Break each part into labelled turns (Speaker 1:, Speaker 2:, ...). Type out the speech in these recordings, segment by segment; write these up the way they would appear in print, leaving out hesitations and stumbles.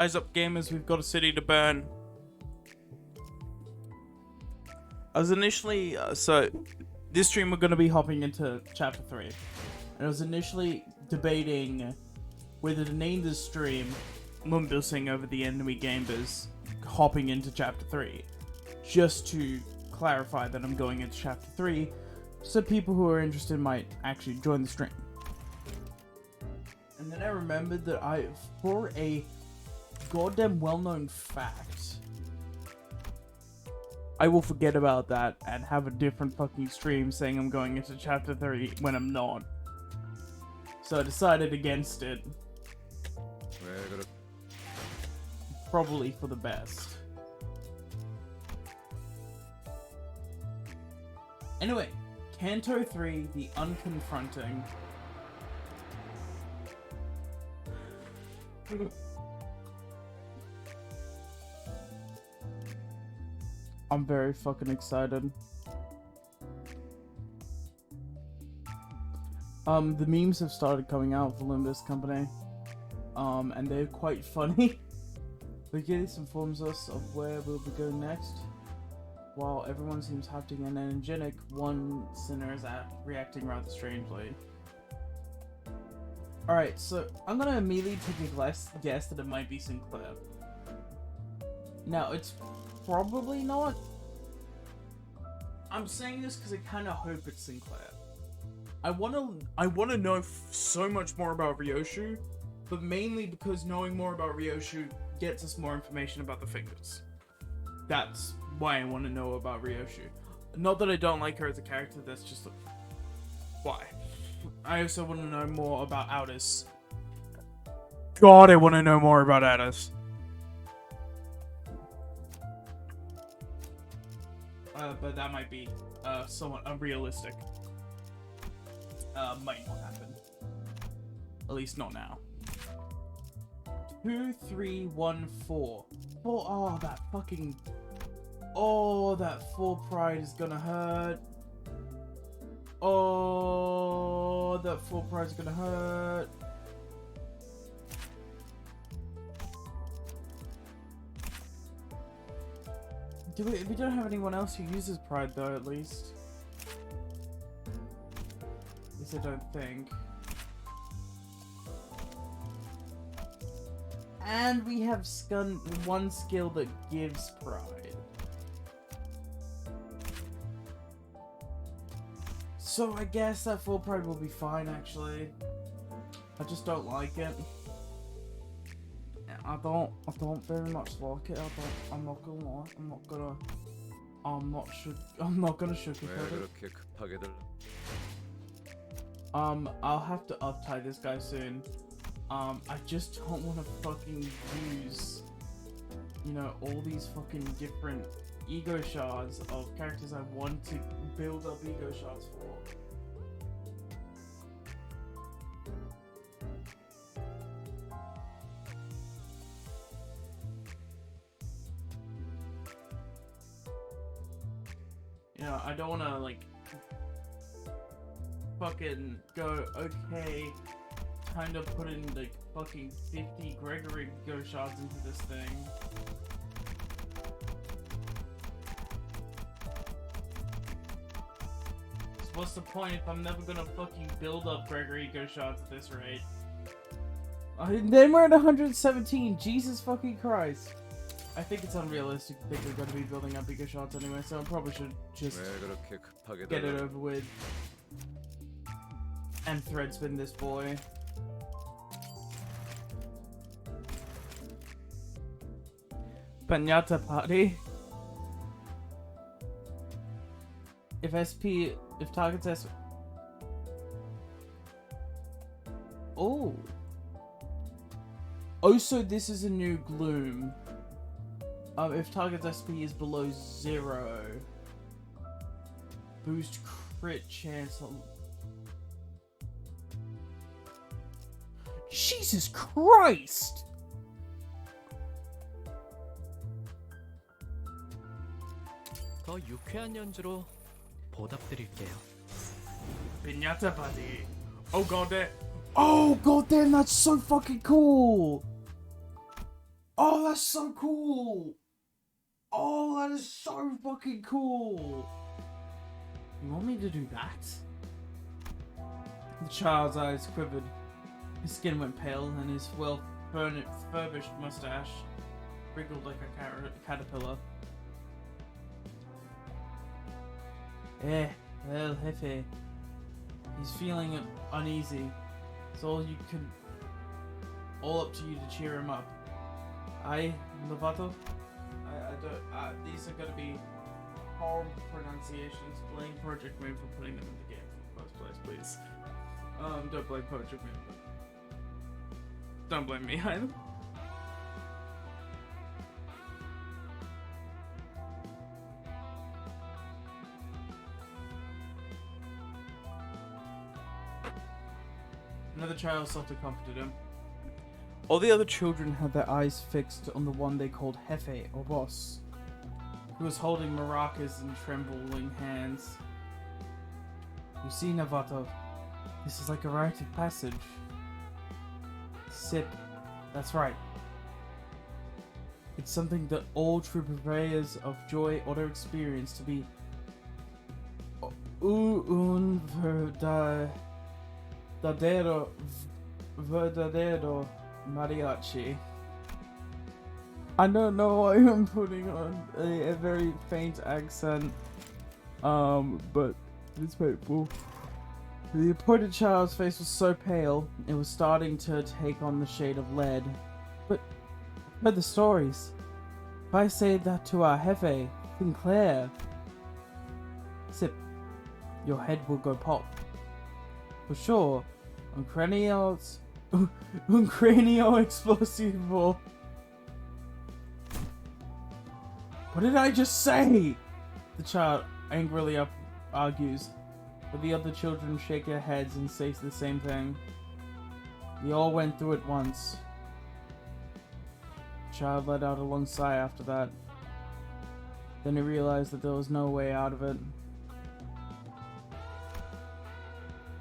Speaker 1: Eyes up, gamers, we've got a city to burn. I was initially, so this stream we're going to be hopping into chapter 3. And I was initially debating whether to name this stream Moonbuilding over the enemy gamers hopping into chapter 3. Just to clarify that I'm going into chapter 3, so people who are interested might actually join the stream. And then I remembered that for a goddamn well-known fact, I will forget about that and have a different fucking stream saying I'm going into chapter 3 when I'm not. So I decided against it. Probably for the best. Anyway, Kanto 3, The Unconfronting. I'm very fucking excited. The memes have started coming out for Limbus Company. And they're quite funny. This informs us of where we'll be going next. While everyone seems happy and energetic, one sinner is reacting rather strangely. Alright, so I'm gonna immediately take a guess that it might be Sinclair. Now, it's probably not. I'm saying this because I kind of hope it's Sinclair. I wanna know so much more about Ryoshu, but mainly because knowing more about Ryoshu gets us more information about the fingers. That's why I want to know about Ryoshu. Not that I don't like her as a character, that's just why. I also want to know more about Aldous. God, I want to know more about Aldous. But that might be somewhat unrealistic. Might not happen. At least not now. 2, 3, 1, 4. Oh, that fucking... Oh, that 4 pride is gonna hurt. Oh, that 4 pride is gonna hurt. We don't have anyone else who uses pride though, at least. At least I don't think. And we have one skill that gives pride. So I guess that 4 pride will be fine, actually. I just don't like it. I don't very much like it. I'm not gonna lie. I'm not gonna sugarcoat it. I'll have to up-tie this guy soon. I just don't want to fucking use, you know, all these fucking different ego shards of characters I want to build up ego shards for. You know, I don't want to, like, fucking go, okay, kind of put in, like, fucking 50 Gregory go shards into this thing. So what's the point if I'm never gonna fucking build up Gregory go shards at this rate? Then we're at 117, Jesus fucking Christ. I think it's unrealistic to think we're going to be building up ego shots anyway, so I probably should just get it over with. And thread spin this boy. Piñata party. If targets SP... Oh! Oh, so this is a new Gloom. If target's SP is below 0, boost crit chance on... Jesus Christ!
Speaker 2: 더 유쾌한 연주로 보답드릴게요.
Speaker 1: Piñata party. Oh god damn. Oh god damn, that's so fucking cool! Oh, that's so cool! Oh, that is so fucking cool! You want me to do that? The child's eyes quivered. His skin went pale, and his well-furbished mustache wriggled like a caterpillar. Well, Jefe. He's feeling uneasy. It's all up to you to cheer him up. Novato? These are gonna be horrible pronunciations. Blame Project Moon for putting them in the game in the first place, please. Don't blame Project Moon, but don't blame me either. Another child softly comforted him. All the other children had their eyes fixed on the one they called Jefe, or boss, who was holding maracas in trembling hands. You see, Novato, this is like a rite of passage. Sip, that's right. It's something that all true purveyors of joy ought to experience, to be un verdadero mariachi. I don't know why I'm putting on a very faint accent, but it's painful. The appointed child's face was so pale, it was starting to take on the shade of lead. But I've heard the stories. If I say that to our Jefe, Sinclair, Sip, your head will go pop. For sure, un cráneo explosivo. What did I just say? The child angrily argues, but the other children shake their heads and say the same thing. They all went through it once. The child let out a long sigh after that. Then he realized that there was no way out of it.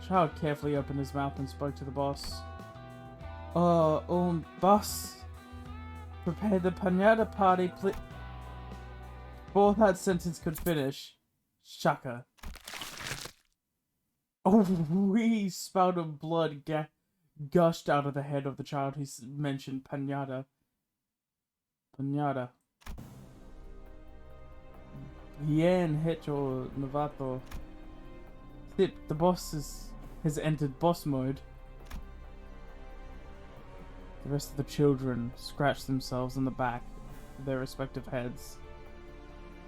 Speaker 1: The child carefully opened his mouth and spoke to the boss. Boss, prepare the Panada party, please. Before that sentence could finish, Shaka. A wee spout of blood gushed out of the head of the child who mentioned Panada. Panada. Bien hecho, Novato. Sip, the boss has entered boss mode. The rest of the children scratched themselves on the back of their respective heads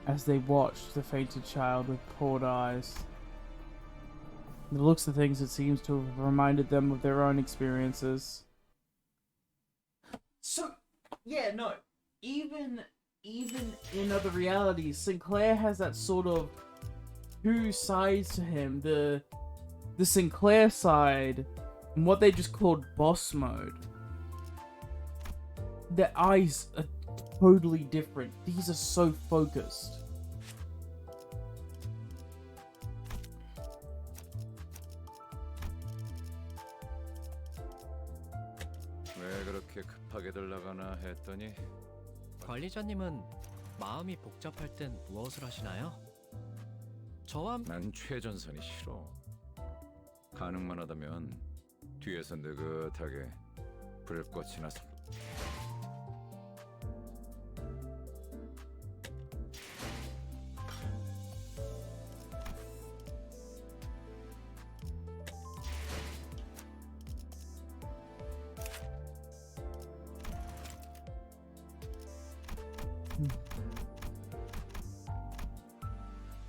Speaker 1: as they watched the fainted child with poured eyes. The looks of things, it seems to have reminded them of their own experiences. So, yeah, no, even in other realities, Sinclair has that sort of two sides to him. The Sinclair side, and what they just called boss mode. Their eyes are totally different. These are so focused.
Speaker 3: 왜 그렇게 급하게들 나가나 했더니
Speaker 2: 관리자님은 마음이 복잡할 땐 무엇을 하시나요? 저와
Speaker 3: 난 최전선이 싫어. 가능만 하다면 뒤에서 느긋하게 불꽃이나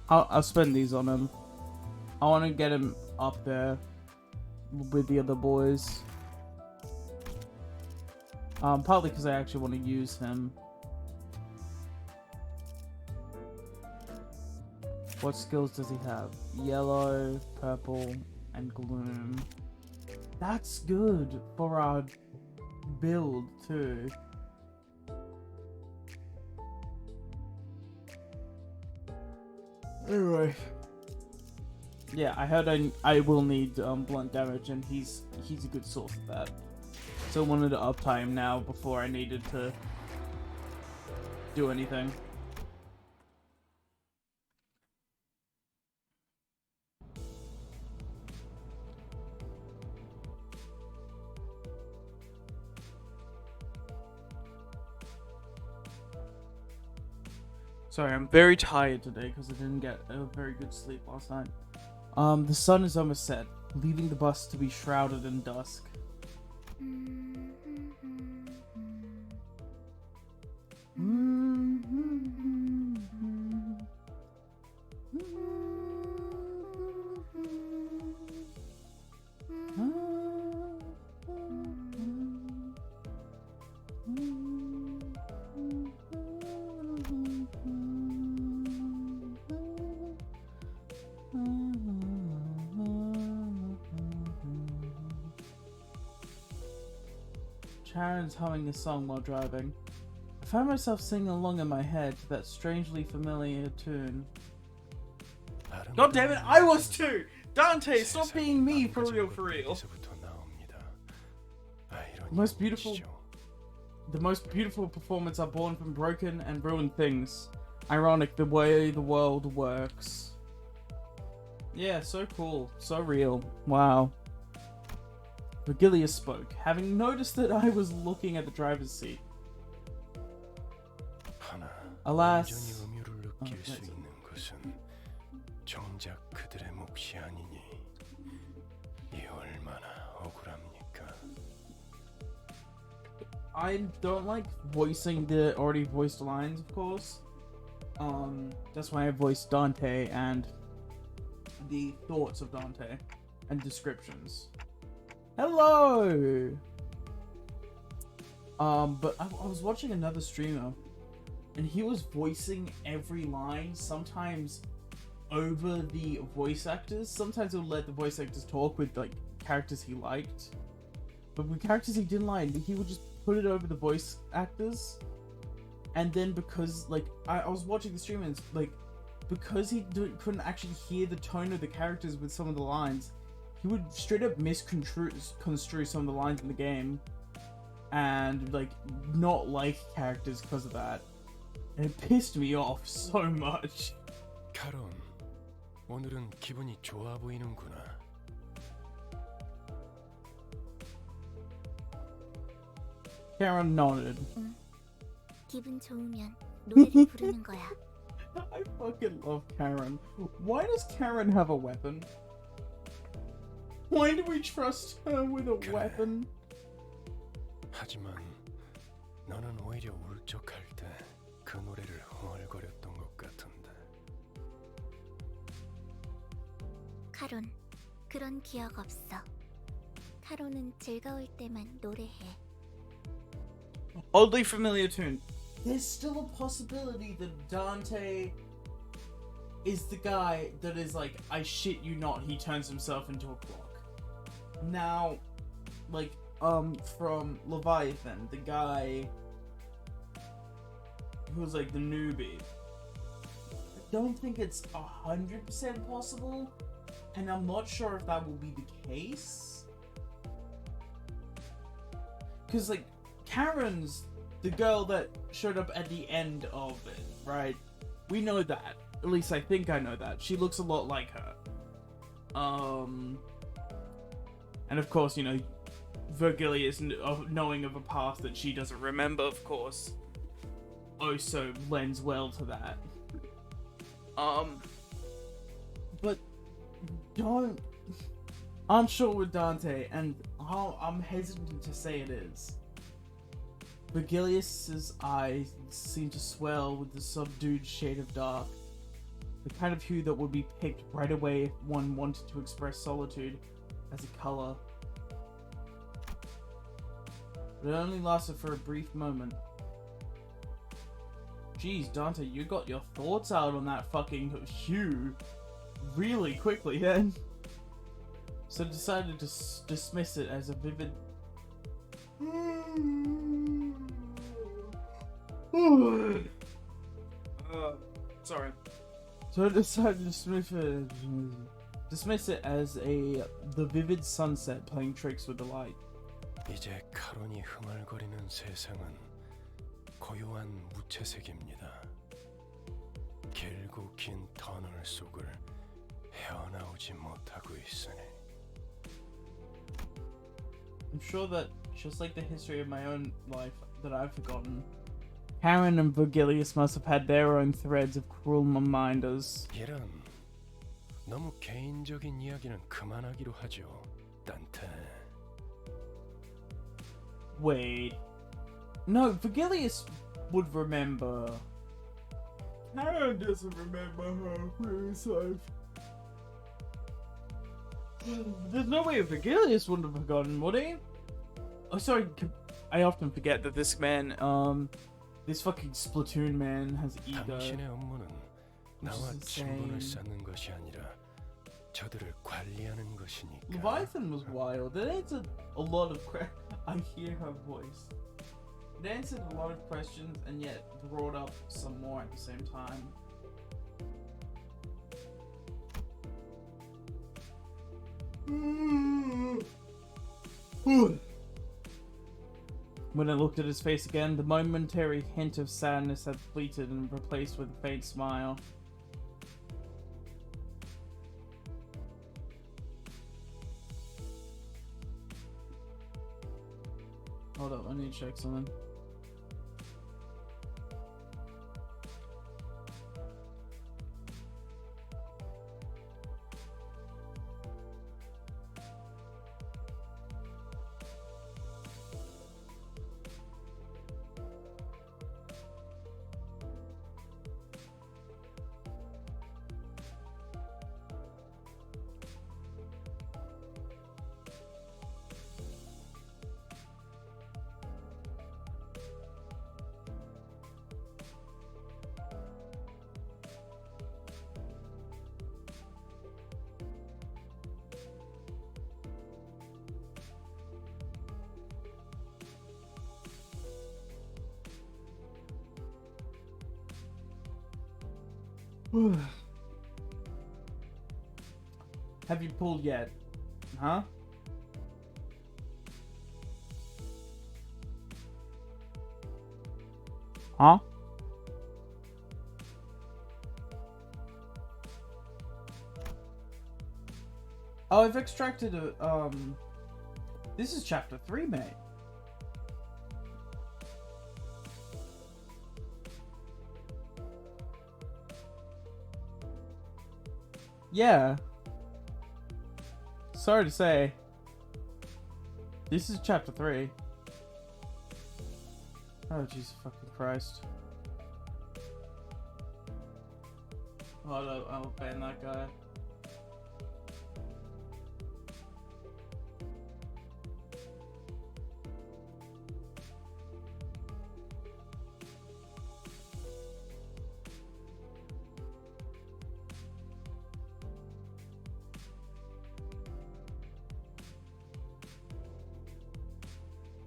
Speaker 1: I'll spend these on him. I want to get him up there with the other boys. Partly because I actually want to use him. What skills does he have? Yellow, purple, and gloom. That's good for our build too. Anyway, yeah, I heard I will need blunt damage, and he's a good source of that. So I wanted to up time now before I needed to do anything. Sorry, I'm very tired today because I didn't get a very good sleep last night. The sun is almost set, leaving the bus to be shrouded in dusk. Sharon's humming a song while driving. I found myself singing along in my head to that strangely familiar tune. God damn it, I was too! Dante, stop being me for real, for real. The most beautiful performance are born from broken and ruined things. Ironic the way the world works. Yeah, so cool, so real. Wow. Virgilius spoke, having noticed that I was looking at the driver's seat. Alas, I don't like voicing the already voiced lines, of course. That's why I voiced Dante and the thoughts of Dante and descriptions. Hello! But I was watching another streamer, and he was voicing every line, sometimes over the voice actors. Sometimes he'll let the voice actors talk with, like, characters he liked. But with characters he didn't like, he would just put it over the voice actors. And then because, like, I was watching the stream and, like, because he couldn't actually hear the tone of the characters with some of the lines, he would straight up misconstrue some of the lines in the game, and like not like characters because of that, and it pissed me off so much.
Speaker 4: 카론, 오늘은 기분이 좋아 보이는구나.
Speaker 1: Karen nodded.
Speaker 5: 기분 좋으면 노래를 부르는 거야.
Speaker 1: I fucking love Karen. Why does Karen have a weapon? Why do we trust her with a weapon?
Speaker 4: 하지만 너는 오히려 울적할 때 그 노래를 흥얼거렸던 것 같은데.
Speaker 5: 카론, 그런 기억 없어. 카론은 즐거울 때만 노래해.
Speaker 1: Oddly familiar tune. There's still a possibility that Dante is the guy that is like, I shit you not, he turns himself into a clock. Now, like, from Leviathan, the guy who's like the newbie. I don't think it's 100% possible, and I'm not sure if that will be the case. Because, like, Karen's the girl that showed up at the end of it, right? We know that. At least I think I know that. She looks a lot like her. And of course, you know, Virgilius, knowing of a past that she doesn't remember, of course, also lends well to that. But don't... I'm sure with Dante, and I'm hesitant to say it is. Virgilius's eyes seem to swell with the subdued shade of dark, the kind of hue that would be picked right away if one wanted to express solitude as a color. But it only lasted for a brief moment. Jeez, Dante, you got your thoughts out on that fucking hue really quickly then. So decided to dismiss it as a vivid... sorry. So I decided to dismiss it as the vivid sunset playing tricks with the light.
Speaker 4: 이제 카론이 흥얼거리는 세상은 고요한 무채색입니다. 길고 긴 터널 속을 헤어나오지 못하고 있으니
Speaker 1: I'm sure that, just like the history of my own life that I've forgotten, Karen and Virgilius must have had their own threads of cruel reminders.
Speaker 4: 이런 너무 개인적인 이야기는 그만하기로 하죠, 딴테.
Speaker 1: Wait. No, Virgilius would remember. Karen doesn't remember her previous life. There's no way Virgilius wouldn't have forgotten, would he? Oh, sorry. I often forget that this man, this fucking Splatoon man has ego.
Speaker 4: 당신의 업무는 나와
Speaker 1: insane.
Speaker 4: 친분을 쌓는 것이 아니라 저들을 관리하는 것이니까.
Speaker 1: Leviathan was wild. It answered a lot of I hear her voice. It answered a lot of questions and yet brought up some more at the same time. When I looked at his face again, the momentary hint of sadness had fleeted and replaced with a faint smile. Hold up, I need to check something. Have you pulled yet? Huh? Huh? Oh, I've extracted a, this is chapter 3, mate. Yeah. Sorry to say. This is chapter 3. Oh, Jesus fucking Christ. Hold up, I'll ban that guy.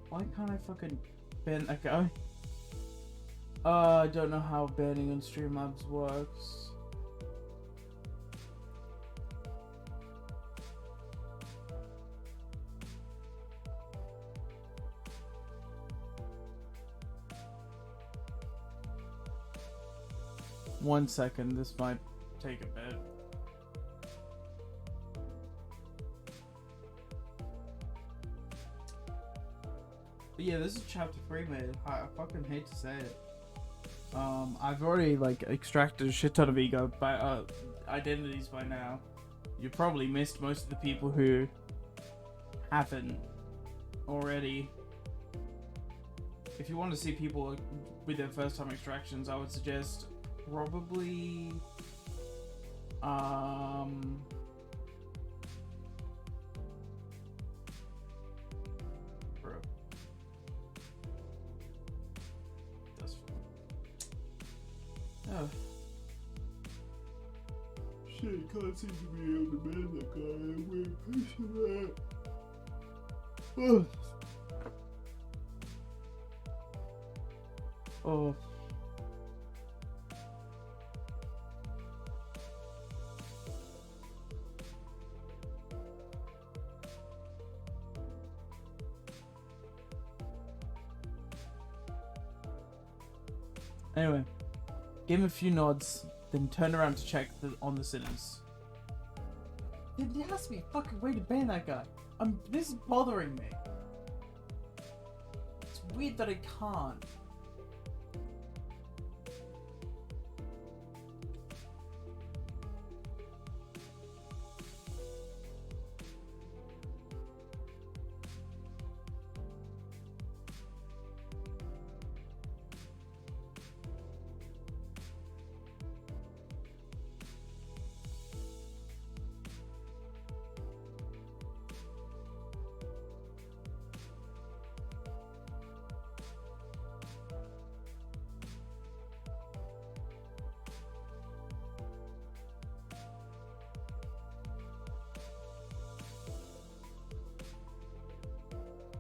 Speaker 1: Why can't I fucking ban that guy? I don't know how banning on Streamlabs works. One second, this might take a bit. But yeah, this is chapter 3, man. I fucking hate to say it. I've already like extracted a shit ton of ego by identities by now. You probably missed most of the people who haven't already. If you want to see people with their first time extractions, I would suggest probably bro. That's fine. Oh. Shit, can't seem to be able to ban that guy. I'm really pushing that. Oh. Anyway, give him a few nods, then turn around to check on the sinners. There has to be a fucking way to ban that guy. This is bothering me. It's weird that I can't.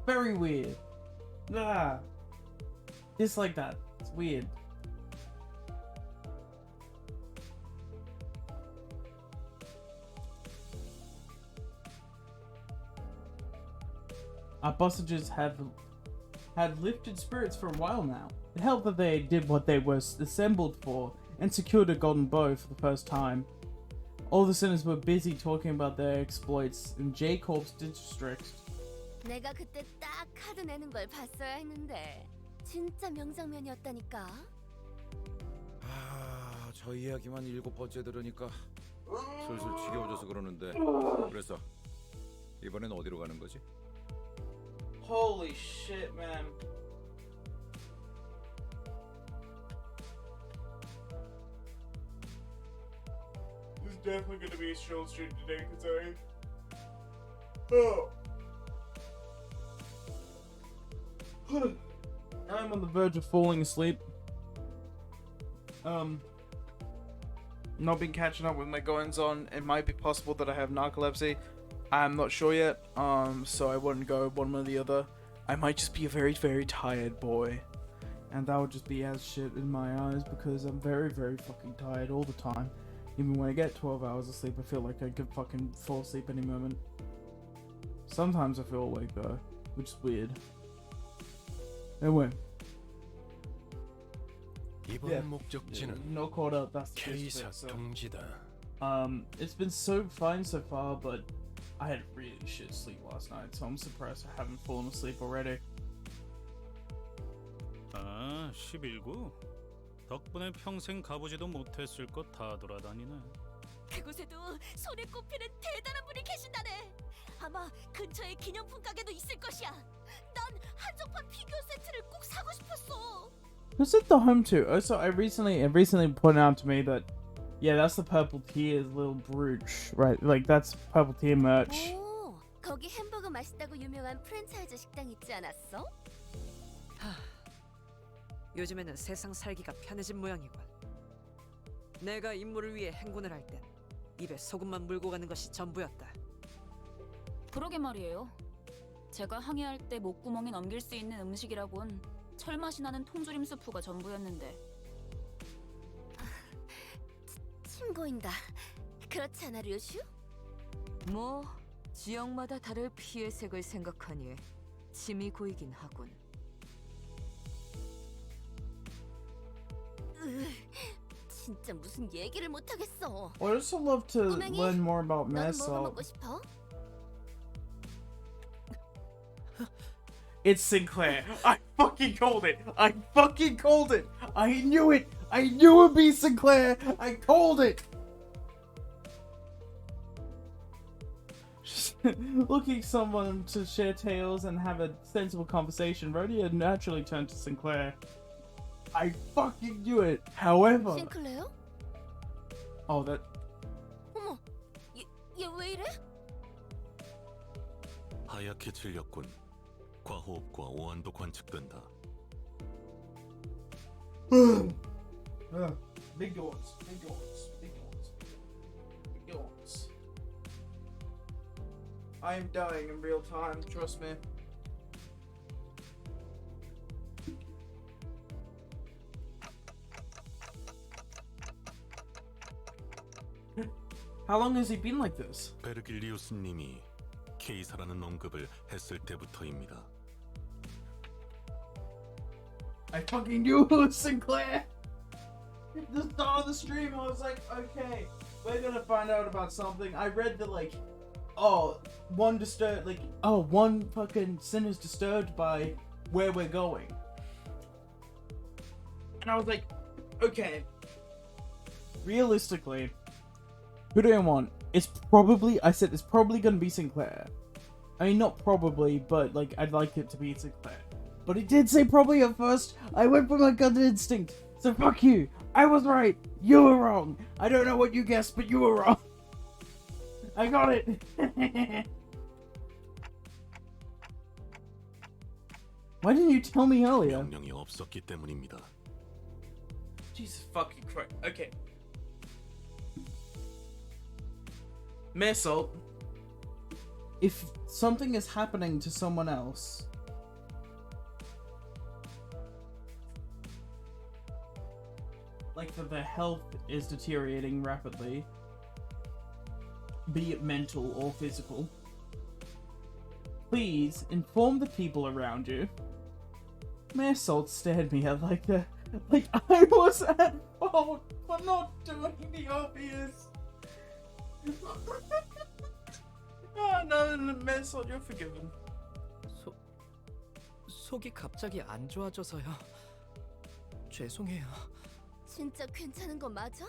Speaker 1: Very weird. Ah. Just like that. It's weird. Our Bosages have had lifted spirits for a while now. It helped that they did what they were assembled for and secured a golden bow for the first time. All the sinners were busy talking about their exploits in J-Corp's district.
Speaker 6: 내가 그때 딱 카드 내는 걸 봤어야 했는데 진짜 명장면이었다니까.
Speaker 3: 아, 저 이야기만 7번째 들으니까 슬슬 지겨워져서 그러는데. 그래서 이번엔 어디로 가는 거지?
Speaker 1: Holy shit, man. This is definitely gonna be a short stream today, because I'm on the verge of falling asleep. Not been catching up with my goings on. It might be possible that I have narcolepsy. I'm not sure yet. So I wouldn't go one way or the other. I might just be a very, very tired boy. And that would just be as shit in my eyes because I'm very, very fucking tired all the time. Even when I get 12 hours of sleep, I feel like I could fucking fall asleep any moment. Sometimes I feel awake though, which is weird. Anyway.
Speaker 4: 이번
Speaker 1: Yeah.
Speaker 4: 목적지는
Speaker 1: Not caught up, that's the
Speaker 4: 케이사
Speaker 1: bit, so.
Speaker 4: 동지다.
Speaker 1: It's been so fine so far, but I had really shit sleep last night, so I'm surprised I haven't fallen asleep already.
Speaker 7: 아, 11구? 덕분에 평생 가보지도 못했을 것 다 돌아다니네.
Speaker 6: 그곳에도 손에 꼽히는 대단한 분이 계신다네. 아마 근처에 기념품 가게도 있을 것이야. 난 한정판 피규어 세트를 꼭 사고 싶었어.
Speaker 1: Who's it the home to? Also, it recently pointed out to me that, yeah, that's the Purple Tears little brooch, right? Like, that's Purple Tear merch.
Speaker 6: 오, 거기 햄버거 맛있다고 유명한 프랜차이즈 식당 있지 않았어?
Speaker 8: 요즘에는 세상 살기가 편해진 모양이군. 내가 임무를 위해 행군을 할 땐 입에 소금만 물고 가는 것이 전부였다.
Speaker 9: 그러게 말이에요. 제가 항해할 때 목구멍에 넘길 수 있는 음식이라곤 철맛이 나는 통조림 스프가 전부였는데.
Speaker 6: 침 고인다. 그렇지 않아, 류슈?
Speaker 10: 뭐 지역마다 다를 피의 색을 생각하니 침이 고이긴 하군.
Speaker 6: 진짜 무슨 얘기를 못 하겠어.
Speaker 1: I'd also love to
Speaker 6: 꼬맹이,
Speaker 1: learn more about
Speaker 6: 너는 뭐가
Speaker 1: Mesa.
Speaker 6: 먹고 싶어?
Speaker 1: It's Sinclair. I fucking called it. I fucking called it. I knew it. I knew it'd be Sinclair. I called it. Looking someone to share tales and have a sensible conversation, Rhodia naturally turned to Sinclair. I fucking knew it. However,
Speaker 6: 싱클레어?
Speaker 1: oh that
Speaker 6: 어머, 얘 왜 이래?
Speaker 11: 하얗게 질렸군. 과호흡과 오한도 관측된다.
Speaker 1: big doors, big doors, big doors, big doors. I am dying in real time. Trust me. How long has he been like this?
Speaker 11: 베르길리우스님이 케이사라는 언급을 했을 때부터입니다.
Speaker 1: I fucking knew it was Sinclair. the start of the stream, I was like, okay, we're gonna find out about something. I read that, like, one fucking sin is disturbed by where we're going. And I was like, okay, realistically, who do I want? It's probably gonna be Sinclair. I mean, not probably, but, like, I'd like it to be Sinclair. But it did say probably at first. I went for my gut instinct. So fuck you. I was right. You were wrong. I don't know what you guessed, but you were wrong. I got it. Why didn't you tell me earlier?
Speaker 11: 명령이 없었기 때문입니다.
Speaker 1: Jesus fucking Christ. Okay. Missile. If something is happening to someone else, like that their health is deteriorating rapidly, be it mental or physical, please inform the people around you. Mayor Salt stared me at like I was at fault for not doing the obvious. No, Mayor Salt, you're forgiven.
Speaker 2: 속이 갑자기 안 좋아져서요. 죄송해요.
Speaker 6: 진짜 괜찮은 거 맞아?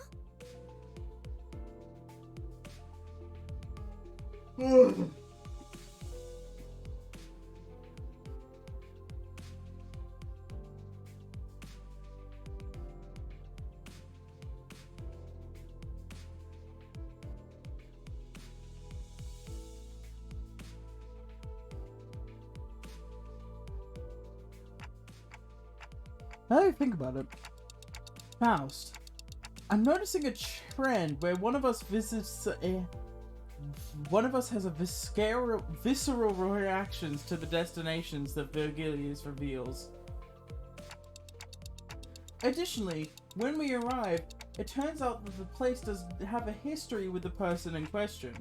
Speaker 1: Now that I think about it, Faust, I'm noticing a trend where one of us has a visceral reactions to the destinations that Virgilius reveals. Additionally, when we arrive, it turns out that the place does have a history with the person in question.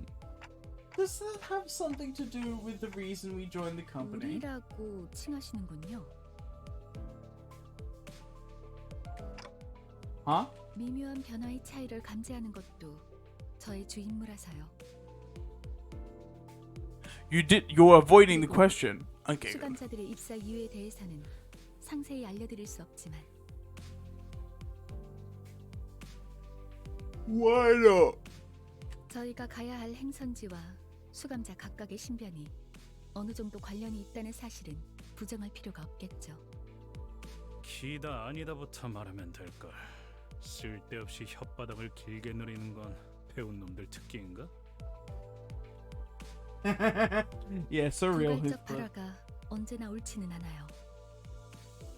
Speaker 1: Does that have something to do with the reason we joined the company?
Speaker 9: 우리라고 칭하시는군요.
Speaker 1: Huh?
Speaker 9: 미묘한 변화의 차이를 감지하는 것도 저의 주 임무라서요.
Speaker 1: You're avoiding the question. Okay.
Speaker 9: 수감자들의 입사 이유에 대해서는 상세히 알려드릴 수 없지만
Speaker 1: Why not?
Speaker 9: 저희가 가야 할 행선지와 수감자 각각의 신변이 어느 정도 관련이 있다는 사실은 부정할 필요가 없겠죠.
Speaker 7: 기다 아니다부터 말하면 될걸. 쓸데없이 혓바닥을 길게 누리는 건 배운 놈들 특기인가?
Speaker 1: Yeah, surreal.
Speaker 9: 부발적 발화가 언제나 옳지는 않아요.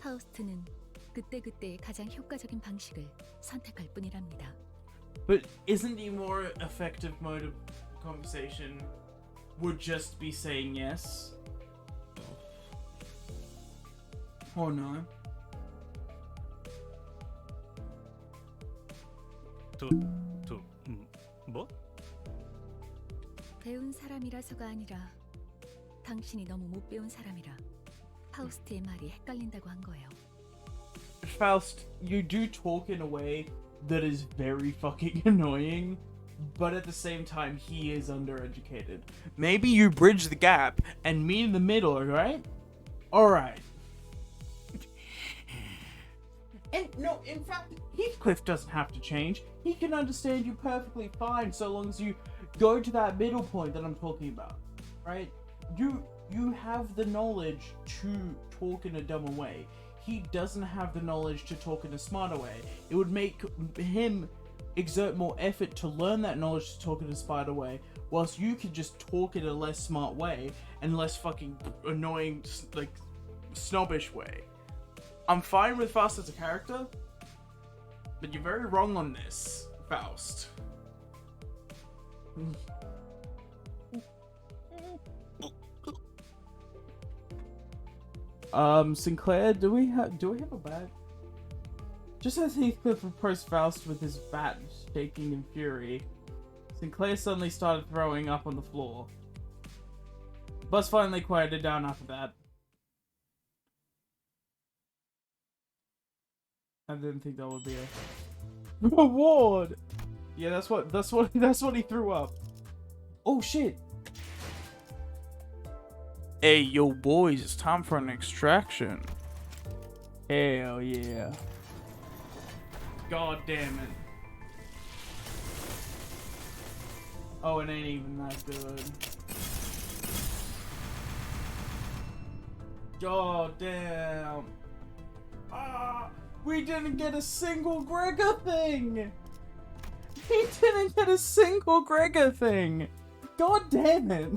Speaker 9: 파우스트는 그때그때의 가장 효과적인 방식을 선택할 뿐이랍니다.
Speaker 1: But isn't the more effective mode of conversation would just be saying yes? Or no?
Speaker 7: 뭐?
Speaker 9: 배운 사람이라서가 아니라 당신이 너무 못 배운 사람이라 파우스트의 말이 헷갈린다고 한 거예요.
Speaker 1: Faust, you do talk in a way that is very fucking annoying, but at the same time, he is undereducated. Maybe you bridge the gap and meet in the middle, right? Alright. And no, in fact, Heathcliff doesn't have to change. He can understand you perfectly fine so long as you go to that middle point that I'm talking about, right? You have the knowledge to talk in a dumber way. He doesn't have the knowledge to talk in a smarter way. It would make him exert more effort to learn that knowledge to talk in a smarter way, whilst you could just talk in a less smart way and less fucking annoying, like, snobbish way. I'm fine with Faust as a character, but you're very wrong on this, Faust. Sinclair, do we have a bag? Just as Heathcliff approached Faust with his bat shaking in fury, Sinclair suddenly started throwing up on the floor. Buzz finally quieted down after that. I didn't think that would be a Reward. Yeah, that's what he threw up. Oh shit. Hey, yo, boys, it's time for an extraction. Hell yeah. God damn it. Oh, it ain't even that good. God damn. Ah, we didn't get a single Gregor thing. We didn't get a single Gregor thing. God damn it.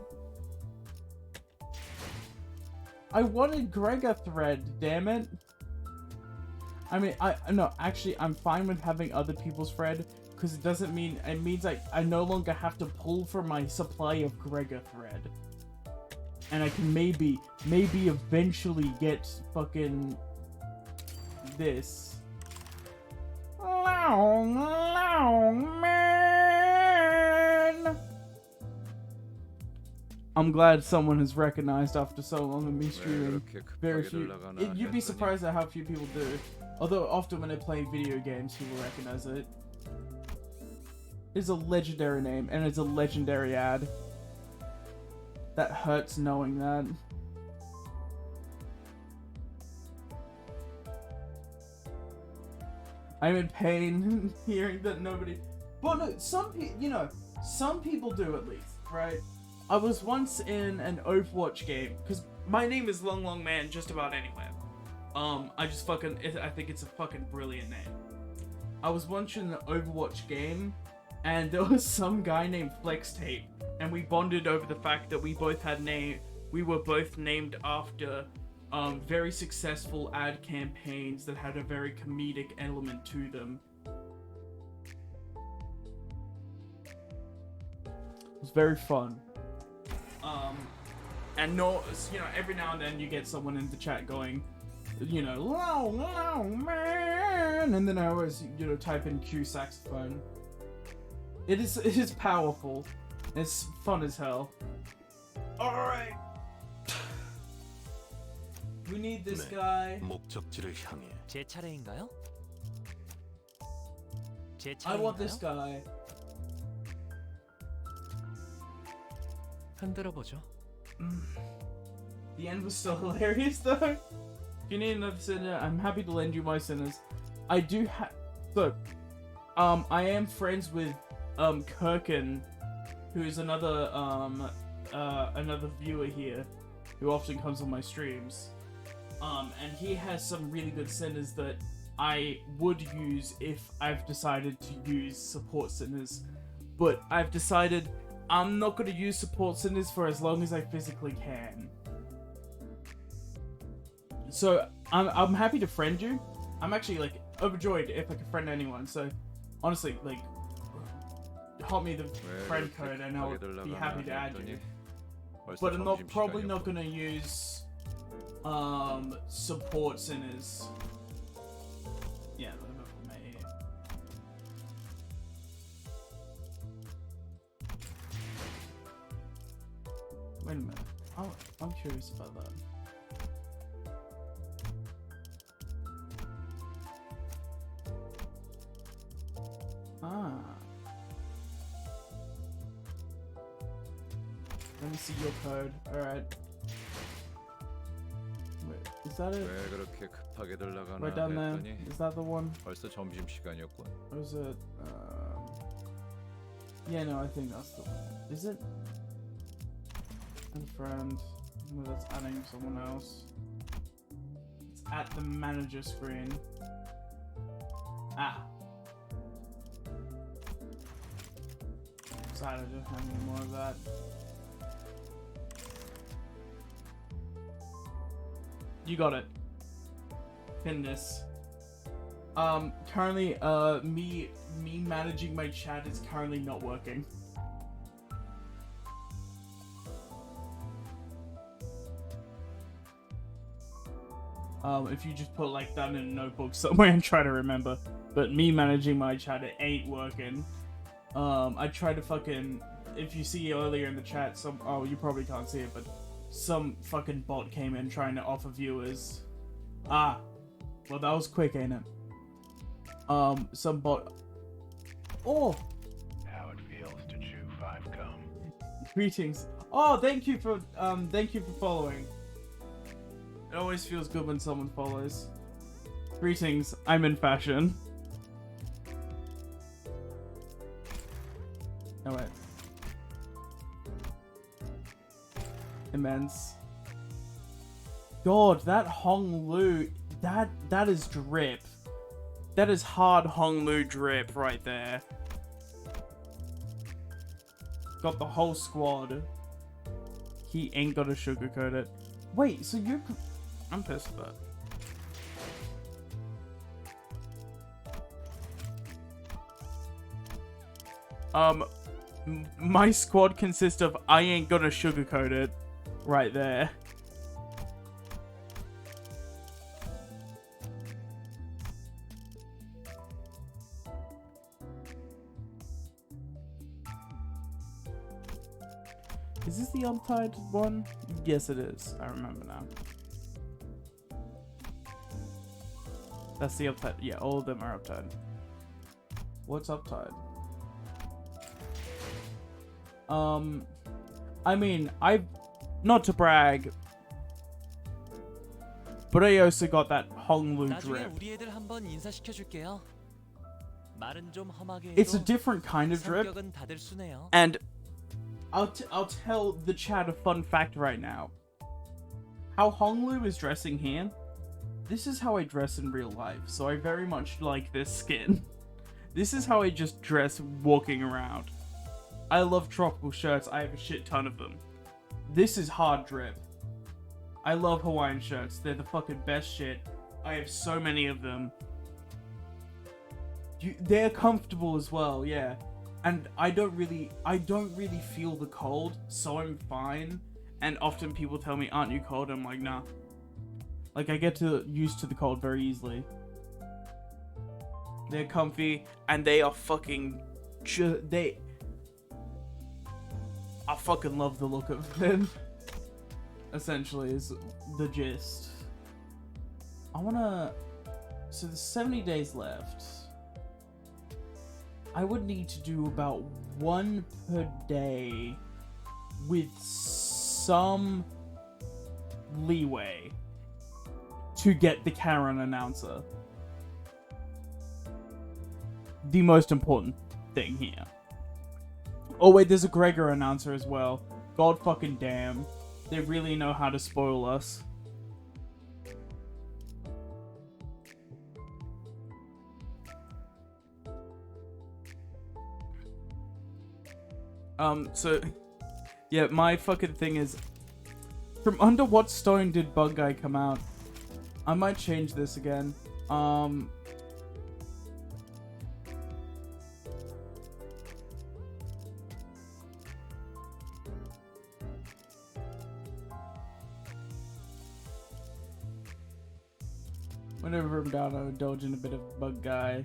Speaker 1: I wanted Gregor thread, damn it. I mean, actually, I'm fine with having other people's thread, because it means like I no longer have to pull from my supply of Gregor thread. And I can maybe eventually get fucking this. Long man. I'm glad someone has recognized after so long of me streaming. Very few. You'd be surprised at how few people do. Although often when I play video games, people recognize it. It's a legendary name, and it's a legendary ad. That hurts knowing that. I'm in pain hearing that nobody... But no, some people do at least, right? I was once in an Overwatch game, because my name is Long Man just about anywhere. I think it's a fucking brilliant name. I was once in an Overwatch game, and there was some guy named Flex Tape, and we bonded over the fact that we were both named after very successful ad campaigns that had a very comedic element to them. It was very fun. And every now and then you get someone in the chat going, long man, and then I always, type in Q saxophone. It is powerful. It's fun as hell. Alright. We need this guy.
Speaker 11: 목적지를 향해.
Speaker 2: 제 차례인가요?
Speaker 1: I want this guy.
Speaker 2: 흔들어 보죠.
Speaker 1: The end was so hilarious though. If you need another sinner, I'm happy to lend you my sinners. I do have... Look, I am friends with Kirkin, who's another viewer here, who often comes on my streams. And he has some really good sinners that I would use if I've decided to use support sinners. But I've decided I'm not going to use support sinners for as long as I physically can. So I'm happy to friend you. I'm actually overjoyed if I can friend anyone. So honestly, hot me the friend code and I'll be happy to add you. But I'm probably not going to use support sinners. Yeah, whatever for me. Wait a minute. I'm curious about that. Let me see your code. Alright. Wait, is that it?
Speaker 3: 왜 그렇게 급하게들 나가나
Speaker 1: Right down there.
Speaker 3: 했더니
Speaker 1: Is that the one?
Speaker 3: 벌써 점심 시간이었군.
Speaker 1: Or is it? Yeah, no, I think that's the one. Is it? Add a friend. No, that's adding someone else. It's at the manager screen. Ah. Decided to have any more of that. You got it. Pin this. Currently, me managing my chat is currently not working. If you just put that in a notebook somewhere and try to remember. But me managing my chat, it ain't working. I tried to fucking... If you see earlier in the chat, oh, you probably can't see it, but some fucking bot came in trying to offer viewers. Ah. Well, that was quick, ain't it? Some bot Oh,
Speaker 4: How it feels to chew 5 gum.
Speaker 1: greetings. Oh, thank you for following. It always feels good when someone follows. Greetings, I'm in fashion. Oh wait. Immense. God, that Hong Lu, that is drip. That is hard Hong Lu drip right there. Got the whole squad. He ain't gonna sugarcoat it. Wait, so you... I'm pissed at that. My squad consists of I ain't gonna sugarcoat it right there. Is this the Untied one? Yes, it is. I remember now. That's the Uptied. Yeah, all of them are Uptied. What's Uptied? I mean, not to brag, but I also got that Hong Lu drip. It's a different kind of drip, and I'll tell the chat a fun fact right now. How Hong Lu is dressing here, this is how I dress in real life, so I very much like this skin. This is how I just dress walking around. I love tropical shirts, I have a shit ton of them. This is hard drip. I love Hawaiian shirts, they're the fucking best shit. I have so many of them. They're comfortable as well, yeah. And I don't really feel the cold, so I'm fine. And often people tell me, aren't you cold? I'm like, nah. Like, I get used to the cold very easily. They're comfy, and they are fucking... I fucking love the look of them. Essentially, is the gist. So there's 70 days left. I would need to do about 1 per day with some leeway to get the Karen announcer. The most important thing here. Oh wait, there's a Gregor announcer as well. God fucking damn. They really know how to spoil us. So, yeah, my fucking thing is, from under what stone did Bug Guy come out? I might change this again. Whenever I'm down, I indulge in a bit of Bug Guy.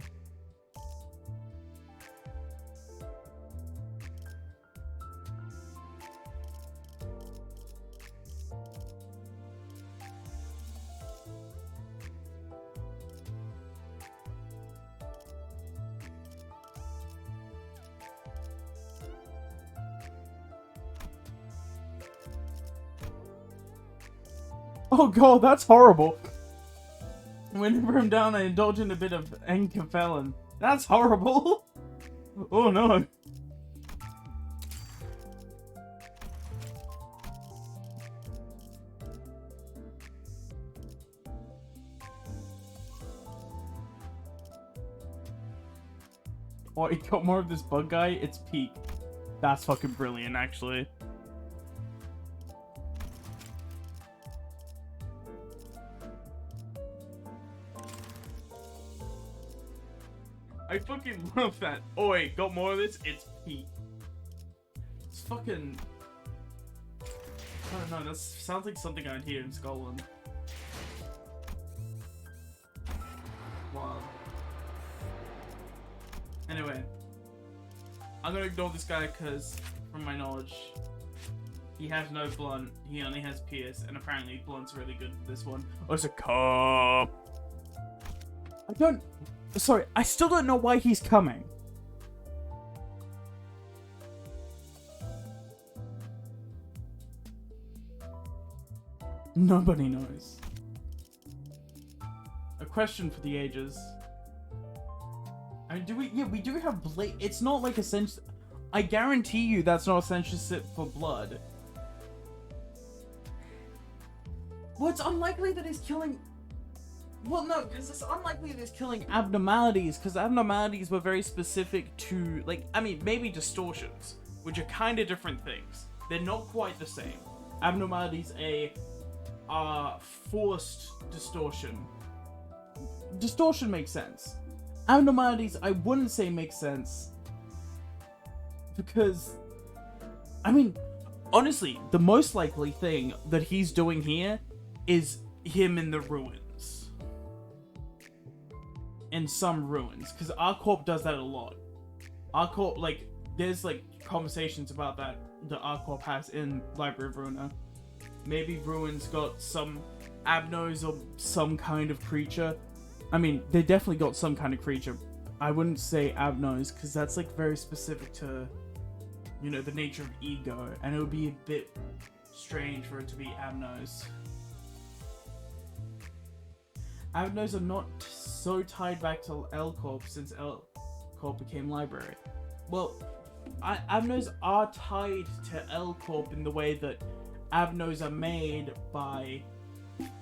Speaker 1: Oh god, that's horrible. Whenever I'm down, I indulge in a bit of Enkefelon. That's horrible. Oh no. Oh, he got more of this Bug Guy? It's peak. That's fucking brilliant, actually. I fucking love that. Oh wait, got more of this? It's peak. It's fucking... I don't know, that sounds like something I'd hear in Scotland. Wow. Anyway. I'm gonna ignore this guy because, from my knowledge, he has no blunt, he only has pierce, and apparently blunt's really good for this one. Oh, it's a cop. Sorry, I still don't know why he's coming. Nobody knows. A question for the ages. I mean, do we? Yeah, we do have blade. It's not like a sense. I guarantee you that's not a censorship for blood. Well, it's unlikely that he's killing. Well, no, because it's unlikely that he's killing abnormalities, because abnormalities were very specific to, like, I mean, maybe distortions, which are kind of different things. They're not quite the same. Abnormalities are forced distortion. Distortion makes sense. Abnormalities, I wouldn't say make sense. Because, I mean, honestly, the most likely thing that he's doing here is him in the ruins. In some ruins. Because ArcCorp does that a lot. ArcCorp, like, there's, like, conversations about that ArcCorp has in Library of Ruina. Maybe ruins got some abnos or some kind of creature. I mean, they definitely got some kind of creature. I wouldn't say abnos, because that's, like, very specific to, you know, the nature of ego. And it would be a bit strange for it to be abnos. Abnos are not so tied back to L-Corp since L-Corp became Library. Well, abnos are tied to L-Corp in the way that abnos are made by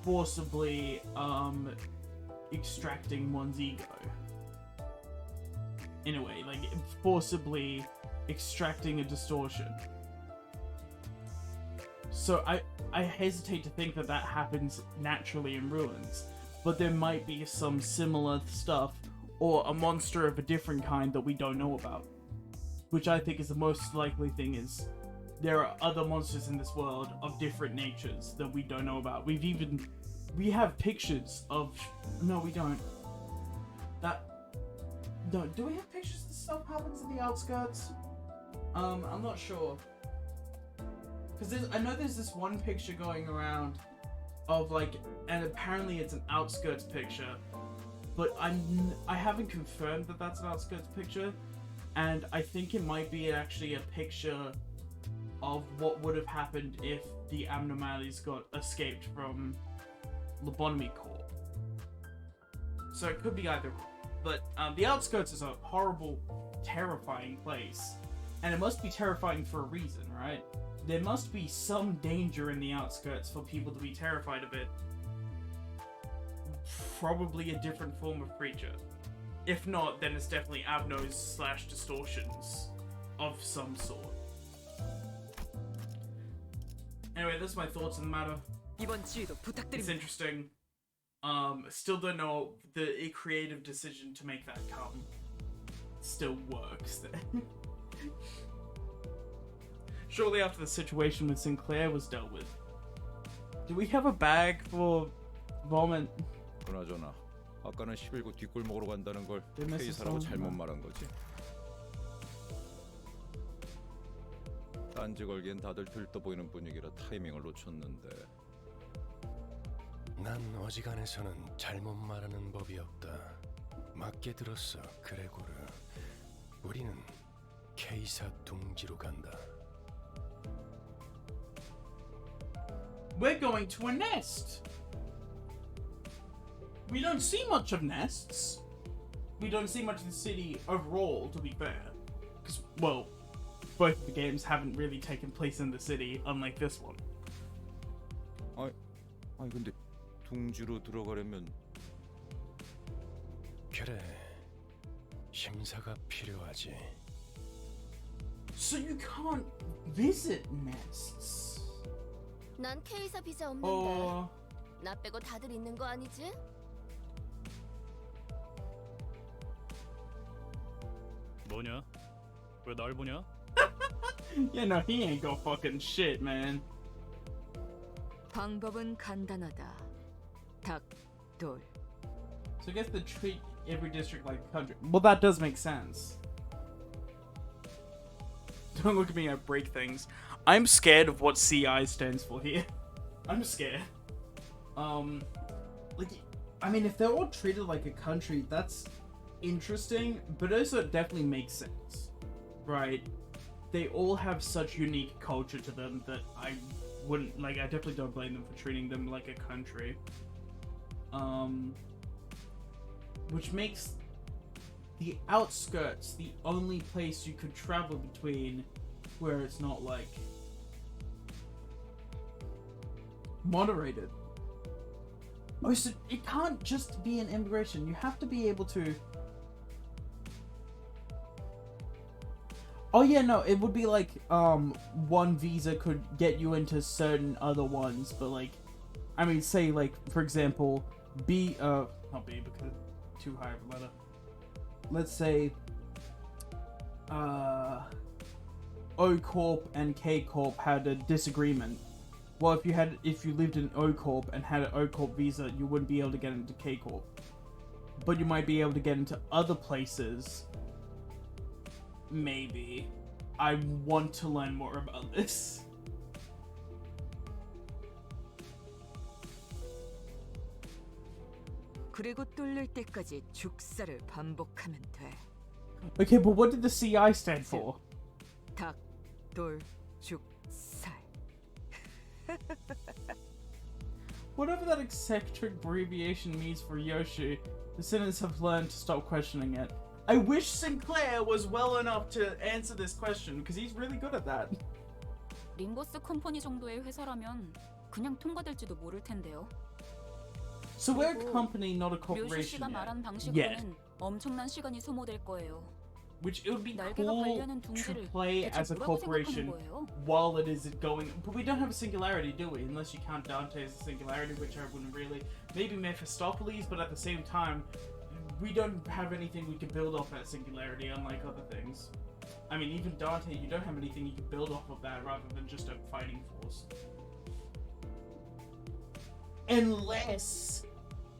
Speaker 1: forcibly extracting one's ego. In a way, like forcibly extracting a distortion. So I hesitate to think that happens naturally in ruins, but there might be some similar stuff or a monster of a different kind that we don't know about. Which I think is the most likely thing is there are other monsters in this world of different natures that we don't know about. We have pictures of... No, we don't. No, do we have pictures of stuff happens in the outskirts? I'm not sure. Because I know there's this one picture going around of like, and apparently it's an outskirts picture, but I haven't confirmed that that's an outskirts picture, and I think it might be actually a picture of what would have happened if the abnormalities got escaped from Lobotomy Corp. So it could be either, but the outskirts is a horrible, terrifying place, and it must be terrifying for a reason, right? There must be some danger in the outskirts for people to be terrified of it. Probably a different form of creature. If not, then it's definitely abnos / distortions of some sort. Anyway, that's my thoughts on the matter. It's interesting. Still don't know the creative decision to make that come. Still works there. Shortly after the situation with Sinclair was dealt with. Do we have a bag for vomit?
Speaker 3: 그나저나 아까는 11구 뒷골목으로 간다는 걸
Speaker 1: They
Speaker 3: K사라고 잘못 말한 거지. 딴지 걸기엔 다들 들떠 보이는 분위기라 타이밍을 놓쳤는데.
Speaker 4: 난 어지간해서는 잘못 말하는 법이 없다. 맞게 들었어, 그레고르. 우리는 K사 둥지로 간다.
Speaker 1: We're going to a nest. We don't see much of nests. We don't see much of the city overall, to be fair. Because, well, both the games haven't really taken place in the city, unlike this one.
Speaker 3: 아니 근데 둥지로 들어가려면
Speaker 4: 그래, 심사가 필요하지.
Speaker 1: So you can't visit nests.
Speaker 6: 난 K사 비자 없는데. 나 빼고 다들 있는 거 아니지?
Speaker 7: 뭐냐? 왜 날 보냐?
Speaker 1: Yeah, no, he ain't got fucking shit, man.
Speaker 10: 방법은 간단하다. 닭, 돌.
Speaker 1: So I guess they treat every district like a country. Well, that does make sense. Don't look at me, I break things. I'm scared of what CI stands for here. I'm scared. Like, I mean, if they're all treated like a country, that's interesting, but also it definitely makes sense, right? They all have such unique culture to them that I wouldn't like. I definitely don't blame them for treating them like a country. Which makes the outskirts the only place you could travel between where it's not like moderated. Oh, so it can't just be an immigration. You have to be able to. Oh yeah, no, it would be like one visa could get you into certain other ones, but like, I mean, say like for example, not B because too high of a letter. Let's say O Corp and K Corp had a disagreement. Well, if you lived in O Corp and had an O Corp visa, you wouldn't be able to get into K Corp. But you might be able to get into other places. Maybe. I want to learn more about this.
Speaker 10: 그리고 뚫릴 때까지 죽사를 반복하면 돼.
Speaker 1: Okay, but what did the CI stand for?
Speaker 10: 닭, 돌, 죽, 살.
Speaker 1: Whatever that eccentric abbreviation means for Yoshi, the citizens have learned to stop questioning it. I wish Sinclair was well enough to answer this question, because he's really good at that.
Speaker 9: 링버스 컴퍼니 정도의 회사라면 그냥 통과될지도 모를 텐데요.
Speaker 1: So we're a company, not a
Speaker 9: 료슈
Speaker 1: corporation
Speaker 9: 씨가 말한
Speaker 1: yet.
Speaker 9: 방식으로는 엄청난 시간이 소모될 거예요.
Speaker 1: Which it would be
Speaker 9: 날개가
Speaker 1: cool
Speaker 9: 관리하는
Speaker 1: to
Speaker 9: 둥지를
Speaker 1: play
Speaker 9: 대체
Speaker 1: as a
Speaker 9: 뭐라고
Speaker 1: corporation
Speaker 9: 생각하는 거예요?
Speaker 1: while it is going. But we don't have a singularity, do we? Unless you count Dante as a singularity, which I wouldn't really. Maybe Mephistopheles, but at the same time, we don't have anything we can build off that singularity, unlike other things. I mean, even Dante, you don't have anything you can build off of that rather than just a fighting force.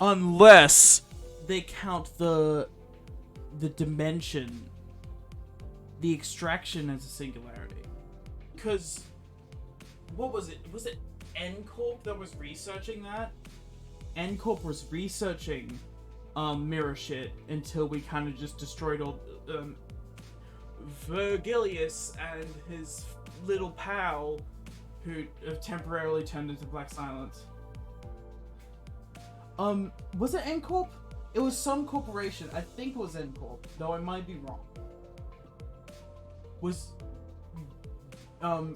Speaker 1: Unless they count the dimension, the extraction as a singularity. Because what was it? Was it N-Corp that was researching that? N-Corp was researching mirror shit until we kind of just destroyed all Vergilius and his little pal who temporarily turned into Black Silence. Was it N-Corp? It was some corporation. I think it was N-Corp, though I might be wrong. Was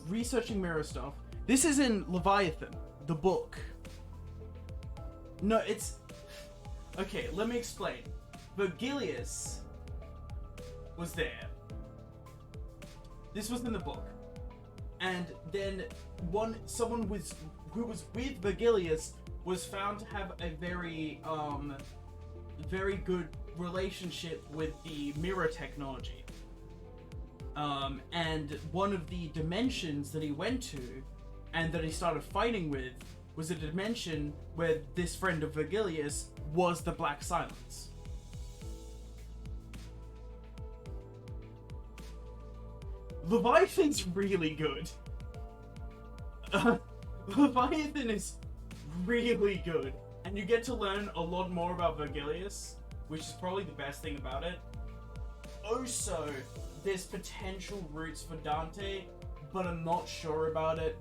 Speaker 1: researching mirror stuff. This is in Leviathan, the book. No, it's... Okay, let me explain. Vergilius was there. This was in the book. And then someone who was with Vergilius was found to have a very good relationship with the mirror technology. And one of the dimensions that he went to and that he started fighting with was a dimension where this friend of Vergilius was the Black Silence. Leviathan's really good. Leviathan is really good. And you get to learn a lot more about Vergilius, which is probably the best thing about it. Also, there's potential roots for Dante, but I'm not sure about it.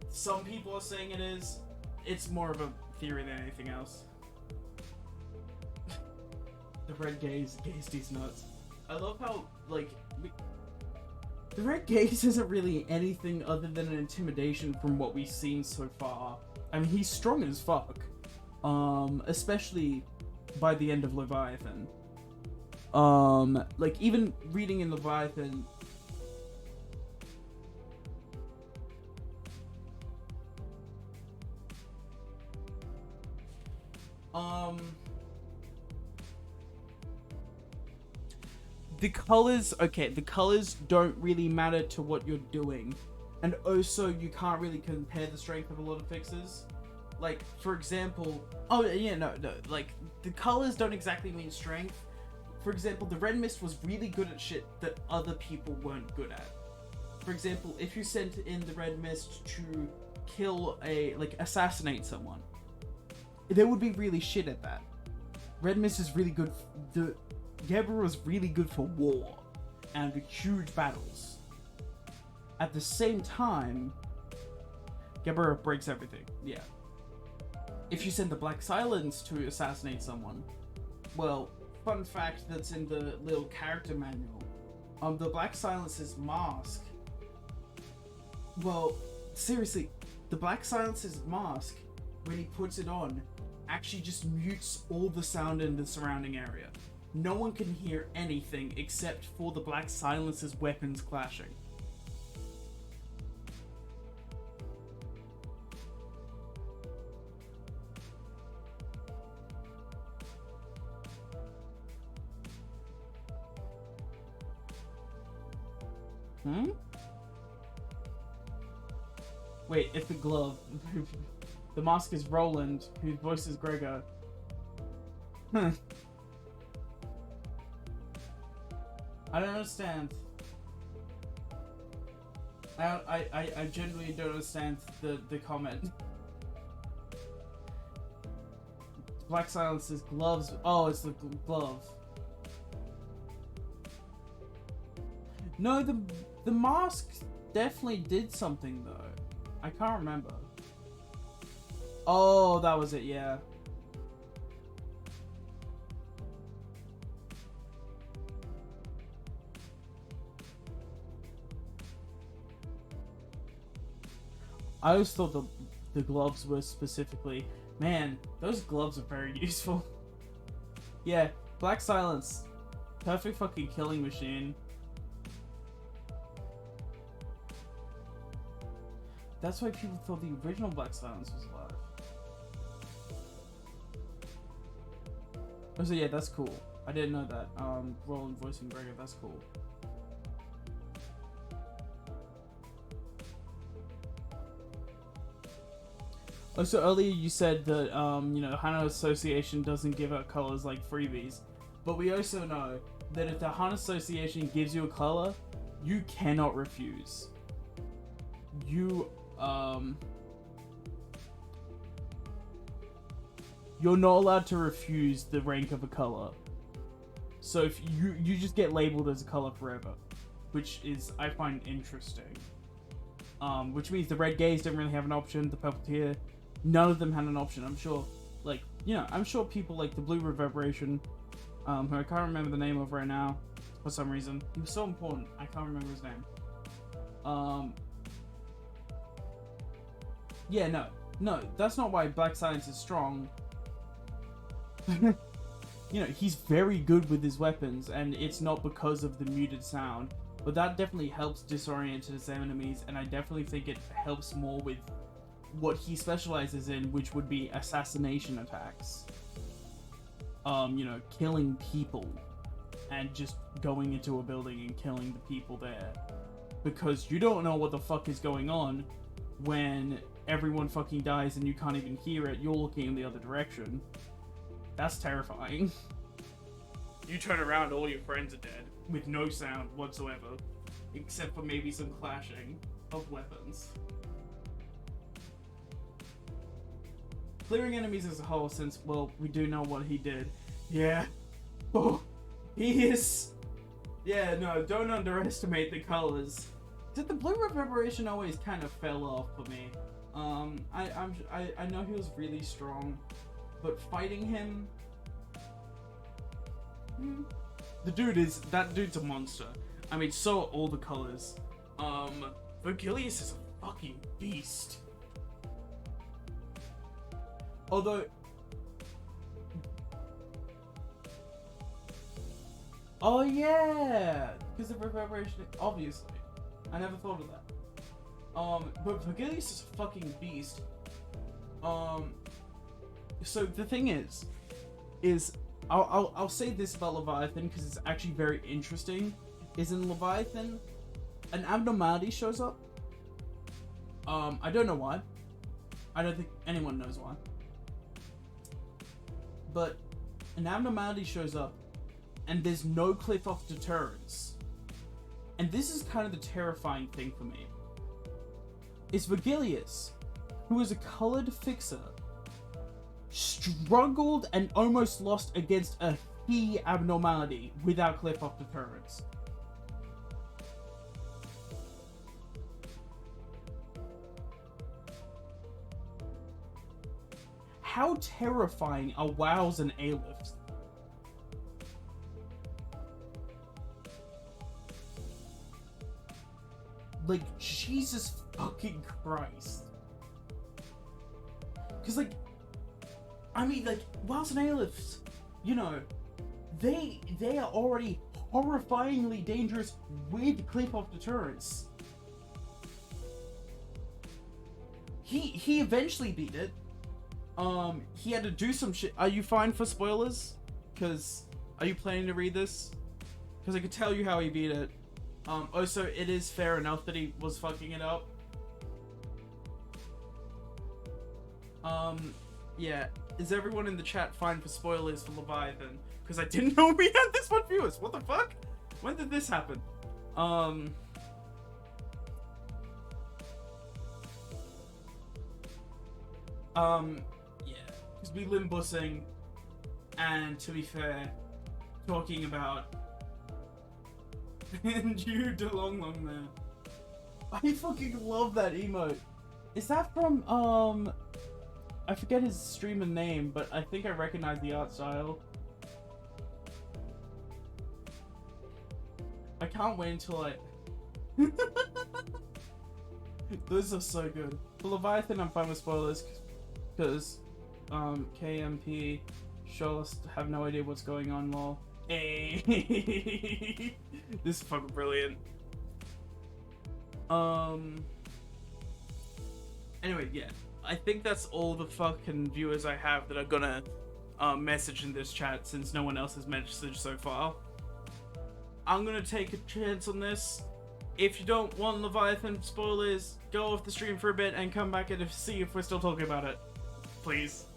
Speaker 1: Some people are saying it is. It's more of a theory than anything else. The red gaze these nuts. I love how, like, the red gaze isn't really anything other than an intimidation from what we've seen so far. I mean, he's strong as fuck. Especially by the end of Leviathan. Like, even reading in Leviathan... the colors don't really matter to what you're doing. And also, you can't really compare the strength of a lot of fixes. Like, for example... Oh, yeah, no. Like, the colors don't exactly mean strength. For example, the Red Mist was really good at shit that other people weren't good at. For example, if you sent in the Red Mist to kill assassinate someone, they would be really shit at that. Red Mist is really good... Gebra was really good for war and huge battles. At the same time, Geberit breaks everything. Yeah. If you send the Black Silence to assassinate someone, well, fun fact that's in the little character manual, the Black Silence's mask. Well, seriously, the Black Silence's mask, when he puts it on, actually just mutes all the sound in the surrounding area. No one can hear anything except for the Black Silence's weapons clashing. Hmm? Wait, if the glove... the mask is Roland, whose voice is Gregor. I don't understand. I genuinely don't understand the comment. Black Silence's gloves... Oh, it's the glove. No, the mask definitely did something, though. I can't remember. Oh, that was it, yeah. I always thought the gloves were specifically... Man, those gloves are very useful. Yeah, Black Silence. Perfect fucking killing machine. That's why people thought the original Black Silence was alive. Oh, so yeah, that's cool. I didn't know that. Roland voicing Gregor, that's cool. Oh, so earlier you said that, you know, Hana Association doesn't give out colors like freebies. But we also know that if the Hana Association gives you a color, you cannot refuse. You're not allowed to refuse the rank of a color. So if you just get labeled as a color forever, which is, I find interesting. Which means the Red Gaze didn't really have an option, the Purple Tear, none of them had an option. I'm sure, like, you know, I'm sure people like the Blue Reverberation, who I can't remember the name of right now, for some reason. He was so important, I can't remember his name. Yeah, no, that's not why Black Silence is strong. You know, he's very good with his weapons, and it's not because of the muted sound, but that definitely helps disorient his enemies, and I definitely think it helps more with what he specializes in, which would be assassination attacks. You know, killing people, and just going into a building and killing the people there. Because you don't know what the fuck is going on when everyone fucking dies and you can't even hear it, you're looking in the other direction. That's terrifying. You turn around, all your friends are dead, with no sound whatsoever, except for maybe some clashing of weapons. Clearing enemies as a whole, since, well, we do know what he did. Yeah. Oh, he is... Yeah, no, don't underestimate the colors. Did the Blue Reverberation always kind of fell off for me? I know he was really strong, but fighting him... that dude's a monster. I mean, so are all the colors. Vergilius is a fucking beast. Although... Oh yeah! Because of Reverberation, obviously. I never thought of that. But Vergilius is a fucking beast. So the thing is I'll say this about Leviathan because it's actually very interesting. Is in Leviathan, an abnormality shows up. I don't know why. I don't think anyone knows why. But an abnormality shows up, and there's no cliff off deterrence. And this is kind of the terrifying thing for me. Is Vergilius, who is a colored fixer, struggled and almost lost against a he abnormality without cliff off deterrence. how terrifying are WoWs and A-lifts? Like, Jesus fucking Christ. Because, like, I mean, like, WoWs and A-lifts, you know, they are already horrifyingly dangerous with clip-off deterrence. He eventually beat it. He had to do some shit. Are you fine for spoilers? Because, are you planning to read this? Because I could tell you how he beat it. Also, it is fair enough that he was fucking it up. Yeah. Is everyone in the chat fine for spoilers for Leviathan? Because I didn't know we had this much viewers. What the fuck? When did this happen? Yeah. Because we limbussing, and to be fair, talking about and you DeLong Long Man. I fucking love that emote. Is that from I forget his streamer name, but I think I recognize the art style. I can't wait until I those are so good. For Leviathan, I'm fine with spoilers because KMP show us have no idea what's going on, lol. Hey. This is fucking brilliant. Anyway, yeah. I think that's all the fucking viewers I have that are gonna message in this chat since no one else has messaged so far. I'm gonna take a chance on this. If you don't want Leviathan spoilers, go off the stream for a bit and come back and see if we're still talking about it. Please.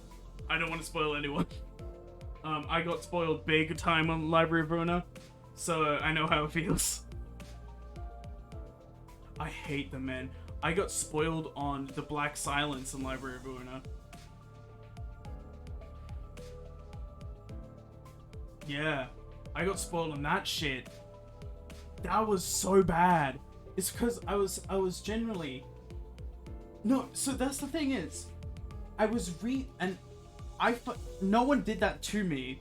Speaker 1: I don't want to spoil anyone. I got spoiled big time on Library of Ruina, so I know how it feels. I hate them, man. I got spoiled on the Black Silence in Library of Ruina. Yeah, I got spoiled on that shit. That was so bad. It's because I was generally... No, so that's the thing is, no one did that to me,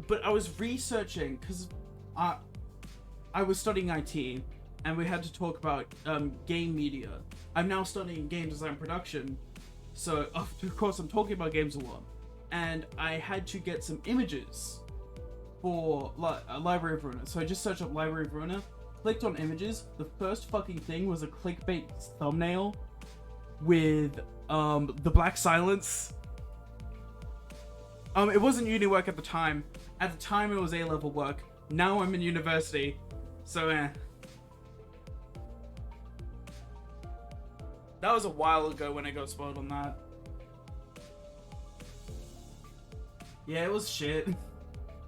Speaker 1: but I was researching because I was studying IT and we had to talk about game media. I'm now studying game design production, so of course I'm talking about games a lot, and I had to get some images for Library of Ruina. So I just searched up Library of Ruina, clicked on images. The first fucking thing was a clickbait thumbnail with the Black Silence. It wasn't uni work at the time. At the time it was A-level work. Now I'm in university. So that was a while ago when I got spoiled on that. Yeah, it was shit.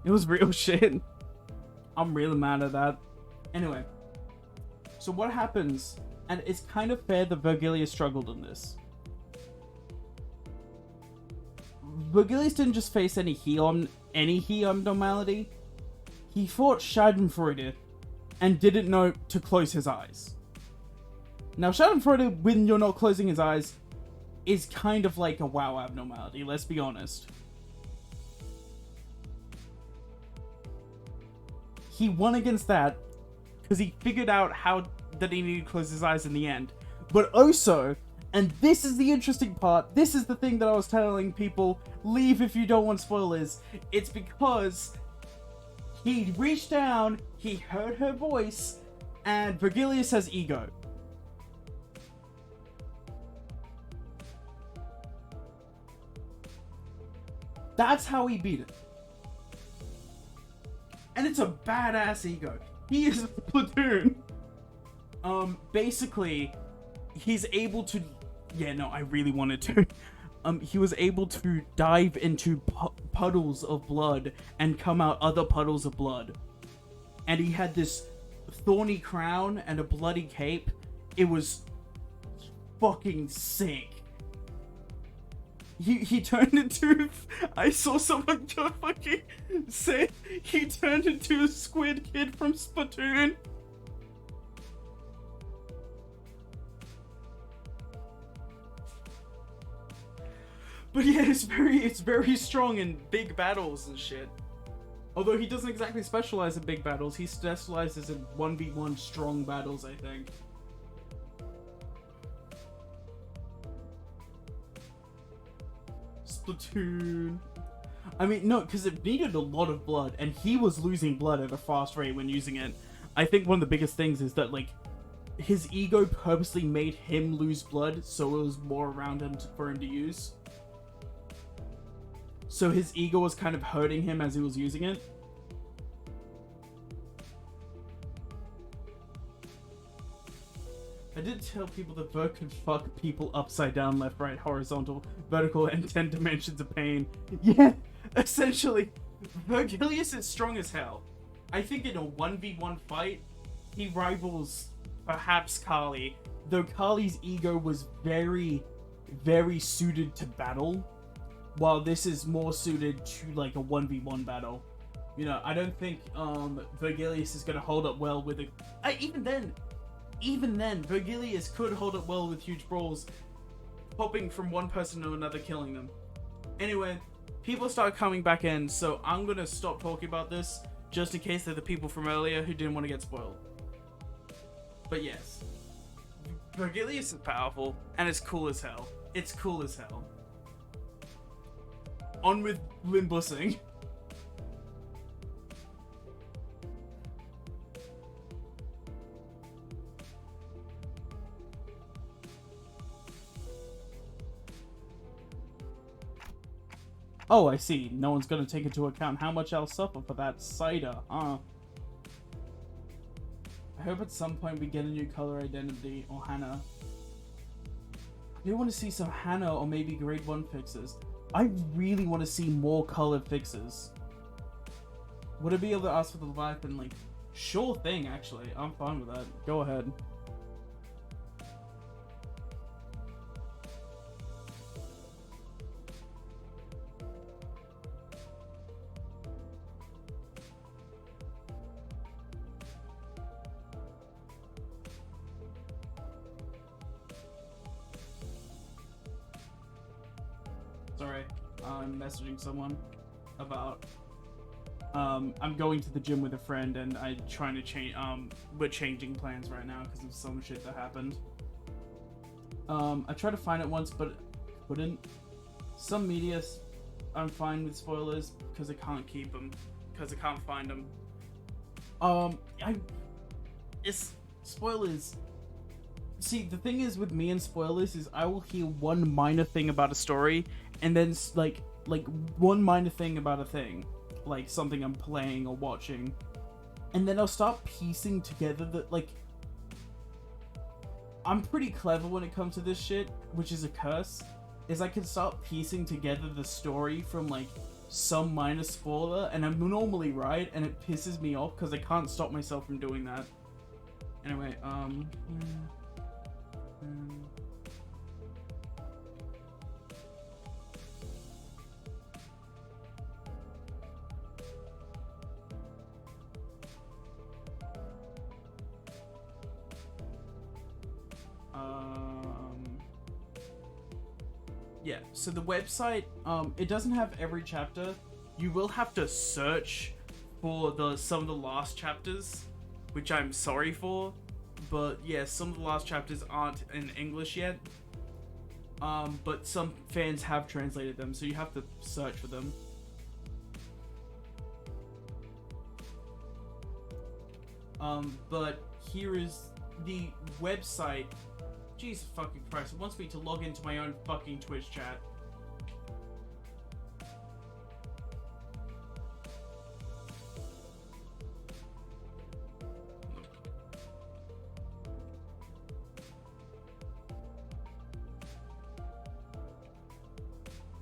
Speaker 1: It was real shit. I'm really mad at that. Anyway. So what happens, and it's kind of fair that Vergilius struggled on this. Vergilius didn't just face any heal abnormality. He fought Schadenfreude and didn't know to close his eyes. Now, Schadenfreude, when you're not closing his eyes, is kind of like a WoW abnormality, let's be honest. He won against that because he figured out that he needed to close his eyes in the end. But also, and this is the interesting part, this is the thing that I was telling people, leave if you don't want spoilers. It's because he reached down, he heard her voice, and Vergilius has ego. That's how he beat it. And it's a badass ego. He is a platoon. Basically, he's able to... Yeah, no, I really wanted to. He was able to dive into puddles of blood and come out other puddles of blood. And he had this thorny crown and a bloody cape. It was fucking sick. He turned into... I saw someone just fucking say he turned into a squid kid from Splatoon. But yeah, it's very strong in big battles and shit. Although he doesn't exactly specialize in big battles, he specializes in 1v1 strong battles, I think. Splatoon. I mean, no, because it needed a lot of blood, and he was losing blood at a fast rate when using it. I think one of the biggest things is that, like, his ego purposely made him lose blood, so it was more around him for him to use. So his ego was kind of hurting him as he was using it. I did tell people that Vert could fuck people upside down, left, right, horizontal, vertical, and 10 dimensions of pain. Yeah, essentially, Vergilius is strong as hell. I think in a 1v1 fight, he rivals perhaps Kali, though Kali's ego was very, very suited to battle, while this is more suited to like a 1v1 battle. You know, I don't think Vergilius is going to hold up well with a... Even then, Vergilius could hold up well with huge brawls, hopping from one person to another, killing them. Anyway, people start coming back in, so I'm going to stop talking about this, just in case they're the people from earlier who didn't want to get spoiled. But yes, Vergilius is powerful, and it's cool as hell. It's cool as hell. On with Limbussing. Oh, I see. No one's gonna take into account how much I'll suffer for that cider, huh? I hope at some point we get a new color identity or Hana. I do want to see some Hana or maybe grade 1 fixes. I really want to see more color fixes. Would I be able to ask for the Leviathan link? Sure thing, actually. I'm fine with that. Go ahead. Sorry, I'm messaging someone about I'm going to the gym with a friend and I'm trying to change we're changing plans right now because of some shit that happened. I tried to find it once but couldn't. Some media I'm fine with spoilers because I can't keep them because I can't find them. It's spoilers. See, the thing is with me and spoilers is I will hear one minor thing about a story and then like one minor thing about a thing, like something I'm playing or watching, and then I'll start piecing together that, like, I'm pretty clever when it comes to this shit, which is a curse, is I can start piecing together the story from like some minor spoiler, and I'm normally right, and it pisses me off because I can't stop myself from doing that. Anyway, yeah, so the website, it doesn't have every chapter. You will have to search for some of the last chapters, which I'm sorry for, but yeah, some of the last chapters aren't in English yet. But some fans have translated them, so you have to search for them. But here is the website. Jesus fucking Christ, it wants me to log into my own fucking Twitch chat.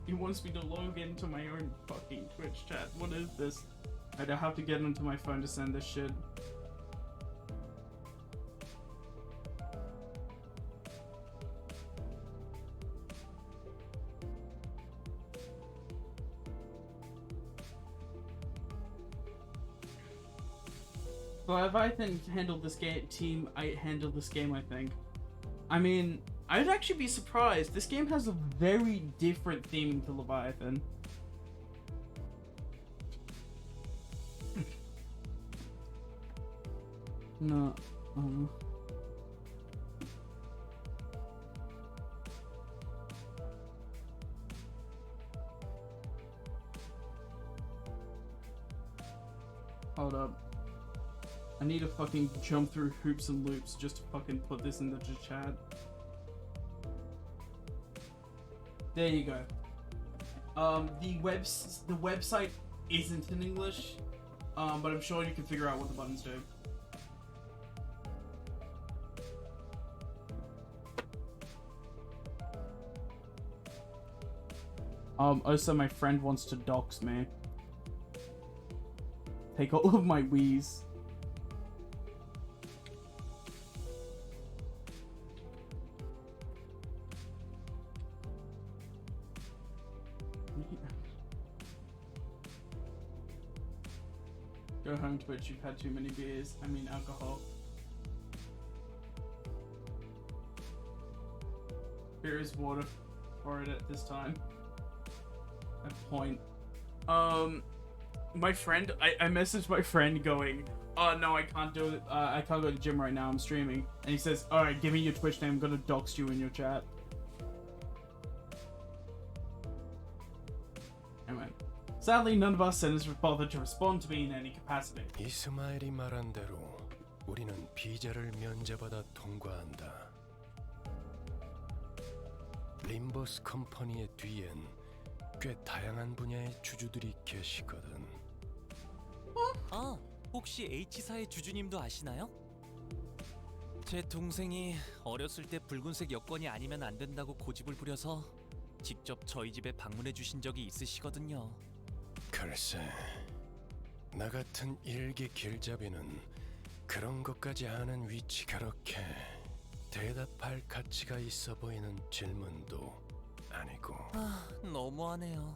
Speaker 1: It wants me to log into my own fucking Twitch chat. What is this? I don't have to get into my phone to send this shit. But if I handled this game, I handled this game, I think. I mean, I'd actually be surprised. This game has a very different theme to Leviathan. No. Hold up. I need to fucking jump through hoops and loops just to fucking put this into the chat. There you go. The website isn't in English, but I'm sure you can figure out what the buttons do. Also my friend wants to dox me. Take all of my Wiis. Go home, Twitch. You've had too many beers. I mean alcohol. Beer is water for it at this time. At point. My friend, I messaged my friend going, oh no, I can't do it. I can't go to the gym right now. I'm streaming. And he says, alright, give me your Twitch name. I'm gonna dox you in your chat. Anyway. Sadly, none of our senators bothered to respond to me in any capacity.
Speaker 4: 이스마일이 말한 대로 우리는 비자를 면제받아 통과한다. 림버스 컴퍼니의 뒤엔 꽤 다양한 분야의 주주들이 계시거든.
Speaker 12: 아, 혹시 H사의 주주님도 아시나요? 제 동생이 어렸을 때 붉은색 여권이 아니면 안 된다고 고집을 부려서 직접 저희 집에 방문해 주신 적이 있으시거든요.
Speaker 4: 글쎄, 나 같은 일개 길잡이는 그런 것까지 아는 위치 그렇게 대답할 가치가 있어 보이는 질문도 아니고.
Speaker 12: 아, 너무하네요.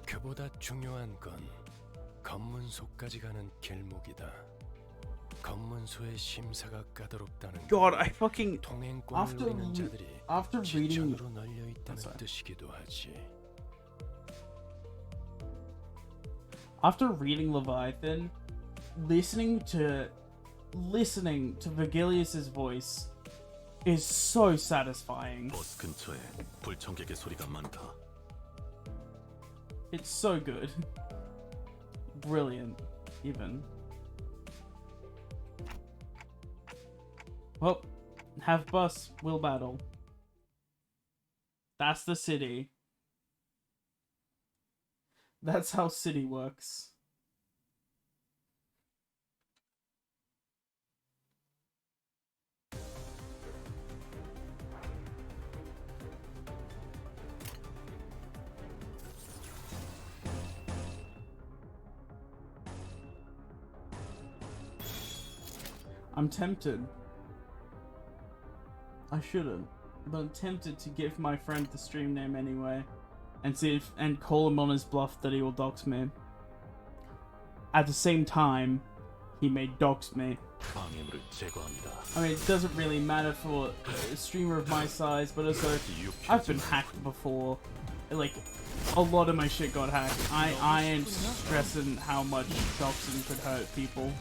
Speaker 4: 그보다 중요한 건 검문소까지 가는 길목이다. 검문소의 심사가 까다롭다는
Speaker 1: God, I fucking
Speaker 4: 통행권을 노리는 자들이 지천으로 널려 있다는 뜻이기도 하지.
Speaker 1: After reading Leviathan, listening to Vigilius's voice is so satisfying.
Speaker 11: 버스 근처에 불청객의 소리가 많다.
Speaker 1: It's so good. Brilliant, even. Well, have bus, will battle. That's the city. That's how city works. I'm tempted. I shouldn't, but I'm tempted to give my friend the stream name anyway, and see if and call him on his bluff that he will dox me. At the same time, he may dox me. I mean, it doesn't really matter for a streamer of my size, but also I've been hacked before. Like, a lot of my shit got hacked. I ain't stressing how much doxing could hurt people.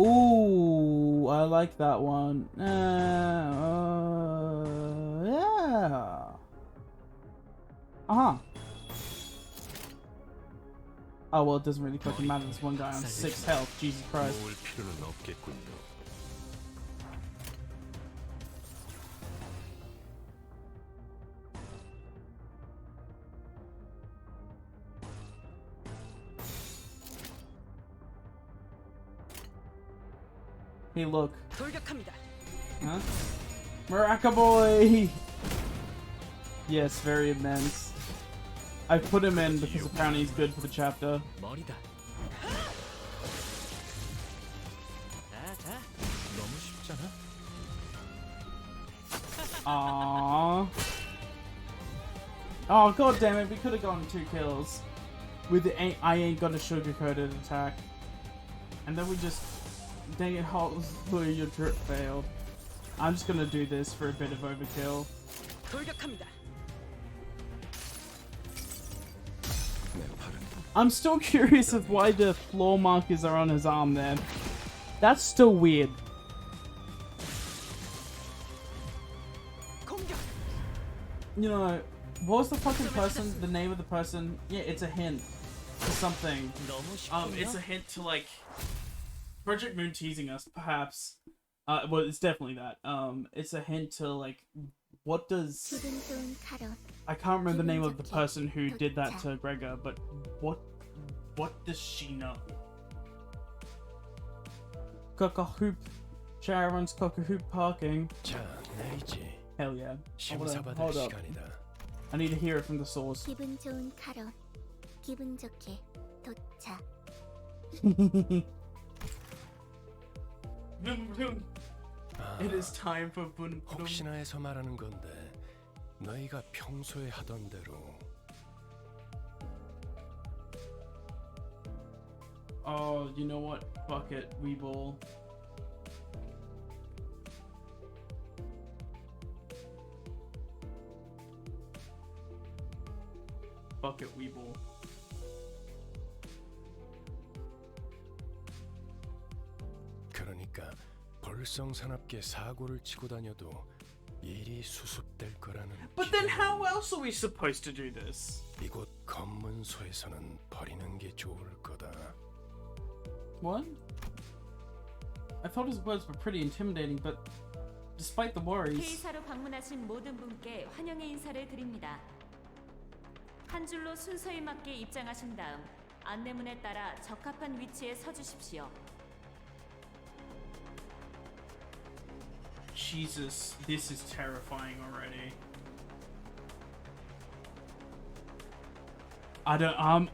Speaker 1: Ooh, I like that one. Yeah. Oh well, it doesn't really fucking matter. There's one guy on 6 health. Jesus Christ. Hey, look. Huh? Maraca boy! Yes, very immense. I put him in because apparently he's good for the chapter. Aww. Oh, god damn it, we could have gotten 2 kills. With the I ain't got a sugar-coated attack. And then we just Dang it, hopefully your drip failed. I'm just gonna do this for a bit of overkill.
Speaker 8: 돌격합니다.
Speaker 1: I'm still curious of why the floor markers are on his arm there. That's still weird. You know, what was the fucking person, the name of the person? Yeah, it's a hint to something. It's a hint to, like, Project Moon teasing us, perhaps. Well, it's definitely that. It's a hint to, like, what does... I can't remember the name of the person who did that to Gregor, but what does she know? Cock-a-hoop. Sharon's cock-a-hoop parking.
Speaker 4: 자, 내리지.
Speaker 1: Hell yeah.
Speaker 4: 심사받을
Speaker 1: Hold up.
Speaker 4: 시간이다.
Speaker 1: I need to hear it from the source.
Speaker 5: 기분 좋은 카론. 기분 좋게 도착.
Speaker 1: It is time for Bun.
Speaker 4: 혹시나 해서 말하는 건데 너희가 평소에 하던 대로
Speaker 1: Oh, you know what? Fuck it, Weeball. Fuck it, Weeball.
Speaker 4: 그러니까 볼성산업계 사고를 치고 다녀도 일이 수습될 거라는
Speaker 1: But then how else are we supposed to do this?
Speaker 4: 이곳 검문소에서는 버리는 게 좋을 거다.
Speaker 1: What? I thought his words were pretty intimidating, but despite the worries...
Speaker 13: K사로 방문하신 모든 분께 환영의 인사를 드립니다. 한 줄로 순서에 맞게 입장하신 다음 안내문에 따라 적합한 위치에 서주십시오.
Speaker 1: Jesus, this is terrifying already.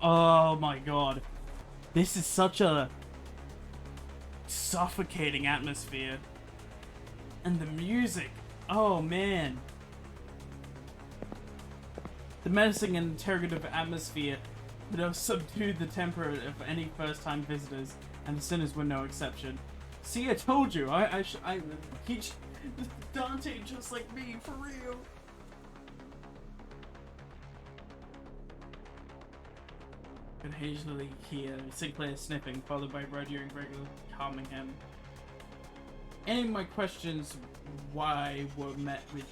Speaker 1: Oh my god. This is such a suffocating atmosphere. And the music, oh man. The menacing and interrogative atmosphere would have subdued the temper of any first-time visitors, and the sinners were no exception. See, I told you, Dante just like me, for real. Occasionally hear Sinclair sniffing, followed by Roger and Gregor calming him. Any of my questions why were met with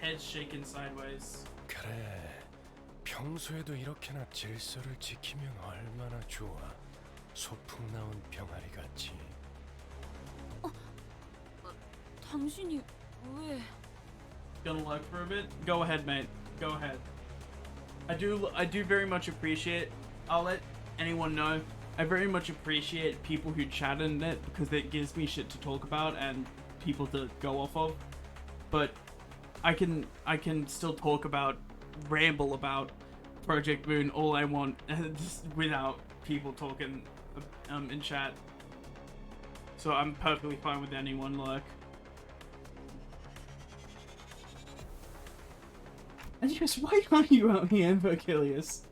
Speaker 1: heads shaken sideways.
Speaker 4: 그래, 평소에도 이렇게나 질서를 지키면 얼마나 좋아. 소풍 나온 병아리 같이.
Speaker 9: 당신이 왜...
Speaker 1: Gonna look for a bit? Go ahead, mate. Go ahead. I do very much appreciate... I'll let anyone know. I very much appreciate people who chat in it because it gives me shit to talk about and people to go off of. But I can still talk about, ramble about Project Moon all I want just without people talking in chat. So I'm perfectly fine with anyone, look. And just why are you out here, Vergilius?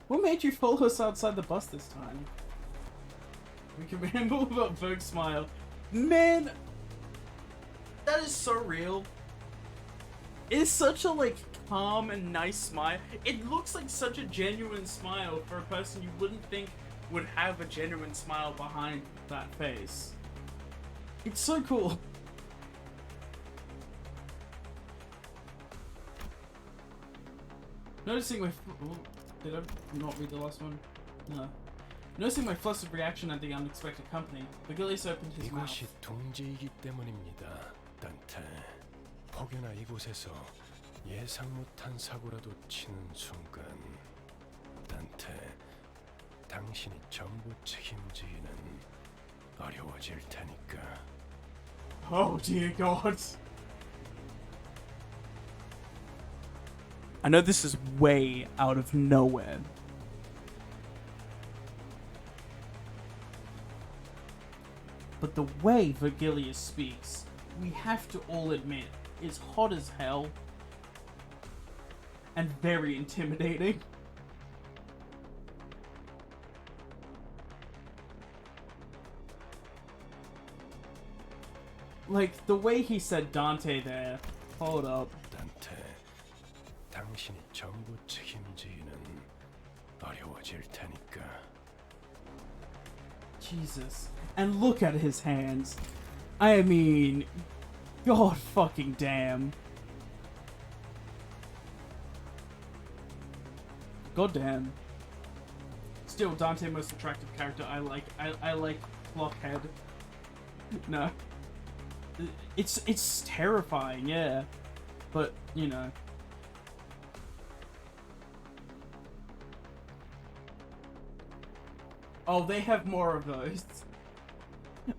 Speaker 1: What made you follow us outside the bus this time? We can ramble about Verg's smile. Man, that is so real. It's such a like calm and nice smile. It looks like such a genuine smile for a person you wouldn't think would have a genuine smile behind that face. It's so cool. Noticing my... Did I not read the last one? No. Noticing my flustered reaction at the unexpected company, Vergilius opened his mouth.
Speaker 4: 이곳이 둥지이기 때문입니다, 단테. 혹여나 이곳에서 예상 못한 사고라도 치는 순간, 단테, 당신이 전부 책임지기는 어려워질 테니까.
Speaker 1: Oh dear God. I know this is way out of nowhere. But the way Vergilius speaks, we have to all admit, is hot as hell. And very intimidating. like the way he said Dante there. Hold up.
Speaker 4: 단테, 당신이 전부 책임지기는 어려워질 테니까.
Speaker 1: Jesus. And look at his hands. I mean, god fucking damn. God damn. Still, Dante most attractive character. I like Blockhead. No. It's terrifying, yeah. But, you know. Oh, they have more of those.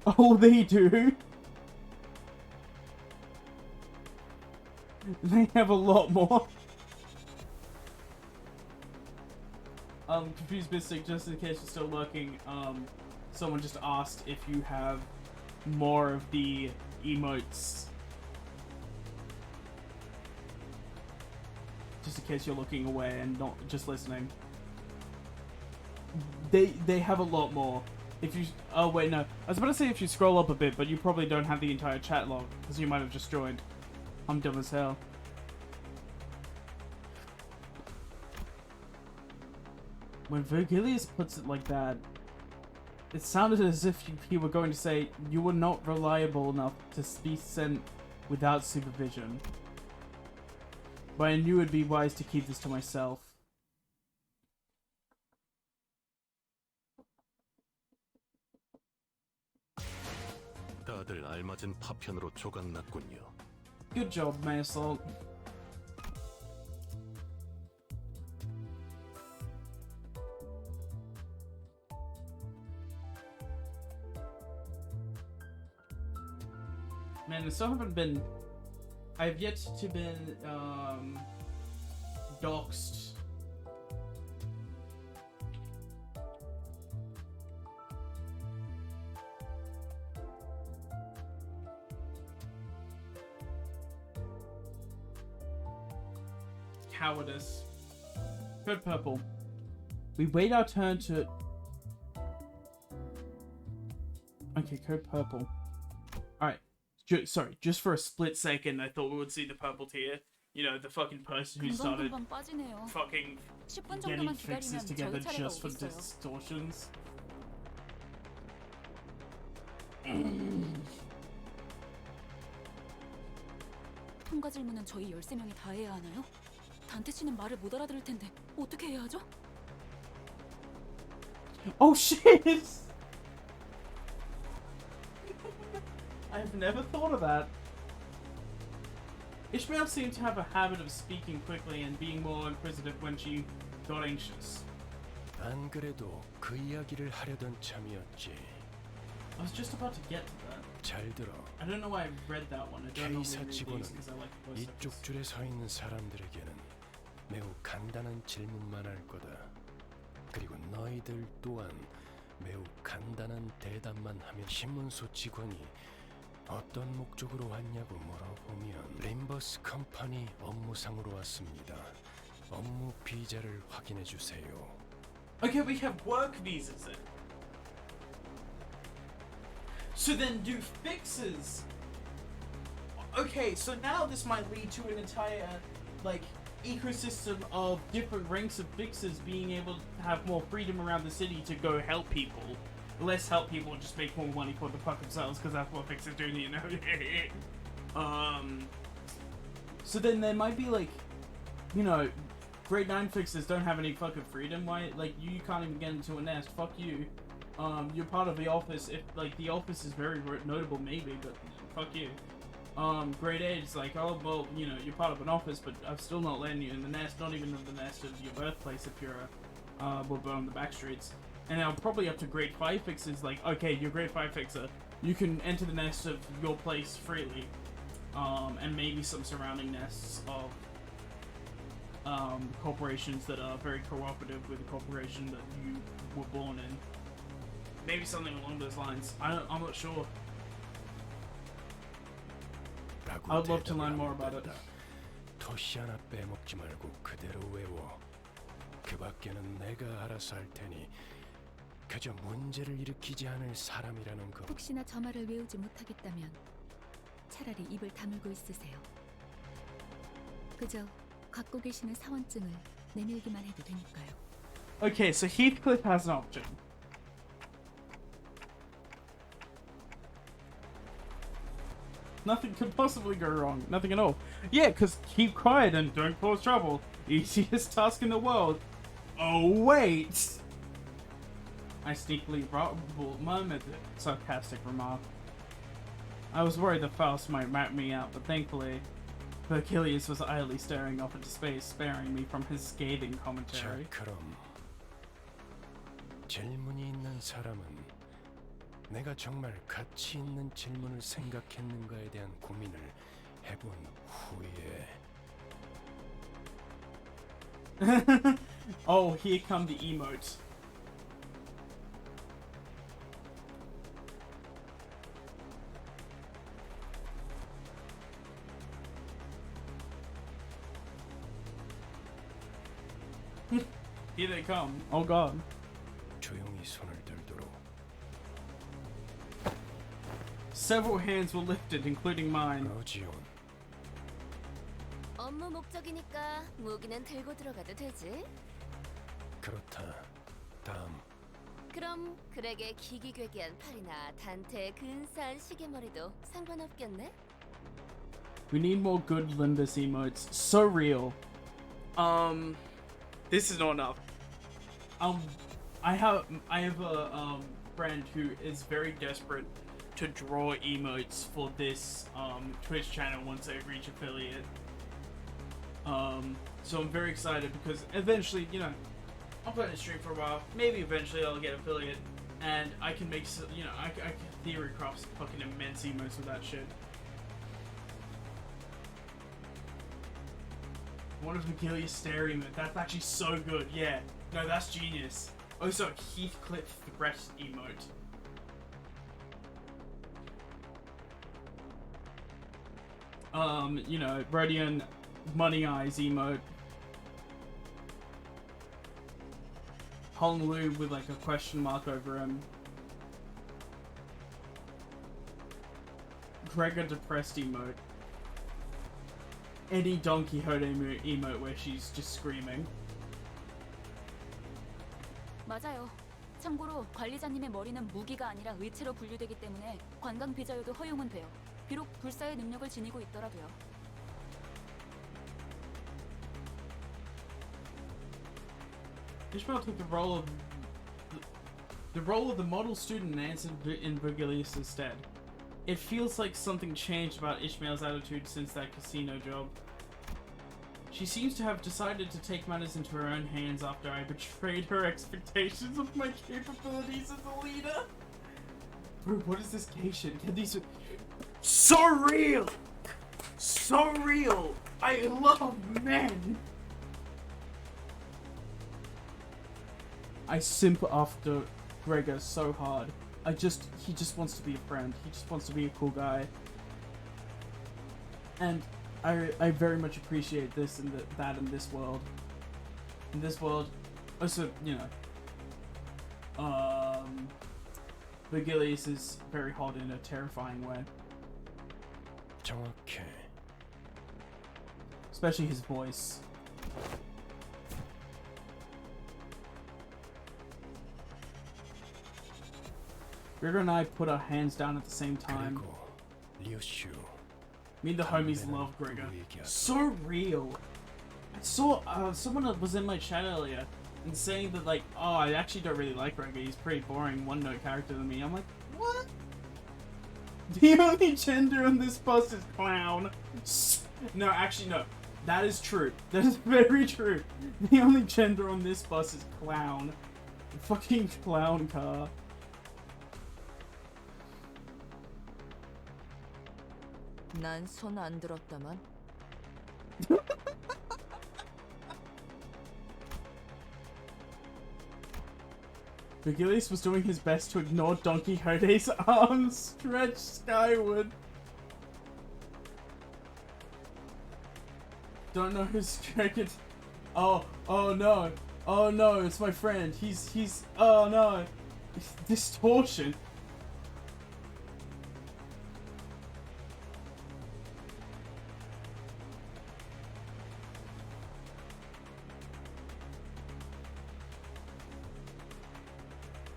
Speaker 1: Oh, they do? They have a lot more. Confused Mystic, just in case you're still lurking, someone just asked if you have more of the emotes. Just in case you're looking away and not just listening. They have a lot more. If you... Oh, wait, no. I was about to say if you scroll up a bit, but you probably don't have the entire chat log, because you might have just joined. I'm dumb as hell. When Virgilius puts it like that, it sounded as if he were going to say, you were not reliable enough to be sent without supervision. But I knew it'd be wise to keep this to myself.
Speaker 11: 다들 알맞은 파편으로 조각났군요.
Speaker 1: Good job, Maysalt. Man, I still haven't been... I've yet to been, doxed. Cowardice. Code purple. We wait our turn to... Okay, code purple. Alright. Sorry, just for a split second I thought we would see the purple tier. You know, the fucking person who started fucking getting fixes together just for distortions.
Speaker 9: 통과 질문은 저희 13명이 다 해야 하나요? 단테 씨는 말을 못 알아들을 텐데 어떻게 해야 하죠?
Speaker 1: Oh shit! I've never thought of that. Ishmael seemed to have a habit of speaking quickly and being more inquisitive when she got anxious.
Speaker 4: 안 그래도 그 이야기를 하려던 참이었지.
Speaker 1: I was just about to get to that.
Speaker 4: 잘 들어.
Speaker 1: I don't know why I read that one. I don't know
Speaker 4: K사
Speaker 1: why I read
Speaker 4: 치고는
Speaker 1: these because I like voice
Speaker 4: 이쪽
Speaker 1: actors.
Speaker 4: 줄에 서 있는 사람들에게는 매우 간단한 질문만 할 거다. 그리고 너희들 또한 매우 간단한 대답만 하면 신문소 직원이 어떤 목적으로 왔냐고 물어보면 림버스 컴퍼니 업무상으로 왔습니다. 업무 비자를 확인해 주세요.
Speaker 1: Okay, we have work visas then. So then do fixes. Okay, so now this might lead to an entire, like, ecosystem of different ranks of fixes being able to have more freedom around the city to go help people. Less help people and just make more money for the fuck themselves, because that's what fixes do, you know? So then there might be, like, you know, grade 9 fixes don't have any fucking freedom. Why? Like, you can't even get into a nest. Fuck you. You're part of the office. If, like, the office is very notable, maybe, but fuck you. Grade 8 is like, oh, well, you know, you're part of an office, but I'm still not letting you in the nest, not even in the nest of your birthplace if you're a Bobo on the back streets. And now probably up to grade 5 fixes, like, okay, you're grade 5 fixer, you can enter the nest of your place freely. And maybe some surrounding nests of corporations that are very cooperative with the corporation that you were born in. Maybe something along those lines. I'm not sure. I'd love to learn more about it.
Speaker 4: 토시 하나 빼먹지 말고 그대로 외워. 그 밖에는 내가 알아서 할 테니 그저 문제를 일으키지 않을 사람이라는 거.
Speaker 14: 혹시나 저 말을 외우지 못하겠다면
Speaker 6: 차라리 입을 다물고 있으세요. 그저 갖고 계시는 사원증을 내밀기만 해도 되니까요.
Speaker 1: Okay, so Heathcliff has an option. Nothing could possibly go wrong. Nothing at all. Yeah, because keep quiet and don't cause trouble. Easiest task in the world. Oh, wait! I sneakily murmured the sarcastic remark. I was worried that Faust might rat me out, but thankfully, Vergilius was idly staring off into space, sparing me from his scathing
Speaker 4: 자,
Speaker 1: commentary.
Speaker 4: 그럼 질문이 있는 사람은 내가 정말 가치 있는 질문을 생각했는가에 대한 고민을 해본 후에
Speaker 1: Oh, here come the emotes. Here they come. Oh god.
Speaker 4: 조용히 손을 들도록.
Speaker 1: Several hands were lifted, including mine.
Speaker 4: 로지온,
Speaker 6: 업무 목적이니까 무기는 들고 들어가도 되지?
Speaker 4: 그렇다. 다음.
Speaker 6: 그럼 그렉의 기기괴기한 팔이나 단테의 근사한 시계머리도 상관없겠네?
Speaker 1: We need more good Limbus emotes. So real. This is not enough. I have a friend who is very desperate to draw emotes for this Twitch channel once they reach affiliate. So I'm very excited because eventually, you know, I'll play the stream for a while. Maybe eventually I'll get affiliate, and I can make, you know, I can theory craft fucking immense emotes with that shit. One of Vergilius staring at that's actually so good. Yeah, no, that's genius. Also, Heathcliff threat emote. You know, Rodion Money Eyes emote. Hong Lu with like a question mark over him. Gregor depressed emote. Any Don Quixote emote where she's just screaming.
Speaker 9: 맞아요. 참고로 관리자님의 머리는 무기가 아니라 의체로 분류되기 때문에 관광 비자여도 허용은 돼요. 비록 불사의 능력을 지니고 있더라도요.
Speaker 1: Ishmael took the role of the model student and answered in Vergilius instead. It feels like something changed about Ishmael's attitude since that casino job. She seems to have decided to take matters into her own hands after I betrayed her expectations of my capabilities as a leader. Bro, what is this Geisha? Can these... So real! So real! I love men! I simp after Gregor so hard. He just wants to be a friend. He just wants to be a cool guy. And I very much appreciate this and that in this world. In this world, also, you know, Vergilius is very hot in a terrifying way.
Speaker 4: 정확해.
Speaker 1: Especially his voice. Gregor and I put our hands down at the same time.
Speaker 4: 그리고 리오슈.
Speaker 1: Me and the homies love Gregor. So real. I saw someone was in my chat earlier and saying that like, oh, I actually don't really like Gregor. He's pretty boring, one-note character to me. I'm like, what? The only gender on this bus is clown. No, actually no. That is true. That is very true. The only gender on this bus is clown. Fucking clown car.
Speaker 10: 난 손 안 들었다만.
Speaker 1: Vergilius was doing his best to ignore Don Quixote's arms stretched skyward. Don't know who's stricken. Oh no. Oh no, it's my friend. He's oh no. Distortion.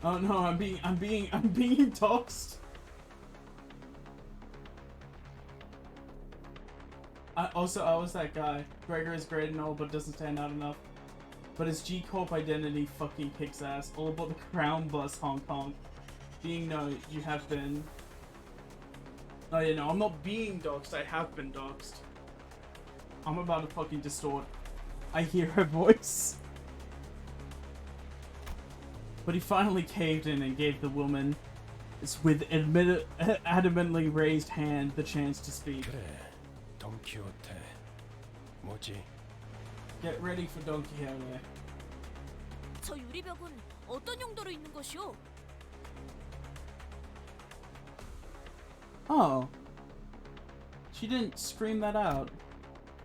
Speaker 1: Oh no, I'm being doxxed. I was that guy. Gregor is great and all, but doesn't stand out enough. But his G-Corp identity fucking kicks ass. All about the Crown Bus Hong Kong. No, you have been. Oh yeah, no, I'm not being doxxed, I have been doxxed. I'm about to fucking distort. I hear her voice. But he finally caved in and gave the woman, with adamantly raised hand, the chance to speak.
Speaker 4: 그래, 돈키호테. 뭐지?
Speaker 1: Get ready for Don Quixote.
Speaker 6: 저 유리벽은 어떤 용도로 있는 것이오?
Speaker 1: Oh. She didn't scream that out.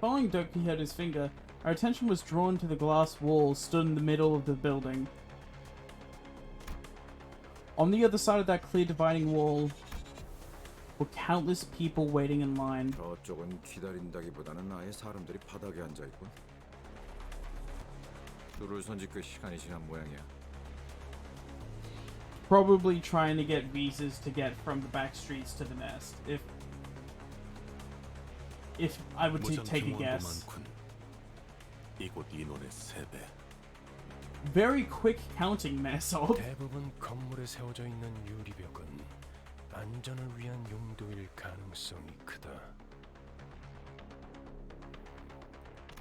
Speaker 1: Following Don Quixote's finger, our attention was drawn to the glass wall stood in the middle of the building. On the other side of that clear dividing wall were countless people waiting in line.
Speaker 3: 저쪽은 기다린다기보다는 아예 사람들이 바닥에 앉아 있군. 줄을 선지 꽤 시간이 지난 모양이야.
Speaker 1: Probably trying to get visas to get from the back streets to the nest. If I were to take a guess.
Speaker 11: 이곳 인원의 3배.
Speaker 1: Very quick counting, Mesop.
Speaker 4: 대부분 건물에 세워져 있는 유리벽은 안전을 위한 용도일 가능성이 크다.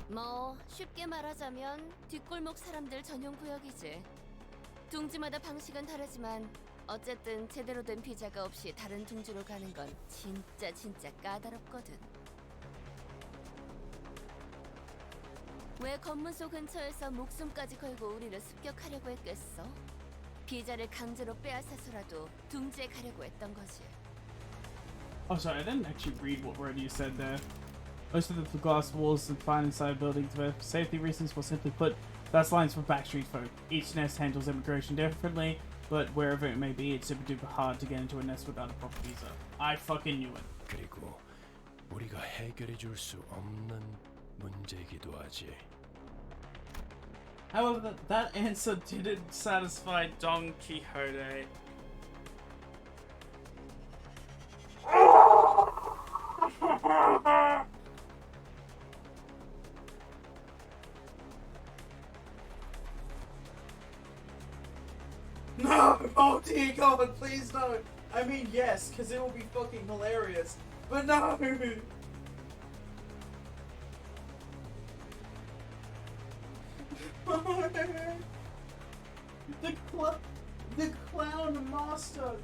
Speaker 6: 뭐 쉽게 말하자면 뒷골목 사람들 전용 구역이지. 둥지마다 방식은 다르지만 어쨌든 제대로 된 비자가 없이 다른 둥지로 가는 건 진짜 까다롭거든. 왜 검문소 근처에서 목숨까지 걸고 우리를 습격하려고 했겠어? 비자를 강제로 빼앗아서라도 둥지에 가려고 했던 거지.
Speaker 1: Oh, sorry, I didn't actually read what word you said there. Most of the glass walls and fine inside buildings for safety reasons were simply put, that's lines for backstreet folk. Each nest handles immigration differently, but wherever it may be, it's super duper hard to get into a nest without a proper visa. I fucking knew it.
Speaker 4: 그리고 우리가 해결해 줄 수 없는 문제이기도 하지.
Speaker 1: However, that answer didn't satisfy Don Quixote. No! Oh dear God, please no! I mean, yes, because it will be fucking hilarious. But no! The clown master,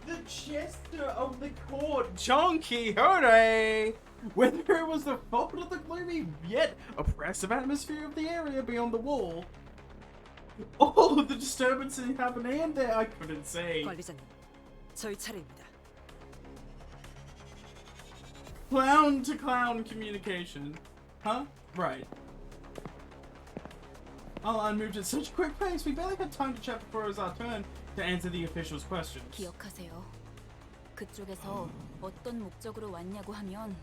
Speaker 1: the jester of the court, Don Quixote! Whether it was the fault of the gloomy yet oppressive atmosphere of the area beyond the wall, all of the disturbances happening in there, I couldn't say.
Speaker 8: 관리자님, 저희 차례입니다.
Speaker 1: Clown to clown communication. Huh? Right. Alan moved at such a quick pace, we barely had time to chat before it was our turn to answer the official's questions.
Speaker 9: 기억하세요. 그쪽에서 어떤 목적으로 왔냐고 하면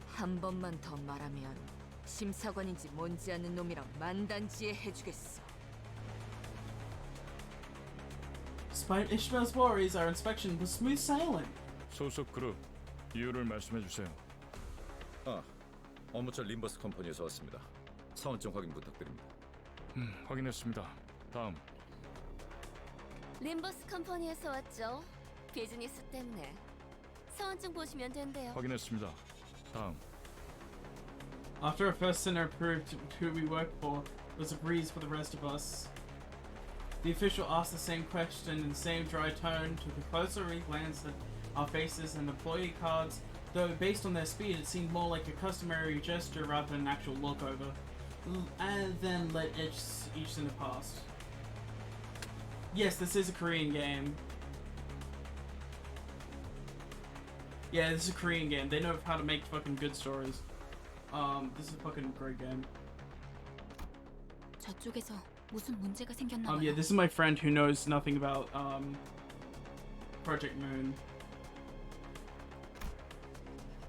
Speaker 10: 한 번만 더 말하면 심사관인지 뭔지 아는 놈이랑 만단지에 해주겠어.
Speaker 1: Despite Ishmael's worries, our inspection was smooth sailing.
Speaker 14: 소속 그룹 이유를 말씀해 주세요.
Speaker 3: 업무처 림버스 컴퍼니에서 왔습니다. 사원증 확인 부탁드립니다.
Speaker 14: 확인했습니다. 다음.
Speaker 6: 림버스 컴퍼니에서 왔죠. 비즈니스 때문에. 사원증 보시면 된대요.
Speaker 14: 확인했습니다. 다음.
Speaker 1: After our first center proved who we worked for, it was a breeze for the rest of us. The official asked the same question in the same dry tone, took a closer glance at our faces and employee cards, though based on their speed it seemed more like a customary gesture rather than an actual look over, and then let each center pass. Yes, this is a Korean game. Yeah, this is a Korean game. They know how to make fucking good stories. This is a fucking great game.
Speaker 9: 저쪽에서 무슨 문제가 생겼나 봐요.
Speaker 1: Yeah, this is my friend who knows nothing about Project Moon.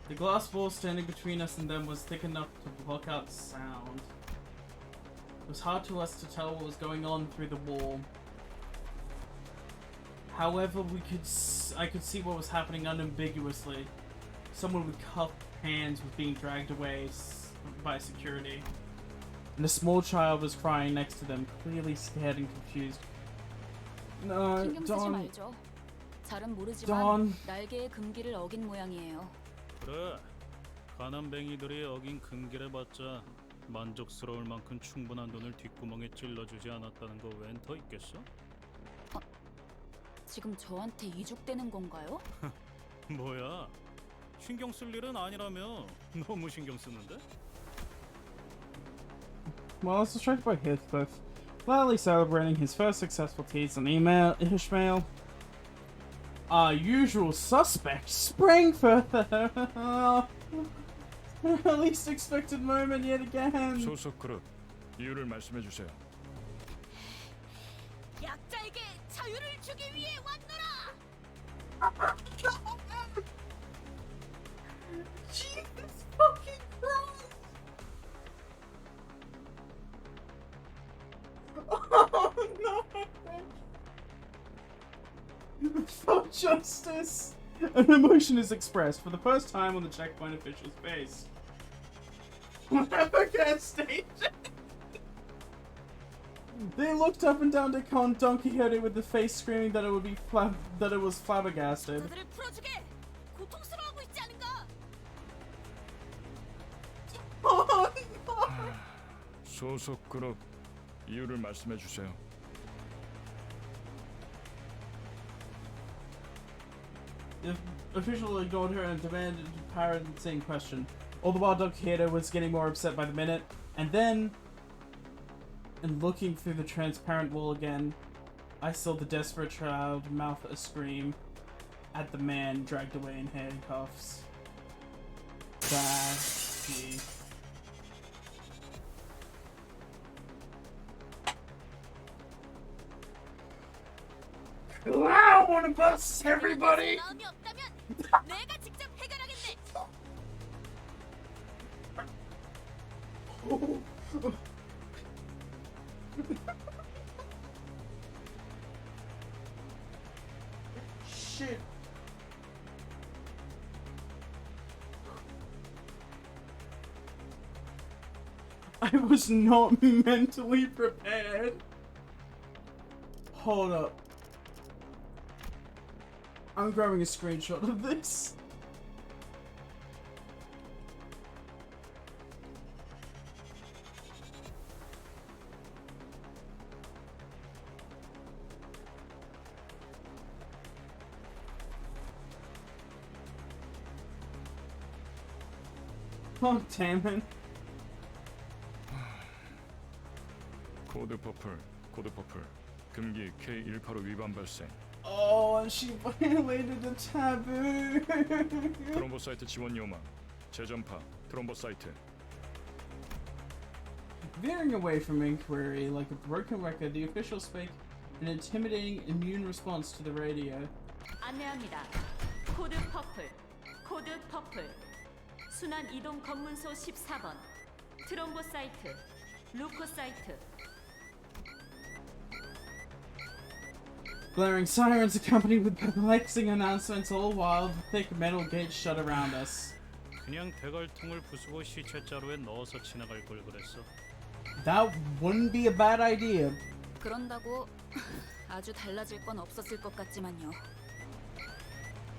Speaker 1: The glass wall standing between us and them was thick enough to block out sound. It was hard to us to tell what was going on through the wall. However, I could see what was happening unambiguously. Someone with cuffed hands was being dragged away by security. And a small child was crying next to them, clearly scared and confused. No,
Speaker 9: 신경 쓰지
Speaker 1: Don.
Speaker 9: 말죠. 잘은 모르지만
Speaker 1: Don.
Speaker 9: 날개의 금기를 어긴 모양이에요.
Speaker 7: 그래. 가난뱅이들이 어긴 금기를 받자 만족스러울 만큼 충분한 돈을 뒷구멍에 찔러주지 않았다는 거 웬 더 있겠어?
Speaker 9: 지금 저한테 이죽되는 건가요?
Speaker 7: 뭐야? 신경 쓸 일은 아니라며. 너무 신경 쓰는데?
Speaker 1: Well, it's distracted by Heathcliff, gladly celebrating his first successful tease on Ishmael. Our usual suspect sprang further. Least expected moment yet again.
Speaker 14: 소속 그룹 이유를 말씀해 주세요.
Speaker 6: 약자에게 자유를 주기 위해 왔노라.
Speaker 1: Jesus fucking Christ! Oh no! For justice! An emotion is expressed for the first time on the checkpoint official's face. Gas station! They looked up and down to Don Quixote with the face screaming that it would be that it was flabbergasted.
Speaker 6: 저들을 풀어주게. 고통스러워하고 있지 않은가?
Speaker 1: Oh no!
Speaker 14: 소속 그룹 이유를 말씀해 주세요.
Speaker 1: The official ignored her and demanded a parroting question. All the while, Don Quixote was getting more upset by the minute, and then, and looking through the transparent wall again, I saw the desperate child mouth a scream at the man dragged away in handcuffs. Baggy. I wanna bust everybody!
Speaker 6: 마음이 없다면 내가 직접 해결하겠네.
Speaker 1: Shit. I was not mentally prepared. Hold up. I'm grabbing a screenshot of this. Oh, damn it.
Speaker 14: 코드 퍼플. 금기 K185 위반 발생.
Speaker 1: Oh, and she violated the taboo.
Speaker 14: 트럼보 사이트 지원 요망. 재전파. 트럼보 사이트.
Speaker 1: Veering away from inquiry like a broken record, the official spake an intimidating immune response to the radio.
Speaker 13: 안내합니다. 코드 퍼플. 순환 이동 검문소 14번. 트럼보 사이트. 루코 사이트.
Speaker 1: Blaring sirens accompanied with perplexing announcements, all while the thick metal gates shut around us.
Speaker 7: 그냥 대갈통을 부수고 시체 자루에 넣어서 지나갈 걸 그랬어.
Speaker 1: That wouldn't be a bad idea.
Speaker 9: 그런다고 아주 달라질 건 없었을 것 같지만요.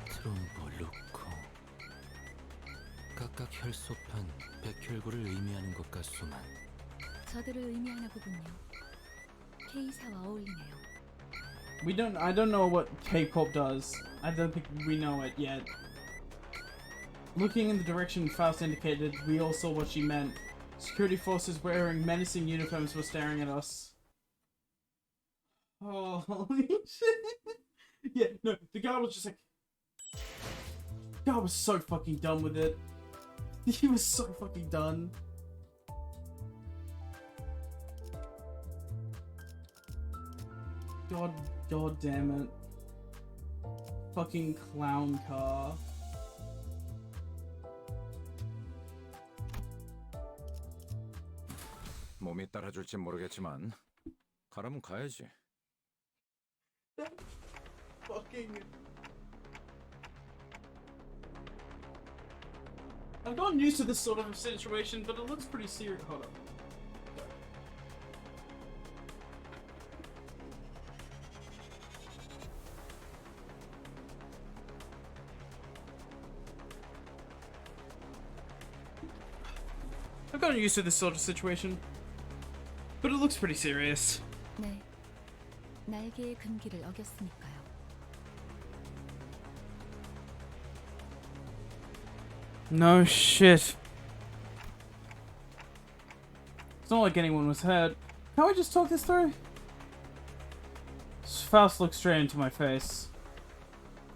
Speaker 12: 트롬보 루코. 각각 혈소판, 백혈구를 의미하는 것 같소만.
Speaker 6: 저들을 의미하나 보군요. K사와 어울리네요.
Speaker 1: I don't know what K-pop does. I don't think we know it yet. Looking in the direction Faust indicated, we all saw what she meant. Security forces wearing menacing uniforms were staring at us. Holy shit. Yeah, no, the guy was just like... The guy was so fucking done with it. He was so fucking done. God damn it. Fucking clown car.
Speaker 3: 몸이 따라줄지 모르겠지만 가라면 가야지.
Speaker 1: fucking... I've gotten used to this sort of situation, but it looks pretty serious. Hold on. I've gotten used to this sort of situation, but it looks pretty serious.
Speaker 9: 네, 날개의 금기를 어겼으니까요.
Speaker 1: No shit. It's not like anyone was hurt. Can't we just talk this through? Faust looks straight into my face.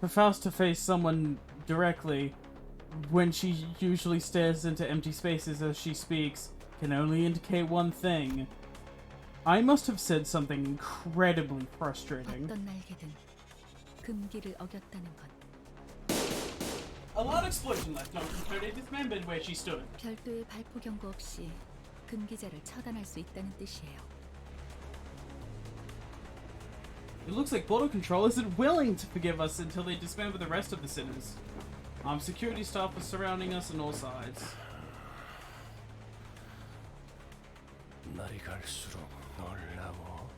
Speaker 1: For Faust to face someone directly, when she usually stares into empty spaces as she speaks, can only indicate one thing. I must have said something incredibly frustrating.
Speaker 9: 어떤 날개든 금기를 어겼다는 건
Speaker 1: A loud explosion left Donkey Cody dismembered where she stood.
Speaker 9: 별도의 발포 경고 없이 금기자를 처단할 수 있다는 뜻이에요.
Speaker 1: It looks like Border Control isn't willing to forgive us until they dismember the rest of the sinners. Armed security staff are surrounding us on all sides.
Speaker 4: 날이 갈수록 놀라워.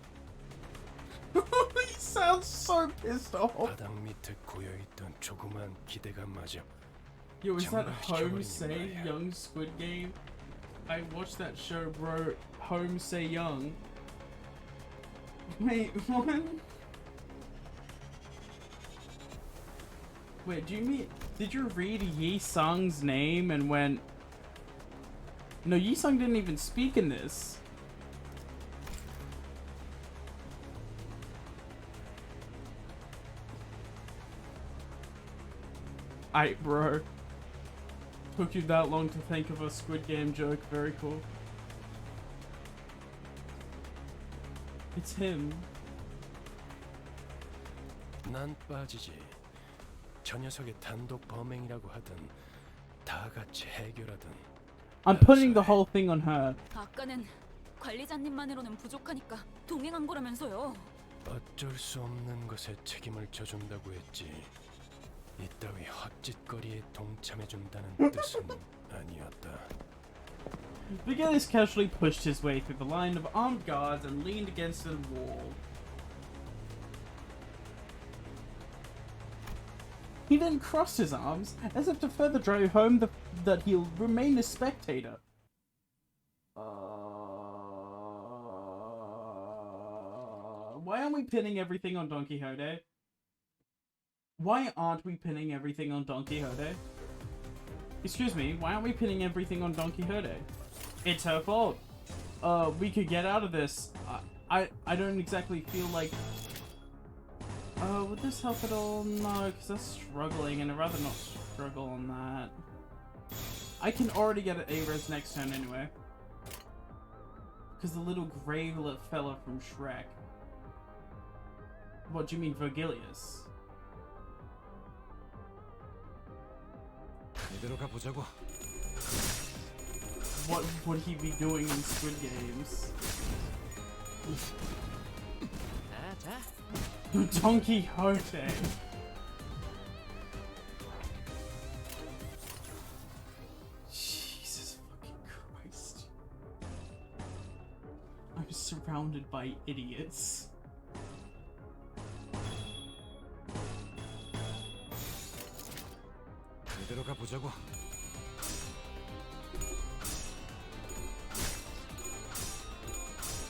Speaker 1: He sounds so pissed off.
Speaker 4: 바닥 밑에 고여있던 조그만 기대감마저
Speaker 1: Yo, is that
Speaker 4: 정말
Speaker 1: Home
Speaker 4: 잊어버린
Speaker 1: Say
Speaker 4: 말이야.
Speaker 1: Young Squid Game? I watched that show, bro. Home Say Young. Wait, what? Wait, do you mean... Did you read Yi Sung's name and went... No, Yi Sung didn't even speak in this. Aight, bro. Took you that long to think of a Squid Game joke. Very cool. It's him.
Speaker 4: 난 빠지지. 저 녀석의 단독 범행이라고 하든 다 같이 해결하든
Speaker 1: I'm putting the whole thing on her.
Speaker 9: 아까는 관리자님만으로는 부족하니까 동행한 거라면서요.
Speaker 4: 어쩔 수 없는 것에 책임을 져준다고 했지. 이따위 헛짓거리에 동참해준다는 뜻은 아니었다.
Speaker 1: Vigelis casually pushed his way through the line of armed guards and leaned against the wall. He then crossed his arms, as if to further drive home that he'll remain a spectator. Why aren't we pinning everything on Don Quixote? Why aren't we pinning everything on Don Quixote? Excuse me, why aren't we pinning everything on Don Quixote? It's her fault. We could get out of this. I don't exactly feel like... would this help at all? No, because they're struggling, and I'd rather not struggle on that. I can already get an A-res next turn anyway. Because the little grey fella from Shrek. What do you mean, Vergilius? What would he be doing in Squid Games? Don Quixote. Jesus fucking Christ. I'm surrounded by idiots.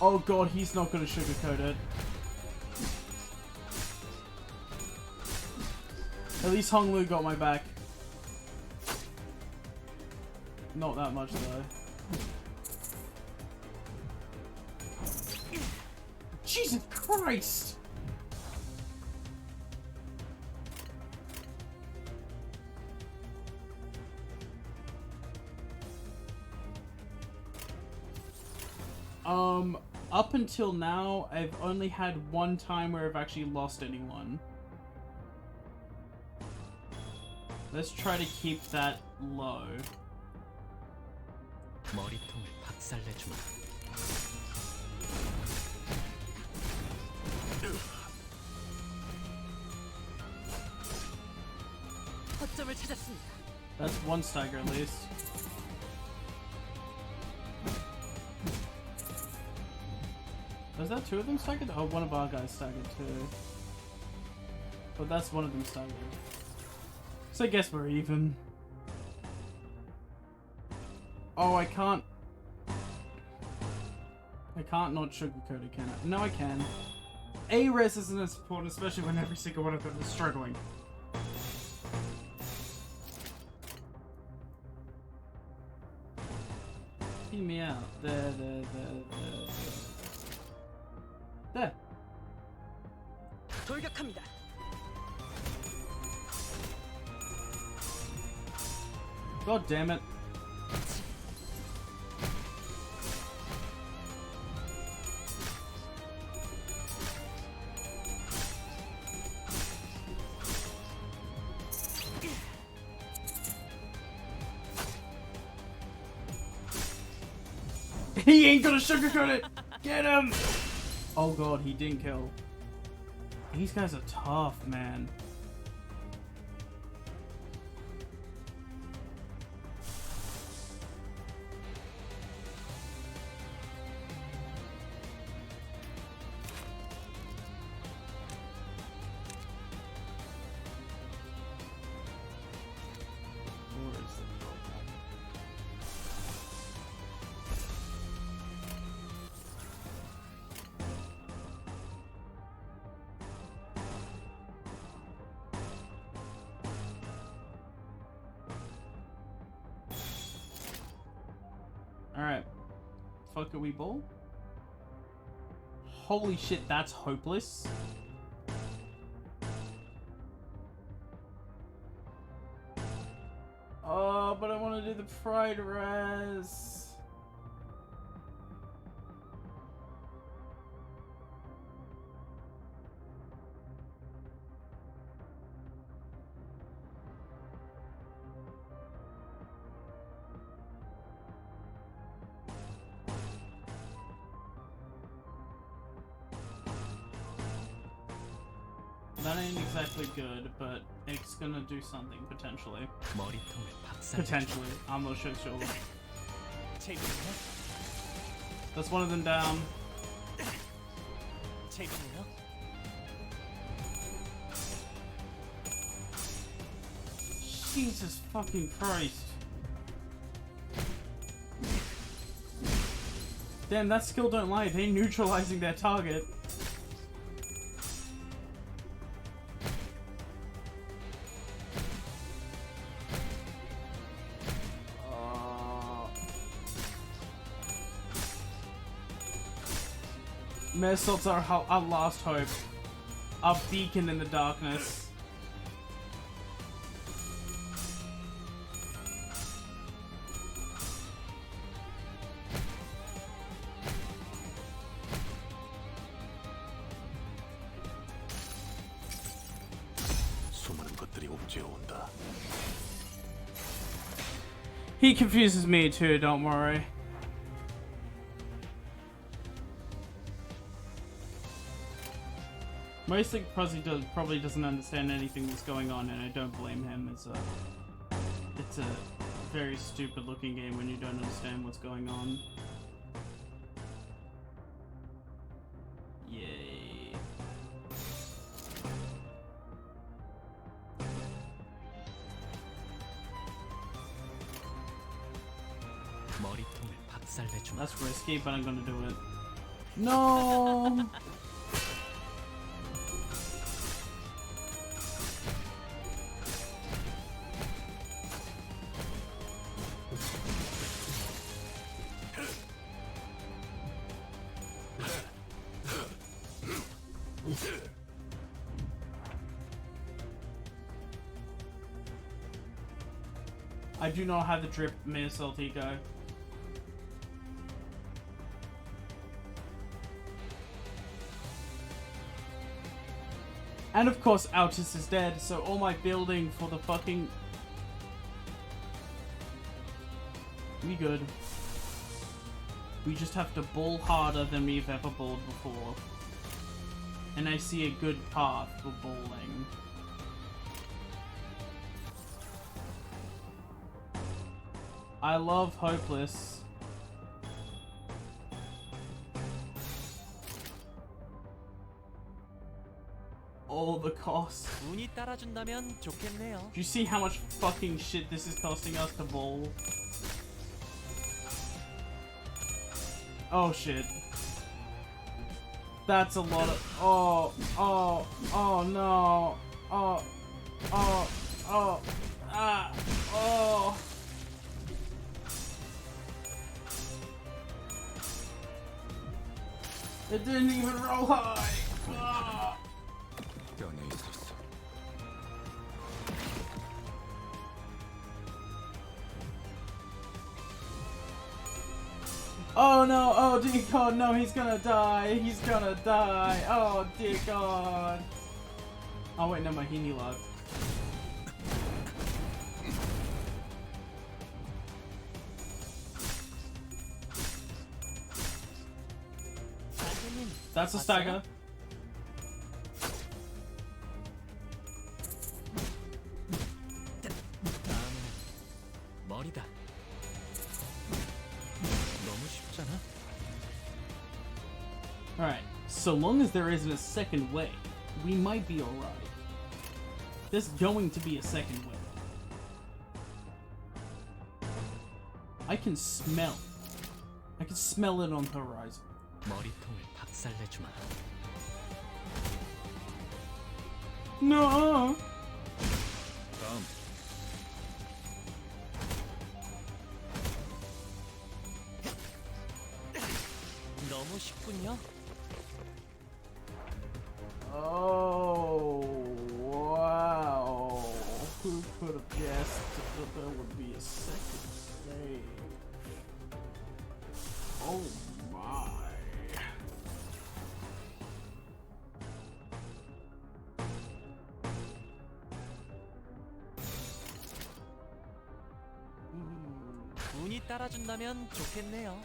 Speaker 1: Oh god, he's not gonna sugarcoat it. At least Hong Lu got my back. Not that much though. Jesus Christ! Up until now, I've only had one time where I've actually lost anyone. Let's try to keep that low.
Speaker 2: 머리통을 박살내주마.
Speaker 1: one stagger at least. Was that two of them staggered? Oh, one of our guys staggered too. But that's one of them staggered. So I guess we're even. Oh, I can't not sugarcoat it, can I? No, I can. A-res isn't as important, especially when every single one of them is struggling. Hear me out. There.
Speaker 8: 돌격합니다.
Speaker 1: God damn it. He ain't gonna sugarcoat it! Get him! Oh god, he didn't kill. These guys are tough, man. Alright. Fuck, are we ball? Holy shit, that's hopeless. Oh, but I want to do the fried res. That ain't exactly good, but it's gonna do something potentially. Potentially. I'm not sure. That's one of them down. Jesus fucking Christ. Damn, that skill don't lie. They neutralizing their target. Missiles are our last hope. Our beacon in the darkness.
Speaker 11: 수많은 것들이 옥죄어온다.
Speaker 1: He confuses me too, don't worry. Mostly because he probably doesn't understand anything that's going on, and I don't blame him. It's a very stupid looking game when you don't understand what's going on. Yay. That's risky, but I'm gonna do it. No! I do not have the drip missile, Tico. And of course, Altus is dead, so all my building for the fucking... We good. We just have to ball harder than we've ever balled before. And I see a good path for balling. I love Hopeless. All the costs.
Speaker 12: 운이 따라준다면 좋겠네요.
Speaker 1: Do you see how much fucking shit this is costing us to bowl? Oh shit. That's a lot of. Oh no. Oh. It didn't even roll high. Ah.
Speaker 3: 뼈내 있었어.
Speaker 1: Oh no, oh dear god, no, he's gonna die. He's gonna die. Oh dear god. Oh wait, no, my Mahini love. That's a stagger.
Speaker 2: 머리다. 너무 쉽잖아.
Speaker 1: Alright, so long as there isn't a second way, we might be alright. There's going to be a second way. I can smell it on the horizon.
Speaker 2: 머리통을 박살내주마.
Speaker 1: No.
Speaker 3: 다음.
Speaker 12: 너무 쉽군요.
Speaker 1: Oh, wow. Who could have guessed that there would be a second save? Oh my.
Speaker 12: 운이 따라준다면 좋겠네요.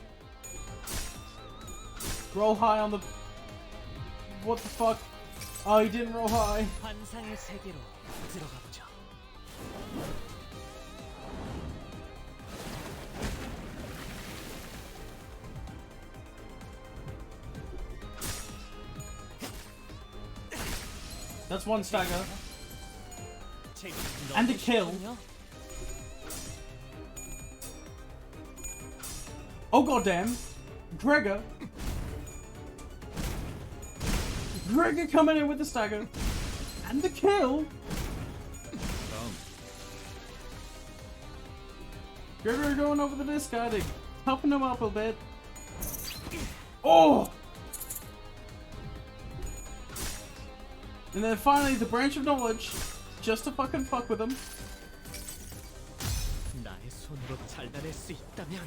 Speaker 1: Roll high on the... What the fuck? Oh, he didn't roll high.
Speaker 12: 환상의 세계로 들어가 보죠.
Speaker 1: That's one stagger. And a kill. Oh goddamn. Gregor. Gregor coming in with the stagger. And the kill. Gregor going over the discarding. Helping him up a bit. Oh! And then finally the branch of knowledge. Just to fucking fuck with him.
Speaker 2: 나의 손으로 잘라낼 수 있다면.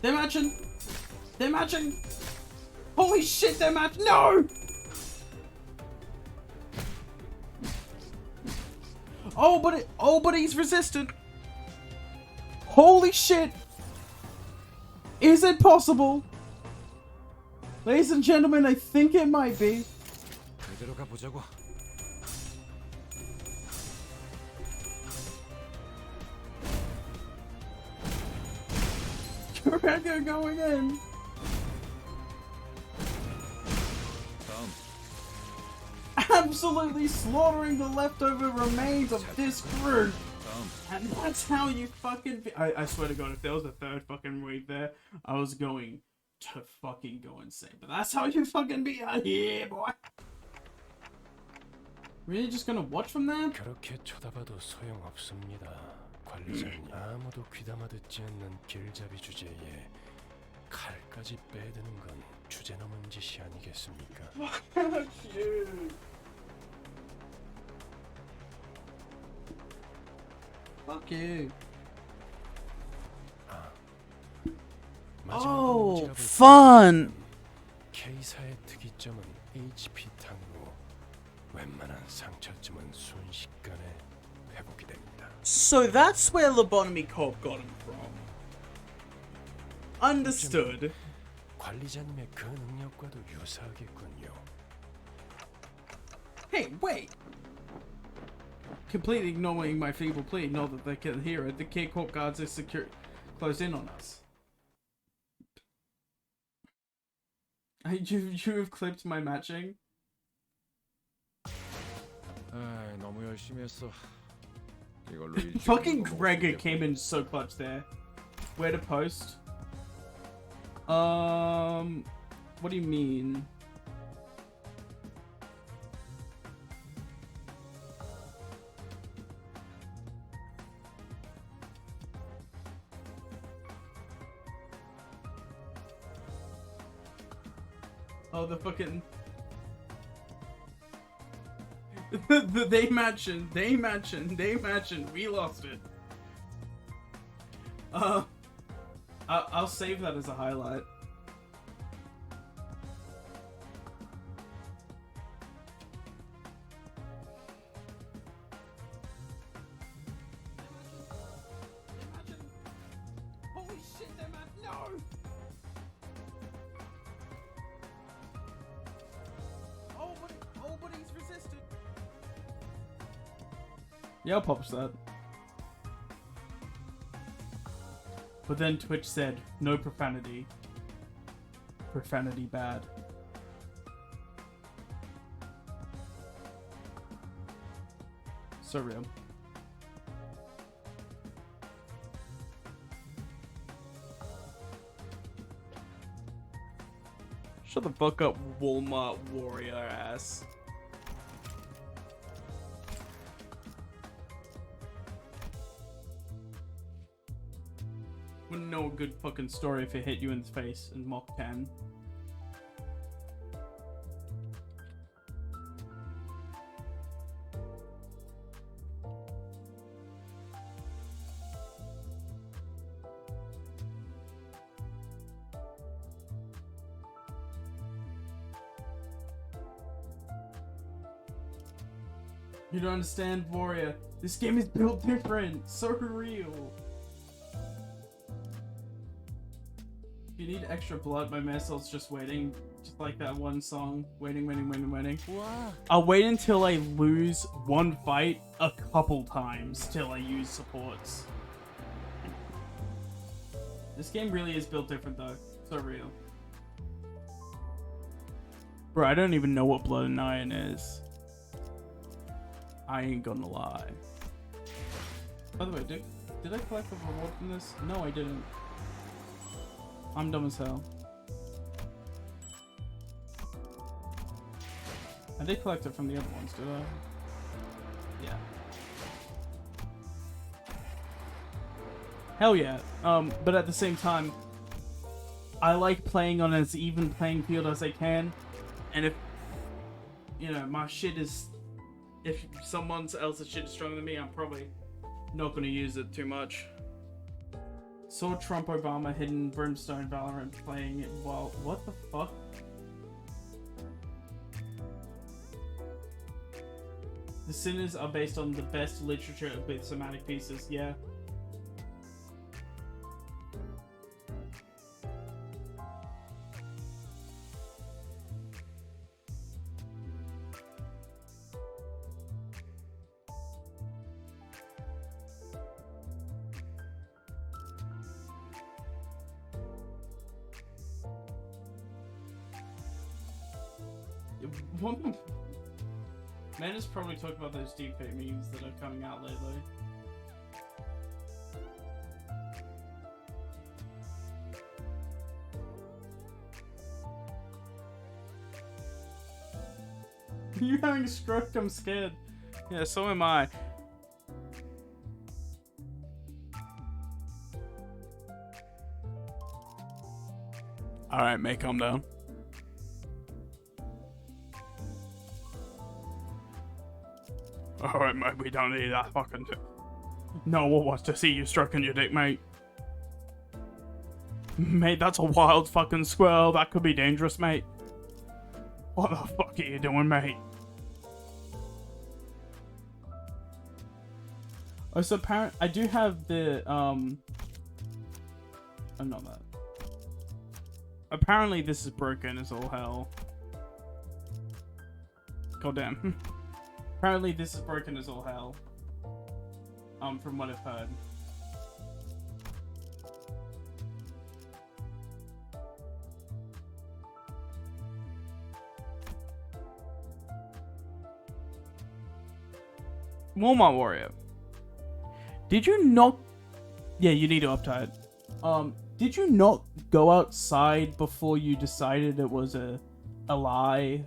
Speaker 1: They're matching! They're matching! Holy shit, they're matching! No! Oh, but he's resistant! Holy shit! Is it possible? Ladies and gentlemen, I think it might be.
Speaker 3: 그대로 가보자고.
Speaker 1: Gregor going in. Absolutely slaughtering the leftover remains of this crew. And that's how you fucking... I swear to God, if there was a third fucking wave there, I was going to fucking go insane. But that's how you fucking be out here, boy. Really just gonna watch from there?
Speaker 4: 그렇게 쳐다봐도 소용없습니다. 관리자님, 아무도 귀담아 듣지 않는 길잡이 주제에 칼까지 빼드는 건 주제넘은 짓이 아니겠습니까?
Speaker 1: Fuck you. Fuck you. Oh, fun.
Speaker 4: K사의 특이점은 HP 탕으로 웬만한 상처쯤은 순식간에 회복이 됩니다.
Speaker 1: So that's where Lobotomy Corp got him from. Understood.
Speaker 4: 관리자님의 그 능력과도 유사하겠군요.
Speaker 1: Hey, wait! Completely ignoring my feeble plea, know that they can hear it. The K Corp guards are secure, closed in on us. You have clipped my matching?
Speaker 3: 아, 너무 열심히 했어. 이걸로 일주일
Speaker 1: Fucking
Speaker 3: 정도 먹을 수
Speaker 1: Gregor
Speaker 3: 있겠고.
Speaker 1: came in so clutch there. Where to post? What do you mean? Oh, the fucking they matching, we lost it. I'll save that as a highlight. Holy shit, no! Oh, but he's resisted. Yeah, I'll publish that. But then Twitch said, no profanity. Profanity bad. So real. Shut the fuck up, Walmart warrior ass. Wouldn't know a good fucking story if it hit you in the face in Mach 10. You don't understand, Warrior. This game is built different. So real. If you need extra blood, my Marcel's just waiting. Just like that one song. Waiting.
Speaker 12: Wow.
Speaker 1: I'll wait until I lose one fight a couple times till I use supports. This game really is built different though. So real. Bro, I don't even know what Blood and Iron is. I ain't gonna lie. By the way, did I collect the reward from this? No, I didn't. I'm dumb as hell. I did collect it from the other ones, did I? Yeah. Hell yeah. But at the same time, I like playing on as even playing field as I can. And if, you know, my shit is... If someone else's shit is stronger than me, I'm probably not going to use it too much. Saw Trump Obama hidden Brimstone Valorant playing it while... What the fuck? The Sinners are based on the best literature with somatic pieces, yeah. Man has probably talked about those deepfake memes that are coming out lately. You having a stroke? I'm scared. Yeah, so am I. Alright, mate, calm down. Alright, mate, we don't need that fucking... No one wants to see you stroking your dick, mate. Mate, that's a wild fucking squirrel. That could be dangerous, mate. What the fuck are you doing, mate? Oh, so apparently, I do have the, oh, not that. Apparently this is broken as all hell. Goddamn. Apparently this is broken as all hell. From what I've heard. Walmart Warrior. Did you not... Yeah, you need to uptie it. Did you not go outside before you decided it was a lie?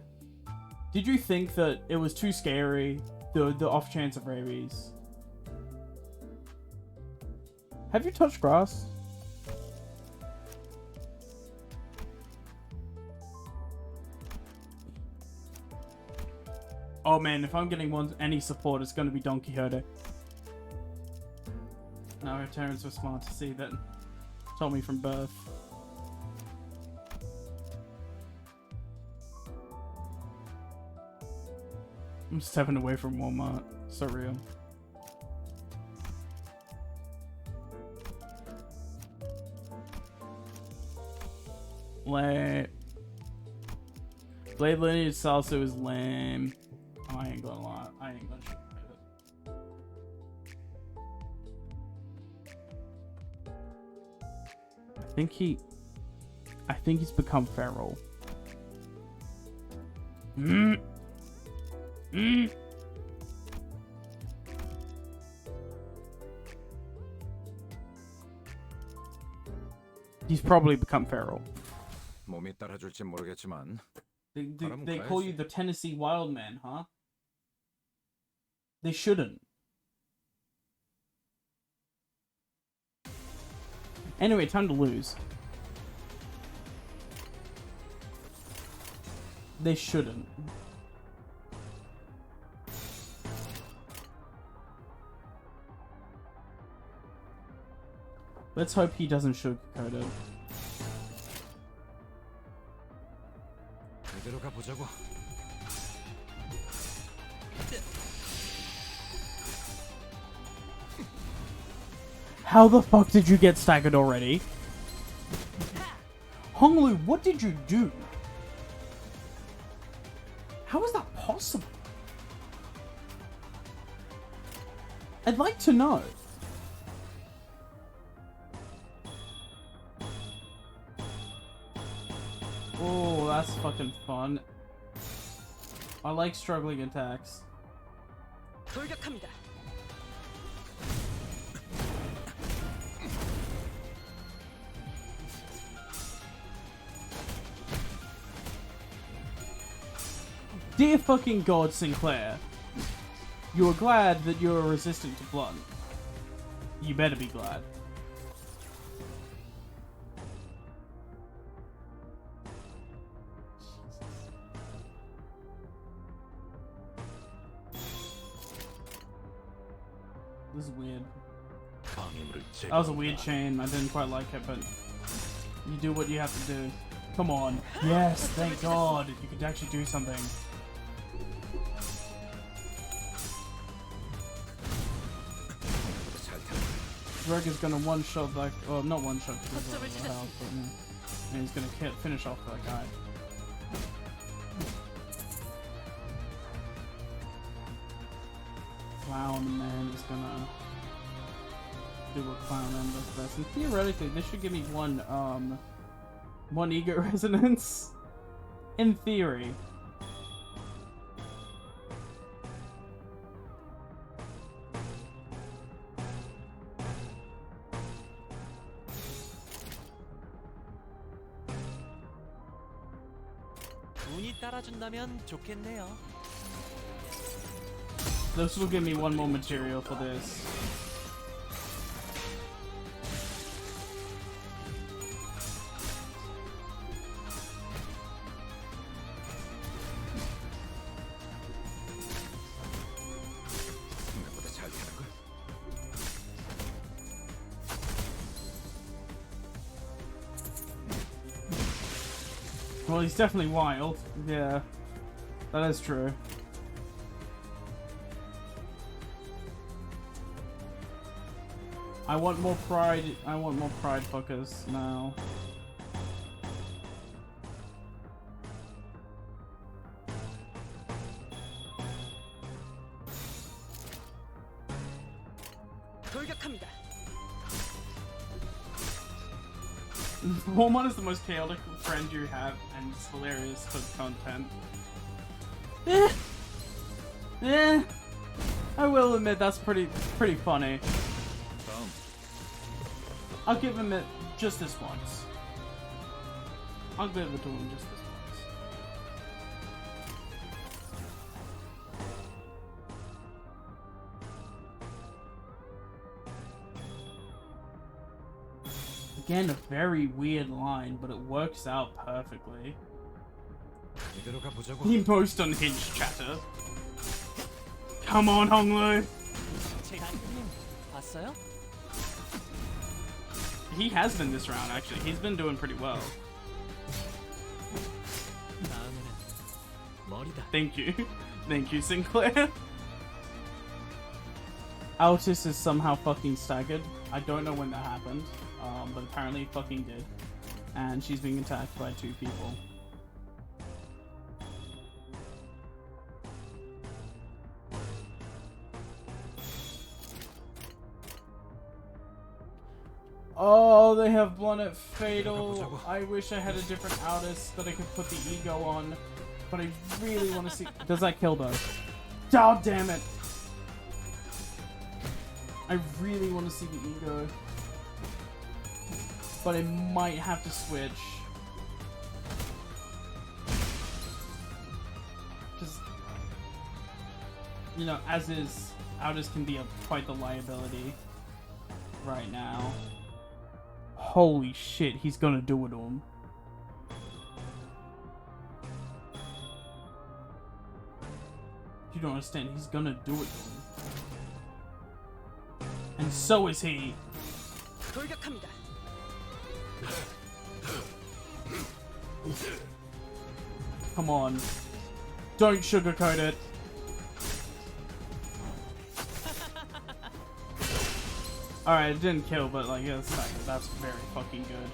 Speaker 1: Did you think that it was too scary? The off chance of rabies? Have you touched grass? Oh man, if I'm getting any support, it's going to be Don Quixote. No, our parents were smart to see that. Told me from birth. I'm stepping away from Walmart. So real. Lame. Blade Lineage Salsa is lame. Oh, I ain't gonna lie. I ain't gonna sugarcoat it. I think he's become feral. He's probably become feral.
Speaker 3: 몸이 따라줄지 모르겠지만
Speaker 1: They call you the Tennessee Wild Man, huh? They shouldn't. Anyway, time to lose. They shouldn't. Let's hope he doesn't sugarcoat it.
Speaker 3: 그대로 가보자고.
Speaker 1: How the fuck did you get staggered already? Honglu, what did you do? How is that possible? I'd like to know. Oh, that's fucking fun. I like struggling attacks.
Speaker 8: 돌격합니다.
Speaker 1: Dear fucking God, Sinclair. You are glad that you are resistant to blunt. You better be glad. This is weird. That was a weird chain. I didn't quite like it, but you do what you have to do. Come on. Yes, thank God. You could actually do something. Greg is gonna one-shot that, well, not one-shot because of the health, but and he's gonna finish off that guy. Clown Man is gonna do what Clown Man does best. And theoretically, this should give me one ego resonance. In theory.
Speaker 12: 운이 따라준다면 좋겠네요.
Speaker 1: This will give me one more material for this. Well, he's definitely wild. Yeah, that is true. I want more pride. I want more pride fuckers now.
Speaker 8: 돌격합니다.
Speaker 1: Walmart is the most chaotic friend you have, and it's hilarious for content. I will admit that's pretty funny. I'll give him it just this once. I'll give it to him just this once. Again, a very weird line, but it works out perfectly. He post unhinged chatter. Come on, Honglu.
Speaker 12: 봤어요?
Speaker 1: He has been this round, actually. He's been doing pretty well. Thank you. Thank you, Sinclair. Altis is somehow fucking staggered. I don't know when that happened, but apparently it fucking did. And she's being attacked by 2 people. Oh, they have Blunnet Fatal. I wish I had a different Altis that I could put the ego on. But I really want to see... Does that kill though? Oh, damn it! I really want to see the ego. But I might have to switch. Just... You know, as is, Altis can be quite the liability right now. Holy shit, he's gonna do it to him. You don't understand, he's gonna do it to him. And so is he.
Speaker 8: 돌격합니다.
Speaker 1: Come on. Don't sugarcoat it. Alright, it didn't kill, but like, that's very fucking good.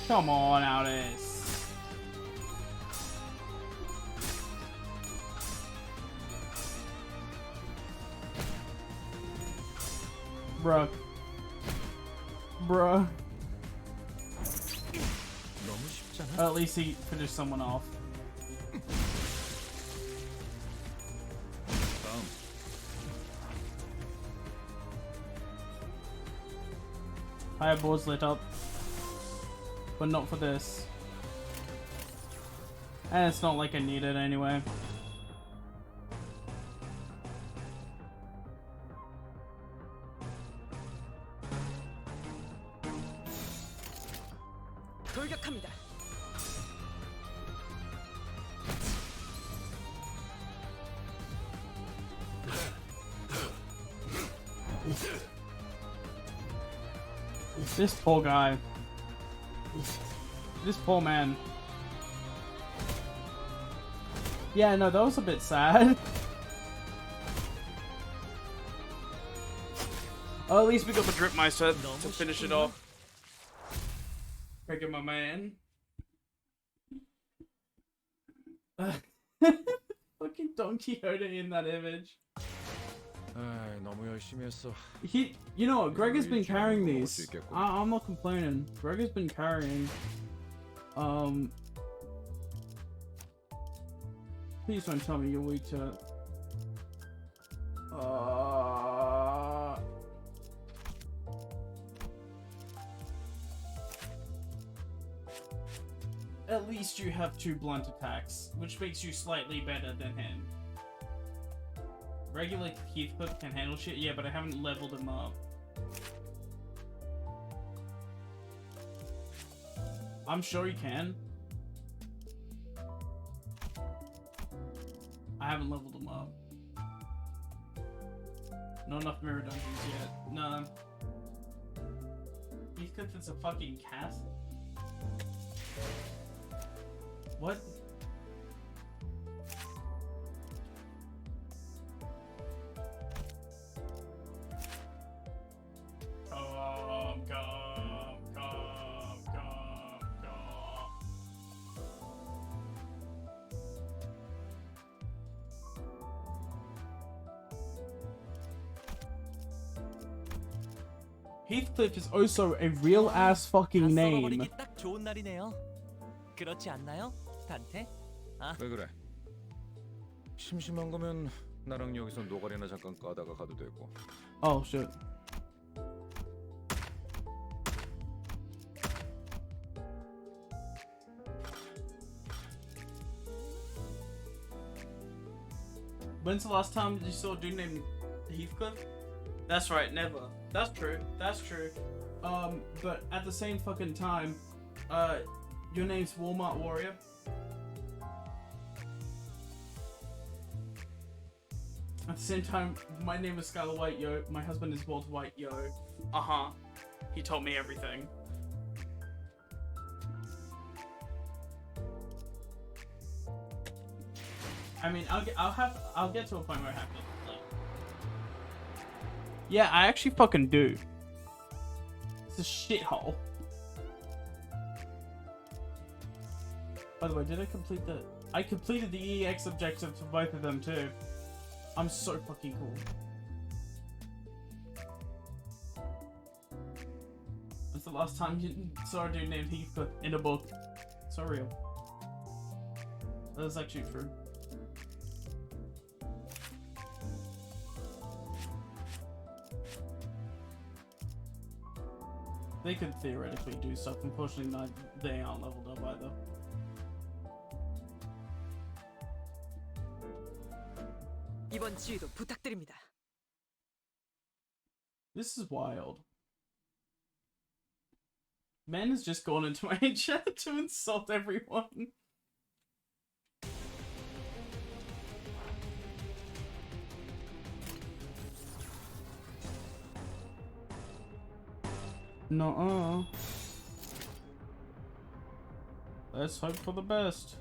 Speaker 1: Come on, Altis. Bruh. Bruh. At least he finished someone off. Fireboard's lit up. But not for this. And it's not like I need it anyway.
Speaker 8: 돌격합니다.
Speaker 1: This poor guy. This poor man. Yeah, no, that was a bit sad. Oh, at least we got the Drip Meister to finish it off. Breaking my man. Fucking Don Quixote in that image.
Speaker 3: 너무 열심히 했어.
Speaker 1: You know what? Greg has been carrying these. I'm not complaining. Greg has been carrying. Please don't tell me you're weak to it. At least you have 2 blunt attacks, which makes you slightly better than him. Regular Heathcliff can handle shit, yeah, but I haven't leveled him up. I'm sure you can. I haven't leveled him up. Not enough mirror dungeons yet. No. Heathcliff is a fucking cat? What? Heathcliff is also a real ass fucking name.
Speaker 12: 썰어버리기 딱 좋은 날이네요. 그렇지 않나요, 단테? 아.
Speaker 3: 왜 그래? 심심한 거면 나랑 여기서 노가리나 잠깐 까다가 가도 되고.
Speaker 1: Oh shit. When's the last time you saw a dude named Heathcliff? That's right, never. That's true. That's true. But at the same fucking time, your name's Walmart Warrior. At the same time, my name is Skylar White, yo. My husband is Walter White, yo. Uh-huh. He told me everything. I mean, I'll get to a point where I have to, like... Yeah, I actually fucking do. It's a shithole. By the way, did I complete the... I completed the EX objectives for both of them too. I'm so fucking cool. When's the last time you saw a dude named Heathcliff in a book? So real. That is actually true. They could theoretically do stuff, unfortunately they aren't leveled up either.
Speaker 8: 이번 지휘도 부탁드립니다.
Speaker 1: This is wild. Man has just gone into my chat to insult everyone. Nuh-uh. Let's hope for the best.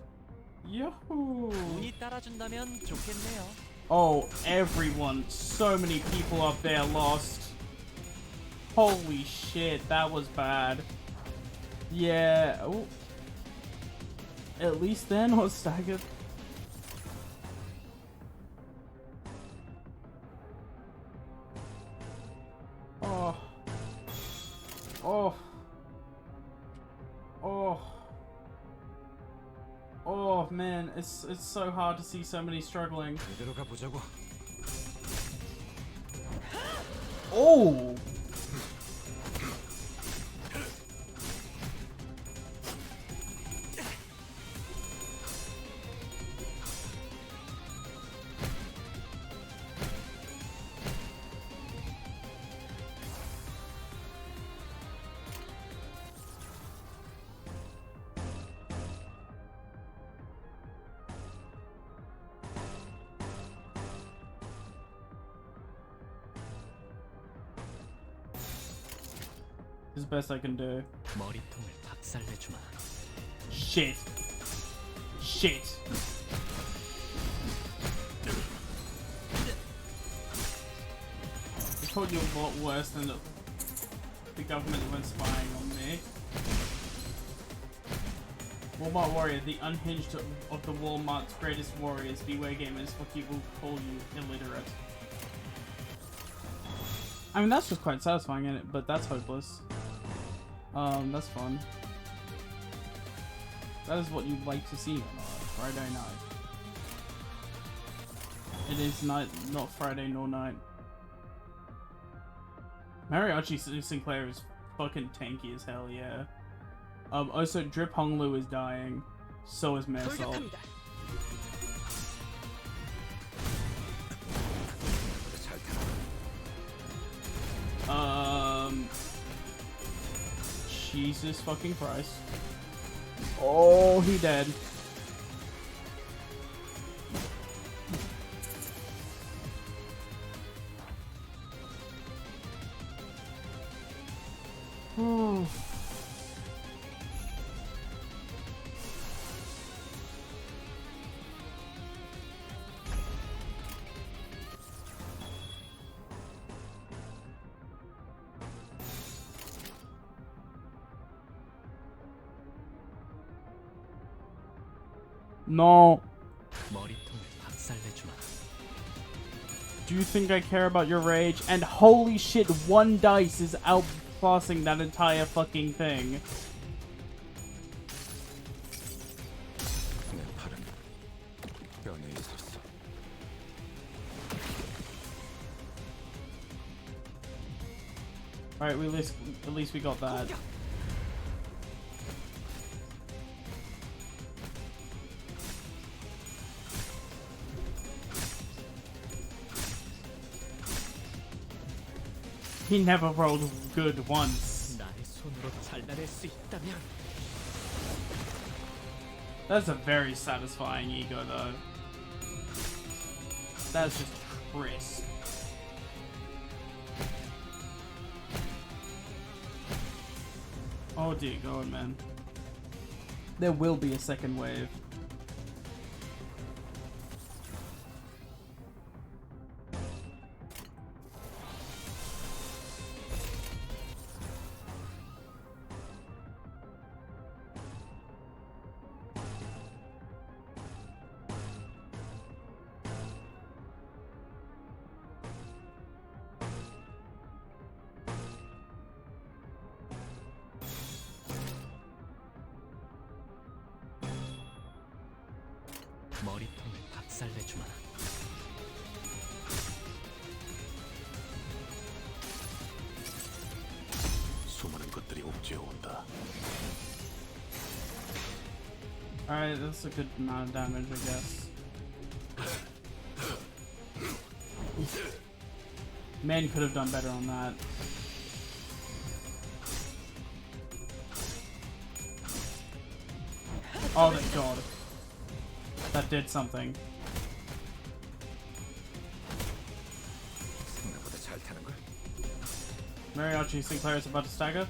Speaker 1: Yahoo!
Speaker 12: 운이 따라준다면 좋겠네요.
Speaker 1: Oh, everyone. So many people up there lost. Holy shit, that was bad. Yeah. Ooh. At least then was staggered. Oh. Oh. Oh. Oh man, it's so hard to see so many struggling. Oh. This is the best I can do.
Speaker 2: 머리통을 박살내주마.
Speaker 1: Shit. Shit. I told you a lot worse than the government went spying on me. Walmart Warrior, the unhinged of the Walmart's greatest warriors. Beware gamers, what he will call you illiterate. I mean, that's just quite satisfying, isn't it? But that's hopeless. That's fun. That is what you'd like to see on a Friday night. It is night, not Friday nor night. Mariachi Sinclair is fucking tanky as hell, yeah. Also, Drip Honglu is dying. So is Marisol. Jesus fucking Christ. Oh, he dead. Oh. No.
Speaker 2: 머리통을 박살내주마.
Speaker 1: Do you think I care about your rage? And holy shit, one dice is outclassing that entire fucking thing.
Speaker 3: 내 팔은 뼈에 있었어.
Speaker 1: Alright, at least we got that. He never rolled good once.
Speaker 2: 나의 손으로 잘라낼 수 있다면
Speaker 1: That's a very satisfying ego, though. That's just crisp. Oh dear God, man. There will be a second wave.
Speaker 2: 머리통을 박살내주마.
Speaker 11: 수많은 것들이 옥죄어 온다.
Speaker 1: Alright, that's a good amount of damage, I guess. Man could have done better on that. Oh, thank God. That did something.
Speaker 3: 생각보다 잘 타는 걸.
Speaker 1: Mariachi Sinclair is about to stagger.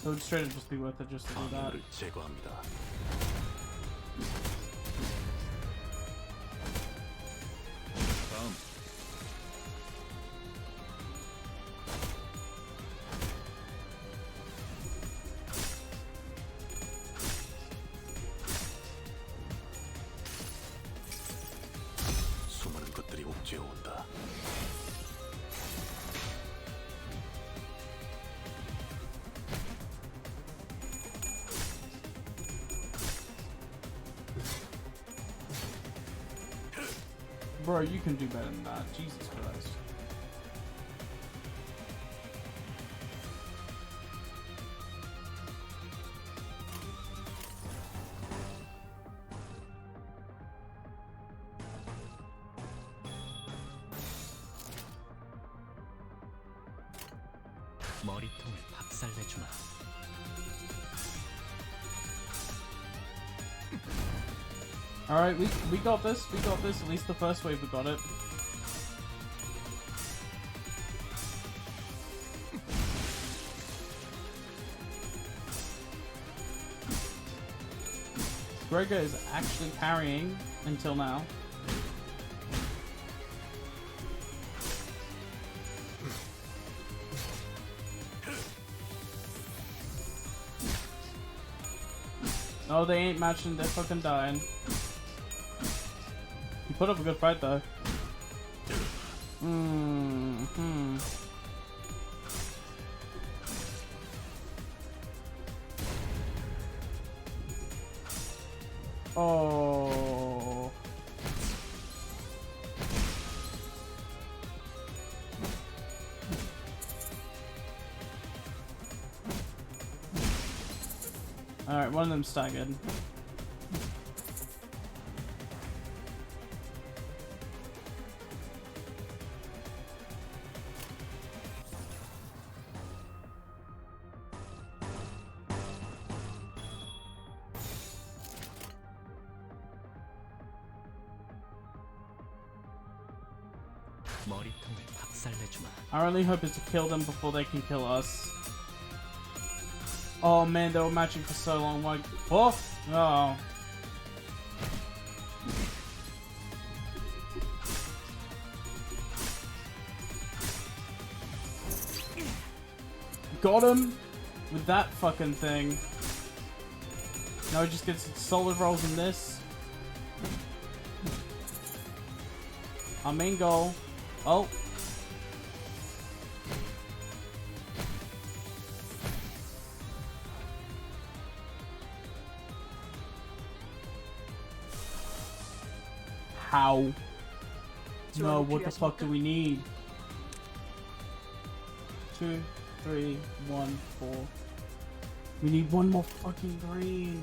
Speaker 1: It would straight up just be worth it just to do that.
Speaker 11: 방해를 제거합니다.
Speaker 14: 다음.
Speaker 11: 수많은 것들이 옥죄어 온다.
Speaker 1: Bro, you can do better than that. Jesus Christ.
Speaker 2: 머리통을 박살내주마.
Speaker 1: Alright, we got this. We got this. At least the first wave we got it. Gregor is actually carrying until now. No, they ain't matching. They're fucking dying. He put up a good fight, though. Oh. Alright, one of them staggered.
Speaker 2: 머리통을 박살내주마.
Speaker 1: Our only hope is to kill them before they can kill us. Oh man, they were matching for so long. Like, oh, oh. Got him with that fucking thing. Now he just gets solid rolls in this. Our main goal. Oh. How? No, what the fuck do we need? 2, 3, 1, 4. We need one more fucking green.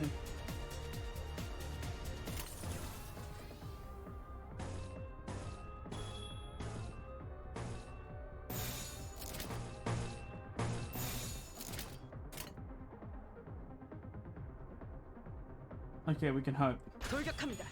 Speaker 1: Okay, we can hope.
Speaker 8: 돌격합니다.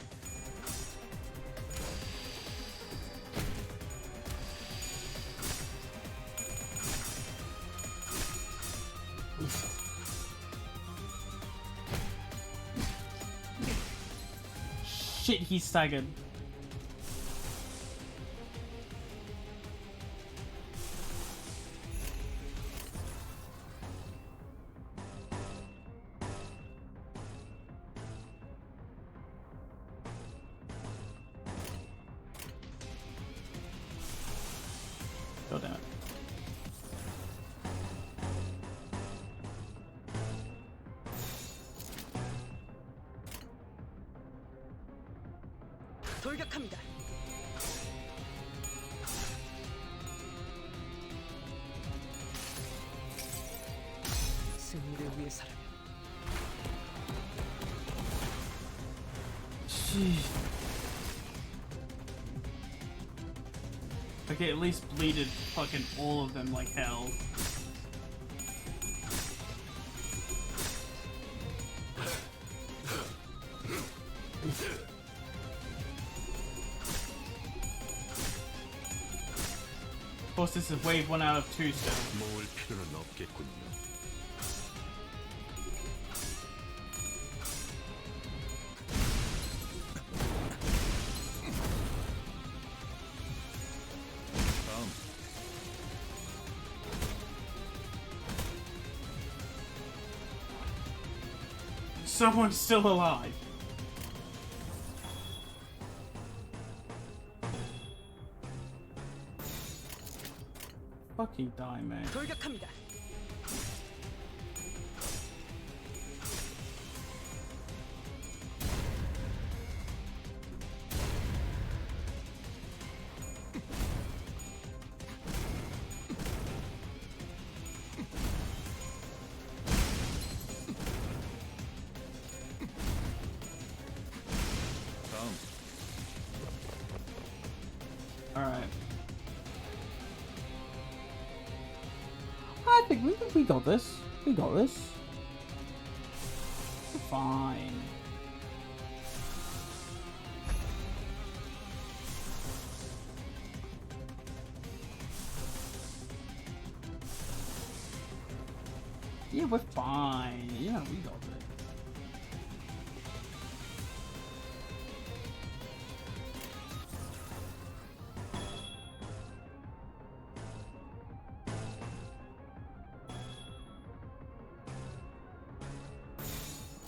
Speaker 1: Shit, he's staggered. God damn it.
Speaker 8: 돌격합니다. 승리를 위해서라면.
Speaker 1: Okay, at least bleeded fucking all of them like hell. Of course, this is wave 1 out of 2 still.
Speaker 11: 모을 필요는 없겠군요.
Speaker 1: Someone's still alive. Fucking die, man.
Speaker 8: 돌격합니다.
Speaker 1: Alright. I think we got this. We got this. Fine. Yeah, we're fine. Yeah, we got it.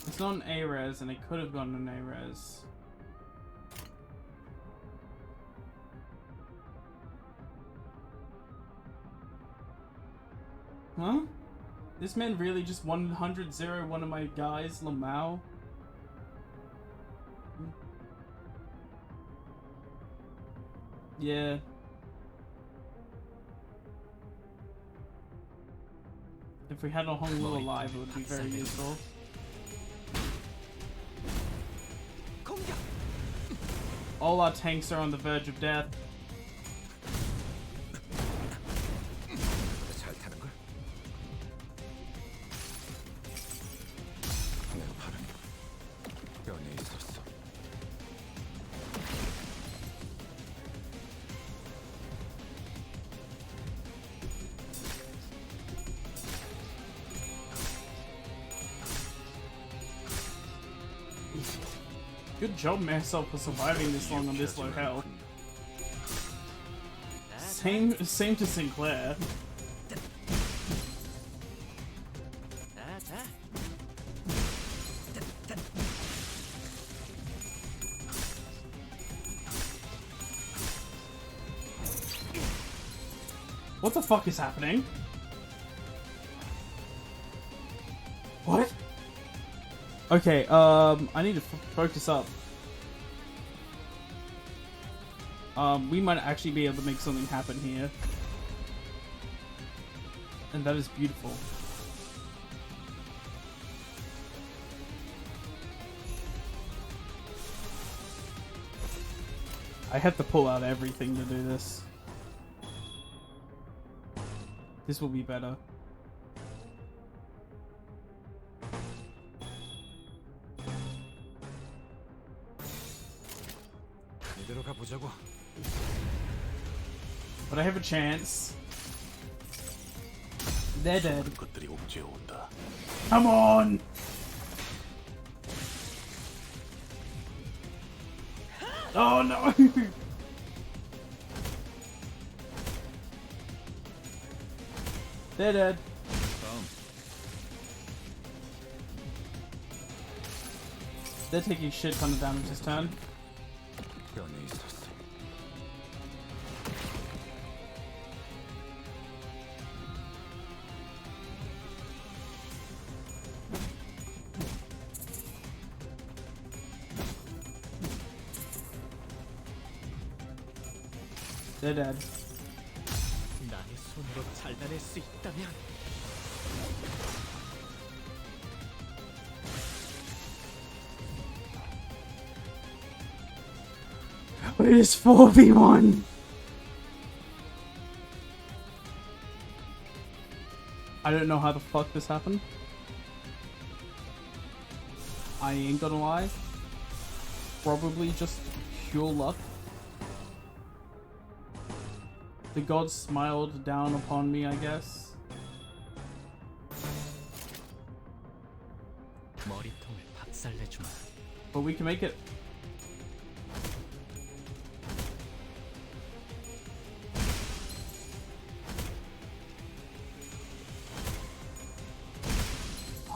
Speaker 1: It's not an A-res, and it could have gotten an A-res. Huh? This man really just 100-0 one of my guys, Lamau? Yeah. If we had a Hong Lu alive, it would be very useful. All our tanks are on the verge of death.
Speaker 3: 잘 타는 걸? 내 팔은 뼈에 있었어.
Speaker 1: Good job, Marcel, for surviving this long on this low health. Same to Sinclair. What the fuck is happening? What? Okay, I need to focus up. We might actually be able to make something happen here. And that is beautiful. I have to pull out everything to do this. This will be better. But I have a chance. They're dead. Come on! Oh no! They're dead. They're taking shit ton of damage this turn. They're dead.
Speaker 2: 나의 손으로 잘라낼 수 있다면
Speaker 1: It is 4v1! I don't know how the fuck this happened. I ain't gonna lie. Probably just pure luck. The gods smiled down upon me, I guess.
Speaker 2: 머리통을 박살내주마.
Speaker 1: But we can make it.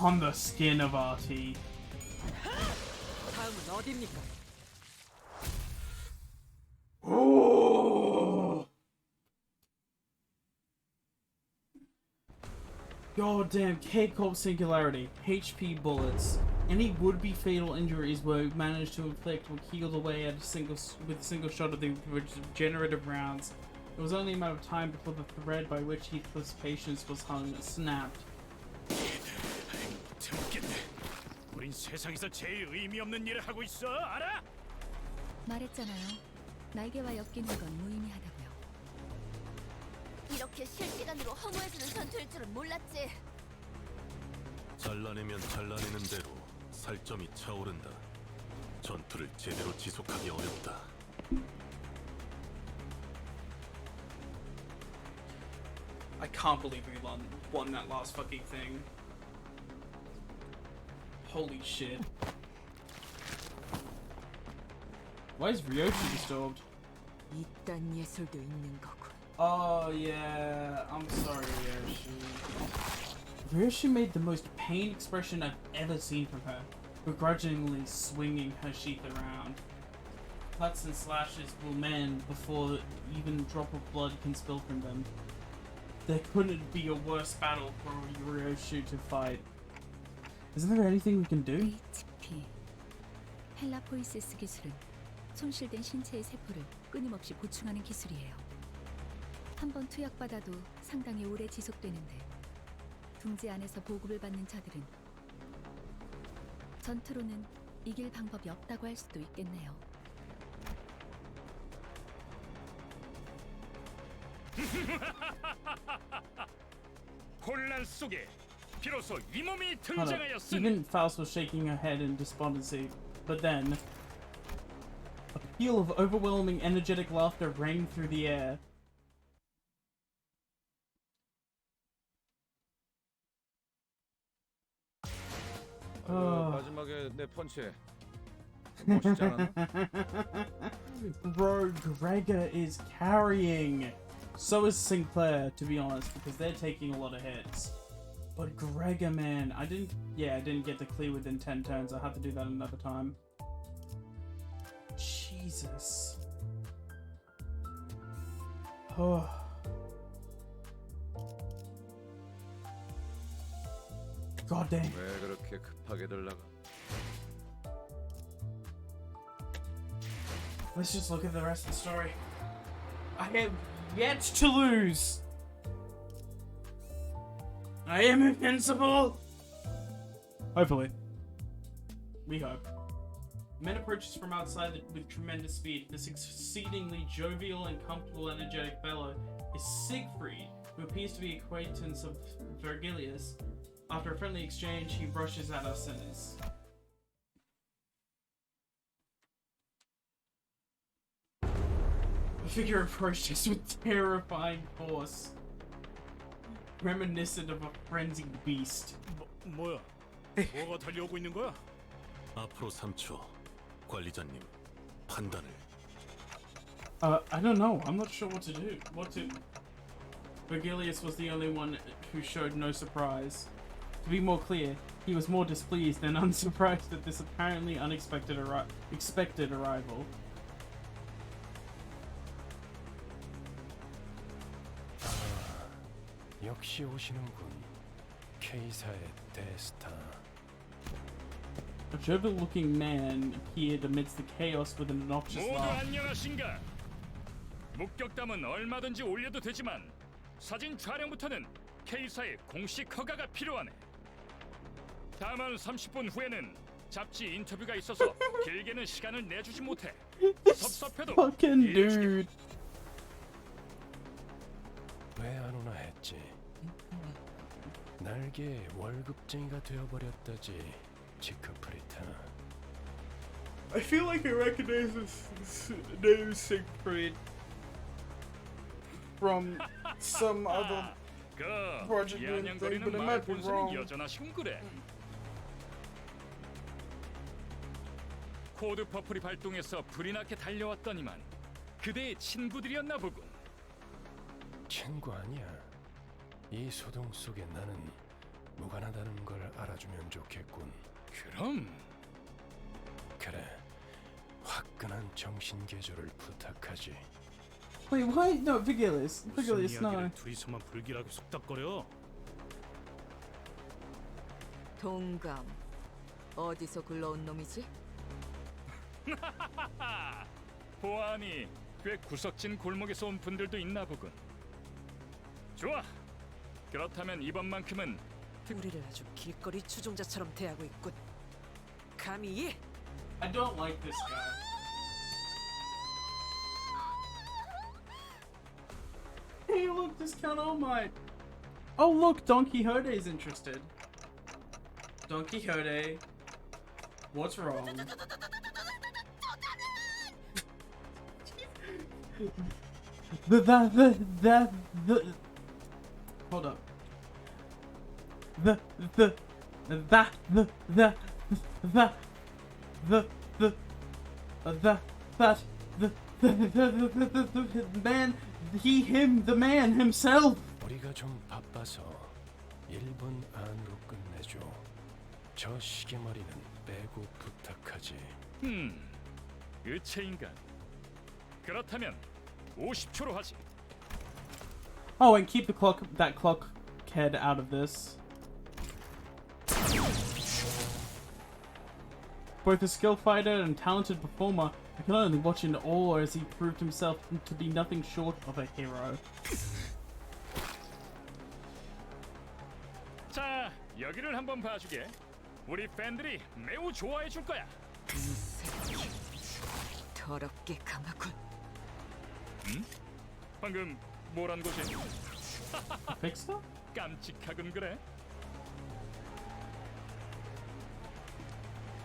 Speaker 1: On the skin of RT.
Speaker 8: 다음은 어디입니까?
Speaker 1: Oh! Goddamn, K-Corp Singularity, HP bullets. Any would-be fatal injuries were managed to inflict were healed away with a single shot of the regenerative rounds. It was only a matter of time before the thread by which Heathcliff's patience was hung snapped.
Speaker 14: 우린 세상에서 제일 의미 없는 일을 하고 있어, 알아?
Speaker 15: 말했잖아요. 날개와 엮이는 건 무의미하다고요.
Speaker 6: 이렇게 실시간으로 허무해지는 전투일 줄은 몰랐지.
Speaker 11: 잘라내면 잘라내는 대로 살점이 차오른다. 전투를 제대로 지속하기 어렵다.
Speaker 1: I can't believe we won that last fucking thing. Holy shit. Why is Ryoshi disturbed?
Speaker 10: 이딴 예술도 있는 거군.
Speaker 1: Oh yeah, I'm sorry Ryoshi. Ryoshi made the most pain expression I've ever seen from her, begrudgingly swinging her sheath around. Cuts and slashes will mend before even a drop of blood can spill from them. There couldn't be a worse battle for Ryoshi to fight. Isn't there anything we can do?
Speaker 15: HP. 헬라포이시스 기술은 손실된 신체의 세포를 끊임없이 보충하는 기술이에요. 한번 투약받아도 상당히 오래 지속되는데 둥지 안에서 보급을 받는 자들은 전투로는 이길 방법이 없다고 할 수도 있겠네요.
Speaker 14: 혼란 속에 비로소 이 몸이
Speaker 1: Hold up.
Speaker 14: 등장하였으니
Speaker 1: Even Faust was shaking her head in despondency, but then a peal of overwhelming energetic laughter rang through the air.
Speaker 3: 마지막에 내 펀치 멋있지 않았나?
Speaker 1: Bro, Gregor is carrying. So is Sinclair, to be honest, because they're taking a lot of hits. But Gregor, man, I didn't get to clear within 10 turns. I had to do that another time. Jesus. Oh. God damn.
Speaker 3: 왜 그렇게 급하게들 나가?
Speaker 1: Let's just look at the rest of the story. I have yet to lose. I am invincible. Hopefully. We hope. Men approaches from outside with tremendous speed. This exceedingly jovial and comfortable, energetic fellow is Siegfried, who appears to be acquaintance of Vergilius. After a friendly exchange, he rushes at us and is... The figure approached us with terrifying force, reminiscent of a frenzied beast.
Speaker 14: 뭐야? 뭐가 달려오고 있는 거야?
Speaker 11: 앞으로 3초. 관리자님, 판단을.
Speaker 1: I don't know. I'm not sure what to do. Vergilius was the only one who showed no surprise. To be more clear, he was more displeased than unsurprised at this apparently unexpected expected arrival.
Speaker 4: 역시 오시는군. K사의 대스타.
Speaker 1: A jovial-looking man appeared amidst the chaos with an obnoxious
Speaker 14: 모두
Speaker 1: laugh.
Speaker 14: 안녕하신가? 목격담은 얼마든지 올려도 되지만 사진 촬영부터는 K사의 공식 허가가 필요하네. 다만 30분 후에는 잡지 인터뷰가 있어서 길게는 시간을 내주지 못해. 섭섭해도
Speaker 1: Fucking dude.
Speaker 4: 왜 안 오나 했지. 날개 월급쟁이가 되어버렸다지. 지크프리타.
Speaker 1: I feel like I recognize this name Siegfried from some other project doing thing, but I might be wrong.
Speaker 14: 여전하시군 그래. 코드 퍼플이 발동해서 불이 나게 달려왔더니만 그대의 친구들이었나 보군.
Speaker 4: 친구 아니야. 이 소동 속에 나는 무관하다는 걸 알아주면 좋겠군.
Speaker 14: 그럼
Speaker 4: 그래. 화끈한 정신 개조를 부탁하지.
Speaker 1: Wait, what? No, Vergilius. Vergilius, no.
Speaker 14: 이야기를 둘이서만 불길하게 속닥거려.
Speaker 10: 동감. 어디서 굴러온 놈이지?
Speaker 14: 보아하니 꽤 구석진 골목에서 온 분들도 있나 보군. 좋아. 그렇다면 이번만큼은
Speaker 8: 우리를 아주 길거리 추종자처럼 대하고 있군. 감히
Speaker 1: I don't like this guy. Hey, look, Discount All Might. Oh, look, Don Quixote is interested. Don Quixote, what's wrong? the hold up. The man, the man himself.
Speaker 4: 우리가 좀 바빠서 1분 안으로 끝내줘. 저 시계머리는 빼고 부탁하지.
Speaker 14: 의체인간. 그렇다면 50초로 하지.
Speaker 1: Oh, and keep that clock head out of this. Both a skilled fighter and talented performer, I can only watch in awe as he proved himself to be nothing short of a hero.
Speaker 14: 자, 여기를 한번 봐주게. 우리 팬들이 매우 좋아해 줄 거야.
Speaker 10: 더럽게 강하군.
Speaker 14: 응? 방금 뭐란 거지?
Speaker 1: Fixer?
Speaker 14: 깜찍하군 그래.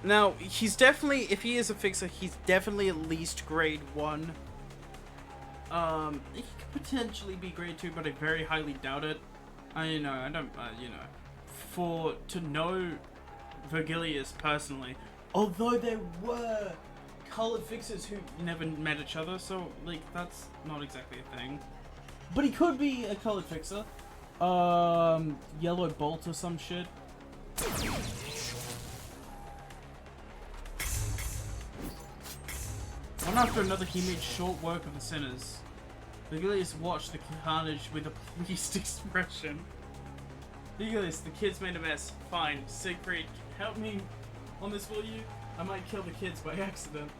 Speaker 1: Now, he's definitely, if he is a fixer, he's definitely at least grade 1. He could potentially be grade 2, but I very highly doubt it. I don't, to know Vergilius personally, Although there were colored fixers who never met each other, so like that's not exactly a thing. But he could be a colored fixer. Yellow Bolt or some shit. One after another, he made short work of the sinners. Vigilius watched the carnage with a pleased expression. Vigilius, the kids made a mess. Fine. Siegfried, help me on this, will you? I might kill the kids by accident.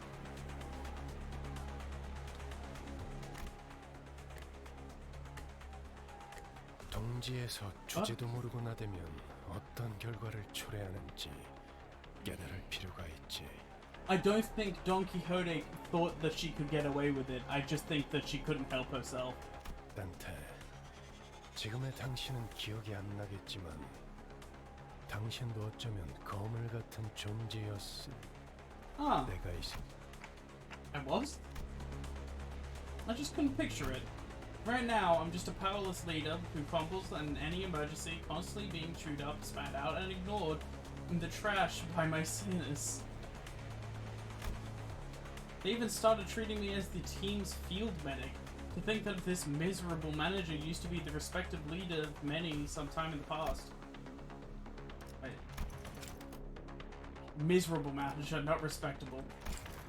Speaker 4: 동지에서 주제도 모르고 나대면 어떤 결과를 초래하는지 깨달을 필요가 있지.
Speaker 1: I don't think Don Quixote thought that she could get away with it. I just think that she couldn't help herself.
Speaker 4: 단테, 지금의 당신은 기억이 안 나겠지만 당신도 어쩌면 거물 같은 존재였을.
Speaker 1: Ah.
Speaker 4: 내가 있을.
Speaker 1: I was? I just couldn't picture it. Right now, I'm just a powerless leader who fumbles in any emergency, constantly being chewed up, spat out, and ignored in the trash by my sinners. They even started treating me as the team's field medic. To think that this miserable manager used to be the respected leader of many sometime in the past. Wait. Miserable manager, not respectable.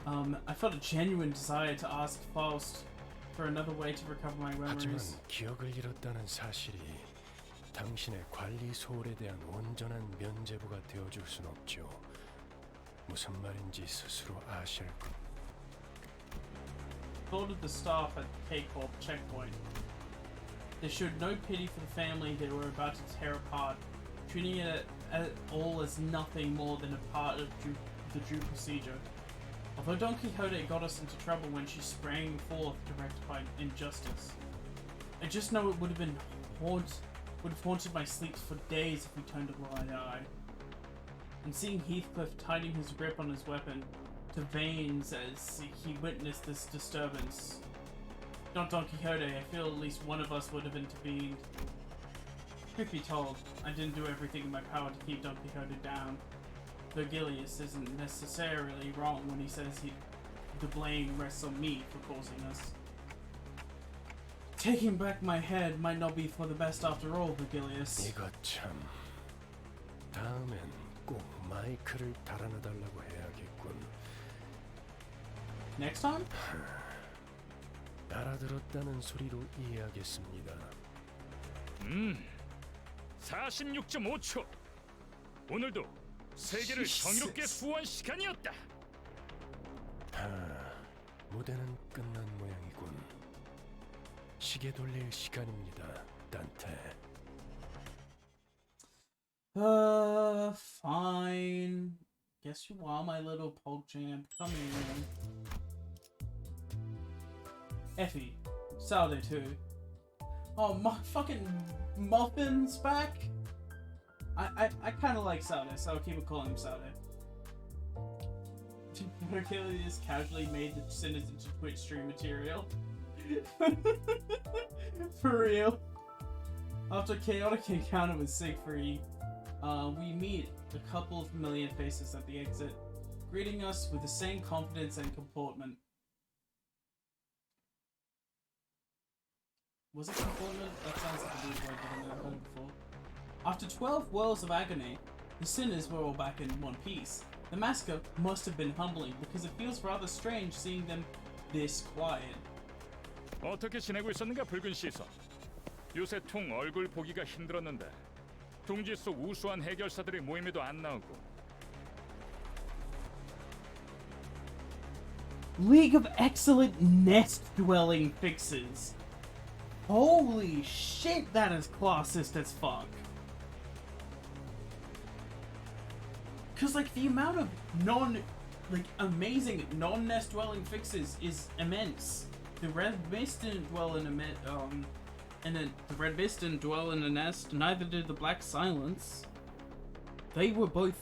Speaker 1: I felt a genuine desire to ask Faust for another way to recover my
Speaker 4: 하지만
Speaker 1: memories.
Speaker 4: 기억을 잃었다는 사실이 당신의 관리 소홀에 대한 온전한 면죄부가 되어줄 순 없죠. 무슨 말인지 스스로 아실 것.
Speaker 1: Thought of the staff at K-Corp checkpoint. They showed no pity for the family they were about to tear apart, treating it at all as nothing more than a part of the due procedure. Although Don Quixote got us into trouble when she sprang forth to rectify injustice, I just know it would have haunted my sleeps for days if we turned a blind eye. And seeing Heathcliff tightening his grip on his weapon to veins as he witnessed this disturbance. Not Don Quixote, I feel at least one of us would have intervened. Truth be told, I didn't do everything in my power to keep Don Quixote down. Vigilius isn't necessarily wrong when he says the blame rests on me for causing this. Taking back my head might not be for the best after all, Vigilius.
Speaker 4: 이거 참. 다음엔 꼭 마이크를 달아나달라고 해야겠군.
Speaker 1: Next time?
Speaker 4: 알아들었다는 소리로 이해하겠습니다.
Speaker 14: 46.5초. 오늘도 세계를 정의롭게 수호한 시간이었다.
Speaker 4: 무대는 끝난 모양이군. 시계 돌릴 시간입니다, 단테.
Speaker 1: Fine. Guess you are my little PogChamp. Come here. Effie. Saturday too. Oh, my fucking Muffin's back? I kind of like Saturday, so I'll keep calling him Saturday. Hercules casually made the sinners into Twitch stream material. For real. After a chaotic encounter with Siegfried, we meet a couple of familiar faces at the exit, greeting us with the same confidence and comportment. Was it comportment? That sounds like a weird word that I've never heard before. After 12 whirls of agony, the sinners were all back in one piece. The massacre must have been humbling because it feels rather strange seeing them this quiet.
Speaker 14: 어떻게 지내고 있었는가 붉은 시선. 요새 통 얼굴 보기가 힘들었는데 둥지 속 우수한 해결사들의 모임에도 안 나오고.
Speaker 1: League of Excellent Nest-Dwelling Fixes. Holy shit, that is classist as fuck. Cause like the amount of amazing non-nest dwelling fixes is immense. The Red Mist didn't dwell in the Red Mist didn't dwell in a nest. Neither did the Black Silence. They were both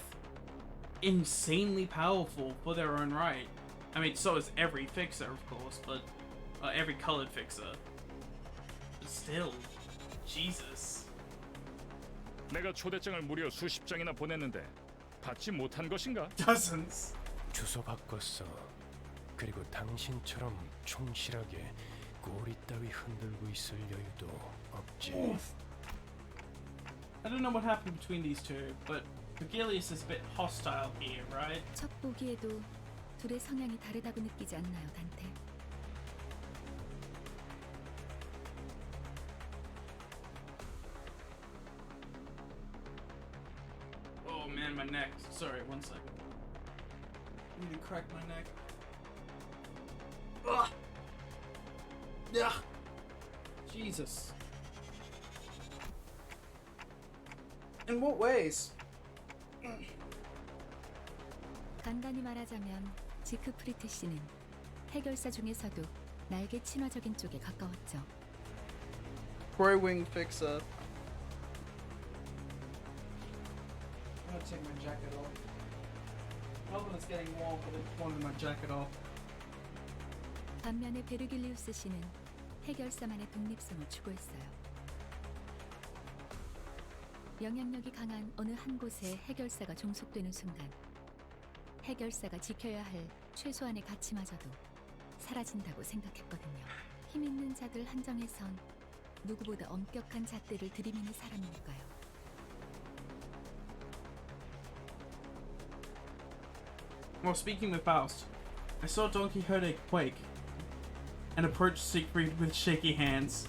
Speaker 1: insanely powerful for their own right. I mean, so is every fixer, of course, but every colored fixer. But still, Jesus.
Speaker 14: 내가 초대장을 무려 수십 장이나 보냈는데 받지 못한 것인가?
Speaker 1: Dozens.
Speaker 4: 주소 바꿨어. 그리고 당신처럼 충실하게 꼬리 따위 흔들고 있을 여유도 없지.
Speaker 1: I don't know what happened between these two, but Vigilius is a bit hostile here, right?
Speaker 15: 첫 보기에도 둘의 성향이 다르다고 느끼지 않나요, 단테?
Speaker 1: Oh man, my neck. Sorry, one second. I need to crack my neck. Ugh. Yeah. Jesus. In what ways?
Speaker 15: 간단히 말하자면 지크프리트 씨는 해결사 중에서도 날개 친화적인 쪽에 가까웠죠.
Speaker 1: Grey Wing Fixer. I'm gonna take my jacket off. Not that it's getting warm, but I just wanted my jacket off.
Speaker 15: 반면에 베르길리우스 씨는 해결사만의 독립성을 추구했어요. 영향력이 강한 어느 한 곳에 해결사가 종속되는 순간 해결사가 지켜야 할 최소한의 가치마저도 사라진다고 생각했거든요. 힘 있는 자들 한정에선 누구보다 엄격한 잣대를 들이미는 사람이니까요.
Speaker 1: Well, speaking with Faust, I saw Don Quixote quake and approach Siegfried with shaky hands.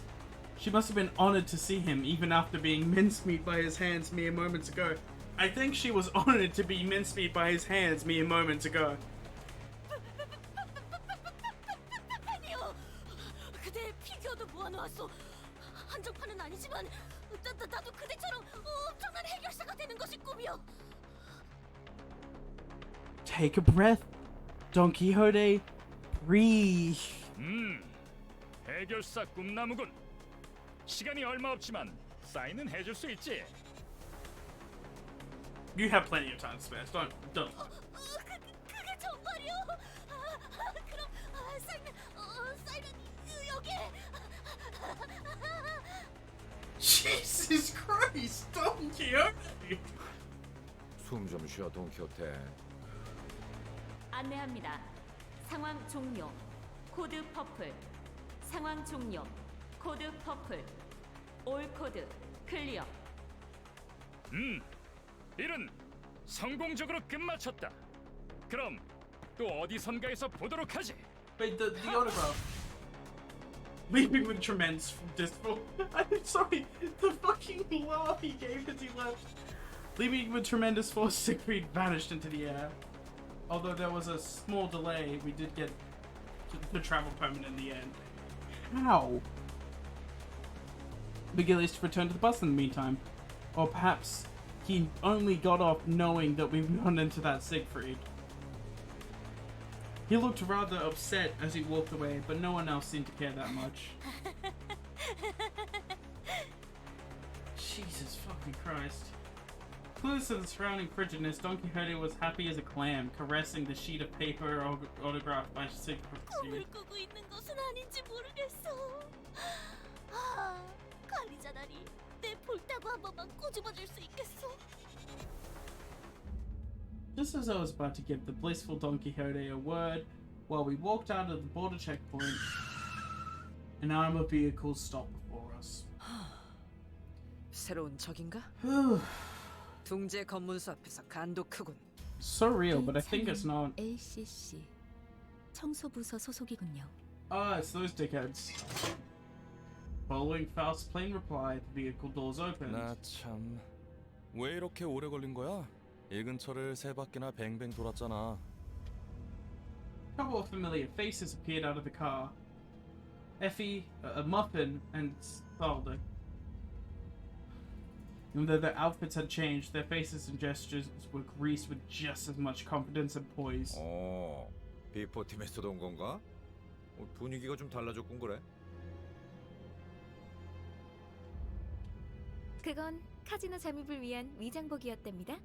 Speaker 1: She must have been honored to see him even after being mincemeat by his hands mere moments ago. I think she was honored to be mincemeat by his hands mere moments ago.
Speaker 6: 아니요. 그대 피규어도 모아놓았어. 한정판은 아니지만 나도 그대처럼 엄청난 해결사가 되는 것이 꿈이요.
Speaker 1: Take a breath, Don Quixote. Breathe.
Speaker 14: 해결사 꿈나무군. 시간이 얼마 없지만 사인은 해줄 수 있지.
Speaker 1: You have plenty of time to spare. Don't.
Speaker 6: 그게 정말이요? 그럼 사인은 여기.
Speaker 1: Jesus Christ, Don Quixote.
Speaker 3: 숨 좀 쉬어 돈키호테.
Speaker 13: 안내합니다. 상황 종료. 코드 퍼플. 상황 종료. 코드 퍼플. 올 코드 클리어.
Speaker 14: 일은 성공적으로 끝마쳤다. 그럼 또 어디선가에서 보도록 하지.
Speaker 1: Wait, the autograph. Leaving with tremendous dismal. I'm sorry, the fucking laugh he gave as he left. Leaving with tremendous force, Siegfried vanished into the air. Although there was a small delay, we did get the travel permit in the end. How? Vigilius returned to the bus in the meantime. Or perhaps he only got off knowing that we've run into that Siegfried. He looked rather upset as he walked away, but no one else seemed to care that much. Jesus fucking Christ. Clueless to the surrounding frigidness, Don Quixote was happy as a clam, caressing the sheet of paper autographed by Siegfried.
Speaker 6: 꿈을 꾸고 있는 것은 아닌지 모르겠어. 관리자 나리, 내 볼따구 한 번만 꼬집어줄 수 있겠어?
Speaker 1: Just as I was about to give the blissful Don Quixote a word, while we walked out of the border checkpoint, an armored vehicle stopped before us.
Speaker 8: 새로운 적인가? 둥지의 검문소 앞에서 간도 크군.
Speaker 1: So real, but I think it's not.
Speaker 15: LCC 청소부서 소속이군요.
Speaker 1: Ah, it's those dickheads. Following Faust's plain reply, the vehicle doors opened.
Speaker 16: 나 참... 왜 이렇게 오래 걸린 거야? 이 근처를 세 바퀴나 뱅뱅 돌았잖아.
Speaker 1: A couple of familiar faces appeared out of the car. Effie, a muffin, and Salda. Even though their outfits had changed, their faces and gestures were greased with just as much confidence and poise.
Speaker 3: 비포 팀에서도 온 건가? 분위기가 좀 달라졌군 그래.
Speaker 5: 그건 카지노 잠입을 위한 위장복이었답니다.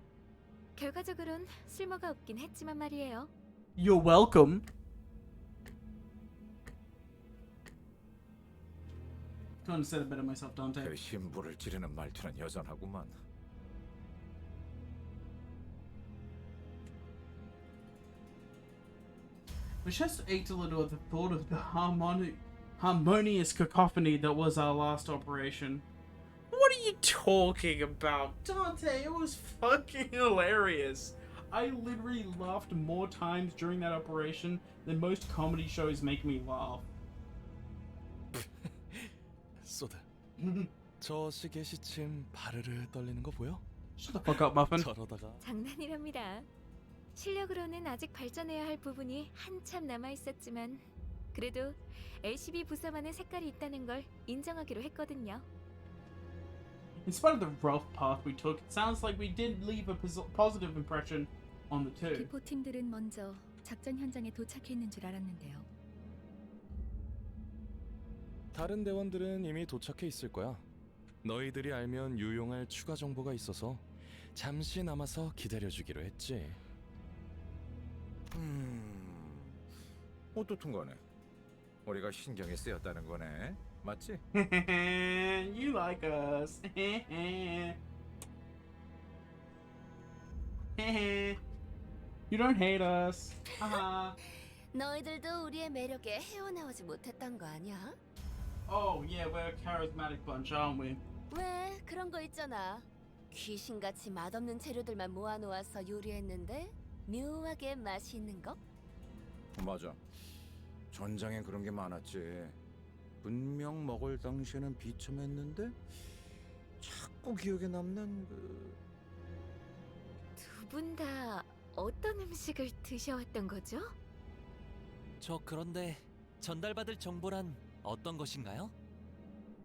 Speaker 5: 결과적으론 쓸모가 없긴 했지만 말이에요.
Speaker 1: You're welcome. Couldn't have said it better myself, Dante.
Speaker 3: 그 신부를 찌르는 말투는 여전하구만.
Speaker 1: I just ached a little at the thought of the harmonious cacophony that was our last operation. What are you talking about, Dante? It was fucking hilarious. I literally laughed more times during that operation than most comedy shows make me laugh.
Speaker 16: 소드. 저 시계 시침 바르르 떨리는 거 보여?
Speaker 1: Shut the fuck up, Muffin.
Speaker 16: 저러다가
Speaker 5: 장난이랍니다. 실력으로는 아직 발전해야 할 부분이 한참 남아 있었지만 그래도 LCB 부서만의 색깔이 있다는 걸 인정하기로 했거든요.
Speaker 1: In spite of the rough path we took, it sounds like we did leave a positive impression on the two.
Speaker 15: 기포팀들은 먼저 작전 현장에 도착했는 줄 알았는데요.
Speaker 16: 다른 대원들은 이미 도착해 있을 거야. 너희들이 알면 유용할 추가 정보가 있어서 잠시 남아서 기다려주기로 했지.
Speaker 3: 어떻든 간에 우리가 신경이 쓰였다는 거네. 맞지?
Speaker 1: You like us. You don't hate us.
Speaker 6: 너희들도 우리의 매력에 헤어나오지 못했던 거 아니야?
Speaker 1: Oh yeah, we're a charismatic bunch, aren't we?
Speaker 6: 왜 그런 거 있잖아. 귀신같이 맛없는 재료들만 모아놓아서 요리했는데 묘하게 맛있는 거?
Speaker 3: 맞아. 전장에 그런 게 많았지. 분명 먹을 당시에는 비참했는데 자꾸 기억에 남는 그...
Speaker 5: 두 분 다 어떤 음식을 드셔왔던 거죠?
Speaker 12: 저 그런데 전달받을 정보란 어떤 것인가요?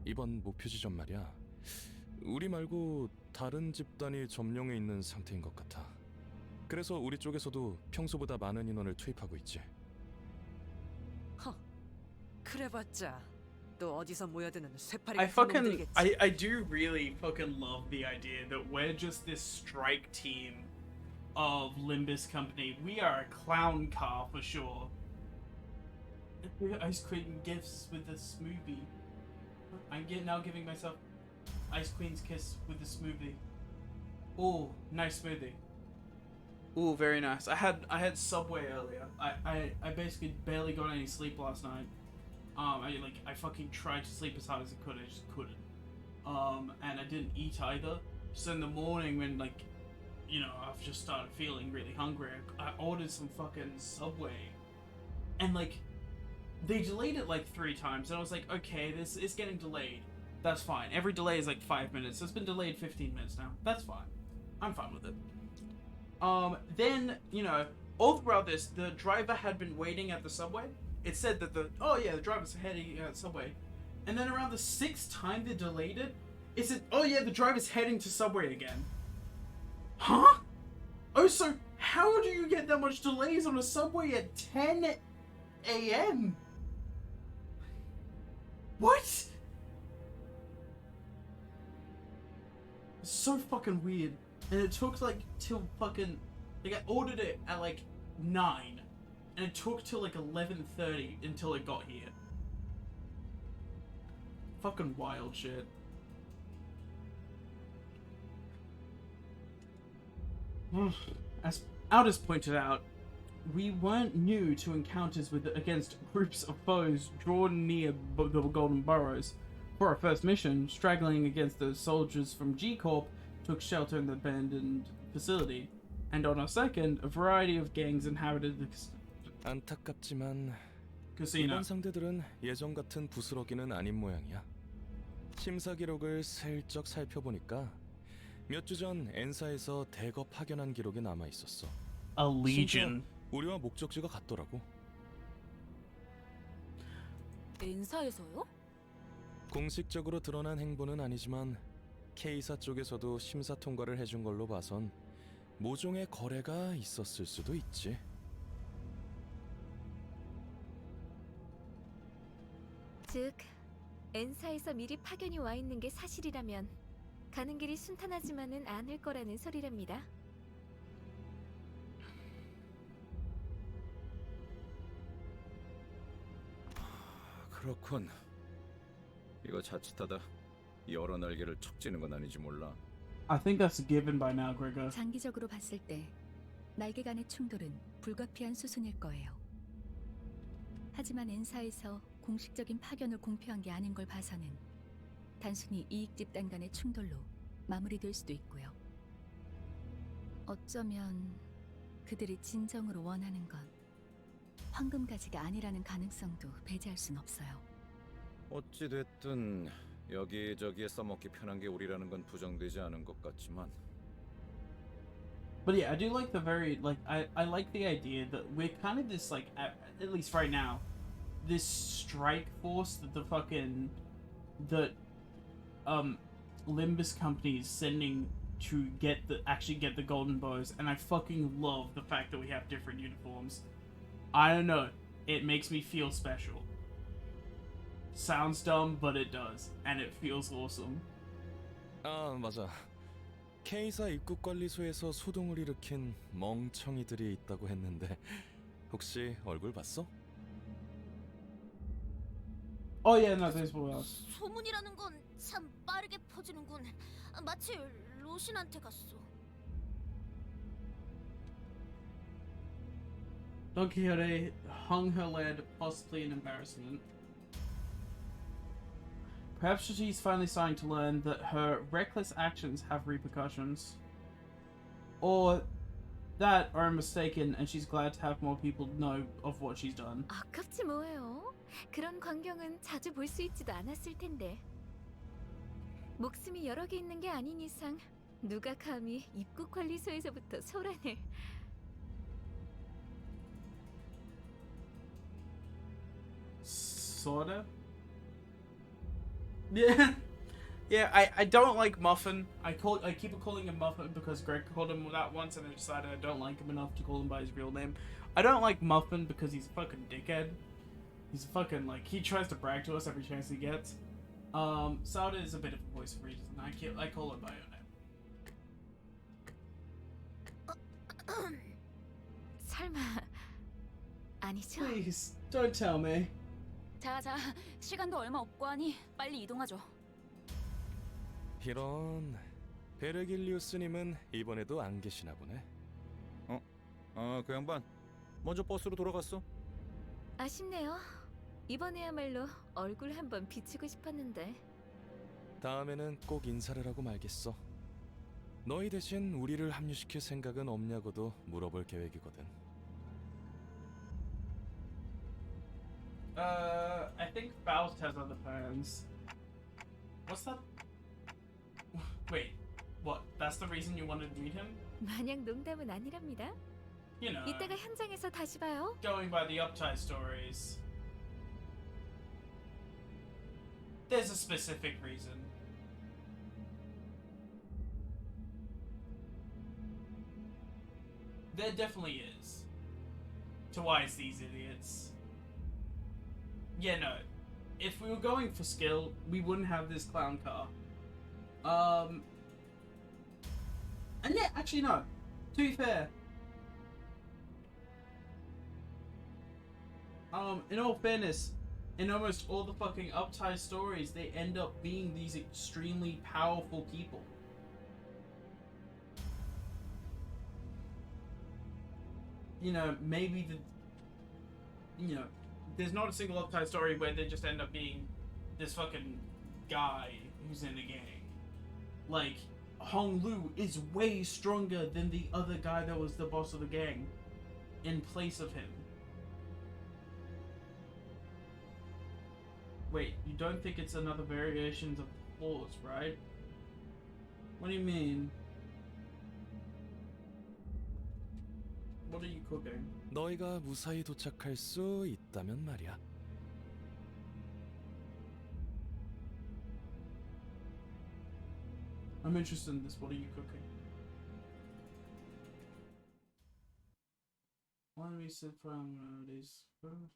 Speaker 16: 이번 목표 지점 말이야. 우리 말고 다른 집단이 점령해 있는 상태인 것 같아. 그래서 우리 쪽에서도 평소보다 많은 인원을 투입하고 있지.
Speaker 8: 그래봤자 또 어디서 모여드는 쇠파리
Speaker 1: I
Speaker 8: 같은
Speaker 1: fucking
Speaker 8: 놈들이겠지.
Speaker 1: I do really fucking love the idea that we're just this strike team of Limbus Company. We are a clown car for sure. Ice Queen gifts with the smoothie. I'm now giving myself Ice Queen's kiss with the smoothie. Oh, nice smoothie. Oh, very nice. I had Subway earlier. I basically barely got any sleep last night. I fucking tried to sleep as hard as I could. I just couldn't. And I didn't eat either. So in the morning when I've just started feeling really hungry, I ordered some fucking Subway, and they delayed it 3 times, and I was like, okay, this is getting delayed. That's fine. Every delay is 5 minutes. So it's been delayed 15 minutes now. That's fine. I'm fine with it. Then, all throughout this, the driver had been waiting at the subway. It said that the driver's heading at Subway. And then around the 6th time they delayed it, it said, oh yeah, the driver's heading to Subway again. Huh? Oh, so how do you get that much delays on a Subway at 10 a.m.? What? It's so fucking weird. And it took till fucking... I ordered it at 9. And it took till 11:30 until it got here. Fucking wild shit. As Aldous pointed out, we weren't new to encounters against groups of foes drawn near the Golden Burrows. For our first mission, straggling against the soldiers from G-Corp took shelter in the abandoned facility. And on our second, a variety of gangs inhabited the
Speaker 16: 안타깝지만
Speaker 1: Casino.
Speaker 16: 이번 상대들은 예전 같은 부스러기는 아닌 모양이야. 심사 기록을 슬쩍 살펴보니까 몇 주 전 엔사에서 대거 파견한 기록이 남아 있었어.
Speaker 1: A legion.
Speaker 16: 우리와 목적지가 같더라고.
Speaker 9: 엔사에서요?
Speaker 16: 공식적으로 드러난 행보는 아니지만 K사 쪽에서도 심사 통과를 해준 걸로 봐선 모종의 거래가 있었을 수도 있지.
Speaker 5: 즉, 엔사에서 미리 파견이 와 있는 게 사실이라면 가는 길이 순탄하지만은 않을 거라는 소리랍니다.
Speaker 3: 그렇군. 이거 자칫하다 여러 날개를 척 찌는 건 아닌지 몰라.
Speaker 1: I think that's a given by now, Gregor.
Speaker 15: 장기적으로 봤을 때 날개 간의 충돌은 불가피한 수순일 거예요. 하지만 N사에서 공식적인 파견을 공표한 게 아닌 걸 봐서는 단순히 이익 집단 간의 충돌로 마무리될 수도 있고요. 어쩌면 그들이 진정으로 원하는 건 황금가지가 아니라는 가능성도 배제할 순 없어요.
Speaker 3: 어찌 됐든 여기저기에 써먹기 편한 게 우리라는 건 부정되지 않은 것 같지만.
Speaker 1: But yeah, I do like the very I like the idea that we're kind of this like at least right now, this strike force that Limbus company is sending to actually get the golden bows, and I fucking love the fact that we have different uniforms. I don't know, it makes me feel special. Sounds dumb, but it does, and it feels awesome.
Speaker 16: 아, 맞아. K사 입국관리소에서 소동을 일으킨 멍청이들이 있다고 했는데 혹시 얼굴 봤어?
Speaker 1: Oh yeah, no, there's more else.
Speaker 6: 소문이라는 건 참 빠르게 퍼지는군. 마치 로신한테 갔어.
Speaker 1: Don Quixote hung her lad, possibly an embarrassment. Perhaps she's finally starting to learn that her reckless actions have repercussions. Or that are mistaken and she's glad to have more people know of what she's done.
Speaker 5: 아깝지 뭐예요. 그런 광경은 자주 볼 수 있지도 않았을 텐데. 목숨이 여러 개 있는 게 아닌 이상 누가 감히 입국관리소에서부터 소란을.
Speaker 1: Sorta. Yeah. Yeah, I don't like Muffin. I keep calling him Muffin because Greg called him that once and I decided I don't like him enough to call him by his real name. I don't like Muffin because he's a fucking dickhead. He's a fucking, like, he tries to brag to us every chance he gets. Sauda is a bit of a voice of reason. I call him by her name.
Speaker 5: 설마 아니죠?
Speaker 1: Please, don't tell me.
Speaker 9: 자자, 시간도 얼마 없고 하니 빨리 이동하죠.
Speaker 16: 이런, 베르길리우스님은 이번에도 안 계시나 보네.
Speaker 3: 그 양반 먼저 버스로 돌아갔어.
Speaker 5: 아쉽네요. 이번에야말로 얼굴 한번 비추고 싶었는데.
Speaker 16: 다음에는 꼭 인사를 하고 말겠어. 너희 대신 우리를 합류시킬 생각은 없냐고도 물어볼 계획이거든.
Speaker 1: I think Faust has other plans. What's that? Wait, what? That's the reason you wanted to meet him?
Speaker 5: 마냥 농담은 아니랍니다.
Speaker 1: You know,
Speaker 5: 이따가 현장에서 다시 봐요.
Speaker 1: going by the Uptide stories, there's a specific reason. There definitely is. To why it's these idiots. Yeah, no. If we were going for skill, we wouldn't have this clown car. And yeah, actually no. To be fair, in all fairness, in almost all the fucking Uptide stories, they end up being these extremely powerful people. You know, maybe there's not a single Uptide story where they just end up being this fucking guy who's in a gang. Like, Hong Lu is way stronger than the other guy that was the boss of the gang in place of him. Wait, you don't think it's another variation of the flaws, right? What do you mean? What are you cooking?
Speaker 16: 너희가 무사히 도착할 수 있다면 말이야.
Speaker 1: I'm interested in this. What are you cooking? Why don't we sit from these food?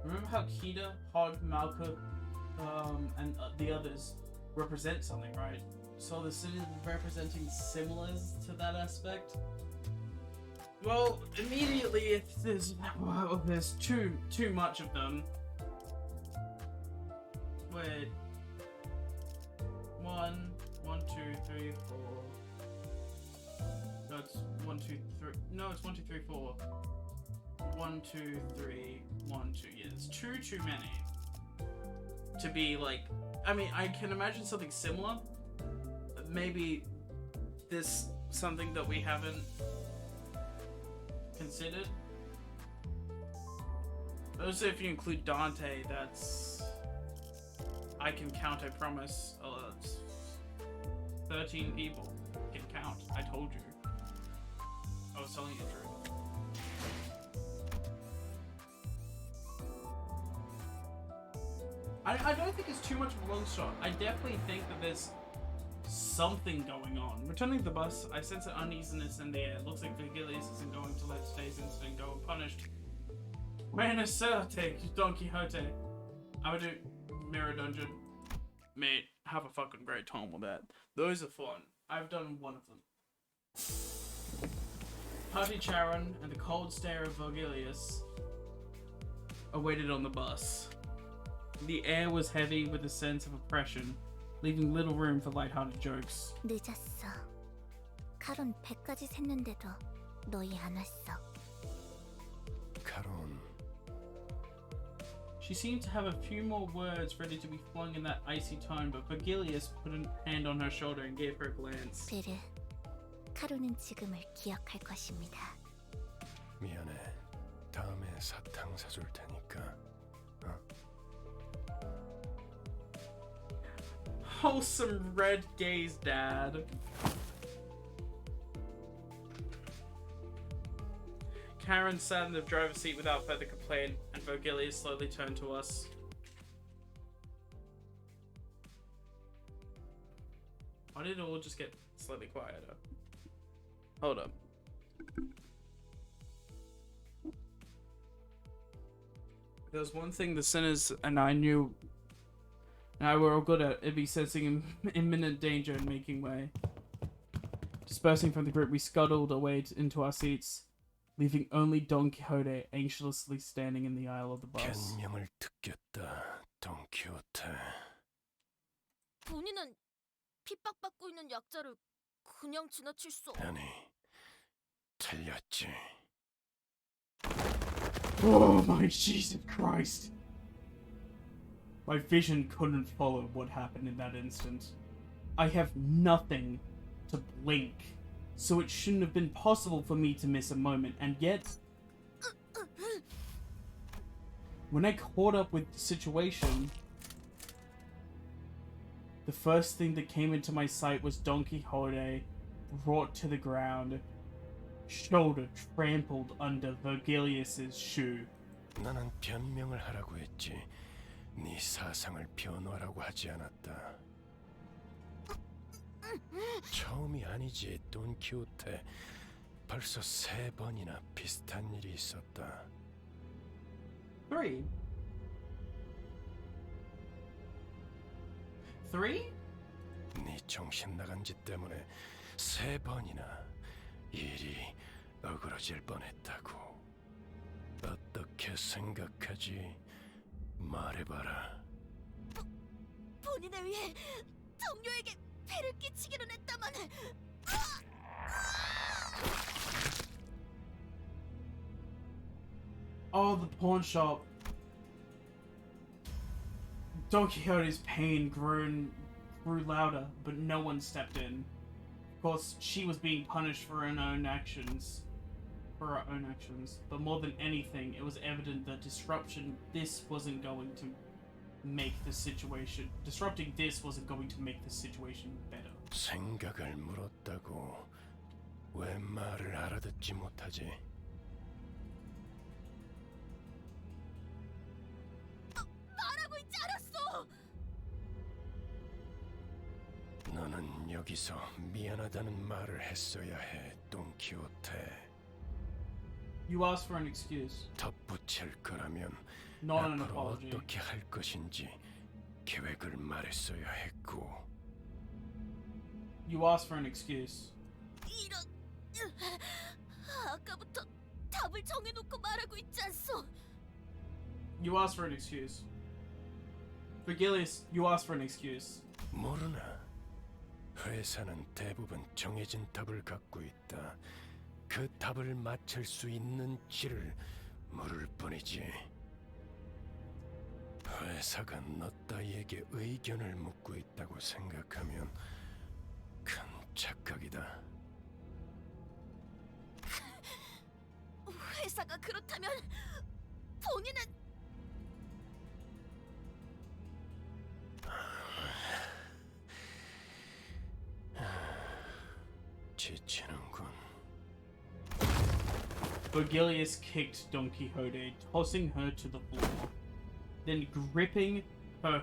Speaker 1: Remember how Kita, Hod, Malka, and the others represent something, right? So the city representing similars to that aspect. Well, immediately, if there's too much of them. Wait, 1, 1, 2, 3, 4. That's 1, 2, 3. No, it's 1, 2, 3, 4. 1, 2, 3, 1, 2. Yeah, it's too many. To be like, I mean, I can imagine something similar. Maybe this something that we haven't considered. Also, if you include Dante, that's... I can count, I promise. It's 13 people can count. I told you. I was telling you the truth. I don't think it's too much of a long shot. I definitely think that there's something going on. Returning to the bus, I sense an uneasiness in the air. It looks like Vergilius isn't going to let today's incident go unpunished. Buena suerte, Don Quixote. I would do Mirror Dungeon. Mate, have a fucking great time with that. Those are fun. I've done one of them. Party Charon and the cold stare of Vergilius awaited on the bus. The air was heavy with a sense of oppression, leaving little room for lighthearted jokes.
Speaker 17: 늦었어. 카론 100까지 샜는데도 너희 안 왔어.
Speaker 4: 카론.
Speaker 1: She seemed to have a few more words ready to be flung in that icy tone, but Vergilius put a hand on her shoulder and gave her a glance.
Speaker 17: 베르, 카론은 지금을 기억할 것입니다.
Speaker 4: 미안해. 다음에 사탕 사줄 테니까.
Speaker 1: Wholesome red gaze, Dad. Karen sat in the driver's seat without further complaint, and Vergilius slowly turned to us. Why did it all just get slightly quieter? Hold up. There's one thing the sinners and I knew, and I were all good at, it'd be sensing imminent danger and making way. Dispersing from the group, we scuttled away into our seats, leaving only Don Quixote anxiously standing in the aisle of the bus.
Speaker 4: 변명을 듣겠다, Don Quixote.
Speaker 6: 본인은 핍박받고 있는 약자를 그냥 지나칠 수.
Speaker 4: 아니, 틀렸지.
Speaker 1: Oh my Jesus Christ! My vision couldn't follow what happened in that instant. I have nothing to blink, so it shouldn't have been possible for me to miss a moment, and yet... When I caught up with the situation, the first thing that came into my sight was Don Quixote brought to the ground, shoulder trampled under Vergilius's shoe.
Speaker 4: 나는 변명을 하라고 했지. 네 사상을 변호하라고 하지 않았다. 처음이 아니지, 돈 키호테. 벌써 3번이나 비슷한 일이 있었다.
Speaker 1: 3? 3?
Speaker 4: 네 정신 나간 짓 때문에 3번이나 일이 어그러질 뻔했다고. 어떻게 생각하지? 말해봐라.
Speaker 6: 본인을 위해 동료에게 패를 끼치기는 했다만.
Speaker 1: Oh, the pawn shop. Don Quixote's pain grew louder, but no one stepped in. Of course, she was being punished for her own actions. But more than anything, it was evident that disrupting this wasn't going to make the situation better.
Speaker 4: 생각을 물었다고 왜 말을 알아듣지 못하지?
Speaker 6: 말하고 있지 않았어.
Speaker 4: 너는 여기서 미안하다는 말을 했어야 해, 돈 키호테.
Speaker 1: You asked for an excuse.
Speaker 4: 덧붙일 거라면
Speaker 1: Not an
Speaker 4: 앞으로
Speaker 1: apology.
Speaker 4: 어떻게 할 것인지 계획을 말했어야 했고.
Speaker 1: You asked for an excuse.
Speaker 6: 이런. 아까부터 답을 정해놓고 말하고 있지 않소.
Speaker 1: You asked for an excuse. Vergilius, you asked for an excuse.
Speaker 4: 모르나? 회사는 대부분 정해진 답을 갖고 있다. 그 답을 맞출 수 있는 지를 물을 뿐이지. 회사가 너 따위에게 의견을 묻고 있다고 생각하면 큰 착각이다.
Speaker 6: 회사가 그렇다면 본인은
Speaker 4: 지치는군.
Speaker 1: Vergilius kicked Don Quixote, tossing her to the floor, then gripping her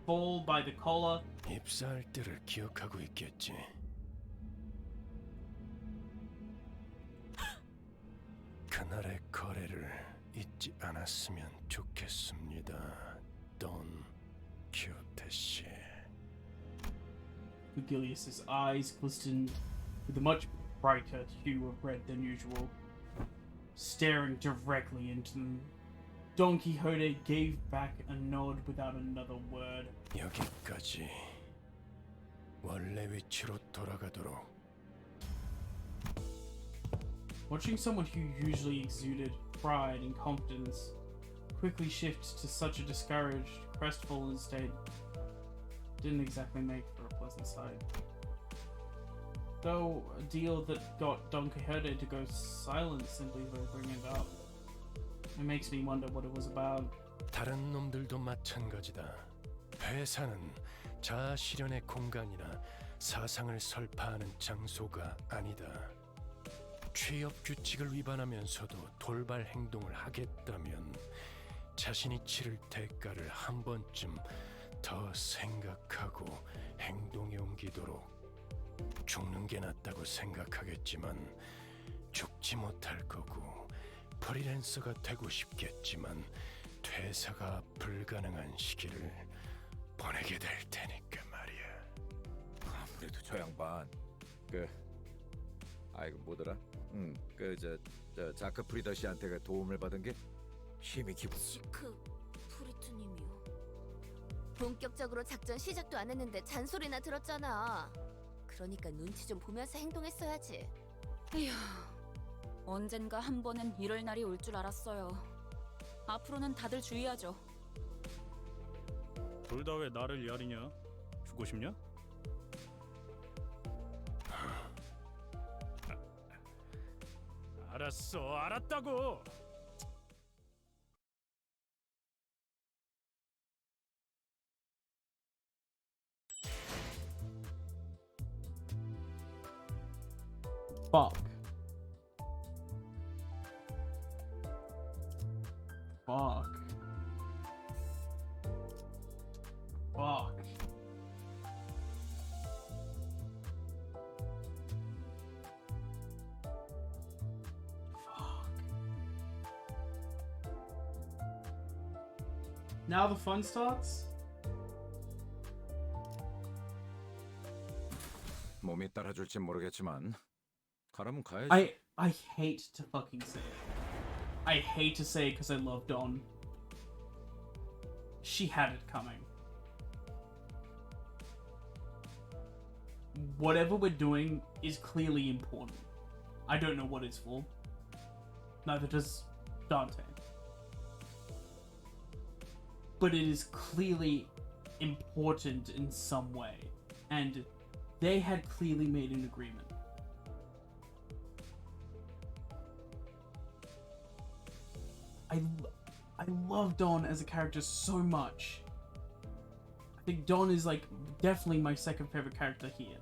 Speaker 1: fall by the collar.
Speaker 4: 입사할 때를 기억하고 있겠지. 그날의 거래를 잊지 않았으면 좋겠습니다, 돈 키호테 씨.
Speaker 1: Vergilius's eyes glistened with a much brighter hue of red than usual, staring directly into them. Don Quixote gave back a nod without another word.
Speaker 4: 여기까지. 원래 위치로 돌아가도록.
Speaker 1: Watching someone who usually exuded pride and confidence quickly shift to such a discouraged, crestfallen state didn't exactly make for a pleasant sight. Though a deal that got Don Quixote to go silent simply by bringing it up. It makes me wonder what it was about.
Speaker 4: 다른 놈들도 마찬가지다. 회사는 자아 실현의 공간이나 사상을 설파하는 장소가 아니다. 취업 규칙을 위반하면서도 돌발 행동을 하겠다면 자신이 치를 대가를 한 번쯤 더 생각하고 행동에 옮기도록. 죽는 게 낫다고 생각하겠지만 죽지 못할 거고, 프리랜서가 되고 싶겠지만 퇴사가 불가능한 시기를 보내게 될 테니까 말이야.
Speaker 3: 아무래도 저 양반 아이고 뭐더라? 저 자크 프리더 씨한테 도움을 받은 게 힘이 기분.
Speaker 6: 시크 프리트님이요. 본격적으로 작전 시작도 안 했는데 잔소리나 들었잖아. 그러니까 눈치 좀 보면서 행동했어야지.
Speaker 9: 에휴, 언젠가 한 번은 이럴 날이 올 줄 알았어요. 앞으로는 다들 주의하죠.
Speaker 7: 둘 다 왜 나를 야리냐? 죽고 싶냐? 알았어, 알았다고.
Speaker 1: Fuck. Fuck. Fuck. Now the fun starts?
Speaker 3: 몸이 따라줄진 모르겠지만 가라면 가야지.
Speaker 1: I hate to fucking say it. I hate to say it because I love Dawn. She had it coming. Whatever we're doing is clearly important. I don't know what it's for. Neither does Dante. But it is clearly important in some way. And they had clearly made an agreement. I love Dawn as a character so much. I think Dawn is like definitely my second favorite character here.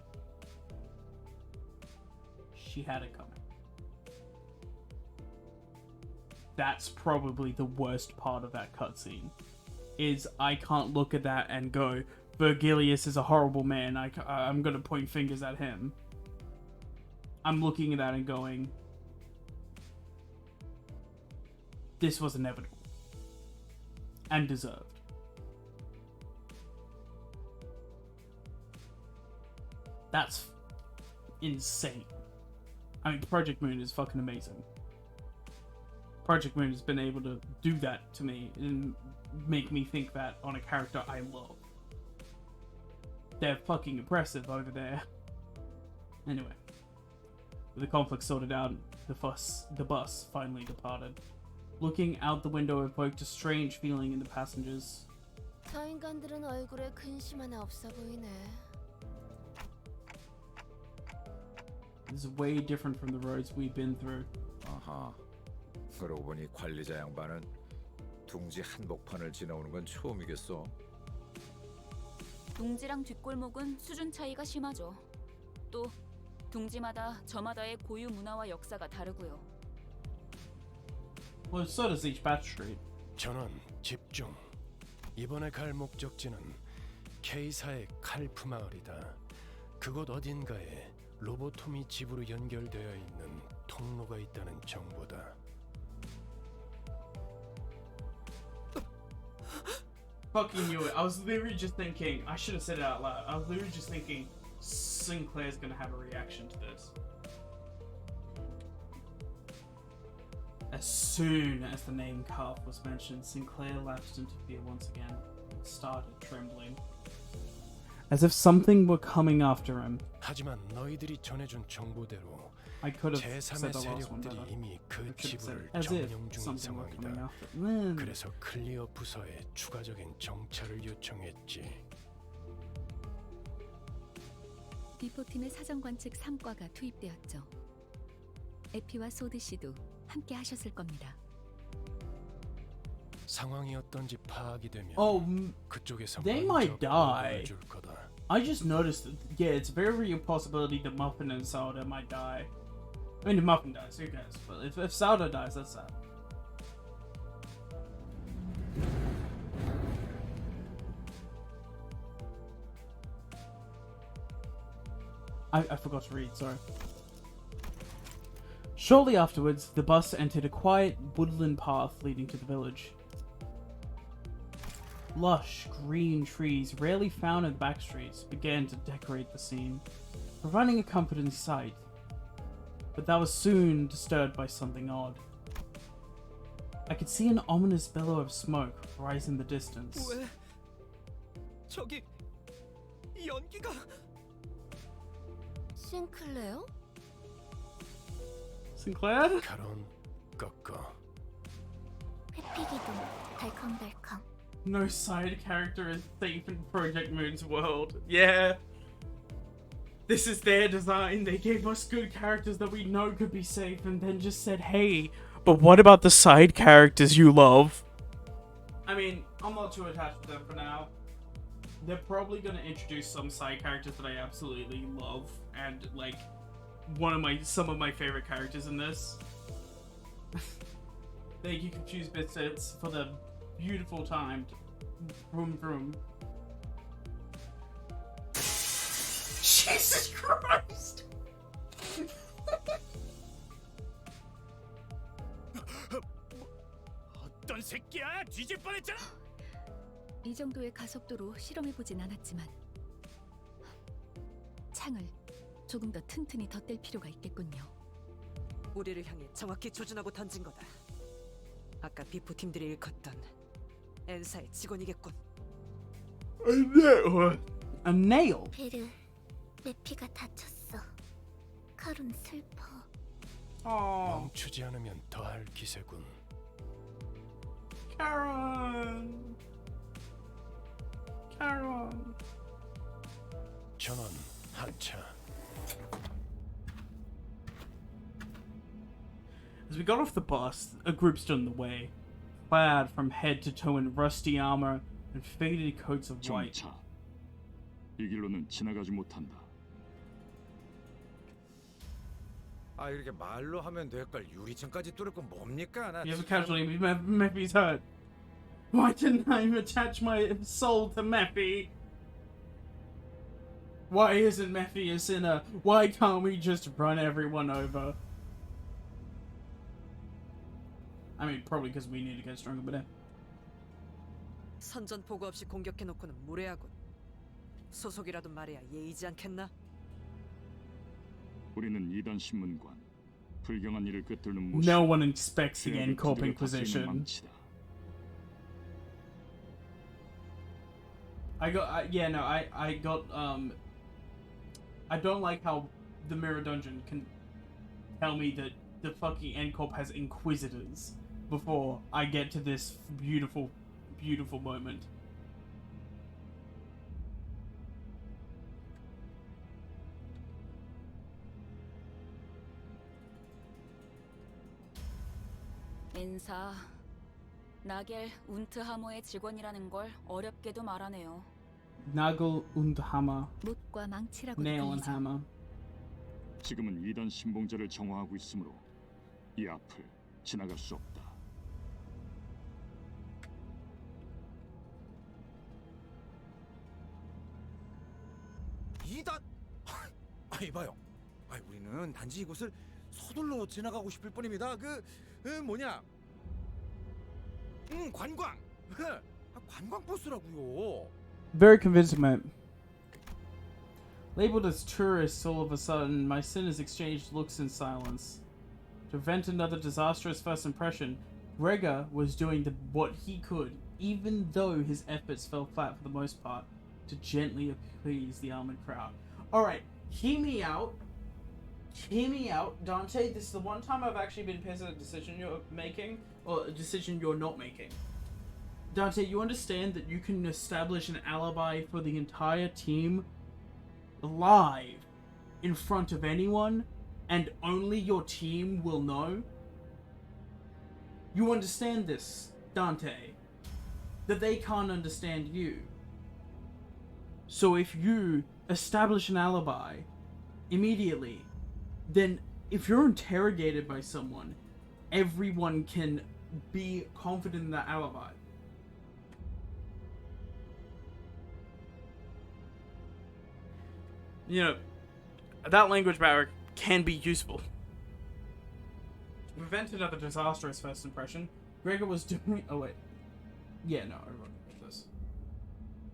Speaker 1: She had it coming. That's probably the worst part of that cutscene. Is I can't look at that and go, Vergilius is a horrible man. I'm gonna point fingers at him. I'm looking at that and going, this was inevitable. And deserved. That's insane. I mean, Project Moon is fucking amazing. Project Moon has been able to do that to me and make me think that on a character I love. They're fucking impressive over there. Anyway, with the conflict sorted out, the bus finally departed. Looking out the window evoked a strange feeling in the passengers.
Speaker 6: 저 인간들은 얼굴에 근심 하나 없어 보이네.
Speaker 1: This is way different from the roads we've been through.
Speaker 3: 아하. 그러고 보니 관리자 양반은 둥지 한복판을 지나오는 건 처음이겠어.
Speaker 9: 둥지랑 뒷골목은 수준 차이가 심하죠. 또 둥지마다 저마다의 고유 문화와 역사가 다르고요.
Speaker 1: Well, so does each batch street.
Speaker 4: 전원 집중. 이번에 갈 목적지는 K사의 칼프 마을이다. 그곳 어딘가에 로보토미 집으로 연결되어 있는 통로가 있다는 정보다.
Speaker 1: Fucking knew it. I was literally just thinking, I should have said it out loud. I was literally just thinking, Sinclair's gonna have a reaction to this. As soon as the name Calf was mentioned, Sinclair lapsed into fear once again and started trembling. As if something were coming after him.
Speaker 4: 하지만 너희들이 전해준 정보대로
Speaker 1: I could have said
Speaker 4: 제3의
Speaker 1: the last one
Speaker 4: 세력들이
Speaker 1: better.
Speaker 4: 이미 그
Speaker 1: I should have said
Speaker 4: 지부를
Speaker 1: as if
Speaker 4: 점령 중인
Speaker 1: something were coming
Speaker 4: 상황이다.
Speaker 1: after him.
Speaker 4: 그래서 클리어 부서에 추가적인 정찰을 요청했지.
Speaker 15: 비포팀의 사정관 측 3과가 투입되었죠. 에피와 소드 씨도 함께 하셨을 겁니다.
Speaker 4: 상황이 어떤지 파악이 되면 그쪽에서
Speaker 1: They
Speaker 4: 먼저
Speaker 1: might die.
Speaker 4: 보고를 줄 거다.
Speaker 1: I just noticed that, yeah, it's a very real possibility that Muffin and Sauda might die. I mean, if Muffin dies, who cares? But if Sauda dies, that's sad. I forgot to read, sorry. Shortly afterwards, the bus entered a quiet woodland path leading to the village. Lush, green trees, rarely found in the back streets, began to decorate the scene, providing a comforting sight. But that was soon disturbed by something odd. I could see an ominous billow of smoke rise in the distance.
Speaker 12: 왜? 저기 연기가
Speaker 6: 싱클레어?
Speaker 1: Sinclair?
Speaker 4: 카론 꺾어.
Speaker 17: 회피기도 덜컹덜컹.
Speaker 1: No side character is safe in Project Moon's world. Yeah. This is their design. They gave us good characters that we know could be safe and then just said, hey, but what about the side characters you love? I mean, I'm not too attached to them for now. They're probably going to introduce some side characters that I absolutely love and like some of my favorite characters in this. That you can choose bits for the beautiful timed vroom vroom. Jesus Christ!
Speaker 14: 어떤 새끼야? 뒤질 뻔했잖아.
Speaker 15: 이 정도의 가속도로 실험해보진 않았지만 창을 조금 더 튼튼히 덧댈 필요가 있겠군요.
Speaker 8: 우리를 향해 정확히 조준하고 던진 거다. 아까 비포팀들이 일컫던 엔사의 직원이겠군.
Speaker 1: A nail?
Speaker 17: 베르, 메피가 다쳤어. 카론 슬퍼.
Speaker 4: 멈추지 않으면 더할 기세군.
Speaker 1: Karen! Karen!
Speaker 4: 전원 한차.
Speaker 1: As we got off the bus, a group stood in the way, clad from head to toe in rusty armor and faded coats of white.
Speaker 18: 정차. 이 길로는 지나가지 못한다.
Speaker 3: 아 이렇게 말로 하면 될 걸 유리창까지 뚫을 건 뭡니까? 나
Speaker 1: You have
Speaker 3: 참-
Speaker 1: casually Mephi's hurt. Why didn't I attach my soul to Mephi? Why isn't Mephi a sinner? Why can't we just run everyone over? I mean, probably because we need to get stronger, but
Speaker 8: 선전 보고 없이 공격해놓고는 무례하군. 소속이라도 말해야 예의지 않겠나?
Speaker 18: 우리는 이단 신문관. 불경한 일을 꿰뚫는 모습.
Speaker 1: no one expects the
Speaker 18: 죄악을
Speaker 1: N-Corp
Speaker 18: 그대로 다스리는
Speaker 1: Inquisition.
Speaker 18: 망치다.
Speaker 1: I don't like how the Mirror Dungeon can tell me that the fucking N-Corp has Inquisitors before I get to this beautiful, beautiful moment.
Speaker 9: 인사. 나겔 운트하머의 직원이라는 걸 어렵게도 말하네요.
Speaker 1: Nagel und Hammer.
Speaker 15: 못과 망치라고
Speaker 1: Nail and
Speaker 15: 불리죠.
Speaker 1: Hammer.
Speaker 18: 지금은 2단 신봉자를 정화하고 있으므로 이 앞을 지나갈 수 없다.
Speaker 3: 이단 이봐요. 우리는 단지 이곳을 서둘러 지나가고 싶을 뿐입니다. 뭐냐? 관광. 관광 버스라고요.
Speaker 1: Very convincing, mate. Labeled as tourists all of a sudden, my sinners exchanged looks in silence. To prevent another disastrous first impression, Gregor was doing what he could, even though his efforts fell flat for the most part, to gently appease the armored crowd. Alright, hear me out. Hear me out, Dante. This is the one time I've actually been pissed at a decision you're making, or a decision you're not making. Dante, you understand that you can establish an alibi for the entire team live in front of anyone, and only your team will know? You understand this, Dante, that they can't understand you. So if you establish an alibi immediately, then if you're interrogated by someone, everyone can be confident in that alibi. You know, that language barrier can be useful. To prevent another disastrous first impression, Gregor was doing... Oh, wait. Yeah, no, I remember this.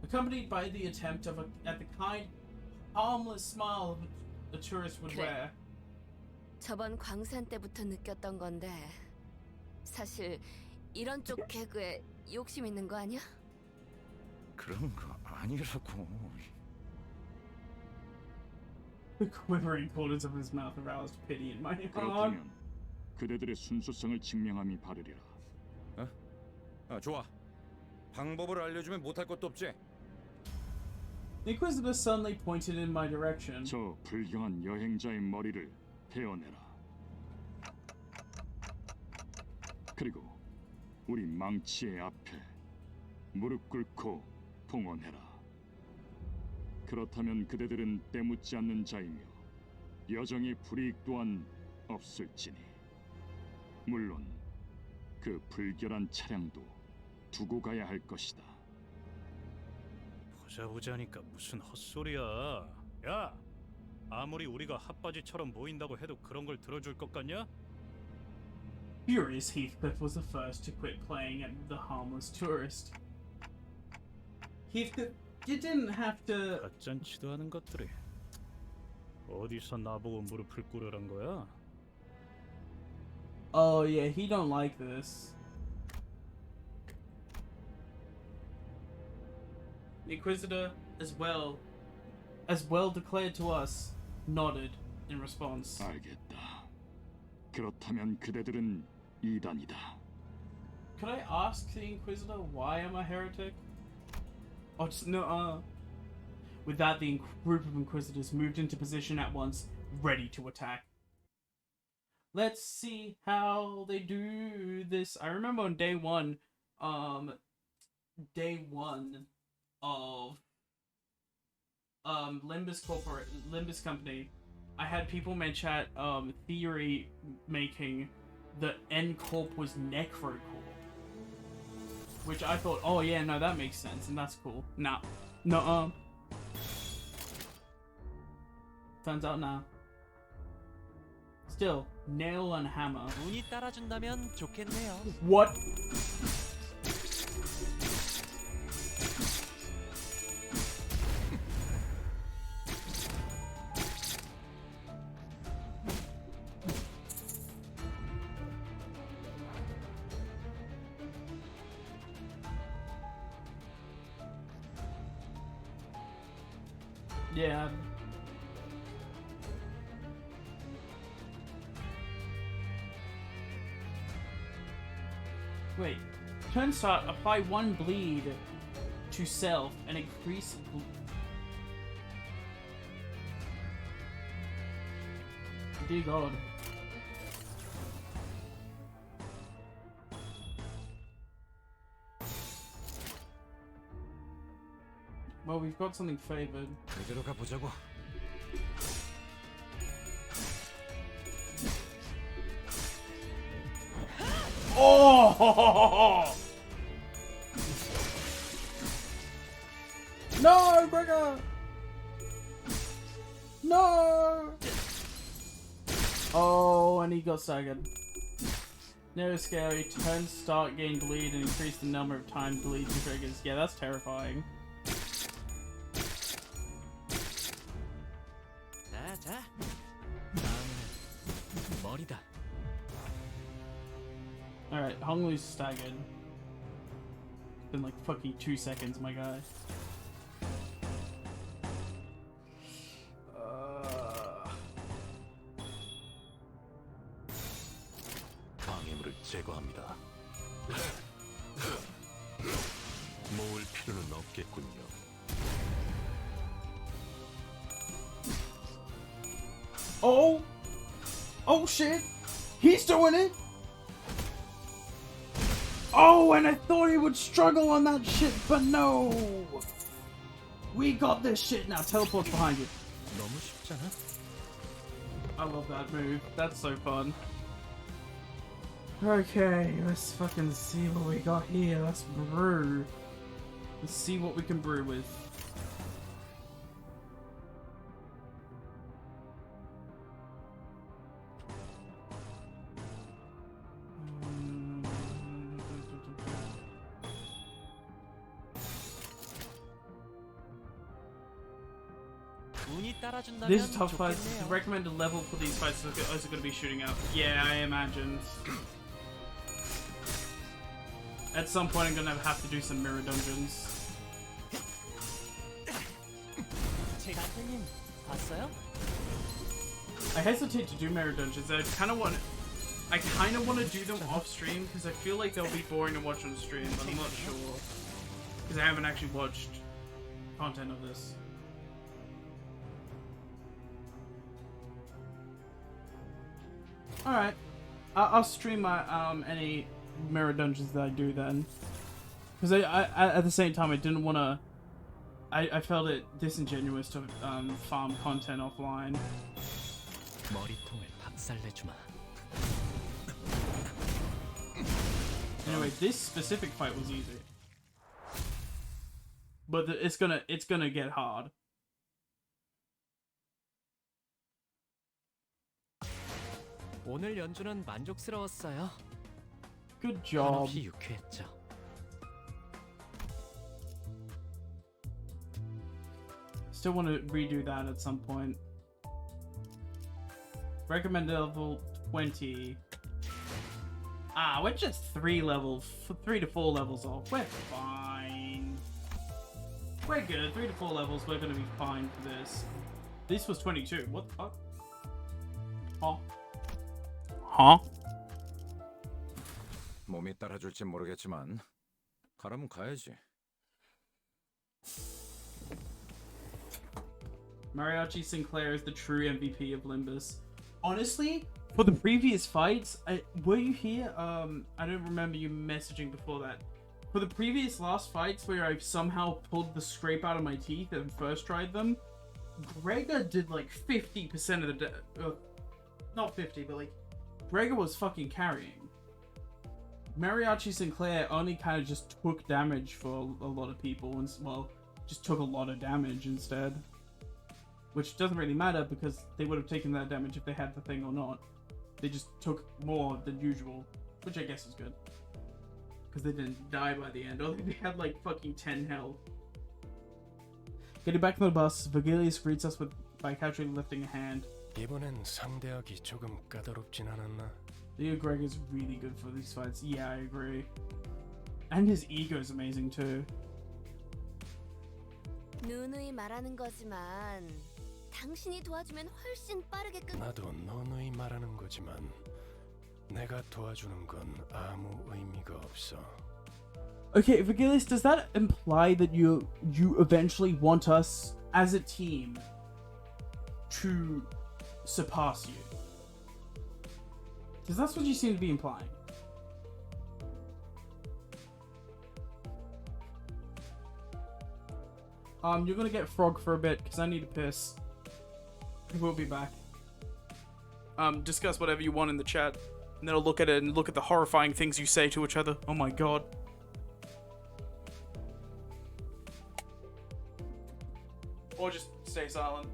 Speaker 1: Accompanied by the attempt at the kind, harmless smile a tourist would wear.
Speaker 6: 저번 광산 때부터 느꼈던 건데 사실 이런 쪽 개그에 욕심 있는 거 아니야?
Speaker 3: 그런 거 아니라고.
Speaker 1: The quivering corners of his mouth aroused pity in my heart.
Speaker 18: 그렇다면 그대들의 순수성을 증명함이 바르리라.
Speaker 3: 좋아. 방법을 알려주면 못할 것도 없지.
Speaker 1: The Inquisitor suddenly pointed in my direction.
Speaker 18: 저 불경한 여행자의 머리를 베어내라. 그리고 우리 망치의 앞에 무릎 꿇고 봉헌해라. 그렇다면 그대들은 때묻지 않는 자이며 여정의 불이익 또한 없을지니 물론 그 불결한 차량도 두고 가야 할 것이다.
Speaker 7: 보자보자니까 무슨 헛소리야. 야, 아무리 우리가 핫바지처럼 보인다고 해도 그런 걸 들어줄 것 같냐?
Speaker 1: Furious, Heathcliff was the first to quit playing at the harmless tourist. Heathcliff, you didn't have to...
Speaker 7: 가짠치도 않은 것들이 어디서 나보고 무릎을 꿇으란 거야?
Speaker 1: Oh yeah, he don't like this. The Inquisitor, as well declared to us, nodded in response.
Speaker 18: 알겠다. 그렇다면 그대들은 이단이다.
Speaker 1: Could I ask the Inquisitor why I'm a heretic? Oh, just no. With that, the group of Inquisitors moved into position at once, ready to attack. Let's see how they do this. I remember on day one of Limbus Company, I had people in my chat theory making that N-Corp was Necrocorp, which I thought, oh yeah, no, that makes sense and that's cool. Nah, no. Turns out nah. Still, nail and hammer.
Speaker 12: 운이 따라준다면 좋겠네요.
Speaker 1: What? Yeah. Wait. Turn start, apply 1 bleed to self and increase... Dear God. Well, we've got something favored.
Speaker 3: 그대로 가보자고.
Speaker 1: Oh! No, Gregor! No! Oh, and he got staggered. No scary. Turn start, gain bleed, and increase the number of times bleed triggers. Yeah, that's terrifying.
Speaker 2: 자, 다음은 머리다.
Speaker 1: Alright, Honglu's staggered. It's been like fucking 2 seconds, my guy.
Speaker 11: 방해물을 제거합니다. 모을 필요는 없겠군요.
Speaker 1: Oh! Oh shit! He's doing it! Oh, and I thought he would struggle on that shit, but no! We got this shit now. Teleport's behind you.
Speaker 4: 너무 쉽잖아.
Speaker 1: I love that move. That's so fun. Okay, let's fucking see what we got here. Let's brew. Let's see what we can brew with.
Speaker 12: 운이 따라준다면
Speaker 1: This is tough fight.
Speaker 12: 좋겠네요.
Speaker 1: The recommended level for these fights is also going to be shooting up. Yeah, I imagined. At some point, I'm going to have to do some mirror dungeons.
Speaker 12: 제가님 봤어요?
Speaker 1: I hesitate to do mirror dungeons. I kind of want to do them off stream because I feel like they'll be boring to watch on stream, but I'm not sure because I haven't actually watched content of this. All right, I'll stream my any mirror dungeons that I do then, because I at the same time I didn't want to. I felt it disingenuous to farm content offline.
Speaker 2: 머리통을 박살내주마.
Speaker 1: Anyway, this specific fight was easy, but it's gonna get hard.
Speaker 2: 오늘 연주는 만족스러웠어요.
Speaker 1: Good job.
Speaker 2: 한없이 유쾌했죠.
Speaker 1: Still want to redo that at some point. Recommended level 20. Ah, we're just 3 to 4 levels off. We're fine. We're good. 3 to 4 levels. We're gonna be fine for this. This was 22. What the fuck? Huh? Huh?
Speaker 3: 몸이 따라줄지 모르겠지만 가라면 가야지.
Speaker 1: Mariachi Sinclair is the true MVP of Limbus. Honestly, for the previous fights, were you here? I don't remember you messaging before that. For the previous last fights where I somehow pulled the scrape out of my teeth and first tried them, Gregor did like 50% of the not 50, but like Gregor was fucking carrying. Mariachi Sinclair only kind of just took damage for a lot of people and, well, just took a lot of damage instead. Which doesn't really matter because they would have taken that damage if they had the thing or not. They just took more than usual, which I guess is good. Because they didn't die by the end, or they had like fucking 10 health. Getting back on the bus, Vergilius greets us by casually lifting a hand.
Speaker 4: 이번엔 상대하기 조금 까다롭진 않았나?
Speaker 1: Leo Greg is really good for these fights. Yeah, I agree. And his ego is amazing too.
Speaker 6: 누누이 말하는 거지만 당신이 도와주면 훨씬 빠르게 끝.
Speaker 4: 나도 너누이 말하는 거지만 내가 도와주는 건 아무 의미가 의미가 없어.
Speaker 1: Okay, Vergilius, does that imply that you eventually want us as a team to surpass you? Because that's what you seem to be implying. You're gonna get Frog for a bit because I need to piss. We'll be back. Discuss whatever you want in the chat, and then I'll look at it and look at the horrifying things you say to each other. Oh my god. Or just stay silent.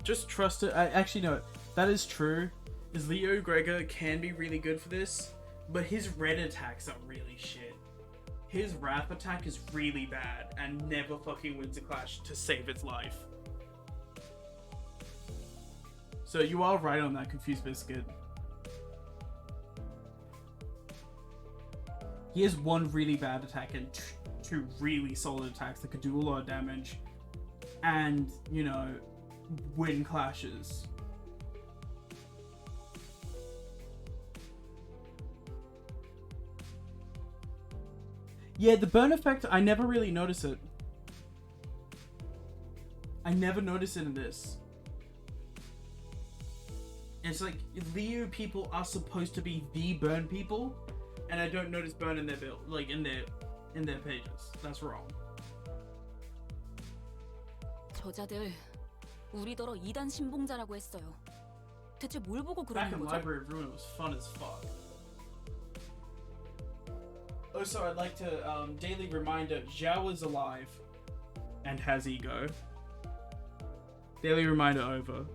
Speaker 1: Just trust it. I actually no, that is true. Is Leo Gregor can be really good for this, but his red attacks are really shit. His wrath attack is really bad and never fucking wins a clash to save its life. So you are right on that, Confused Biscuit. He has one really bad attack and two really solid attacks that could do a lot of damage. And, you know, win clashes. Yeah, the burn effect, I never really notice it. I never notice it in this. It's like, Leo people are supposed to be the burn people, and I don't notice burn in their build, like in their pages. That's wrong.
Speaker 9: 저자들 우리더러 2단 신봉자라고 했어요. 대체 뭘 보고
Speaker 1: Back
Speaker 9: 그러는
Speaker 1: in
Speaker 9: 거죠?
Speaker 1: Library of Ruin, it was fun as fuck. Also, I'd like to daily reminder: Zhao is alive and has ego. Daily reminder over.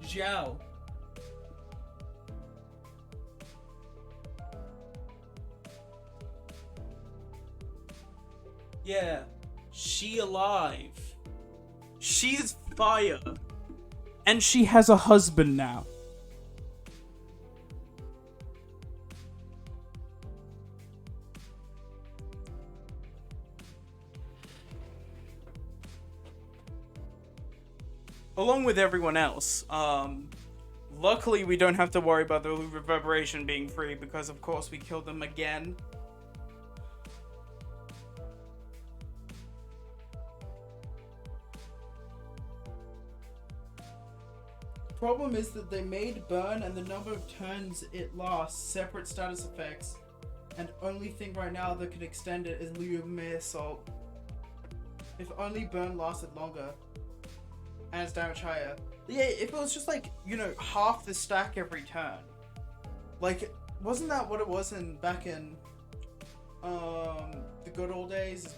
Speaker 1: Zhao. Yeah, she alive. She is fire. And she has a husband now. Along with everyone else. Luckily we don't have to worry about the reverberation being free because of course we killed them again. Problem is that they made burn and the number of turns it lasts separate status effects, and only thing right now that can extend it is Lumiere Assault. If only burn lasted longer and its damage higher. Yeah, if it was just like, you know, half the stack every turn. Like, wasn't that what it was back in the good old days?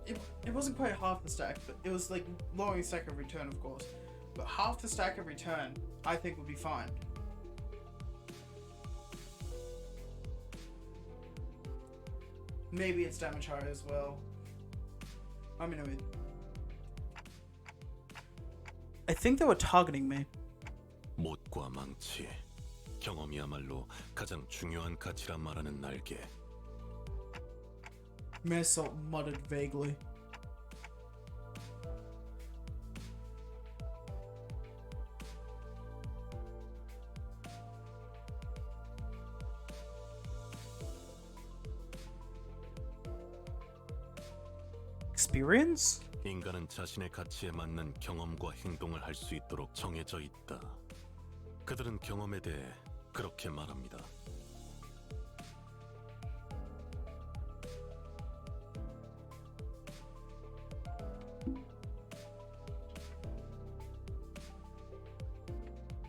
Speaker 1: It wasn't quite half the stack, but it was like lowering stack every turn, of course. But half the stack every turn, I think would be fine. Maybe it's damage higher as well. I mean, I think they were targeting me.
Speaker 11: 못과 망치, 경험이야말로 가장 중요한 가치란 말하는 날개.
Speaker 1: Meursault muttered vaguely. Experience?
Speaker 11: 인간은 자신의 가치에 맞는 경험과 행동을 할 수 있도록 정해져 있다. 그들은 경험에 대해 그렇게 말합니다.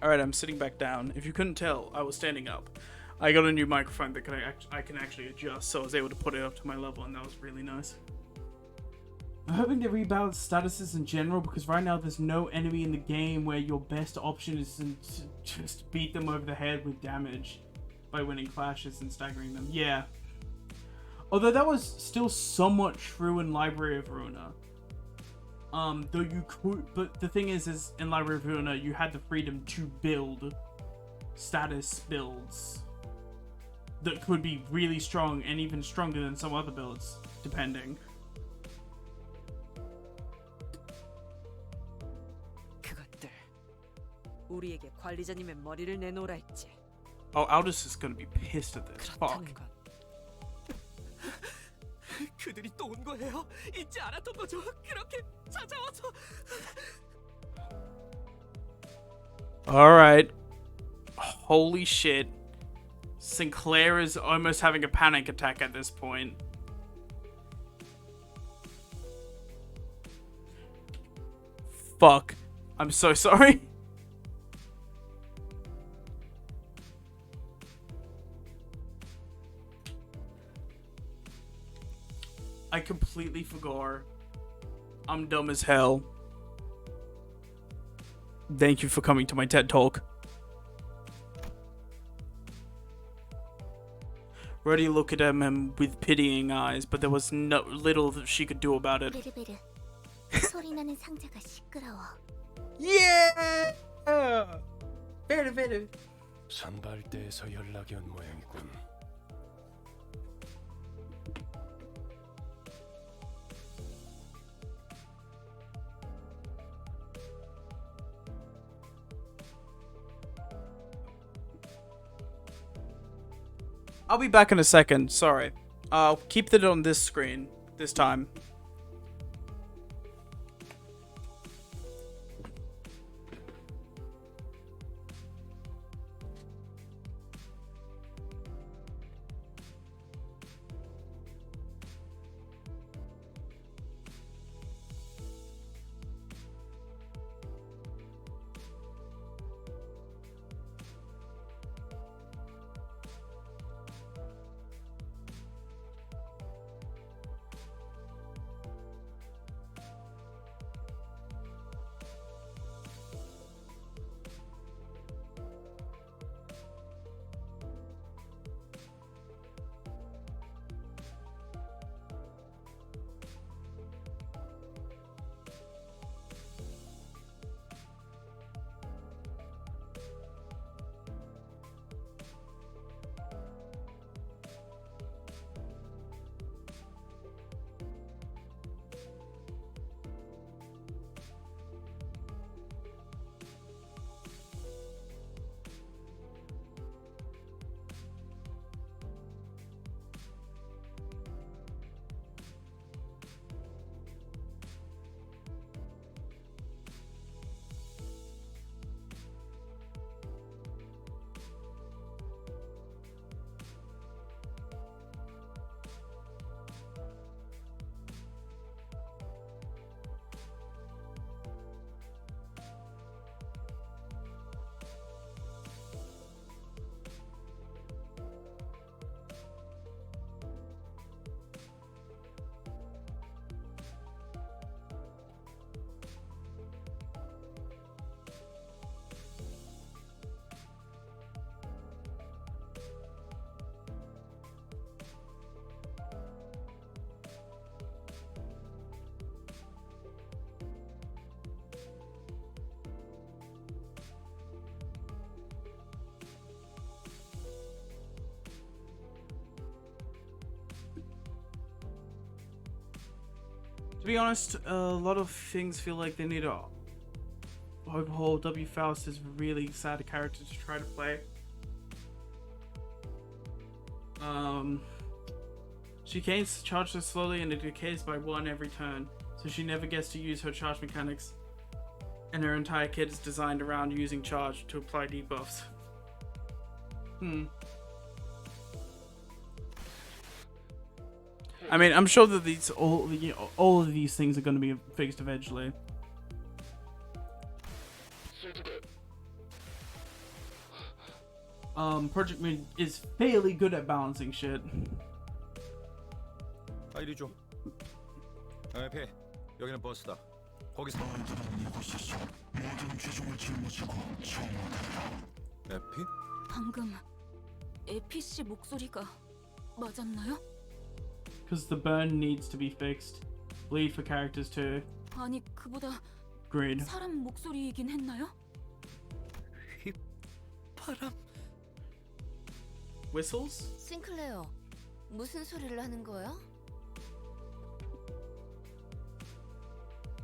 Speaker 1: Alright, I'm sitting back down. If you couldn't tell, I was standing up. I got a new microphone that I can actually adjust, so I was able to put it up to my level, and that was really nice. I'm hoping to rebalance statuses in general, because right now there's no enemy in the game where your best option is to just beat them over the head with damage by winning clashes and staggering them. Yeah. Although that was still somewhat true in Library of Ruina. Though you could, but the thing is in Library of Ruina, you had the freedom to build status builds that could be really strong and even stronger than some other builds, depending.
Speaker 8: 그것들 우리에게 관리자님의 머리를 내놓으라 했지.
Speaker 1: Oh, Aldous is gonna be pissed at this. Fuck.
Speaker 8: 그렇다는 건
Speaker 2: 그들이 또 온 거예요? 잊지 않았던 거죠? 그렇게 찾아와서.
Speaker 1: Alright. Holy shit. Sinclair is almost having a panic attack at this point. Fuck. I'm so sorry. I completely forgot. I'm dumb as hell. Thank you for coming to my TED Talk. Rhodey looked at him with pitying eyes, but there was no little that she could do about it.
Speaker 17: 베르베르, 소리 나는 상자가 시끄러워.
Speaker 1: Yeah! 베르베르.
Speaker 4: 선발대에서 연락이 온 모양이군.
Speaker 1: I'll be back in a second, sorry. I'll keep it on this screen this time. To be honest, a lot of things feel like they need to overhaul. W. Faust is a really sad character to try to play. She gains charge so slowly and it decays by 1 every turn, so she never gets to use her charge mechanics. And her entire kit is designed around using charge to apply debuffs. I mean, I'm sure that these all of these things are going to be fixed eventually. Project Moon is fairly good at balancing shit.
Speaker 3: 아, 이리 좀. 배, 여기는 버스다. 거기서. 에피?
Speaker 9: 방금 에피 씨 목소리가 맞았나요?
Speaker 1: Because the burn needs to be fixed. Bleed for characters too.
Speaker 9: 아니 그보다
Speaker 1: Agreed.
Speaker 9: 사람 목소리이긴 했나요?
Speaker 12: 바람.
Speaker 1: Whistles?
Speaker 6: 싱클레어, 무슨 소리를 하는 거야?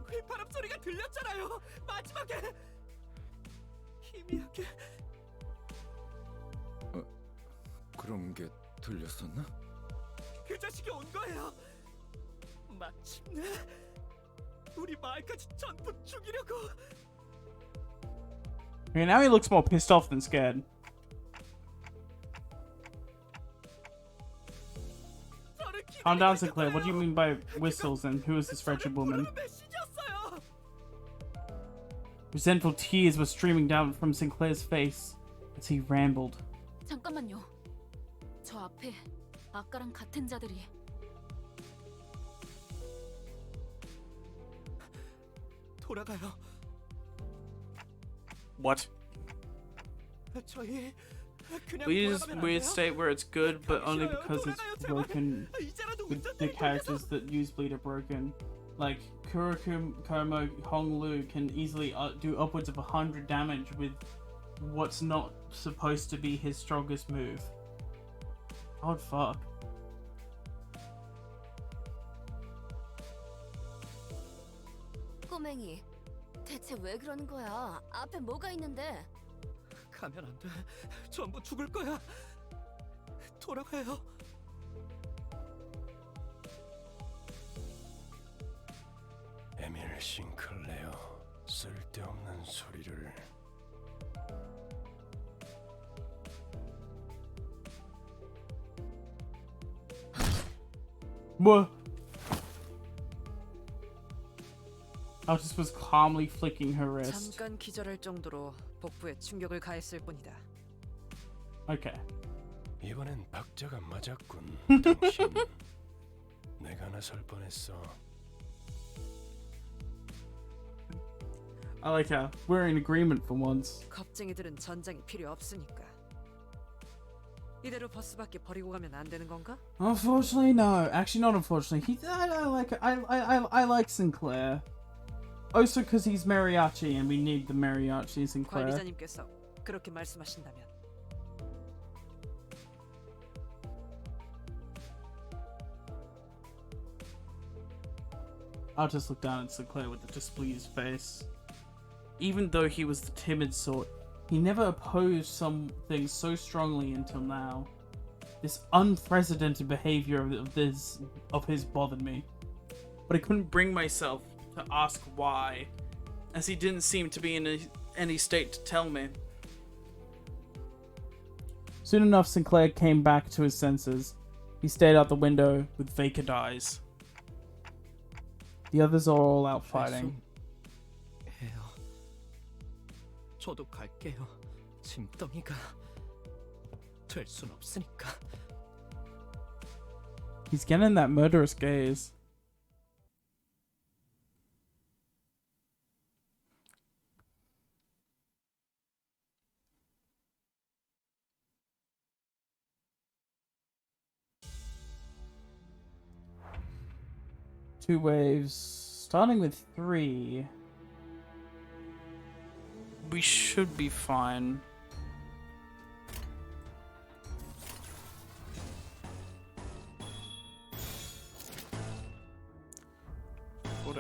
Speaker 2: 휘파람 소리가 들렸잖아요. 마지막에 희미하게.
Speaker 3: 그런 게 들렸었나?
Speaker 2: 그 자식이 온 거예요. 마침내 우리 마을까지 전부 죽이려고.
Speaker 1: Okay, now he looks more pissed off than scared. Calm down, Sinclair. What do you mean by whistles and who is this wretched woman? Resentful tears were streaming down from Sinclair's face as he rambled.
Speaker 9: 잠깐만요. 저 앞에 아까랑 같은 자들이.
Speaker 2: 돌아가요.
Speaker 1: What?
Speaker 2: 저희 그냥
Speaker 1: Please
Speaker 2: 돌아가면 안 돼요?
Speaker 1: reinstate where it's good, but only because it's broken. The characters that use bleed are broken. Like Kuroko Honglu can easily do upwards of 100 damage with what's not supposed to be his strongest move. Oh fuck.
Speaker 6: 꼬맹이, 대체 왜 그러는 거야? 앞에 뭐가 있는데?
Speaker 2: 가면 안 돼. 전부 죽을 거야. 돌아가요.
Speaker 4: 에밀 싱클레어, 쓸데없는 소리를.
Speaker 1: What? Altus was calmly flicking her wrist.
Speaker 8: 잠깐 기절할 정도로 복부에 충격을 가했을 뿐이다.
Speaker 1: Okay.
Speaker 4: 이번엔 박자가 맞았군. 당신, 내가 나설 뻔했어.
Speaker 1: I like how we're in agreement for once.
Speaker 8: 겁쟁이들은 전장이 필요 없으니까. 이대로 버스밖에 버리고 가면 안 되는 건가?
Speaker 1: Unfortunately, no. Actually, not unfortunately. I like Sinclair. Also, because he's mariachi, and we need the mariachi Sinclair.
Speaker 8: 관리자님께서 그렇게 말씀하신다면.
Speaker 1: I'll just look down at Sinclair with a displeased face. Even though he was the timid sort, he never opposed something so strongly until now. This unprecedented behavior of his bothered me. But I couldn't bring myself to ask why, as he didn't seem to be in any state to tell me. Soon enough, Sinclair came back to his senses. He stared out the window with vacant eyes. The others are all out fighting.
Speaker 2: 해요. 저도 갈게요. 짐덩이가 될 순 없으니까.
Speaker 1: He's getting that murderous gaze. Two waves, starting with 3. We should be fine.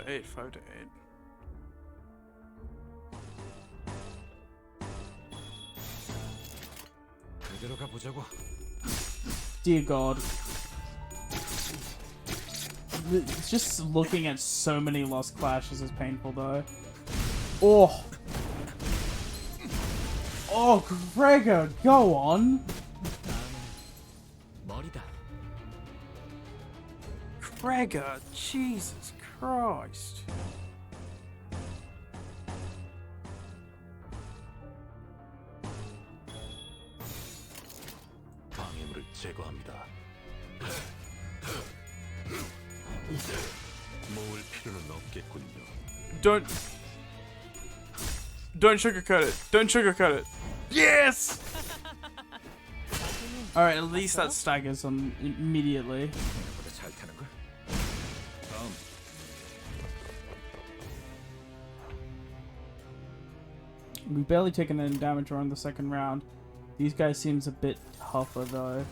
Speaker 1: 8, 5 to 8.
Speaker 3: 그대로 가보자고.
Speaker 1: Dear God. Just looking at so many lost clashes is painful though. Oh! Oh, Gregor, go on!
Speaker 12: 머리다.
Speaker 1: Gregor, Jesus Christ.
Speaker 11: 방해물을 제거합니다. 모을 필요는 없겠군요.
Speaker 1: Don't sugarcoat it. Don't sugarcoat it. Yes! Alright, at least that staggers on immediately.
Speaker 3: 생각보다 잘 타는 걸. 다음.
Speaker 1: We've barely taken any damage around the second round. These guys seems a bit tougher though.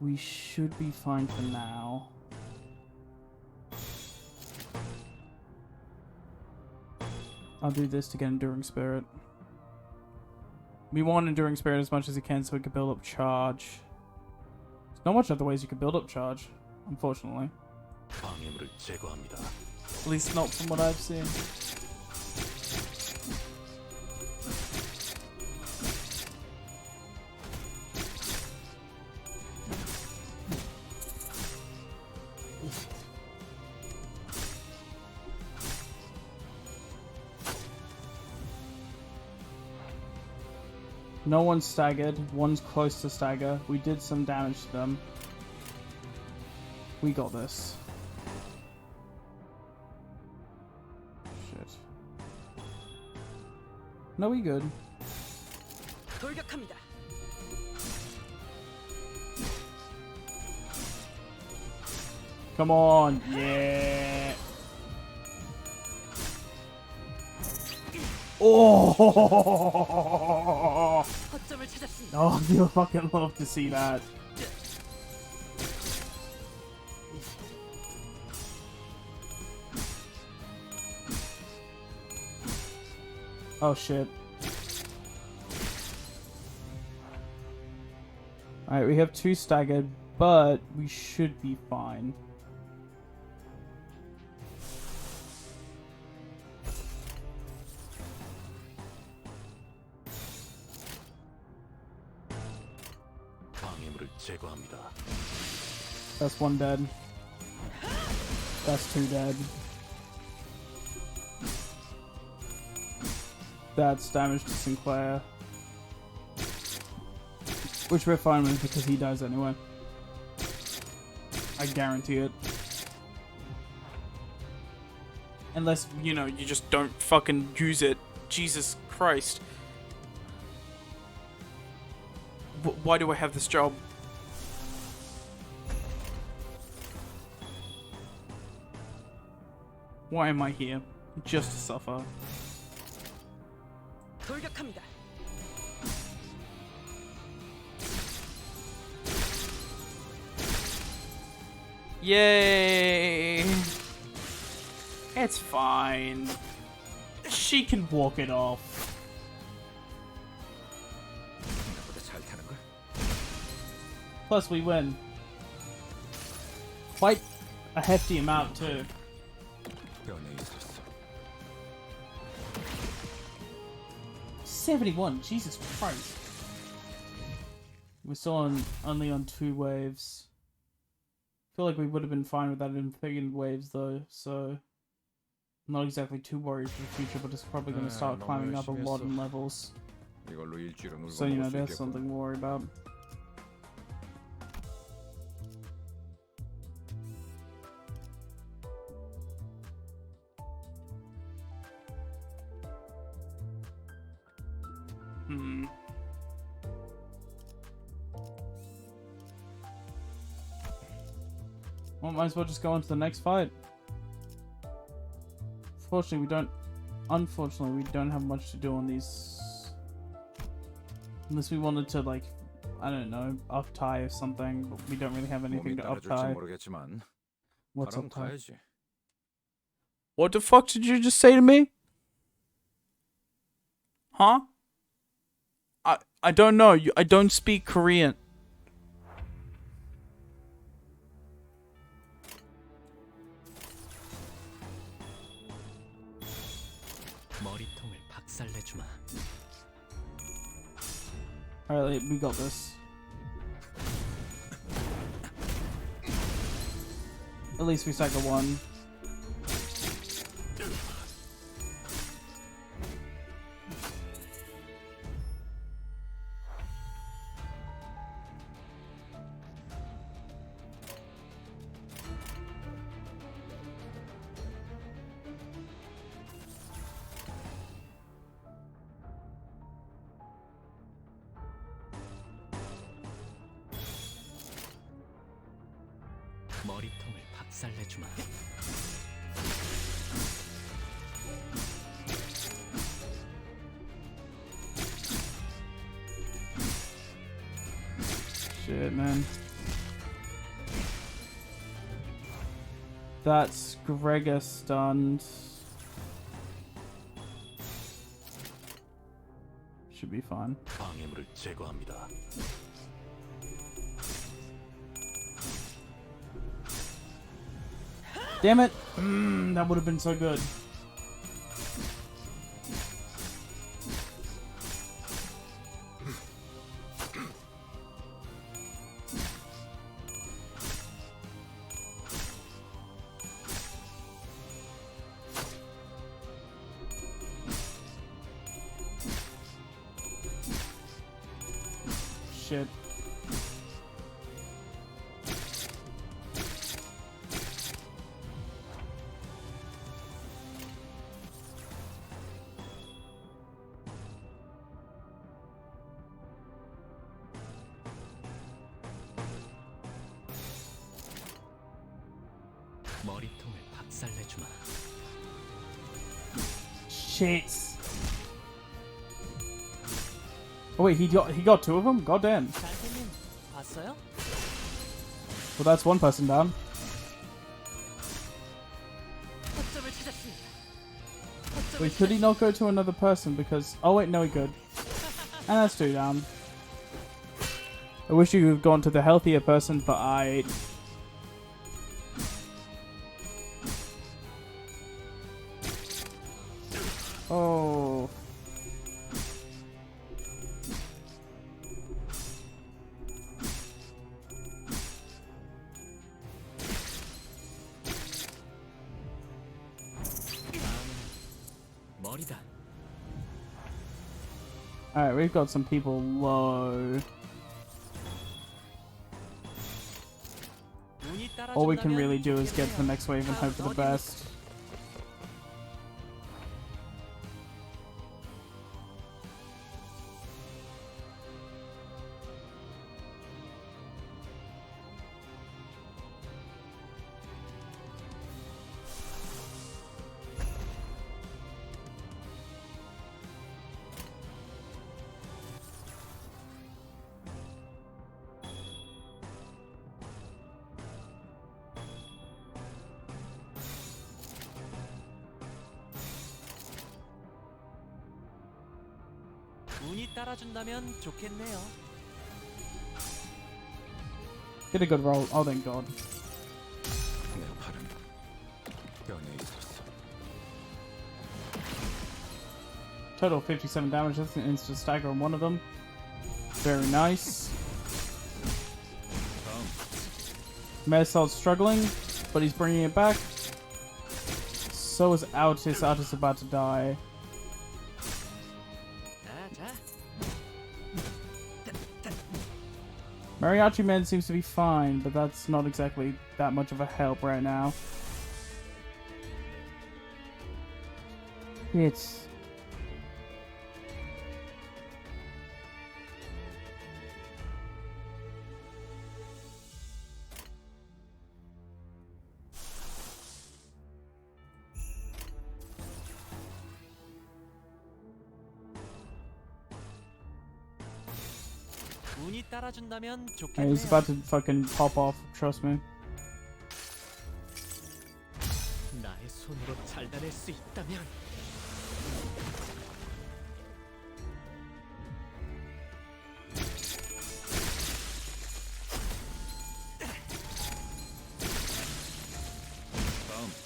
Speaker 1: We should be fine for now. I'll do this to get Enduring Spirit. We want Enduring Spirit as much as we can so we can build up charge. There's not much other ways you can build up charge, unfortunately.
Speaker 11: 방해물을 제거합니다.
Speaker 1: At least not from what I've seen. No one's staggered. One's close to stagger. We did some damage to them. We got this. Shit. No, we good.
Speaker 8: 돌격합니다.
Speaker 1: Come on. Yeah. Oh!
Speaker 8: 허점을 찾았습니다.
Speaker 1: Oh, you'll fucking love to see that. Oh shit. Alright, we have 2 staggered, but we should be fine.
Speaker 11: 방해물을 제거합니다.
Speaker 1: That's 1 dead. That's 2 dead. That's damage to Sinclair. Which we're fine with because he dies anyway. I guarantee it. Unless, you know, you just don't fucking use it. Jesus Christ. Why do I have this job? Why am I here? Just to suffer.
Speaker 8: 돌격합니다.
Speaker 1: Yay! It's fine. She can walk it off.
Speaker 3: 생각보다 잘 타는 걸.
Speaker 1: Plus, we win. Quite a hefty amount, too.
Speaker 3: 변에 있었어.
Speaker 1: 71, Jesus Christ. We're still on only on 2 waves. I feel like we would have been fine without infected waves though, so not exactly too worried for the future, but it's probably going to start climbing up a lot in levels.
Speaker 3: 이걸로 일주일은 울고
Speaker 1: So, you know,
Speaker 3: 먹을 수
Speaker 1: there's
Speaker 3: 있겠군.
Speaker 1: something to worry about. Well, might as well just go on to the next fight. Unfortunately, we don't have much to do on these. Unless we wanted to, like, I don't know, up tie or something, but we don't really have anything
Speaker 3: 몸이
Speaker 1: to up
Speaker 3: 따라줄지
Speaker 1: tie.
Speaker 3: 모르겠지만
Speaker 1: What's
Speaker 3: 바람
Speaker 1: up tie?
Speaker 3: 타야지.
Speaker 1: What the fuck did you just say to me? Huh? I don't know. I don't speak Korean.
Speaker 12: 머리통을 박살내주마.
Speaker 1: Alright, we got this. At least we stagger one.
Speaker 12: 머리통을 박살내주마.
Speaker 1: Shit, man. That's Gregor stunned. Should be fine.
Speaker 11: 방해물을 제거합니다.
Speaker 1: Damn it! That would have been so good. Shit.
Speaker 12: 머리통을 박살내주마.
Speaker 1: Shit. Oh wait, he got two of them? God damn.
Speaker 12: 산타님 봤어요?
Speaker 1: Well, that's one person down.
Speaker 12: 거점을 찾았습니다.
Speaker 1: Wait, could he not go to another person? Because oh wait, no, he could. And that's two down. I wish you had gone to the healthier person, but I. Oh.
Speaker 12: 머리다.
Speaker 1: Alright, we've got some people low. All we can really do is get to the next wave and hope for the best.
Speaker 12: 운이 따라준다면 좋겠네요.
Speaker 1: Get a good roll. Oh, thank God.
Speaker 3: 내 팔은 뼈에 있었어.
Speaker 1: Total 57 damage. That's an instant stagger on one of them. Very nice. Mersal's struggling, but he's bringing it back. So is Altis. Altis is about to die. Mariachi Man seems to be fine, but that's not exactly that much of a help right now. It's...
Speaker 12: 운이 따라준다면
Speaker 1: He's
Speaker 12: 좋겠네요.
Speaker 1: about to fucking pop off, trust me.
Speaker 12: 나의 손으로 잘다
Speaker 2: 낼 수 있다면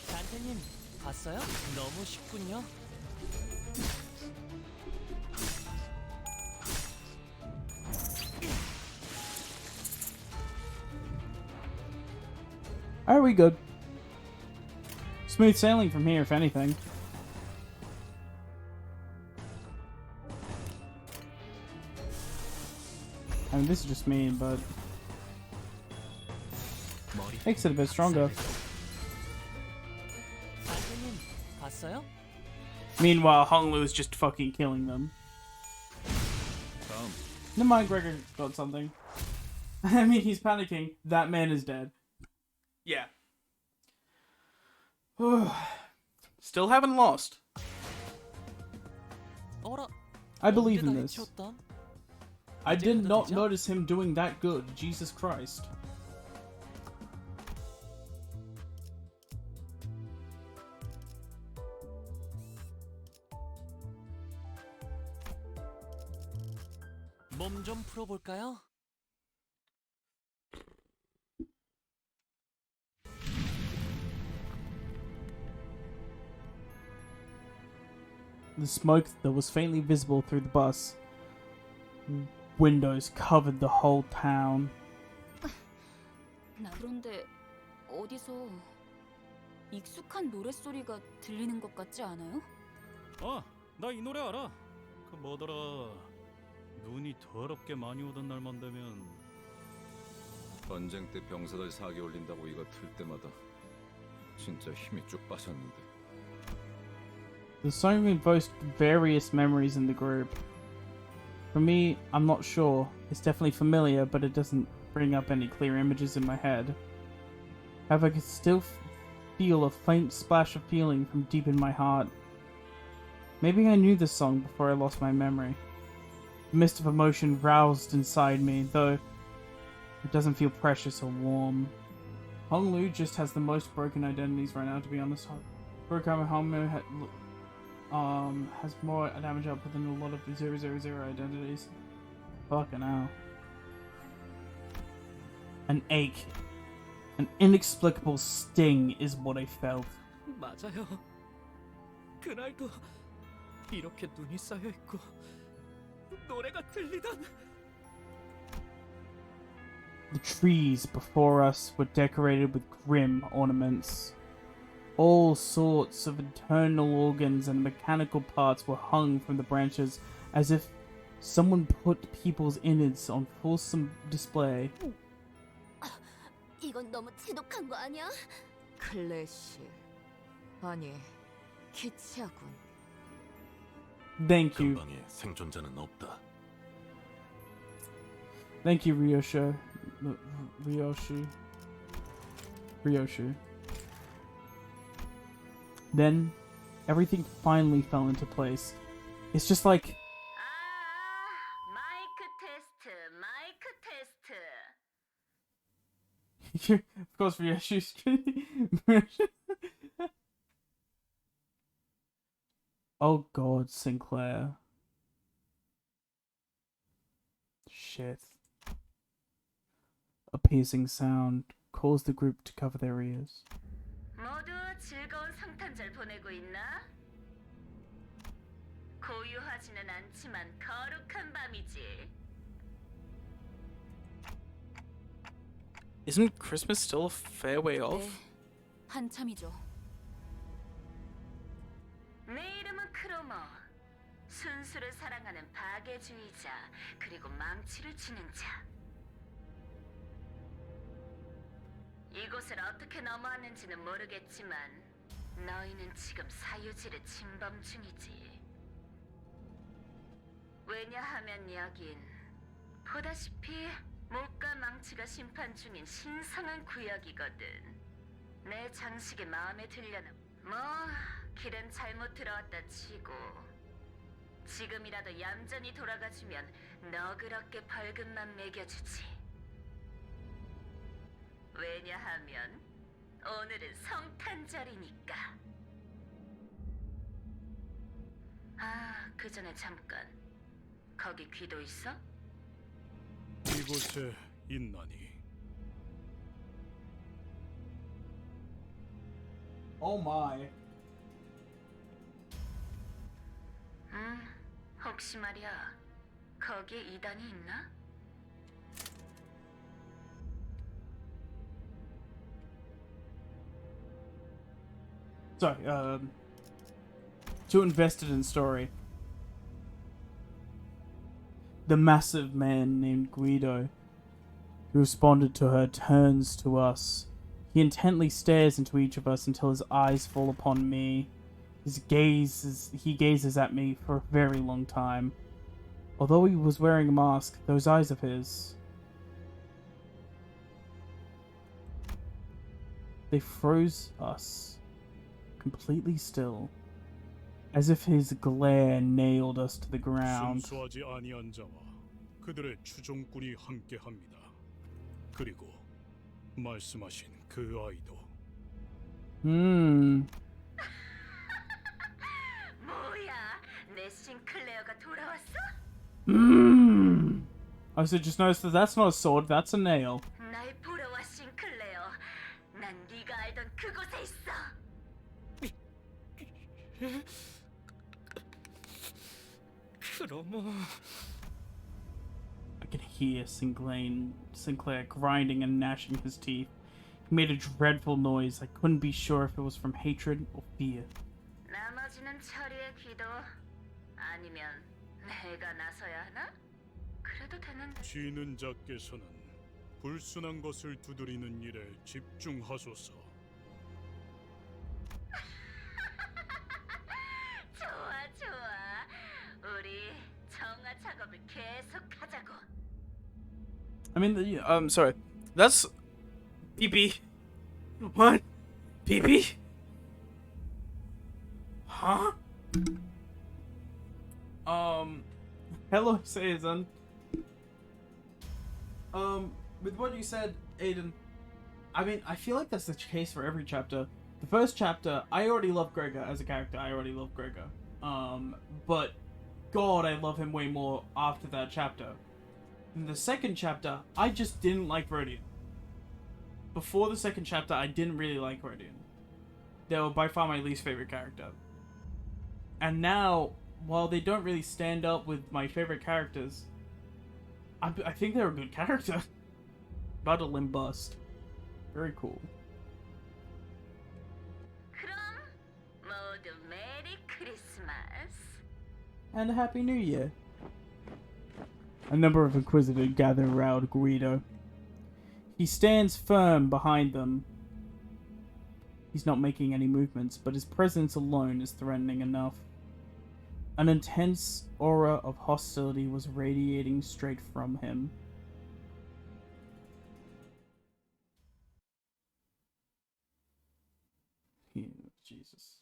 Speaker 12: 단테님 봤어요? 너무 쉽군요.
Speaker 1: Are we good? Smooth sailing from here, if anything. I mean, this is just me, but makes it a bit stronger.
Speaker 12: 단테님 봤어요?
Speaker 1: Meanwhile, Honglu is just fucking killing them. Never mind, Gregor got something. I mean, he's panicking. That man is dead. Yeah. Still haven't lost. I believe in this. I did not notice him doing that good. Jesus Christ.
Speaker 12: 몸 좀 풀어볼까요?
Speaker 1: The smoke that was faintly visible through the bus windows covered the whole town.
Speaker 9: 그런데 어디서 익숙한 노랫소리가 들리는 것 같지 않아요?
Speaker 7: 나 이 노래 알아. 그 뭐더라. 눈이 더럽게 많이 오던 날만 되면
Speaker 3: 전쟁 때 병사들 사기 올린다고 이거 틀 때마다 진짜 힘이 쭉 빠졌는데.
Speaker 1: The song invokes various memories in the group. For me, I'm not sure. It's definitely familiar, but it doesn't bring up any clear images in my head. However, I can still feel a faint splash of feeling from deep in my heart. Maybe I knew this song before I lost my memory. The mist of emotion roused inside me, though it doesn't feel precious or warm. Honglu just has the most broken identities right now, to be honest. Honglu has more damage output than a lot of 000 identities. Fucking hell. An ache. An inexplicable sting is what I felt.
Speaker 2: 맞아요. 그날도 이렇게 눈이 쌓여 있고 노래가 들리던.
Speaker 1: The trees before us were decorated with grim ornaments. All sorts of internal organs and mechanical parts were hung from the branches as if someone put people's innards on fulsome display.
Speaker 6: 이건 너무 지독한 거 아니야?
Speaker 10: 클래시. 아니, 기치하군.
Speaker 1: Thank you.
Speaker 11: 근방에 생존자는 없다.
Speaker 1: Thank you, Ryoshu. Ryoshu. Then, everything finally fell into place. It's just like... Of course, Ryoshu's... Oh god, Sinclair. Shit. A piercing sound caused the group to cover their ears.
Speaker 19: 모두 즐거운 성탄절 보내고 있나? 고요하지는 않지만 거룩한 밤이지.
Speaker 1: Isn't Christmas still a fair way off?
Speaker 9: 한참이죠.
Speaker 19: 내 이름은 크로모. 순수를 사랑하는 파괴주의자, 그리고 망치를 치는 자. 이곳을 어떻게 넘어왔는지는 모르겠지만 너희는 지금 사유지를 침범 중이지. 왜냐하면 여긴 보다시피 목과 망치가 심판 중인 신성한 구역이거든. 내 장식이 마음에 들려나. 뭐 길은 잘못 들어왔다 치고 지금이라도 얌전히 돌아가주면 너그럽게 벌금만 매겨주지. 왜냐하면 오늘은 성탄절이니까. 그 전에 잠깐. 거기 귀도 있어?
Speaker 7: 이곳에 있나니.
Speaker 1: Oh my.
Speaker 19: 혹시 말이야. 거기에 이단이 있나?
Speaker 1: Sorry, too invested in story. The massive man named Guido, who responded to her, turns to us. He intently stares into each of us until his eyes fall upon me. He gazes at me for a very long time. Although he was wearing a mask, those eyes of his, they froze us completely still, as if his glare nailed us to the ground.
Speaker 7: 순수하지 아니한 자와 그들의 추종꾼이 함께합니다. 그리고 말씀하신 그 아이도.
Speaker 19: 뭐야? 내 싱클레어가 돌아왔어?
Speaker 1: I said, just notice that that's not a sword, that's a nail.
Speaker 19: 날 보러 와, 싱클레어. 난 네가 알던 그곳에 있어.
Speaker 1: I could hear Sinclair grinding and gnashing his teeth. He made a dreadful noise. I couldn't be sure if it was from hatred or fear.
Speaker 19: 나머지는 처리의 기도 아니면 내가 나서야 하나? 그래도 되는데.
Speaker 7: 지는 자께서는 불순한 것을 두드리는 일에 집중하소서.
Speaker 19: 좋아. 우리 정화 작업을 계속하자고.
Speaker 1: I mean, sorry. That's... PP. What? PP? Huh? Hello, Seizan. With what you said, Aiden, I mean, I feel like that's the case for every chapter. The first chapter, I already love Gregor as a character. I already love Gregor. But God, I love him way more after that chapter. In the second chapter, I just didn't like Rodion. Before the second chapter, I didn't really like Rodion. They were by far my least favorite character. And now, while they don't really stand up with my favorite characters, I think they're a good character. About to limb bust. Very cool.
Speaker 19: 그럼 모두 메리 크리스마스.
Speaker 1: And a Happy New Year. A number of Inquisitors gather around Guido. He stands firm behind them. He's not making any movements, but his presence alone is threatening enough. An intense aura of hostility was radiating straight from him. Jesus.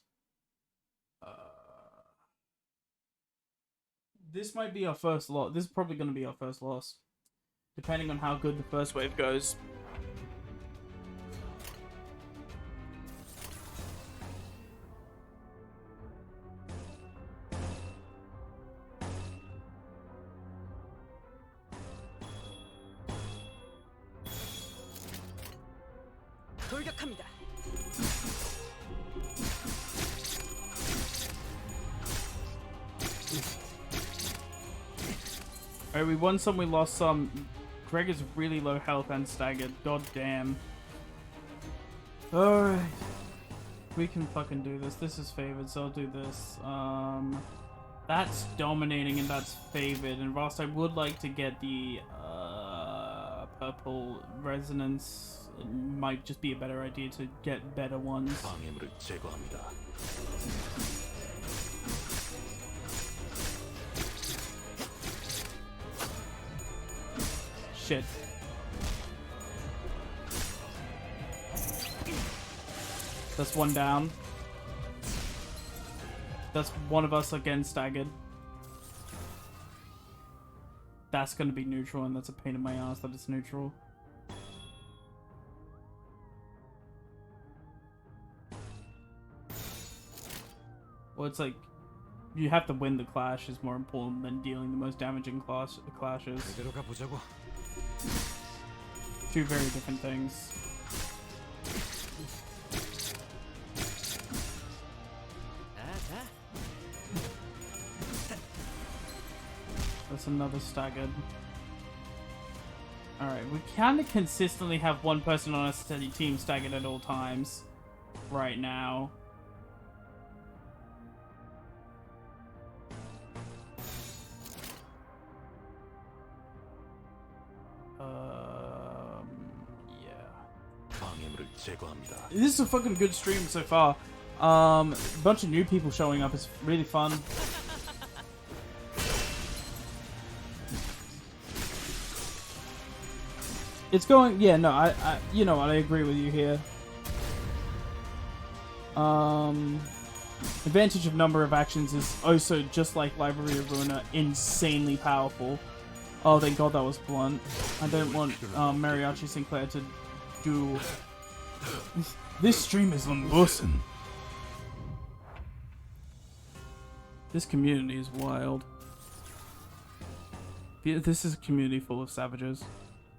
Speaker 1: This might be our first loss. This is probably going to be our first loss. Depending on how good the first wave goes.
Speaker 8: 돌격합니다.
Speaker 1: Alright, we won some, we lost some. Greg is really low health and staggered. God damn. Alright. We can fucking do this. This is favored, so I'll do this. That's dominating and that's favored. And Ross, I would like to get the purple resonance. It might just be a better idea to get better ones.
Speaker 11: 방해물을 제거합니다.
Speaker 1: Shit. That's one down. That's one of us again staggered. That's gonna be neutral, and that's a pain in my ass that it's neutral. Well, it's like You have to win the clash is more important than dealing the most damaging clashes. Two very different things. That's another staggered. Alright, we kind of consistently have one person on a steady team staggered at all times right now. This is a fucking good stream so far. A bunch of new people showing up is really fun. It's going, yeah, no, I you know what, I agree with you here. Advantage of number of actions is also, just like Library of Ruina, insanely powerful. Oh, thank God that was blunt. I don't want Mariachi Sinclair to do... This stream is unbossing. This community is wild. This is a community full of savages.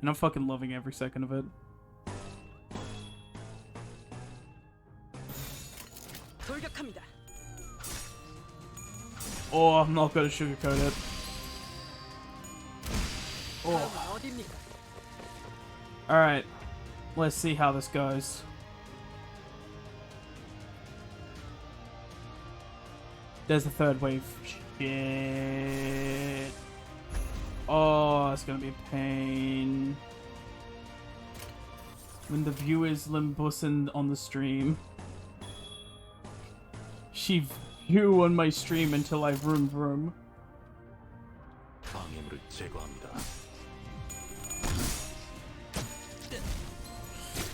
Speaker 1: And I'm fucking loving every second of it. Oh, I'm not gonna sugarcoat it. Oh. Alright. Let's see how this goes. There's the third wave. Shit. Oh, it's gonna be a pain. When the viewers limbussen on the stream. She view on my stream until I vroom.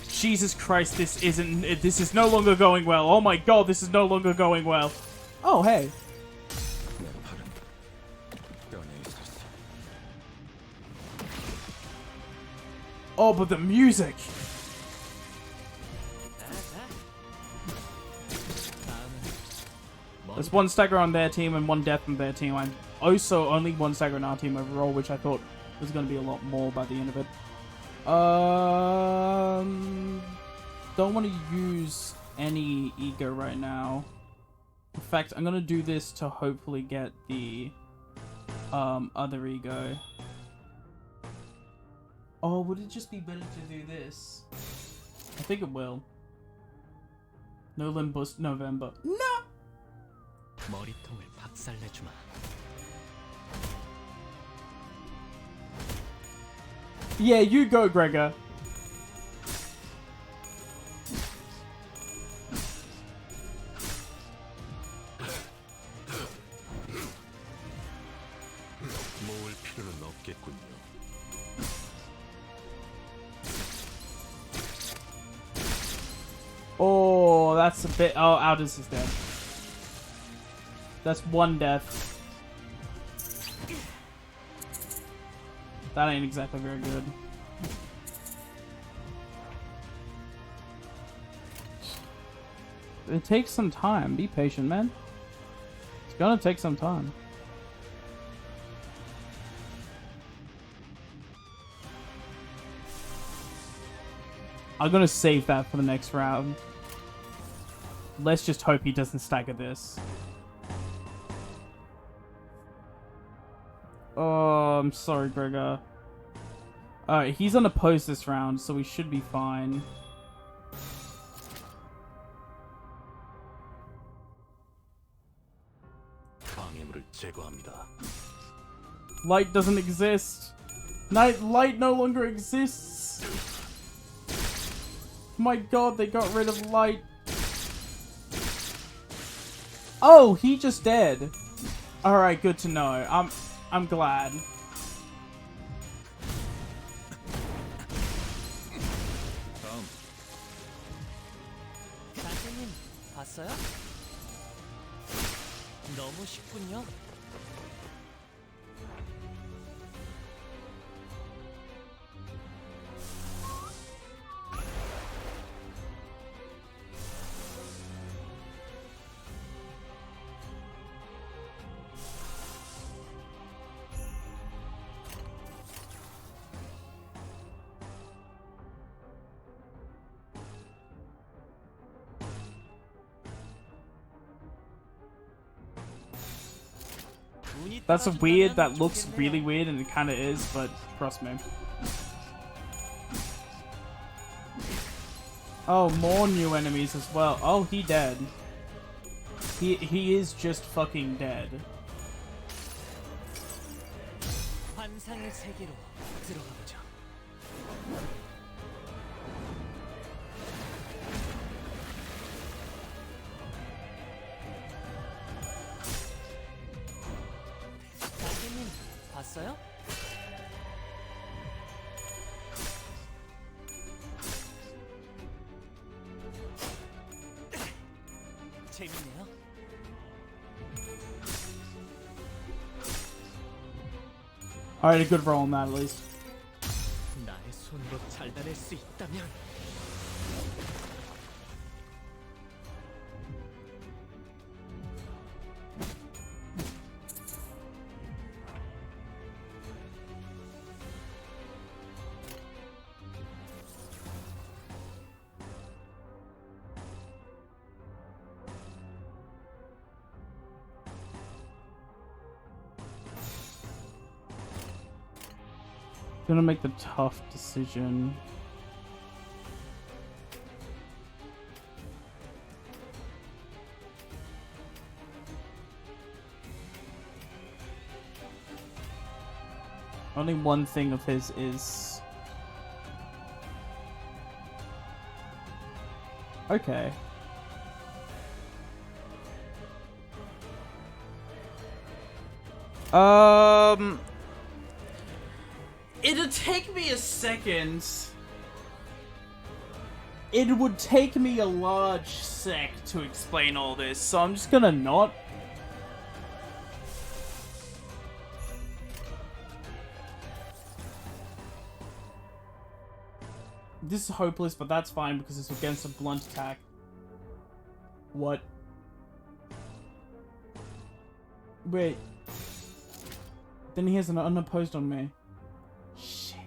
Speaker 1: Jesus Christ, this is no longer going well. Oh my God, this is no longer going well. Oh, hey. Oh, but the music! There's one stagger on their team and one death on their team. I'm also only one stagger on our team overall, which I thought was going to be a lot more by the end of it. Don't want to use any ego right now. In fact, I'm going to do this to hopefully get the other ego. Oh, would it just be better to do this? I think it will. No Limbus November. No!
Speaker 4: 머리통을 박살내주마.
Speaker 1: Yeah, you go, Gregor.
Speaker 11: 모을 필요는 없겠군요.
Speaker 1: Oh, that's a bit... Oh, Aldous is dead. That's one death. That ain't exactly very good. It takes some time. Be patient, man. It's gonna take some time. I'm gonna save that for the next round. Let's just hope he doesn't stagger this. Oh, I'm sorry, Gregor. Alright, he's unopposed this round, so we should be fine. Light doesn't exist. Light no longer exists. My God, they got rid of light. Oh, he just dead. Alright, good to know. I'm glad.
Speaker 12: 선생님, 봤어요? 너무 쉽군요.
Speaker 1: That's a weird, that looks really weird, and it kind of is, but trust me. Oh, more new enemies as well. Oh, he dead. He is just fucking dead.
Speaker 12: 환상의 세계로 들어가 보자. 선생님 봤어요? 재밌네요.
Speaker 1: Alright, a good roll on that at least.
Speaker 4: 나의 손으로 잘라낼 수 있다면
Speaker 1: Gonna make the tough decision. Only one thing of his is... Okay. It'll take me a second. It would take me a large sec to explain all this, so I'm just gonna not. This is hopeless, but that's fine because it's against a blunt attack. What? Wait. Then he has an unopposed on me. Shit.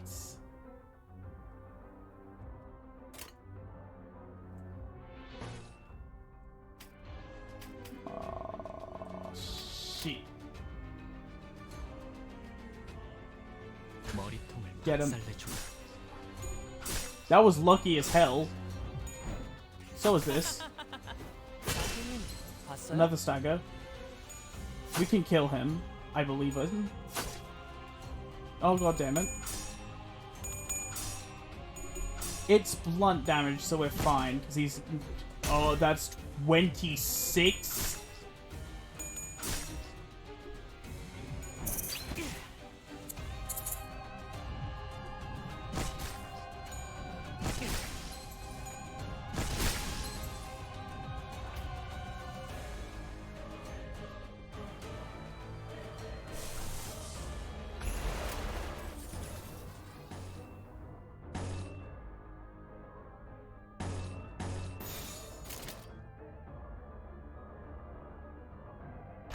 Speaker 1: Shit. Get him. That was lucky as hell. So is this. Another stagger. We can kill him. I believe him. Oh god damn it. It's blunt damage, so we're fine, because he's... Oh, that's 26?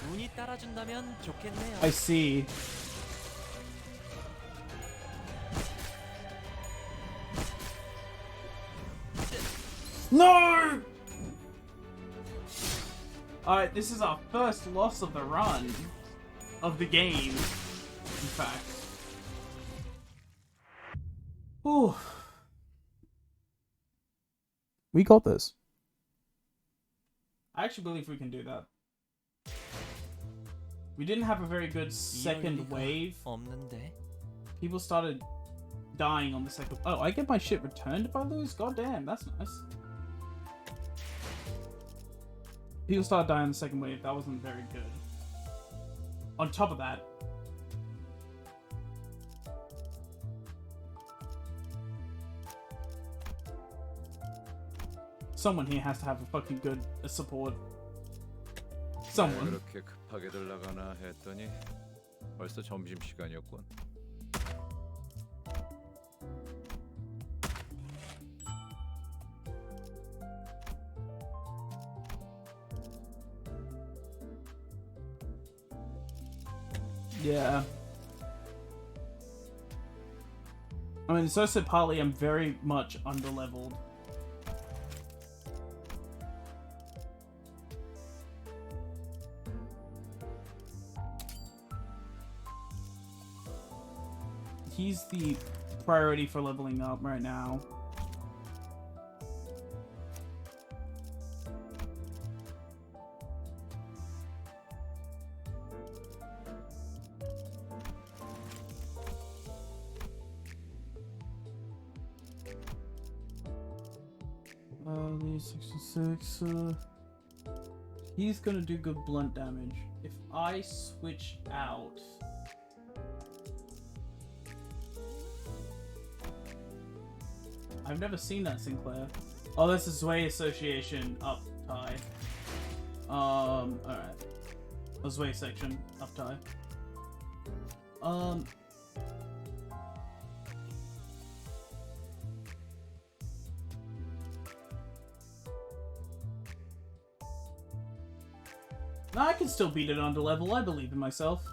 Speaker 12: 운이 따라준다면 좋겠네요.
Speaker 1: I see. No! Alright, this is our first loss of the run. Of the game, in fact. Ooh. We got this. I actually believe we can do that. We didn't have a very good second wave. People started dying on the second... Oh, I get my shit returned if I lose? God damn, that's nice. People started dying on the second wave. That wasn't very good. On top of that... Someone here has to have a fucking good support. Someone.
Speaker 3: 그렇게 급하게들 나가나 했더니 벌써 점심 시간이었군.
Speaker 1: Yeah. I mean, so said partly I'm very much underleveled. he's the priority for leveling up right now. These 66. He's gonna do good blunt damage. If I switch out. I've never seen that, Sinclair. Oh, that's a Zwei Association up tie. Alright. A Zwei section up tie. I can still beat it onto level, I believe in myself.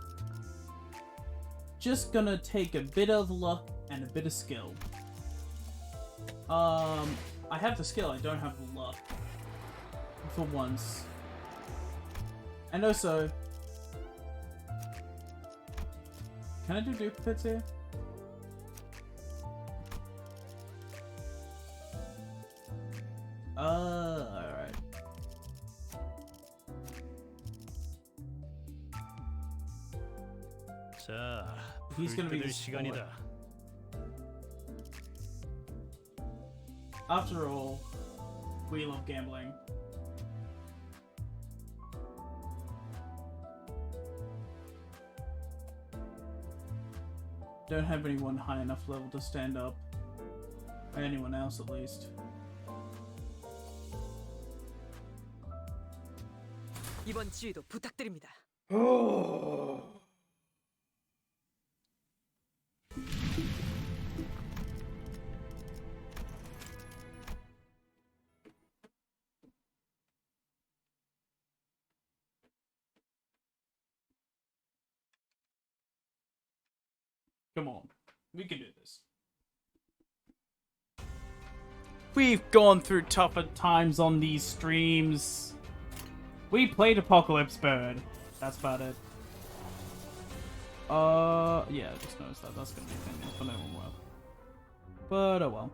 Speaker 1: Just gonna take a bit of luck and a bit of skill. I have the skill, I don't have the luck. For once. And also... Can I do duplicates here? Alright.
Speaker 7: 자,
Speaker 1: He's gonna be
Speaker 7: 불
Speaker 1: the
Speaker 7: 뜯을 시간이다.
Speaker 1: After all, we love gambling. Don't have anyone high enough level to stand up. Or anyone else at least.
Speaker 8: 이번 지휘도 부탁드립니다.
Speaker 1: Come on, we can do this. We've gone through tougher times on these streams. We played Apocalypse Bird. That's about it. Yeah, I just noticed that. That's gonna be a thing for no one well. But oh well.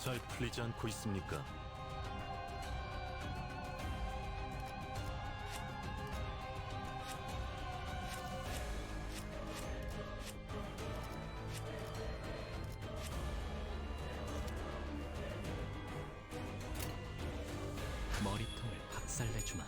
Speaker 11: 잘 풀리지 않고 있습니까?
Speaker 12: 머리통을 박살내주마.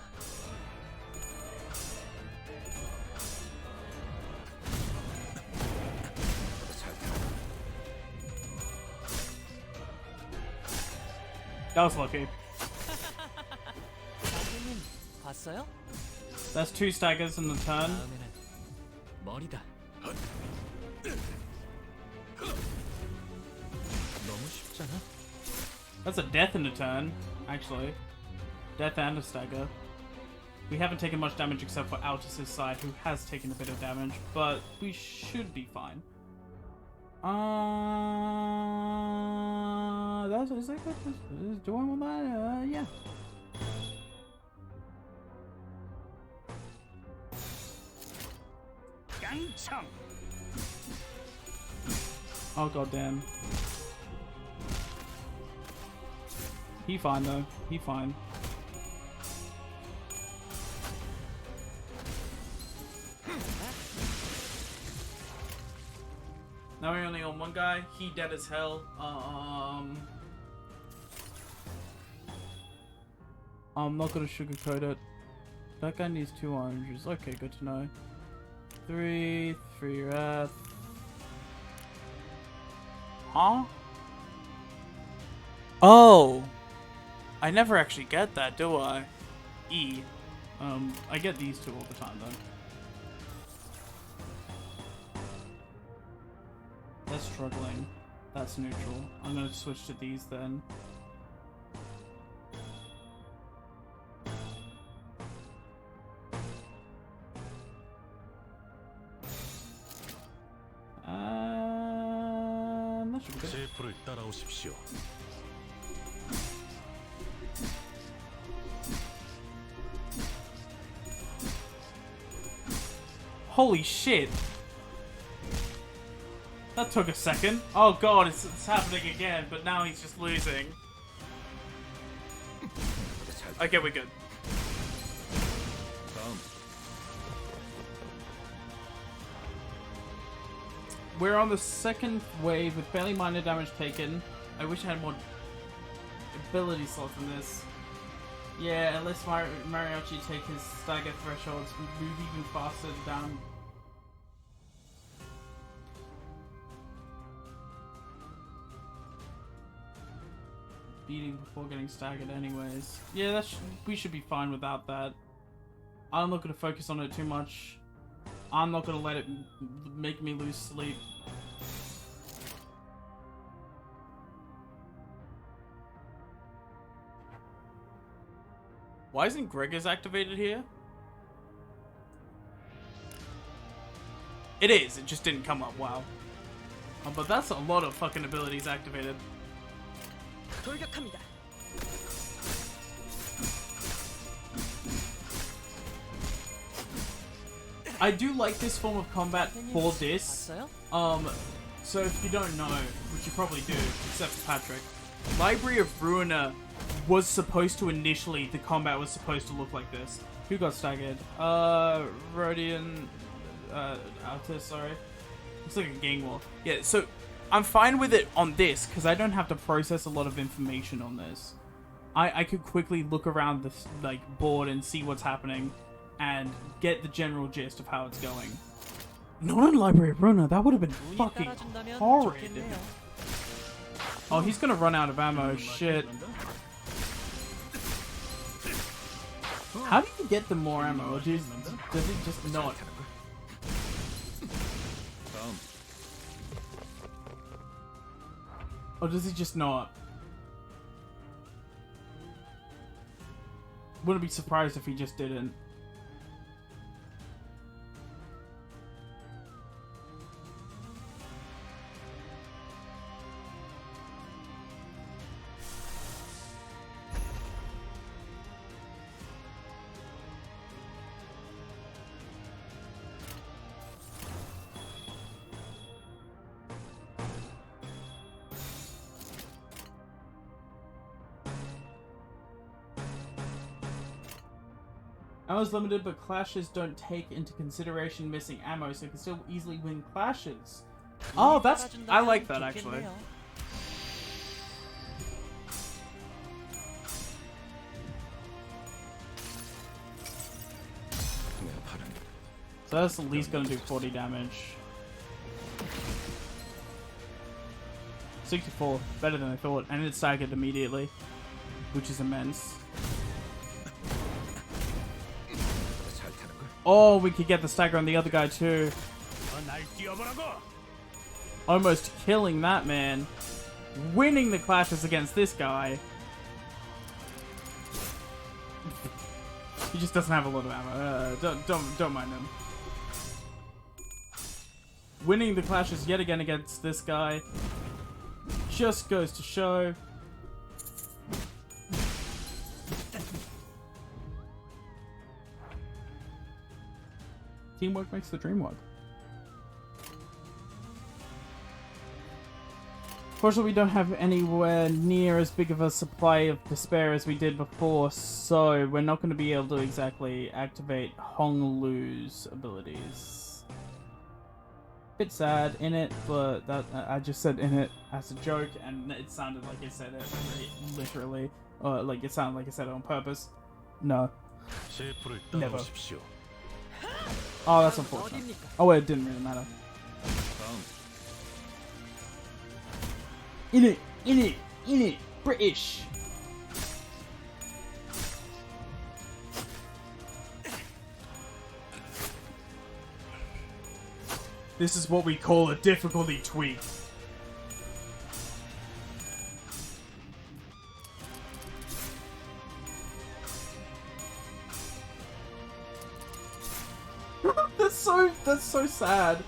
Speaker 1: That was lucky.
Speaker 12: 선생님, 봤어요?
Speaker 1: That's 2 staggers in the turn.
Speaker 12: 다음에는 머리다. 너무 쉽잖아.
Speaker 1: That's a death in a turn, actually. Death and a stagger. We haven't taken much damage except for Altus's side, who has taken a bit of damage, but we should be fine. Is that good? Do I want that? Yeah. Oh goddamn. He fine though. He fine. Now we're only on one guy. He dead as hell. I'm not gonna sugarcoat it. That guy needs 2 oranges. Okay, good to know. 3 wrath. Huh? Oh! I never actually get that, do I? E. I get these 2 all the time though. That's struggling. That's neutral. I'm gonna switch to these then.
Speaker 11: 따라오십시오.
Speaker 1: Holy shit. That took a second. Oh god, it's happening again, but now he's just losing. Okay, we're good. We're on the second wave with fairly minor damage taken. I wish I had more ability slots in this. Yeah, unless Mariachi take his stagger thresholds, move even faster down. Beating before getting staggered anyways. Yeah, we should be fine without that. I'm not going to focus on it too much. I'm not going to let it make me lose sleep. Why isn't Gregor's activated here? It is, it just didn't come up, wow. But that's a lot of fucking abilities activated.
Speaker 8: 돌격합니다.
Speaker 1: I do like this form of combat for this. So if you don't know, which you probably do, except for Patrick, Library of Ruiner was supposed to initially, the combat was supposed to look like this. Who got staggered? Rodian, Altus, sorry. Looks like a gang war. Yeah, so I'm fine with it on this because I don't have to process a lot of information on this. I could quickly look around this like board and see what's happening and get the general gist of how it's going. Not in Library of Ruiner, that would have been fucking horrid. Oh, he's gonna run out of ammo, shit. How do you get the more ammo? Or does it just not? Or does he just not? Wouldn't be surprised if he just didn't. Ammo's limited, but clashes don't take into consideration missing ammo, so you can still easily win clashes. Oh, I like that actually. So that's at least gonna do 40 damage. 64, better than I thought, and it's staggered immediately, which is immense. Oh, we could get the stagger on the other guy too. Almost killing that man. Winning the clashes against this guy. He just doesn't have a lot of ammo. Don't mind him. Winning the clashes yet again against this guy just goes to show. Teamwork makes the dream work. Fortunately, we don't have anywhere near as big of a supply of despair as we did before, so we're not going to be able to exactly activate Hong Lu's abilities. Bit sad in it, but that I just said in it as a joke, and it sounded like I said it literally, or like it sounded like I said it on purpose. No. Never. Oh, that's unfortunate. Oh wait, it didn't really matter. In it, British. This is what we call a difficulty tweak. That's so sad.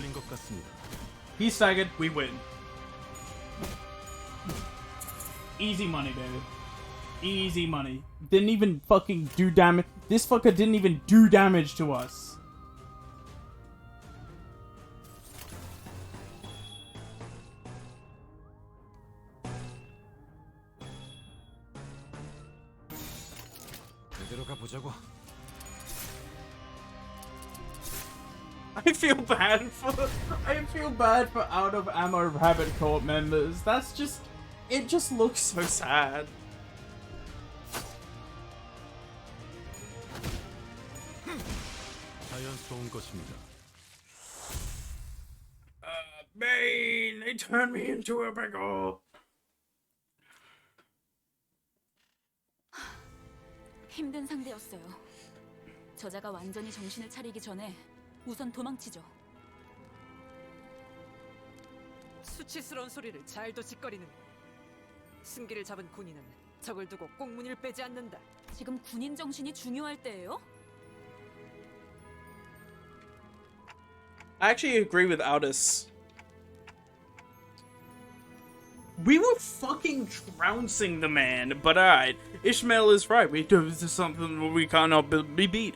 Speaker 4: 틀린 것 같습니다.
Speaker 1: He's staggered. We win. Easy money, baby. Easy money. Didn't even fucking do damage. This fucker didn't even do damage to us.
Speaker 3: 제대로 가보자고.
Speaker 1: I feel bad for out of ammo Rabbit Court members. That's just, it just looks so sad.
Speaker 4: 자연스러운 것입니다.
Speaker 1: Bane, they turned me into a pickle.
Speaker 9: 힘든 상대였어요. 저자가 완전히 정신을 차리기 전에 우선 도망치죠.
Speaker 8: 수치스러운 소리를 잘도 짓거리는. 승기를 잡은 군인은 적을 두고 꽁무니를 빼지 않는다.
Speaker 9: 지금 군인 정신이 중요할 때예요?
Speaker 1: I actually agree with Aldous. We were fucking trouncing the man, but alright. Ishmael is right. We do this is something we cannot be beat.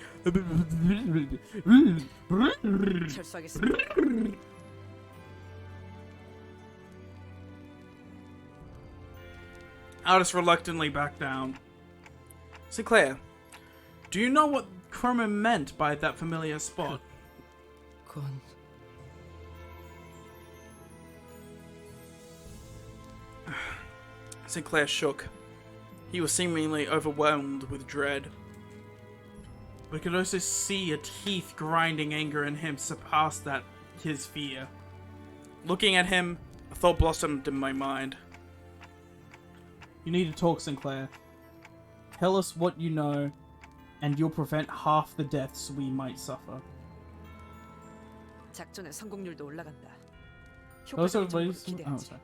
Speaker 8: 철수하겠습니다.
Speaker 1: Aldous reluctantly backed down. Sinclair, do you know what Crumman meant by that familiar spot?
Speaker 4: 그건
Speaker 1: Sinclair shook. He was seemingly overwhelmed with dread. We could also see a teeth grinding anger in him surpass that his fear. Looking at him, a thought blossomed in my mind. You need to talk, Sinclair. Tell us what you know, and you'll prevent half the deaths we might suffer.
Speaker 8: 작전의 성공률도 올라간다.
Speaker 1: Those are
Speaker 8: 효과적인 정보를
Speaker 1: ways. Oh,
Speaker 8: 기대하지.
Speaker 1: sorry.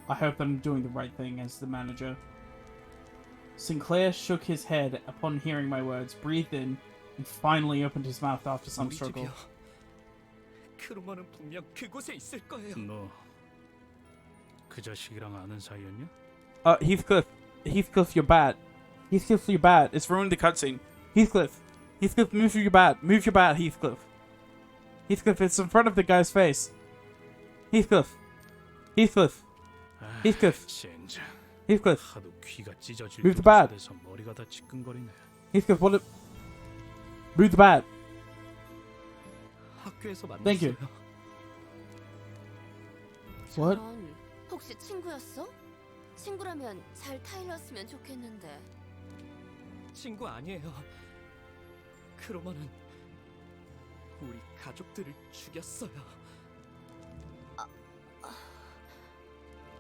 Speaker 1: I hope that I'm doing the right thing as the manager. Sinclair shook his head upon hearing my words, breathed in, and finally opened his mouth after some
Speaker 2: 우리
Speaker 1: struggle.
Speaker 2: 집이요. 크로마는 분명 그곳에 있을 거예요.
Speaker 7: 너 그 자식이랑 아는 사이였냐?
Speaker 1: Heathcliff, you're bad. Heathcliff, you're bad. It's ruined the cutscene. Heathcliff, move your bat. Move your bat, Heathcliff. Heathcliff, it's in front of the guy's face. Heathcliff. Heathcliff.
Speaker 7: 젠장.
Speaker 1: Heathcliff.
Speaker 7: 하도 귀가 찢어질
Speaker 1: Move the bat.
Speaker 7: 돼서 머리가 다 지끈거리네.
Speaker 1: Heathcliff, what? Move the bat.
Speaker 2: 학교에서 만났어요.
Speaker 1: Thank you. What?
Speaker 6: 저런, 혹시 친구였어? 친구라면 잘 타일렀으면 좋겠는데.
Speaker 2: 친구 아니에요. 크로마는 우리 가족들을 죽였어요.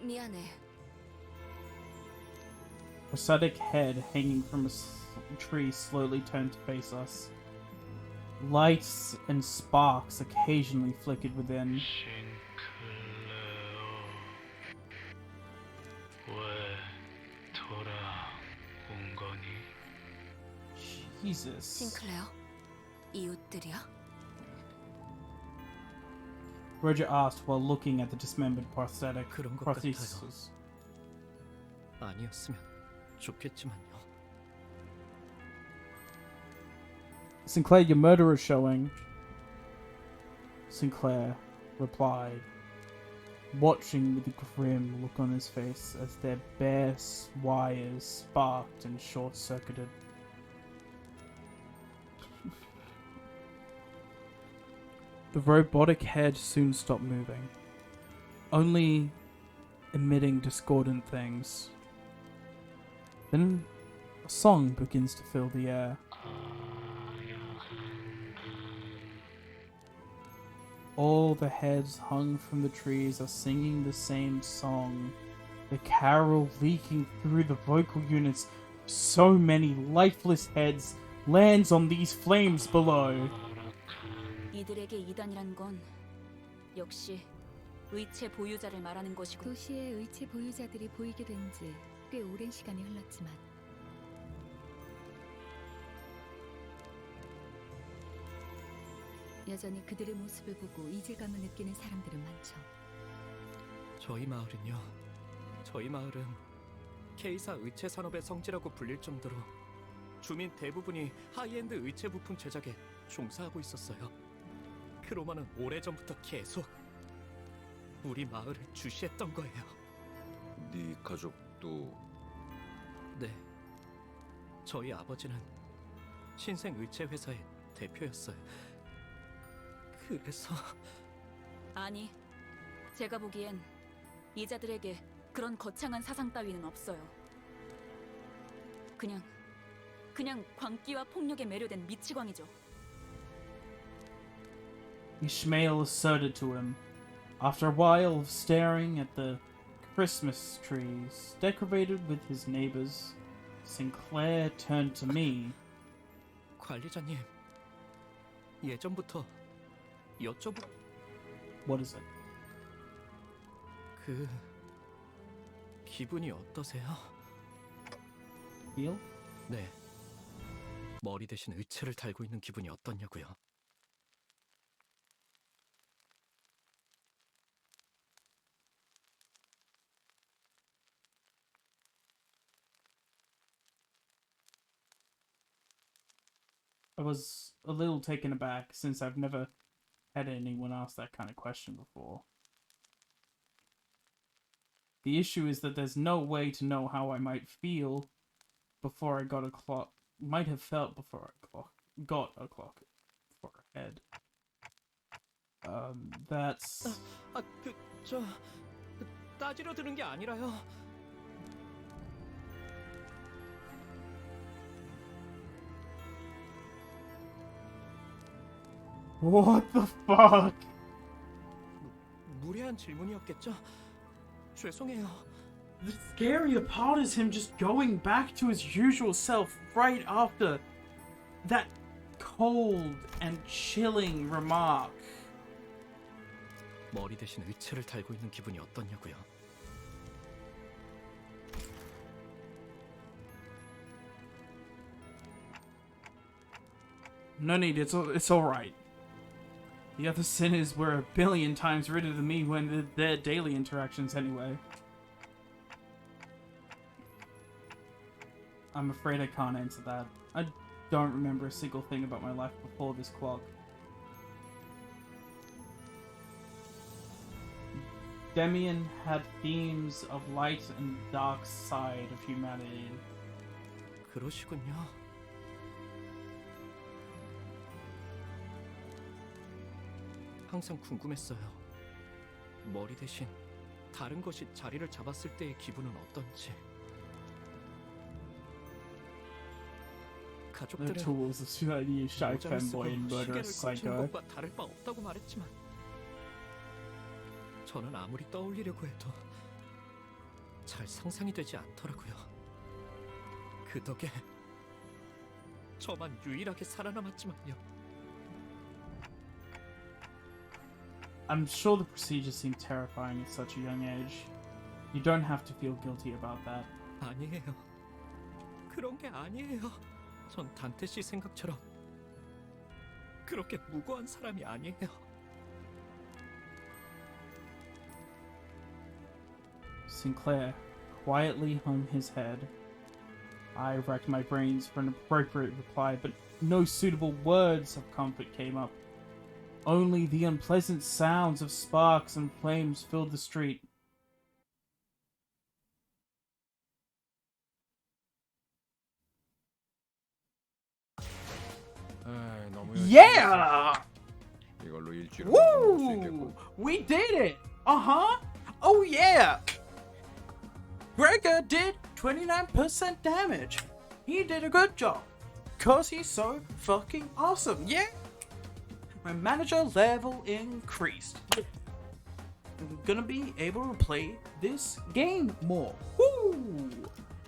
Speaker 6: 미안해.
Speaker 1: Prosthetic head hanging from a tree slowly turned to face us. Lights and sparks occasionally flickered within. Jesus.
Speaker 6: 싱클레어, 이웃들이야?
Speaker 1: Roger asked while looking at the dismembered prosthetic
Speaker 2: 그런 것
Speaker 1: prosthesis.
Speaker 2: 아니었으면 좋겠지만요.
Speaker 1: Sinclair, your murderer's showing. Sinclair replied, watching with a grim look on his face as their bare wires sparked and short-circuited. The robotic head soon stopped moving, only emitting discordant things. Then a song begins to fill the air. All the heads hung from the trees are singing the same song, the carol leaking through the vocal units. So many lifeless heads lands on these flames below.
Speaker 9: 이들에게 이단이란 건 역시 의체 보유자를 말하는 것이고.
Speaker 15: 도시의 의체 보유자들이 보이게 된 지 꽤 오랜 시간이 흘렀지만 여전히 그들의 모습을 보고 이질감을 느끼는 사람들은 많죠.
Speaker 4: 저희 마을은 K사 의체 산업의 성지라고 불릴 정도로 주민 대부분이 하이엔드 의체 부품 제작에 종사하고 있었어요. 크로마는 오래전부터 계속 우리 마을을 주시했던 거예요.
Speaker 3: 네 가족도...
Speaker 4: 네. 저희 아버지는 신생 의체 회사의 대표였어요. 그래서...
Speaker 9: 아니, 제가 보기엔 이자들에게 그런 거창한 사상 따위는 없어요. 그냥 광기와 폭력에 매료된 미치광이죠.
Speaker 1: Ishmael asserted to him. After a while of staring at the Christmas trees decorated with his neighbors, Sinclair turned to me.
Speaker 4: 관리자님, 예전부터
Speaker 1: What is it?
Speaker 4: 기분이 어떠세요?
Speaker 1: Feel?
Speaker 4: 네. 머리 대신 의체를 달고 있는 기분이 어떠냐고요?
Speaker 1: I was a little taken aback since I've never had anyone ask that kind of question before. The issue is that there's no way to know how I might feel before I got a clock. Might have felt before I got a clock for a head. That's...
Speaker 4: 따지려 드는 게 아니라요.
Speaker 1: What the fuck?
Speaker 4: 무례한 질문이었겠죠? 죄송해요.
Speaker 1: The scary part is him just going back to his usual self right after that cold and chilling remark.
Speaker 4: 머리 대신 의체를 달고 있는 기분이 어떠냐고요?
Speaker 1: No need, it's alright. The other sinners were a billion times ridder than me when their daily interactions anyway. I'm afraid I can't answer that. I don't remember a single thing about my life before this clock. Demian had themes of light and dark side of humanity.
Speaker 4: 그러시군요. 항상 궁금했어요. 머리 대신 다른 것이 자리를 잡았을 때의 기분은 어떤지.
Speaker 1: The
Speaker 4: 가족들은
Speaker 1: tools of society, shy fanboy and murderous
Speaker 4: 시계를
Speaker 1: psycho.
Speaker 4: 고친 것과 다를 바 없다고 말했지만 저는 아무리 떠올리려고 해도 잘 상상이 되지 않더라고요. 그 덕에 저만 유일하게 살아남았지만요.
Speaker 1: I'm sure the procedures seem terrifying at such a young age. You don't have to feel guilty about that.
Speaker 4: 아니에요. 그런 게 아니에요. 전 단테 씨 생각처럼 그렇게 무고한 사람이 아니에요.
Speaker 1: Sinclair quietly hung his head. I racked my brains for an appropriate reply, but no suitable words of comfort came up. Only the unpleasant sounds of sparks and flames filled the street. Yeah!
Speaker 3: 이걸로 일주일을
Speaker 1: Woo! We did it! Uh-huh! Oh yeah! Gregor did 29% damage. He did a good job. Cause he's so fucking awesome, yeah? My manager level increased. I'm gonna be able to play this game more. Woo!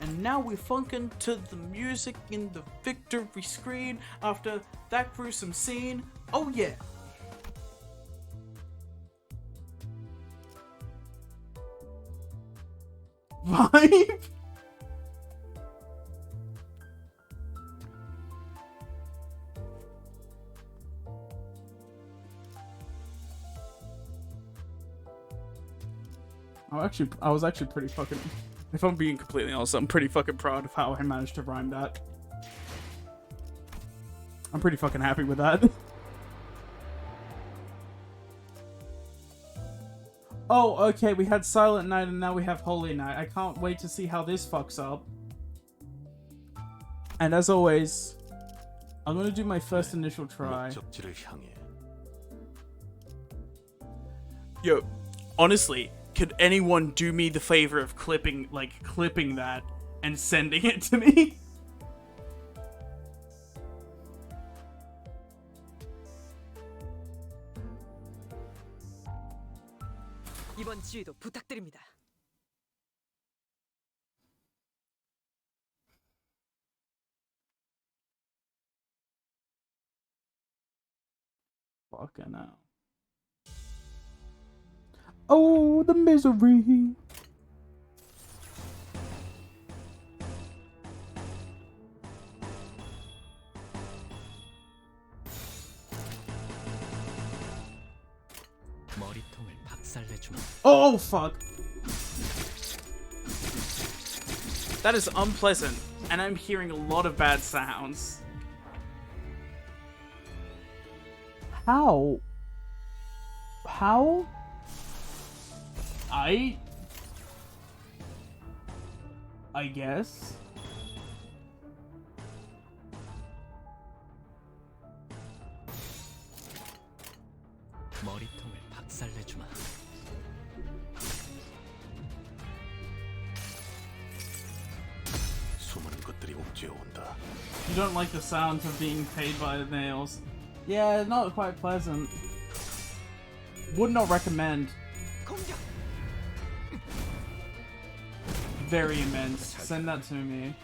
Speaker 1: And now we're funking to the music in the victory screen after that gruesome scene. Oh yeah! Vibe? I was actually pretty fucking. If I'm being completely honest, I'm pretty fucking proud of how I managed to rhyme that. I'm pretty fucking happy with that. Oh, okay, we had Silent Night and now we have Holy Night. I can't wait to see how this fucks up. And as always, I'm gonna do my first initial try. Yo, honestly, could anyone do me the favor of clipping that and sending it to me?
Speaker 8: 이번 지휘도 부탁드립니다.
Speaker 1: Fucking hell. Oh, the misery.
Speaker 4: 머리통을 박살내주마.
Speaker 1: Oh, fuck. That is unpleasant, and I'm hearing a lot of bad sounds. How? How? I guess.
Speaker 4: 머리통을 박살내주마.
Speaker 11: 수많은 것들이 옥죄어 온다.
Speaker 1: You don't like the sounds of being paid by the nails. Yeah, not quite pleasant. Would not recommend. Very immense. Send that to me.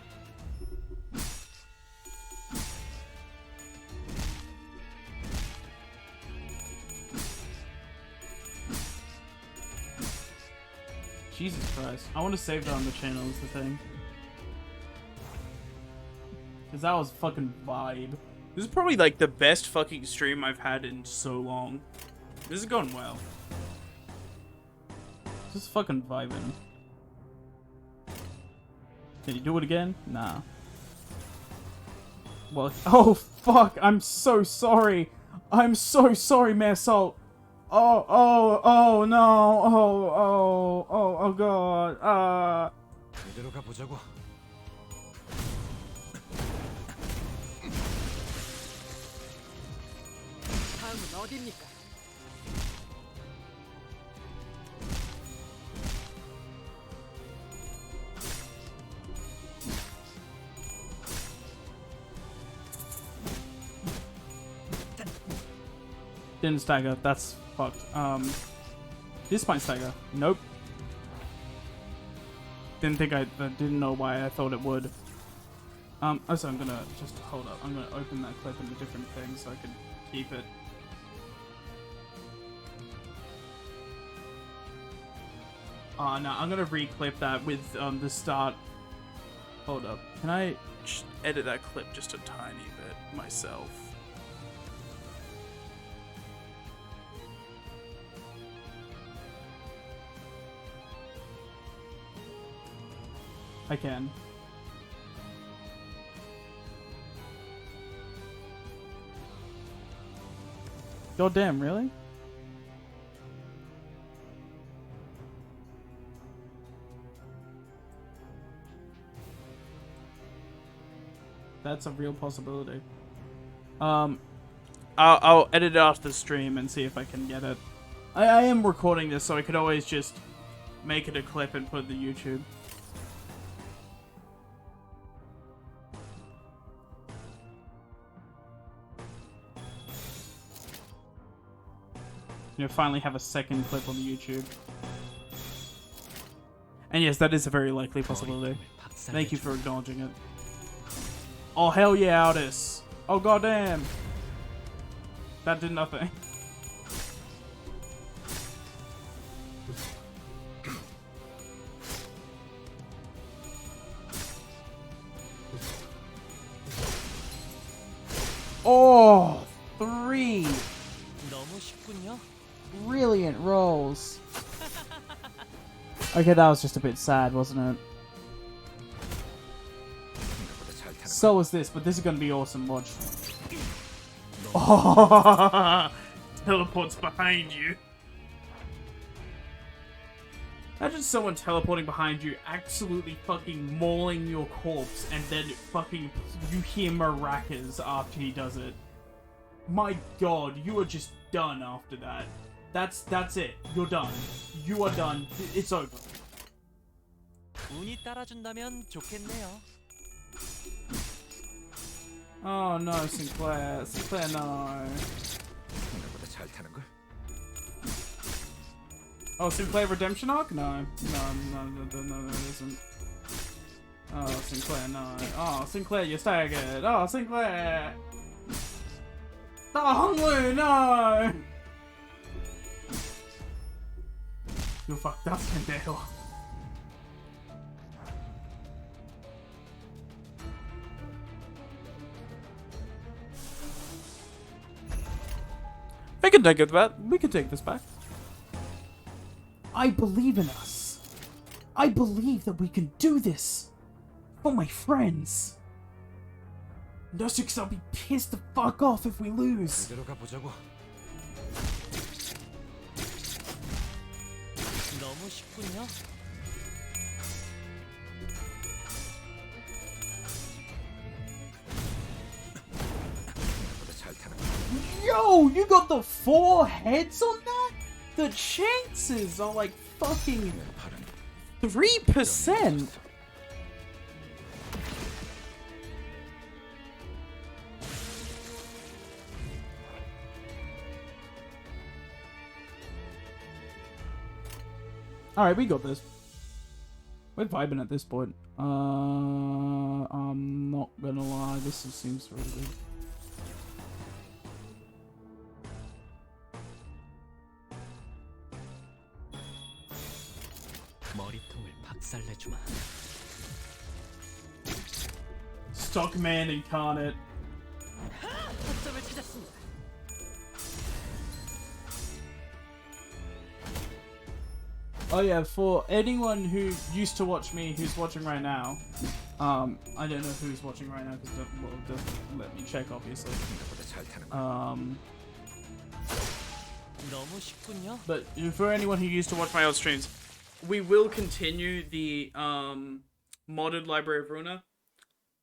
Speaker 1: Jesus Christ. I want to save that on the channel is the thing. Because that was fucking vibe. This is probably like the best fucking stream I've had in so long. This is going well. Just fucking vibing. Can you do it again? Nah. Well, oh fuck, I'm so sorry. I'm so sorry, Mayor Salt. Oh no. Oh god.
Speaker 3: 이대로 가보자고.
Speaker 8: 다음은 어디입니까?
Speaker 1: Didn't stagger. That's fucked. This might stagger. Nope. Didn't know why I thought it would. Also, I'm gonna just hold up. I'm gonna open that clip in a different thing so I can keep it. No, I'm gonna re-clip that with the start. Hold up. Can I edit that clip just a tiny bit myself? I can. God damn, really? That's a real possibility. I'll edit it off the stream and see if I can get it. I am recording this, so I could always just make it a clip and put it to YouTube. You know, finally have a second clip on the YouTube. And yes, that is a very likely possibility. Thank you for acknowledging it. Oh hell yeah, Aldous. Oh goddamn. That did nothing. Oh, 3.
Speaker 12: 너무 쉽군요.
Speaker 1: Brilliant rolls. Okay, that was just a bit sad, wasn't it? So was this, but this is gonna be awesome. Watch. Oh, teleports behind you. Imagine someone teleporting behind you, absolutely fucking mauling your corpse, and then fucking you hear maracas after he does it. My god, you are just done after that. That's it. You're done. You are done. It's over.
Speaker 12: 운이 따라준다면 좋겠네요.
Speaker 1: Oh no, Sinclair. Sinclair, no. Oh, Sinclair Redemption Arc? No. No, it isn't. Oh, Sinclair, no. Oh, Sinclair, you're staggered. Oh, Sinclair! Oh, Honglu, no! You're fucked up, pendejo. We can take it back. We can take this back. I believe in us. I believe that we can do this. For my friends. No, because I'll be pissed the fuck off if we lose.
Speaker 12: 너무 쉽군요.
Speaker 1: Yo, you got the 4 heads on that? The chances are like fucking 3%. Alright, we got this. We're vibing at this point. I'm not gonna lie, this seems really good.
Speaker 12: 머리통을 박살내주마.
Speaker 1: Stockman incarnate.
Speaker 8: 거점을 찾았습니다.
Speaker 1: Oh yeah, for anyone who used to watch me, who's watching right now, I don't know who's watching right now because well, doesn't let me check obviously.
Speaker 12: 너무 쉽군요.
Speaker 1: But for anyone who used to watch my old streams, we will continue the modded Library of Runa.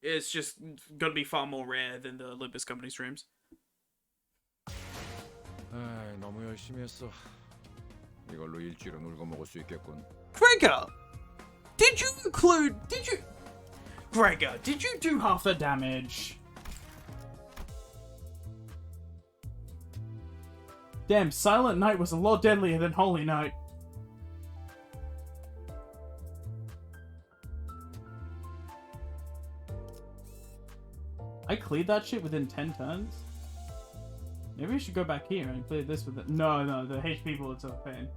Speaker 1: It's just gonna be far more rare than the Olympus Company streams.
Speaker 3: 너무 열심히 했어. 이걸로 일주일은 울고 먹을 수 있겠군.
Speaker 1: Gregor, did you Gregor, did you do half the damage? Damn, Silent Night was a lot deadlier than Holy Night. I cleared that shit within 10 turns? Maybe we should go back here and clear this with it. No, the HP bullets are a pain.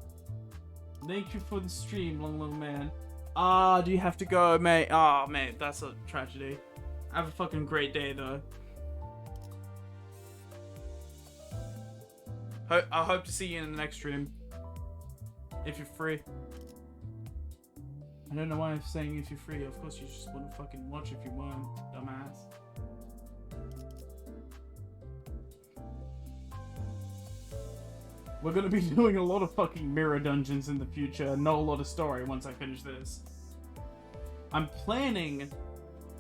Speaker 1: Thank you for the stream, long man. Ah, do you have to go, mate? Ah, mate, that's a tragedy. Have a fucking great day, though. I hope to see you in the next stream. If you're free. I don't know why I'm saying if you're free. Of course you just wouldn't fucking watch if you weren't, dumbass. We're gonna be doing a lot of fucking mirror dungeons in the future, not a lot of story once I finish this. I'm planning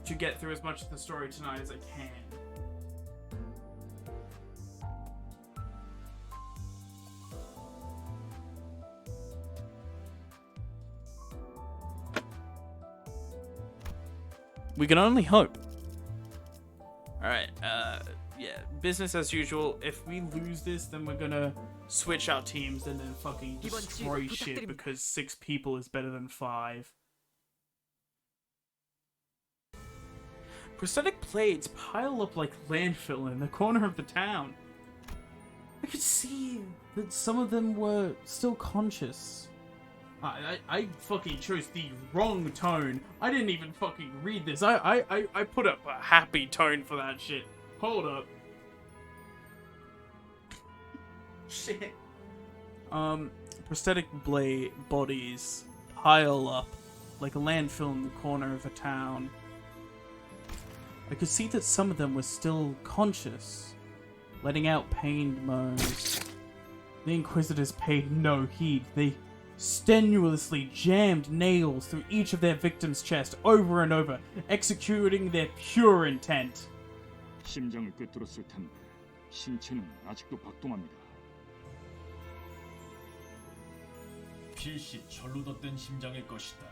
Speaker 1: to get through as much of the story tonight as I can. We can only hope. Alright, yeah, business as usual. If we lose this, then we're gonna switch our teams and then fucking destroy shit because 6 people is better than 5. Prosthetic plates pile up like landfill in the corner of the town. I could see that some of them were still conscious. I fucking chose the wrong tone. I didn't even fucking read this. I put up a happy tone for that shit. Hold up. Shit. Prosthetic blade bodies pile up, like a landfill in the corner of a town. I could see that some of them were still conscious, letting out pained moans. The Inquisitors paid no heed. They strenuously jammed nails through each of their victims' chest over and over, executing their pure intent.
Speaker 18: 심장을 꿰뚫었을 텐데 신체는 아직도 박동합니다.
Speaker 20: 필시 철로 덧댄 심장일 것이다.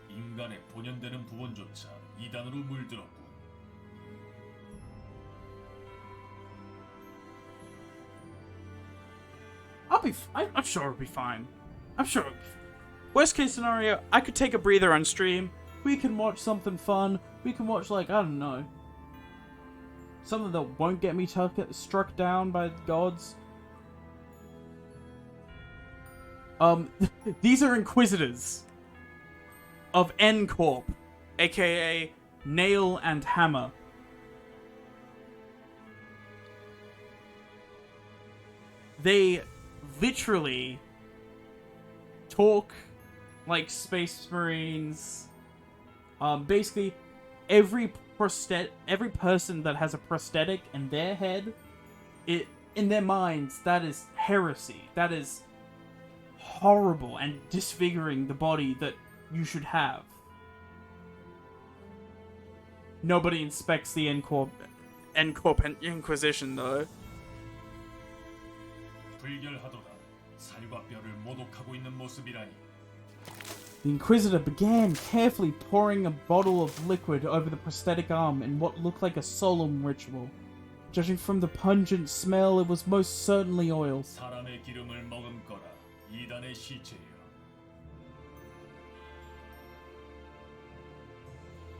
Speaker 20: 인간의 본연되는 부분조차 이단으로 물들었고.
Speaker 1: I'm sure it'll be fine. I'm sure. Worst case scenario, I could take a breather on stream. We can watch something fun. We can watch, like, I don't know, something that won't get me struck down by gods. These are Inquisitors of N Corp, aka Nail and Hammer. They literally talk like Space Marines. Basically, every person that has a prosthetic in their head, in their minds, that is heresy. That is horrible and disfiguring the body that you should have. Nobody inspects the N Corp Inquisition though.
Speaker 20: 불결하도다. 살과 뼈를 모독하고 있는 모습이라니.
Speaker 1: The Inquisitor began carefully pouring a bottle of liquid over the prosthetic arm in what looked like a solemn ritual. Judging from the pungent smell, it was most certainly oil.
Speaker 20: 사람의 기름을 머금거라. 이단의 시체여.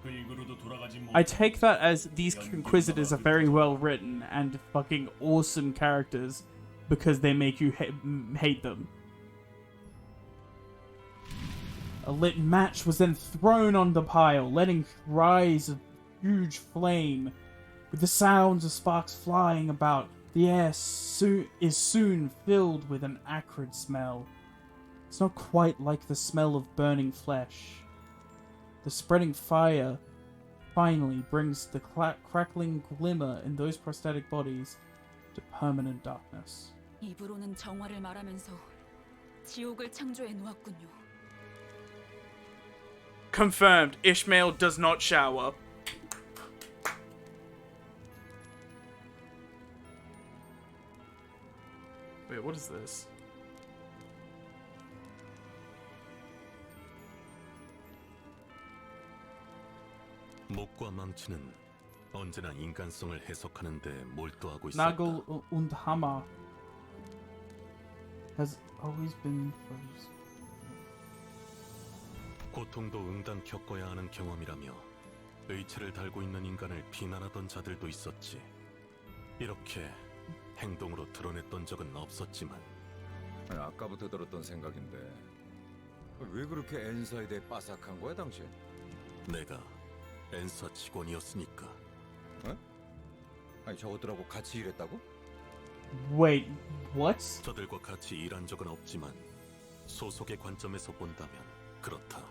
Speaker 20: 불구로도 돌아가지 못.
Speaker 1: I take that as these Inquisitors are very well written and fucking awesome characters because they make you hate them. A lit match was then thrown on the pile, letting rise a huge flame. With the sounds of sparks flying about, the air is soon filled with an acrid smell. It's not quite like the smell of burning flesh. The spreading fire finally brings the crackling glimmer in those prosthetic bodies to permanent darkness.
Speaker 9: 입으로는 정화를 말하면서 지옥을 창조해 놓았군요.
Speaker 1: Confirmed, Ishmael does not shower. Wait, what is this?
Speaker 11: 목과 망치는 언제나 인간성을 해석하는 데 몰두하고 있었다.
Speaker 1: Nagel und Hammer has always been frozen.
Speaker 11: 고통도 응당 겪어야 하는 경험이라며 의체를 달고 있는 인간을 비난하던 자들도 있었지. 이렇게 행동으로 드러냈던 적은 없었지만.
Speaker 3: 아니, 아까부터 들었던 생각인데 왜 그렇게 엔사에 대해 빠삭한 거야 당신?
Speaker 11: 내가 엔사 직원이었으니까.
Speaker 3: 어? 아니 저것들하고 같이 일했다고?
Speaker 1: Wait, what?
Speaker 11: 저들과 같이 일한 적은 없지만 소속의 관점에서 본다면 그렇다.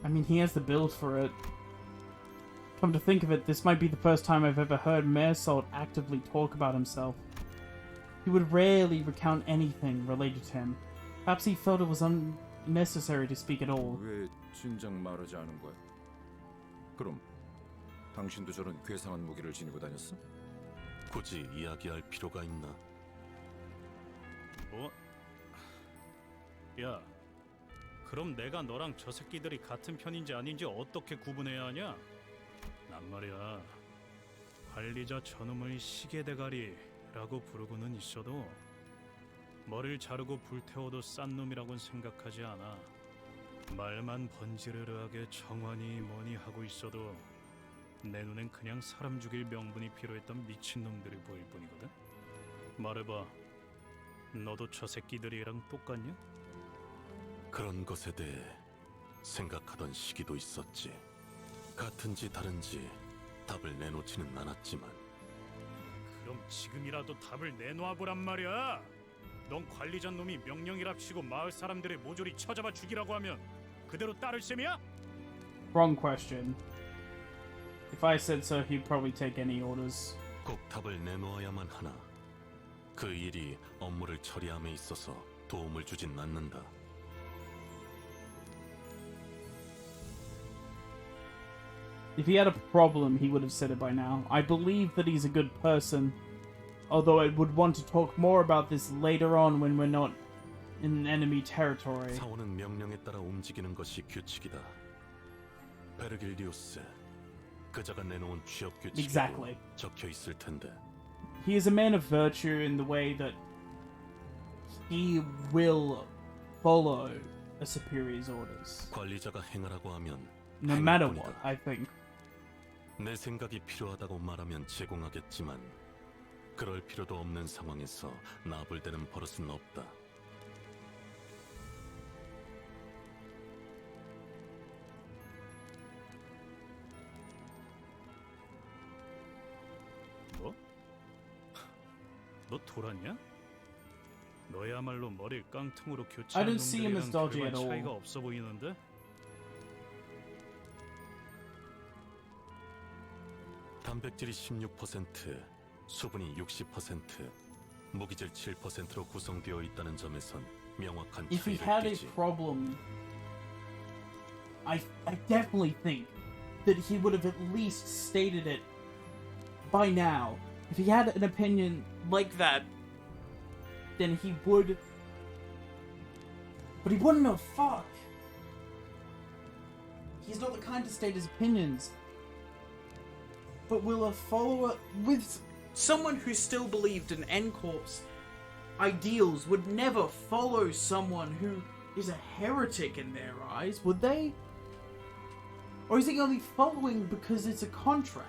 Speaker 1: I mean, he has the build for it. Come to think of it, this might be the first time I've ever heard Meursault actively talk about himself. He would rarely recount anything related to him. Perhaps he felt it was unnecessary to speak at all.
Speaker 3: 왜 진작 말하지 않은 거야? 그럼 당신도 저런 괴상한 무기를 지니고 다녔어?
Speaker 11: 굳이 이야기할 필요가 있나?
Speaker 7: 뭐? 야, 그럼 내가 너랑 저 새끼들이 같은 편인지 아닌지 어떻게 구분해야 하냐? 난 말이야, 관리자 저놈을 시계대가리라고 부르고는 있어도 머리를 자르고 불태워도 싼 놈이라고는 생각하지 않아. 말만 번지르르하게 정환이 뭐니 하고 있어도 내 눈엔 그냥 사람 죽일 명분이 필요했던 미친놈들이 보일 뿐이거든. 말해봐, 너도 저 새끼들이랑 똑같냐?
Speaker 11: 그런 것에 대해 생각하던 시기도 있었지. 같은지 다른지 답을 내놓지는 않았지만.
Speaker 7: 그럼 지금이라도 답을 내놓아보란 말이야. 넌 관리자 놈이 명령이랍시고 마을 사람들의 모조리 쳐잡아 죽이라고 하면 그대로 따를 셈이야?
Speaker 1: Wrong question. If I said so, he'd probably take any orders.
Speaker 11: 꼭 답을 내놓아야만 하나. 그 일이 업무를 처리함에 있어서 도움을 주진 않는다.
Speaker 1: If he had a problem, he would have said it by now. I believe that he's a good person, although I would want to talk more about this later on when we're not in enemy territory.
Speaker 11: 사원은 명령에 따라 움직이는 것이 규칙이다. 베르길리우스, 그자가 내놓은 취업 규칙에도
Speaker 1: Exactly.
Speaker 11: 적혀 있을 텐데.
Speaker 1: He is a man of virtue in the way that he will follow a superior's orders.
Speaker 11: 관리자가 행하라고 하면
Speaker 1: No
Speaker 11: 행할
Speaker 1: matter
Speaker 11: 뿐이다.
Speaker 1: what, I think.
Speaker 11: 내 생각이 필요하다고 말하면 제공하겠지만 그럴 필요도 없는 상황에서 나불대는 버릇은 없다.
Speaker 7: 뭐? 너 돌았냐? 너야말로 머리를 깡통으로
Speaker 1: I
Speaker 7: 교체한
Speaker 1: don't see him as
Speaker 7: 놈들이랑
Speaker 1: dodgy
Speaker 7: 별반
Speaker 1: at all.
Speaker 7: 차이가 없어 보이는데?
Speaker 11: 단백질이 16%, 수분이 60%, 무기질 7%로 구성되어 있다는 점에선 명확한
Speaker 1: If he
Speaker 11: 차이를
Speaker 1: had a
Speaker 11: 띠지.
Speaker 1: problem, I definitely think that he would have at least stated it by now. If he had an opinion like that, then he would. But he wouldn't have. Fuck. He's not the kind to state his opinions. But will a follower with someone who still believed in N-Corp's ideals would never follow someone who is a heretic in their eyes, would they? Or is he only following because it's a contract?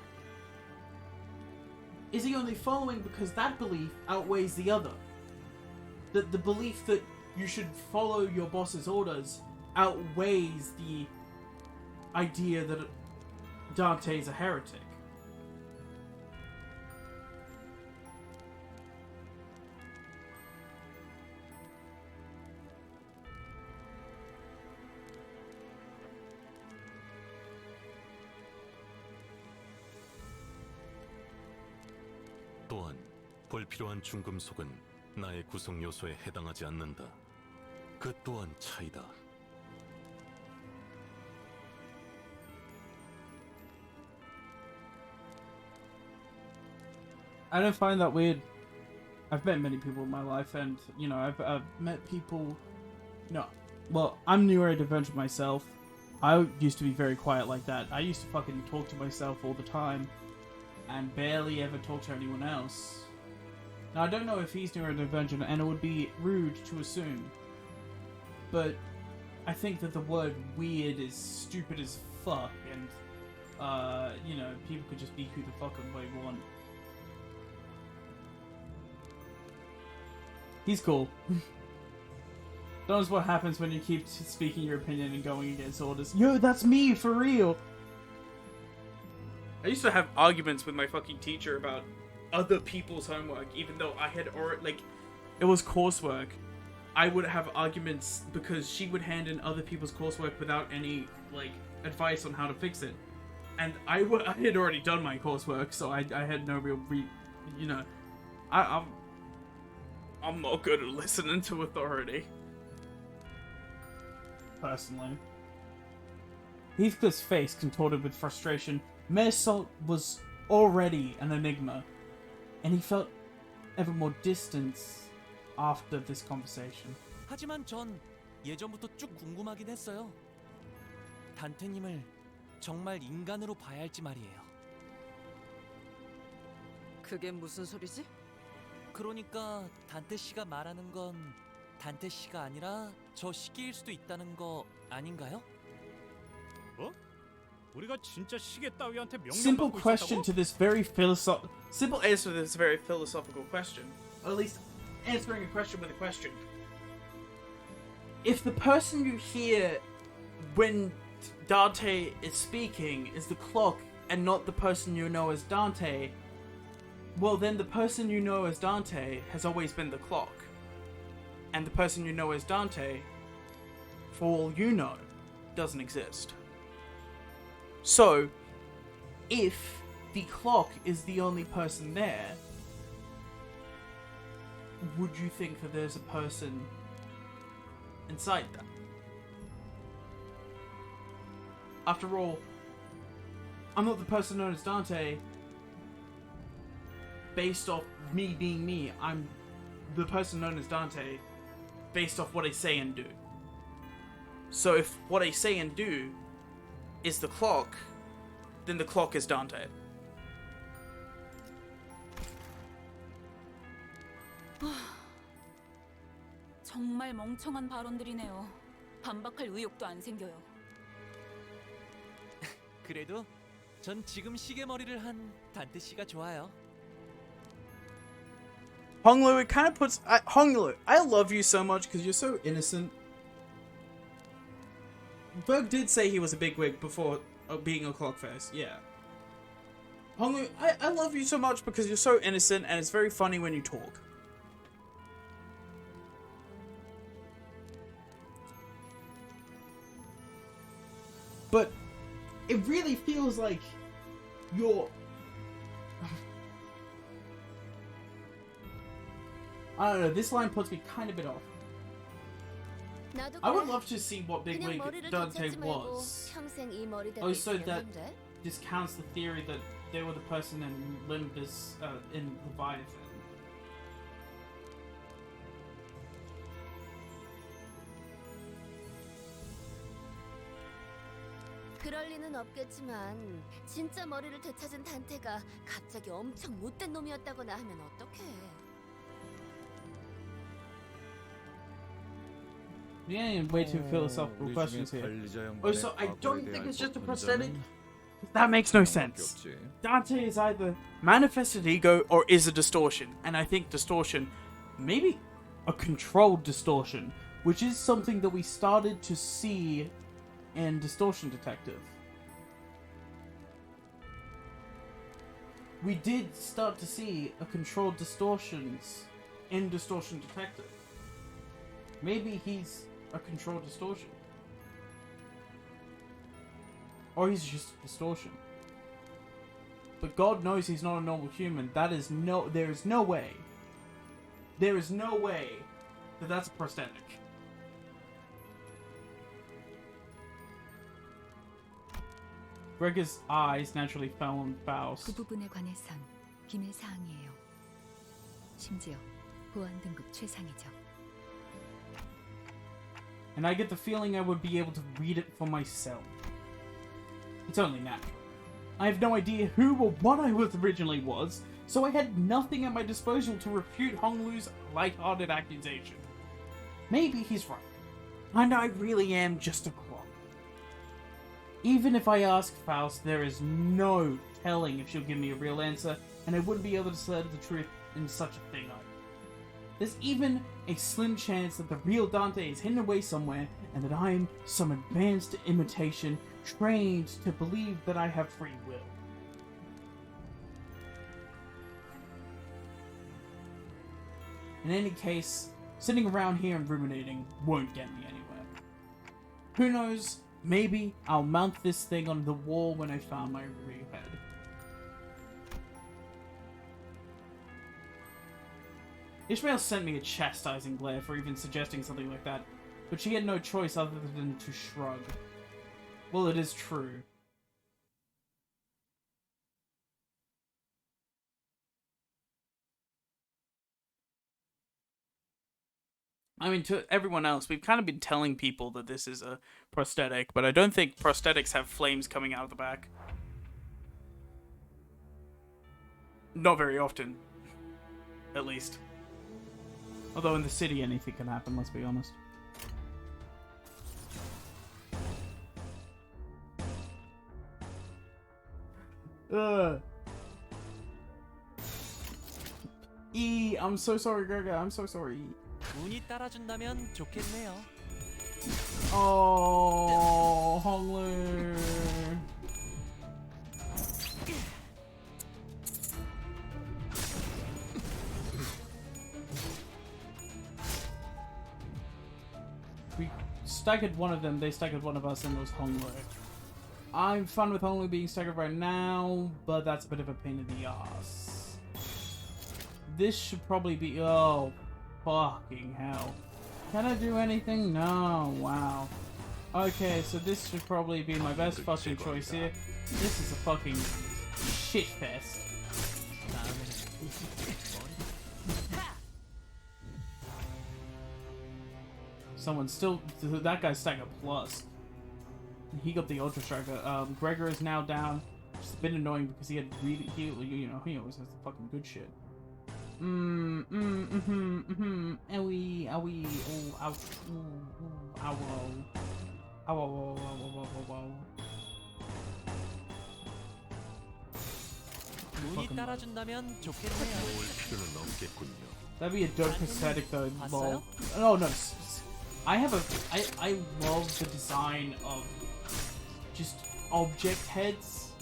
Speaker 1: Is he only following because that belief outweighs the other? That the belief that you should follow your boss's orders outweighs the idea that Dante is a heretic?
Speaker 11: 또한 불필요한 중금속은 나의 구성 요소에 해당하지 않는다. 그 또한 차이다.
Speaker 1: I don't find that weird. I've met many people in my life, and you know, I've met people. No, well, I'm neurodivergent myself. I used to be very quiet like that. I used to fucking talk to myself all the time, and barely ever talk to anyone else. Now I don't know if he's neurodivergent, and it would be rude to assume, but I think that the word weird is stupid as fuck, and you know, people could just be who the fuck they want. He's cool. Knows what happens when you keep speaking your opinion and going against orders. Yo, that's me, for real! I used to have arguments with my fucking teacher about other people's homework, even though I had already, like, it was coursework. I would have arguments because she would hand in other people's coursework without any, like, advice on how to fix it. And I had already done my coursework, so I had no real you know, I'm not good at listening to authority. Personally. Heathcliff's face contorted with frustration. Mayor Salt was already an enigma, and he felt ever more distance after this conversation.
Speaker 12: 하지만 전 예전부터 쭉 궁금하긴 했어요. 단테님을 정말 인간으로 봐야 할지 말이에요.
Speaker 8: 그게 무슨 소리지?
Speaker 12: 그러니까 단테 씨가 말하는 건 단테 씨가 아니라 저 시계일 수도 있다는 거 아닌가요?
Speaker 7: 뭐? 우리가 진짜 시계 따위한테
Speaker 1: Simple
Speaker 7: 명령받고
Speaker 1: question
Speaker 7: 있었다고?
Speaker 1: to this very simple answer to this very philosophical question. Or at least answering a question with a question. If the person you hear when Dante is speaking is the clock and not the person you know as Dante, well then the person you know as Dante has always been the clock. and the person you know as Dante, for all you know, doesn't exist. So, if the clock is the only person there, would you think that there's a person inside that? After all, I'm not the person known as Dante based off me being me. I'm the person known as Dante based off what I say and do. So if what I say and do is the clock, then the clock is Dante.
Speaker 9: 정말 멍청한 발언들이네요. 반박할 의욕도 안 생겨요.
Speaker 12: 그래도 전 지금 시계머리를 한 단테 씨가 좋아요.
Speaker 1: Honglu, it kind of puts... Honglu, I love you so much because you're so innocent. Berg did say he was a bigwig before being a clock face, yeah. Honglu, I love you so much because you're so innocent and it's very funny when you talk. But it really feels like you're... I don't know, this line puts me kind of a bit off. I would love to see what bigwig Dante was. Also, that discounts the theory that they were the person in Limbus, in Leviathan.
Speaker 6: 그럴 리는 없겠지만 진짜 머리를 되찾은 단테가 갑자기 엄청 못된 놈이었다거나 하면 어떡해.
Speaker 1: Yeah, way too philosophical questions here. Oh, so I don't think it's just a prosthetic? That makes no sense. Dante is either manifested ego or is a distortion. And I think distortion, maybe a controlled distortion, which is something that we started to see in Distortion Detective. We did start to see a controlled distortions in Distortion Detective. Maybe he's a controlled distortion. Or he's just a distortion. But God knows he's not a normal human. There is no way. There is no way that that's a prosthetic. Gregor's eyes naturally fell on Faust.
Speaker 15: 그 부분에 관해선 기밀 사항이에요. 심지어 보안 등급 최상이죠.
Speaker 1: And I get the feeling I would be able to read it for myself. It's only natural. I have no idea who or what I originally was, so I had nothing at my disposal to refute Honglu's light-hearted accusation. Maybe he's right, and I really am just a clock. Even if I ask Faust, there is no telling if she'll give me a real answer, and I wouldn't be able to say the truth in such a thing either. There's even a slim chance that the real Dante is hidden away somewhere, and that I'm some advanced imitation trained to believe that I have free will. In any case, sitting around here and ruminating won't get me anywhere. Who knows, maybe I'll mount this thing on the wall when I found my real head. Ishmael sent me a chastising glare for even suggesting something like that, but she had no choice other than to shrug. Well, it is true. I mean, to everyone else, we've kind of been telling people that this is a prosthetic, but I don't think prosthetics have flames coming out of the back. Not very often. At least. Although in the city anything can happen, let's be honest. I'm so sorry, Gregor. I'm so sorry.
Speaker 12: 운이 따라준다면 좋겠네요.
Speaker 1: Oh, Honglu. staggered one of them, they staggered one of us, and it was Honglu. I'm fine with Honglu being staggered right now, but that's a bit of a pain in the ass. This should probably be... Oh, fucking hell. Can I do anything? No, wow. Okay, so this should probably be my best fucking choice here. This is a fucking shit fest. Someone still... That guy's stagger plus. He got the Ultra Striker. Gregor is now down. Which is a bit annoying because he had really... He always has the fucking good shit. Owie, owie, oh, ouch, ooh, ow, ow, ow, ow, ow, ow, ow.
Speaker 12: 눈이 따라준다면 좋겠네요.
Speaker 11: 모을 필요는 없겠군요.
Speaker 1: That'd be a dope prosthetic though. Lol. No, no. I love the design of just object heads.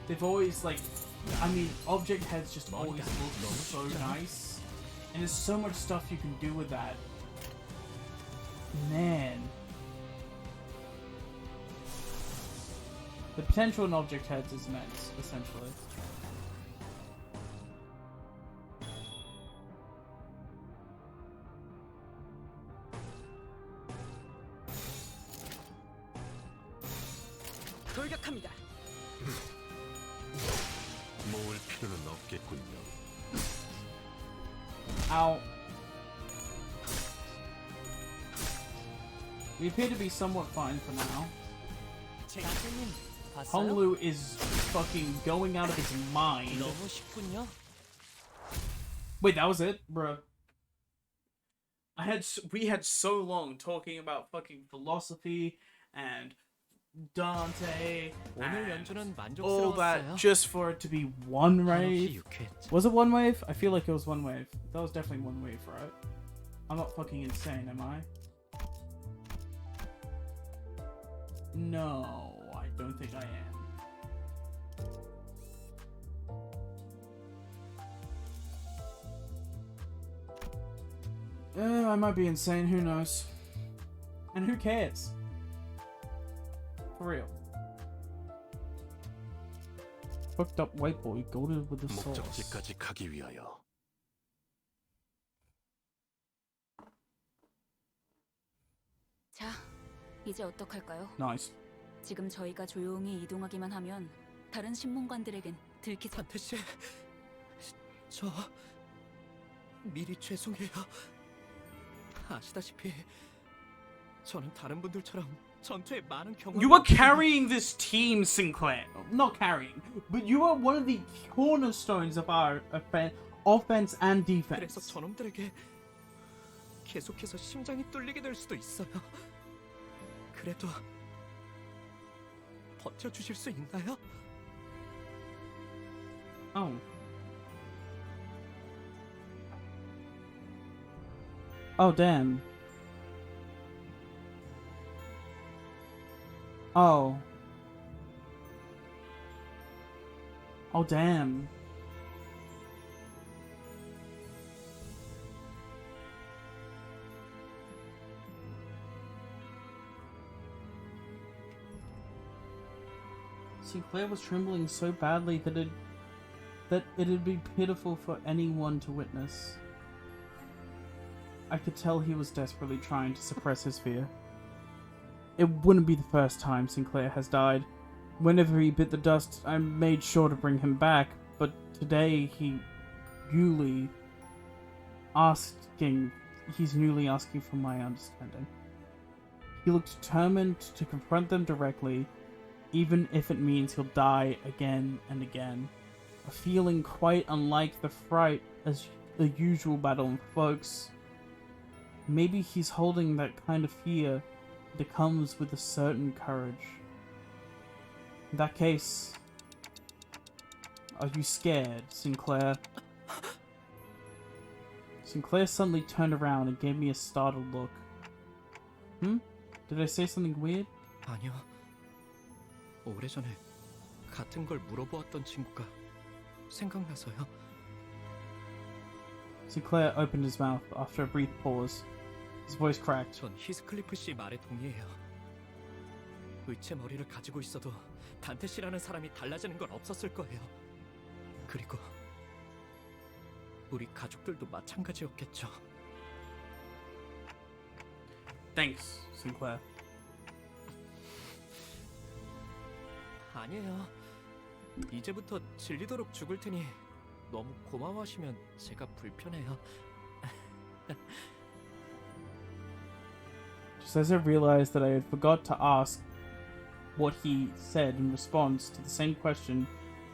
Speaker 1: They've always like, I mean, object heads just always look so nice, and there's so much stuff you can do with that. Man, the potential in object heads is immense, essentially.
Speaker 2: 돌격합니다.
Speaker 11: 모을 필요는 없겠군요.
Speaker 1: Ow. We appear to be somewhat fine for now. Honglu is fucking going out of his mind.
Speaker 12: 너무 쉽군요.
Speaker 1: Wait, that was it, bruh. We had so long talking about fucking philosophy and Dante
Speaker 12: 오늘
Speaker 1: and
Speaker 12: 연주는
Speaker 1: all that
Speaker 12: 만족스러웠어요.
Speaker 1: just for it to be one wave. Was it one wave? I feel like it was one wave. That was definitely one wave, right? I'm not fucking insane, am I? No, I don't think I am. I might be insane, who knows? And who cares? For real. Fucked up white boy goaded with the sauce.
Speaker 11: 목적지까지 가기 위하여.
Speaker 9: 자, 이제 어떡할까요?
Speaker 1: Nice.
Speaker 9: 지금 저희가 조용히 이동하기만 하면 다른 신문관들에겐 들키...
Speaker 2: 한태 씨, 저 미리 죄송해요. 아시다시피 저는 다른 분들처럼 전투에 많은 경험이
Speaker 1: You were carrying this team, Sinclair. Not carrying, but you were one of the cornerstones of our offense and defense.
Speaker 2: 그래서 저놈들에게 계속해서 심장이 뚫리게 될 수도 있어요. 그래도 버텨주실 수 있나요?
Speaker 1: Oh. Oh, damn. Oh. Oh, damn. Sinclair was trembling so badly that it'd be pitiful for anyone to witness. I could tell he was desperately trying to suppress his fear. It wouldn't be the first time Sinclair has died. Whenever he bit the dust, I made sure to bring him back, but today he's newly asking for my understanding. He looked determined to confront them directly, even if it means he'll die again and again. A feeling quite unlike the fright as the usual battle in folks. Maybe he's holding that kind of fear that comes with a certain courage. In that case, are you scared, Sinclair? Sinclair suddenly turned around and gave me a startled look. Did I say something weird?
Speaker 2: 아니요. 오래전에 같은 걸 물어보았던 친구가 생각나서요.
Speaker 1: Sinclair opened his mouth after a brief pause. His voice cracked.
Speaker 2: 전 히스클리프 씨 말에 동의해요. 의체 머리를 가지고 있어도 단테 씨라는 사람이 달라지는 건 없었을 거예요. 그리고 우리 가족들도 마찬가지였겠죠.
Speaker 1: Thanks, Sinclair.
Speaker 2: 아니에요. 이제부터 질리도록 죽을 테니 너무 고마워하시면 제가 불편해요.
Speaker 1: Just as I realized that I had forgot to ask what he said in response to the same question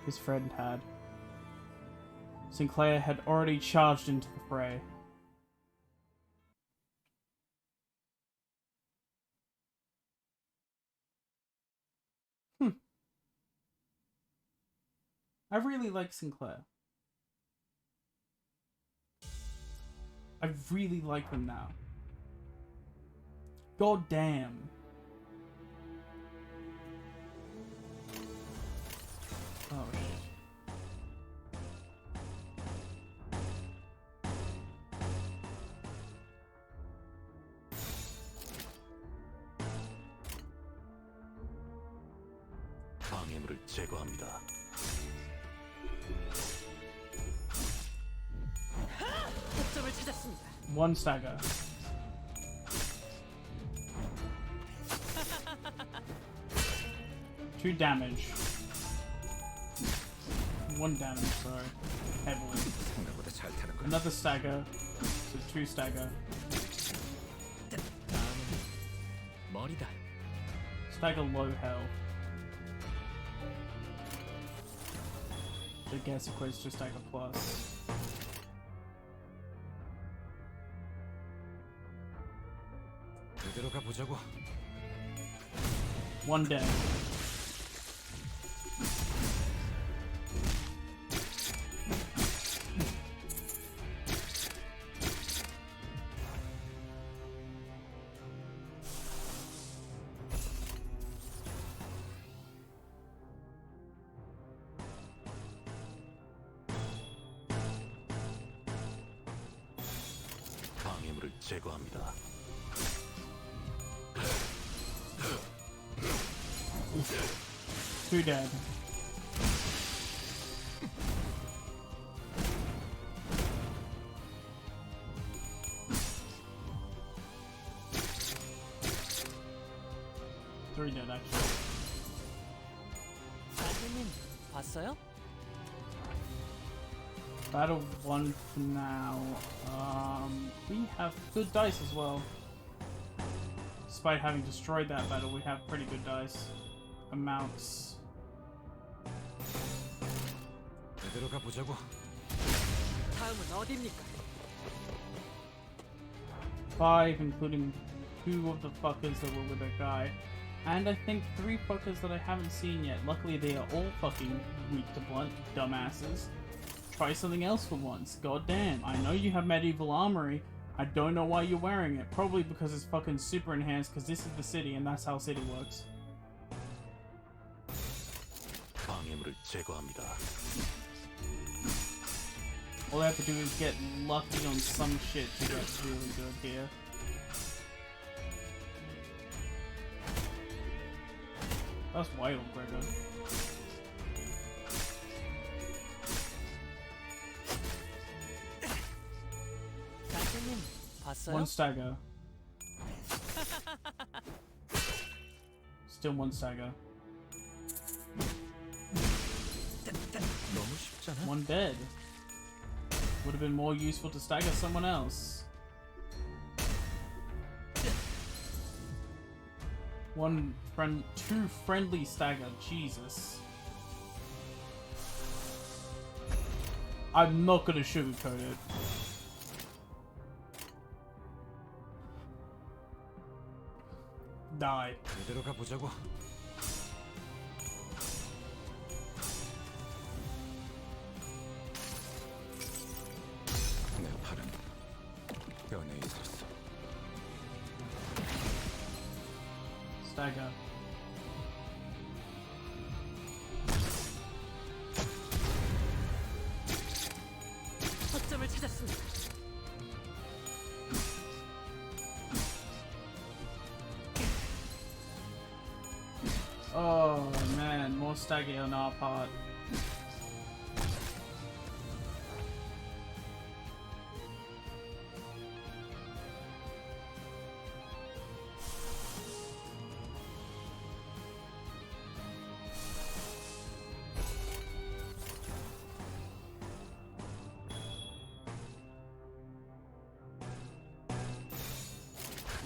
Speaker 1: his friend had. Sinclair had already charged into the fray. I really like Sinclair. I really like him now. God damn. Oh shit.
Speaker 11: 방해물을 제거합니다.
Speaker 8: 독점을 찾았습니다.
Speaker 1: One stagger. Two damage. One damage, sorry. Heavily. Another stagger. So two stagger.
Speaker 2: 머리다.
Speaker 1: Stagger low health. Which I guess equates to stagger plus.
Speaker 3: 그대로 가보자고.
Speaker 1: One dead.
Speaker 11: 방해물을 제거합니다.
Speaker 1: Two dead. Three dead, actually.
Speaker 12: 사장님 봤어요?
Speaker 1: Battle 1 for now. We have good dice as well. Despite having destroyed that battle, we have pretty good dice amounts.
Speaker 3: 그대로 가보자고.
Speaker 8: 다음은 어디입니까?
Speaker 1: 5, including 2 of the fuckers that were with that guy. And I think 3 fuckers that I haven't seen yet. Luckily, they are all fucking weak to blunt, dumbasses. Try something else for once. God damn. I know you have medieval armory. I don't know why you're wearing it. Probably because it's fucking super enhanced, because this is the city, and that's how city works.
Speaker 11: 방해물을 제거합니다.
Speaker 1: All I have to do is get lucky on some shit to get really good here. That's wild, Gregor.
Speaker 12: 사장님 봤어요?
Speaker 1: One stagger. Still one stagger.
Speaker 2: 너무 쉽잖아.
Speaker 1: One dead. Would have been more useful to stagger someone else. Two friendly stagger. Jesus. I'm not gonna sugarcoat it. Die.
Speaker 3: 그대로 가보자고. 내 팔은 연예인 섰어.
Speaker 1: Stagger.
Speaker 8: 허점을 찾았습니다.
Speaker 1: staggy on our part.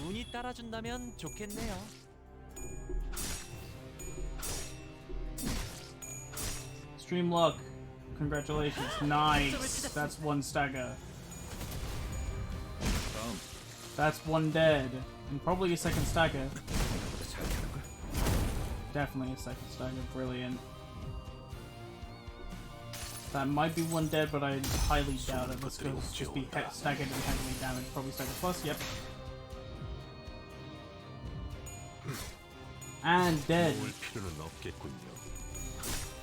Speaker 12: 운이 따라준다면 좋겠네요.
Speaker 1: Stream luck. Congratulations. Nice. That's one stagger. That's one dead. And probably a second stagger. Definitely a second stagger. Brilliant. That might be one dead, but I highly doubt it. Let's go. Just be staggered and heavily damaged. Probably stagger plus. Yep. And dead.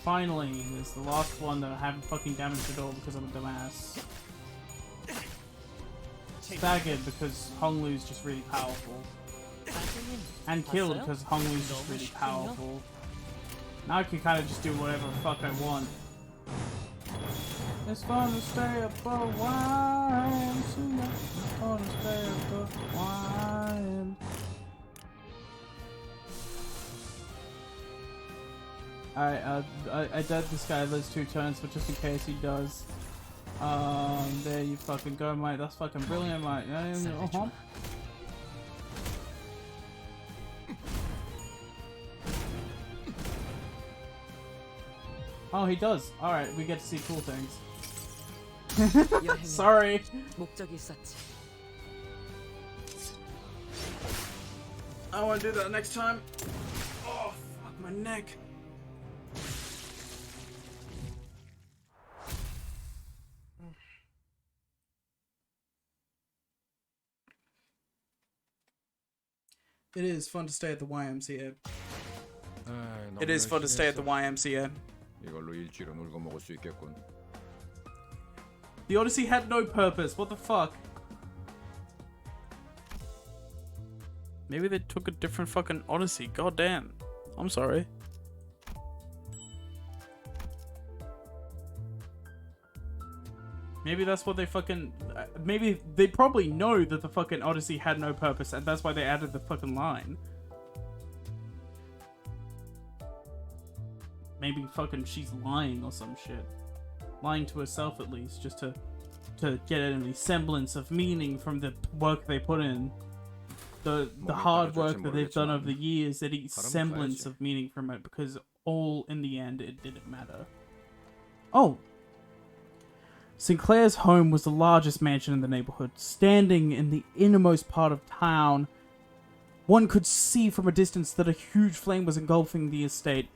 Speaker 1: Finally, there's the last one that I haven't fucking damaged at all because I'm a dumbass. Staggered because Honglu's just really powerful. And killed because Honglu's just really powerful. Now I can kind of just do whatever the fuck I want. It's fun to stay up for a while. It's fun to stay up for a while. Alright, I doubt this guy lives 2 turns, but just in case he does. There you fucking go, mate. That's fucking brilliant, mate. Oh, he does. Alright, we get to see cool things. Sorry.
Speaker 8: 목적이 있었지.
Speaker 1: I want to do that next time. Oh, fuck my neck. It is fun to stay at the YMCA. It is fun to stay at the YMCA.
Speaker 3: 이걸로 일주일은 울고 먹을 수 있겠군.
Speaker 1: The Odyssey had no purpose. What the fuck? Maybe they took a different fucking Odyssey. God damn. I'm sorry. Maybe that's what they fucking... maybe they probably know that the fucking Odyssey had no purpose and that's why they added the fucking line. Maybe fucking she's lying or some shit. Lying to herself at least, just to get any semblance of meaning from the work they put in. The hard work that they've done over the years, any semblance of meaning from it, because all in the end it didn't matter. Oh! Sinclair's home was the largest mansion in the neighborhood, standing in the innermost part of town. One could see from a distance that a huge flame was engulfing the estate.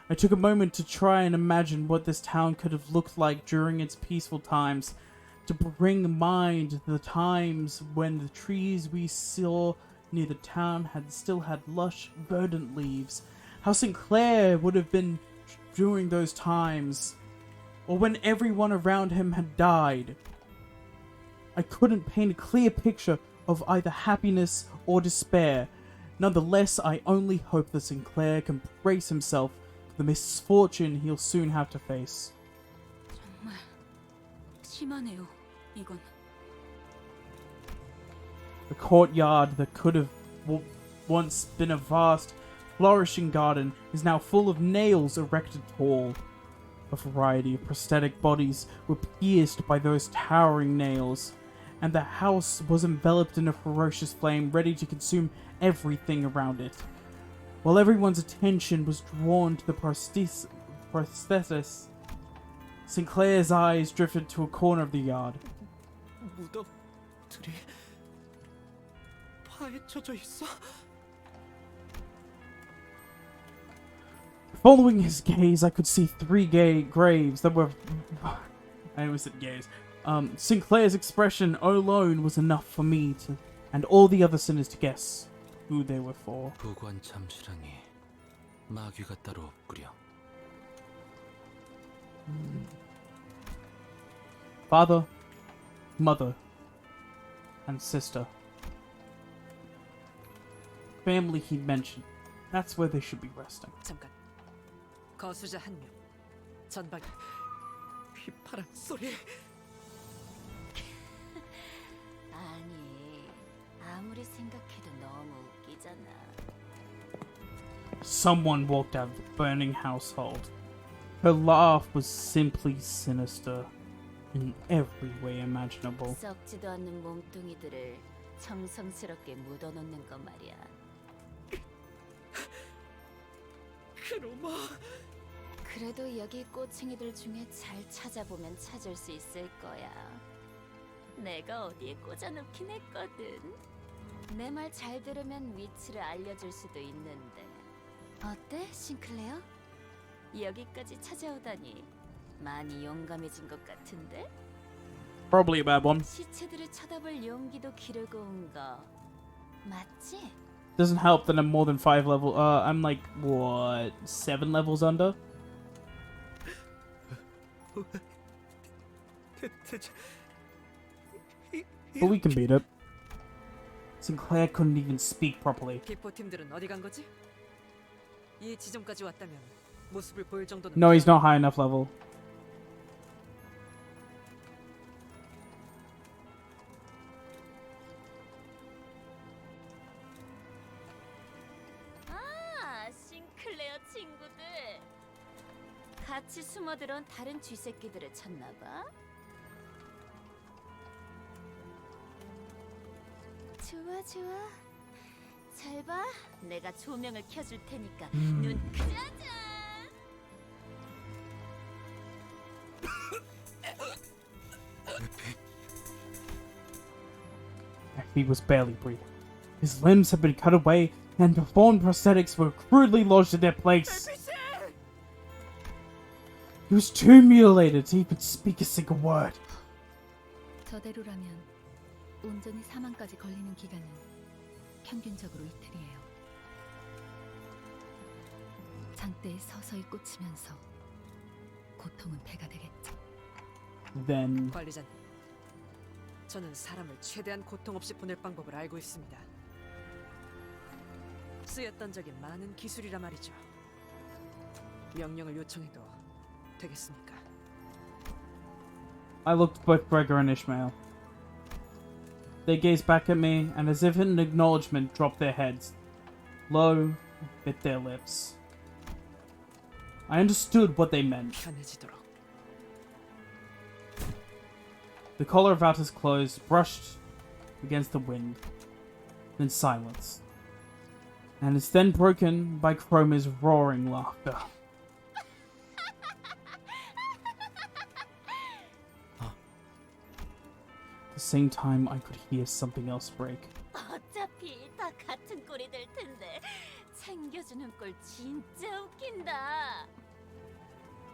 Speaker 1: I took a moment to try and imagine what this town could have looked like during its peaceful times, to bring to mind the times when the trees we saw near the town still had lush, verdant leaves. How Sinclair would have been during those times, or when everyone around him had died. I couldn't paint a clear picture of either happiness or despair. Nonetheless, I only hope that Sinclair can brace himself for the misfortune he'll soon have to face.
Speaker 9: 정말 심하네요, 이건.
Speaker 1: The courtyard that could have once been a vast, flourishing garden is now full of nails erected tall. A variety of prosthetic bodies were pierced by those towering nails, and the house was enveloped in a ferocious flame ready to consume everything around it. While everyone's attention was drawn to the prosthesis, Sinclair's eyes drifted to a corner of the yard.
Speaker 2: 무덤들이 파헤쳐져 있어?
Speaker 1: Following his gaze, I could see 3 graves that were... I almost said gays. Sinclair's expression alone was enough for me to... and all the other sinners to guess who they were for.
Speaker 12: 부관 참수랑이 마귀가 따로 없구려.
Speaker 1: Father, mother, and sister. Family he mentioned. That's where they should be resting.
Speaker 8: 잠깐. 거수자 1명. 전방
Speaker 2: 휘파람 소리.
Speaker 6: 아니, 아무리 생각해도 너무 웃기잖아.
Speaker 1: Someone walked out of the burning household. Her laugh was simply sinister in every way imaginable.
Speaker 6: 썩지도 않는 몸뚱이들을 정성스럽게 묻어놓는 거 말이야.
Speaker 2: 크로마.
Speaker 6: 그래도 여기 꼬챙이들 중에 잘 찾아보면 찾을 수 있을 거야. 내가 어디에 꽂아놓긴 했거든. 내 말 잘 들으면 위치를 알려줄 수도 있는데. 어때, 싱클레어? 여기까지 찾아오다니 많이 용감해진 것 같은데?
Speaker 1: Probably a bad one.
Speaker 6: 시체들을 쳐다볼 용기도 기르고 온 거 맞지?
Speaker 1: Doesn't help that I'm more than 5 level. I'm like, what, 7 levels under? But we can beat it. Sinclair couldn't even speak properly.
Speaker 8: 기포팀들은 어디 간 거지? 이 지점까지 왔다면 모습을 보일 정도는.
Speaker 1: No, he's not high enough level.
Speaker 6: 아, 싱클레어 친구들. 같이 숨어들어온 다른 쥐새끼들을 찾나봐. 좋아, 좋아. 잘 봐. 내가 조명을 켜줄 테니까 눈 크자자.
Speaker 1: He was barely breathing. His limbs had been cut away, and deformed prosthetics were crudely lodged in their place. He was too mutilated to even speak a single word.
Speaker 15: 저대로라면 온전히 사망까지 걸리는 기간은 평균적으로 이틀이에요. 장대에 서서히 꽂히면서 고통은 배가 되겠죠.
Speaker 1: Then
Speaker 8: 관리자님, 저는 사람을 최대한 고통 없이 보낼 방법을 알고 있습니다. 쓰였던 적이 많은 기술이라 말이죠. 명령을 요청해도 되겠습니까?
Speaker 1: I looked at both Gregor and Ishmael. They gazed back at me, and as if in acknowledgement, dropped their heads. Low, bit their lips. I understood what they meant.
Speaker 8: 편해지도록.
Speaker 1: The collar of Alta's clothes brushed against the wind, then silence. And it's then broken by Chroma's roaring laughter. At the same time, I could hear something else break.
Speaker 6: 어차피 다 같은 꼴이 될 텐데 챙겨주는 꼴 진짜 웃긴다.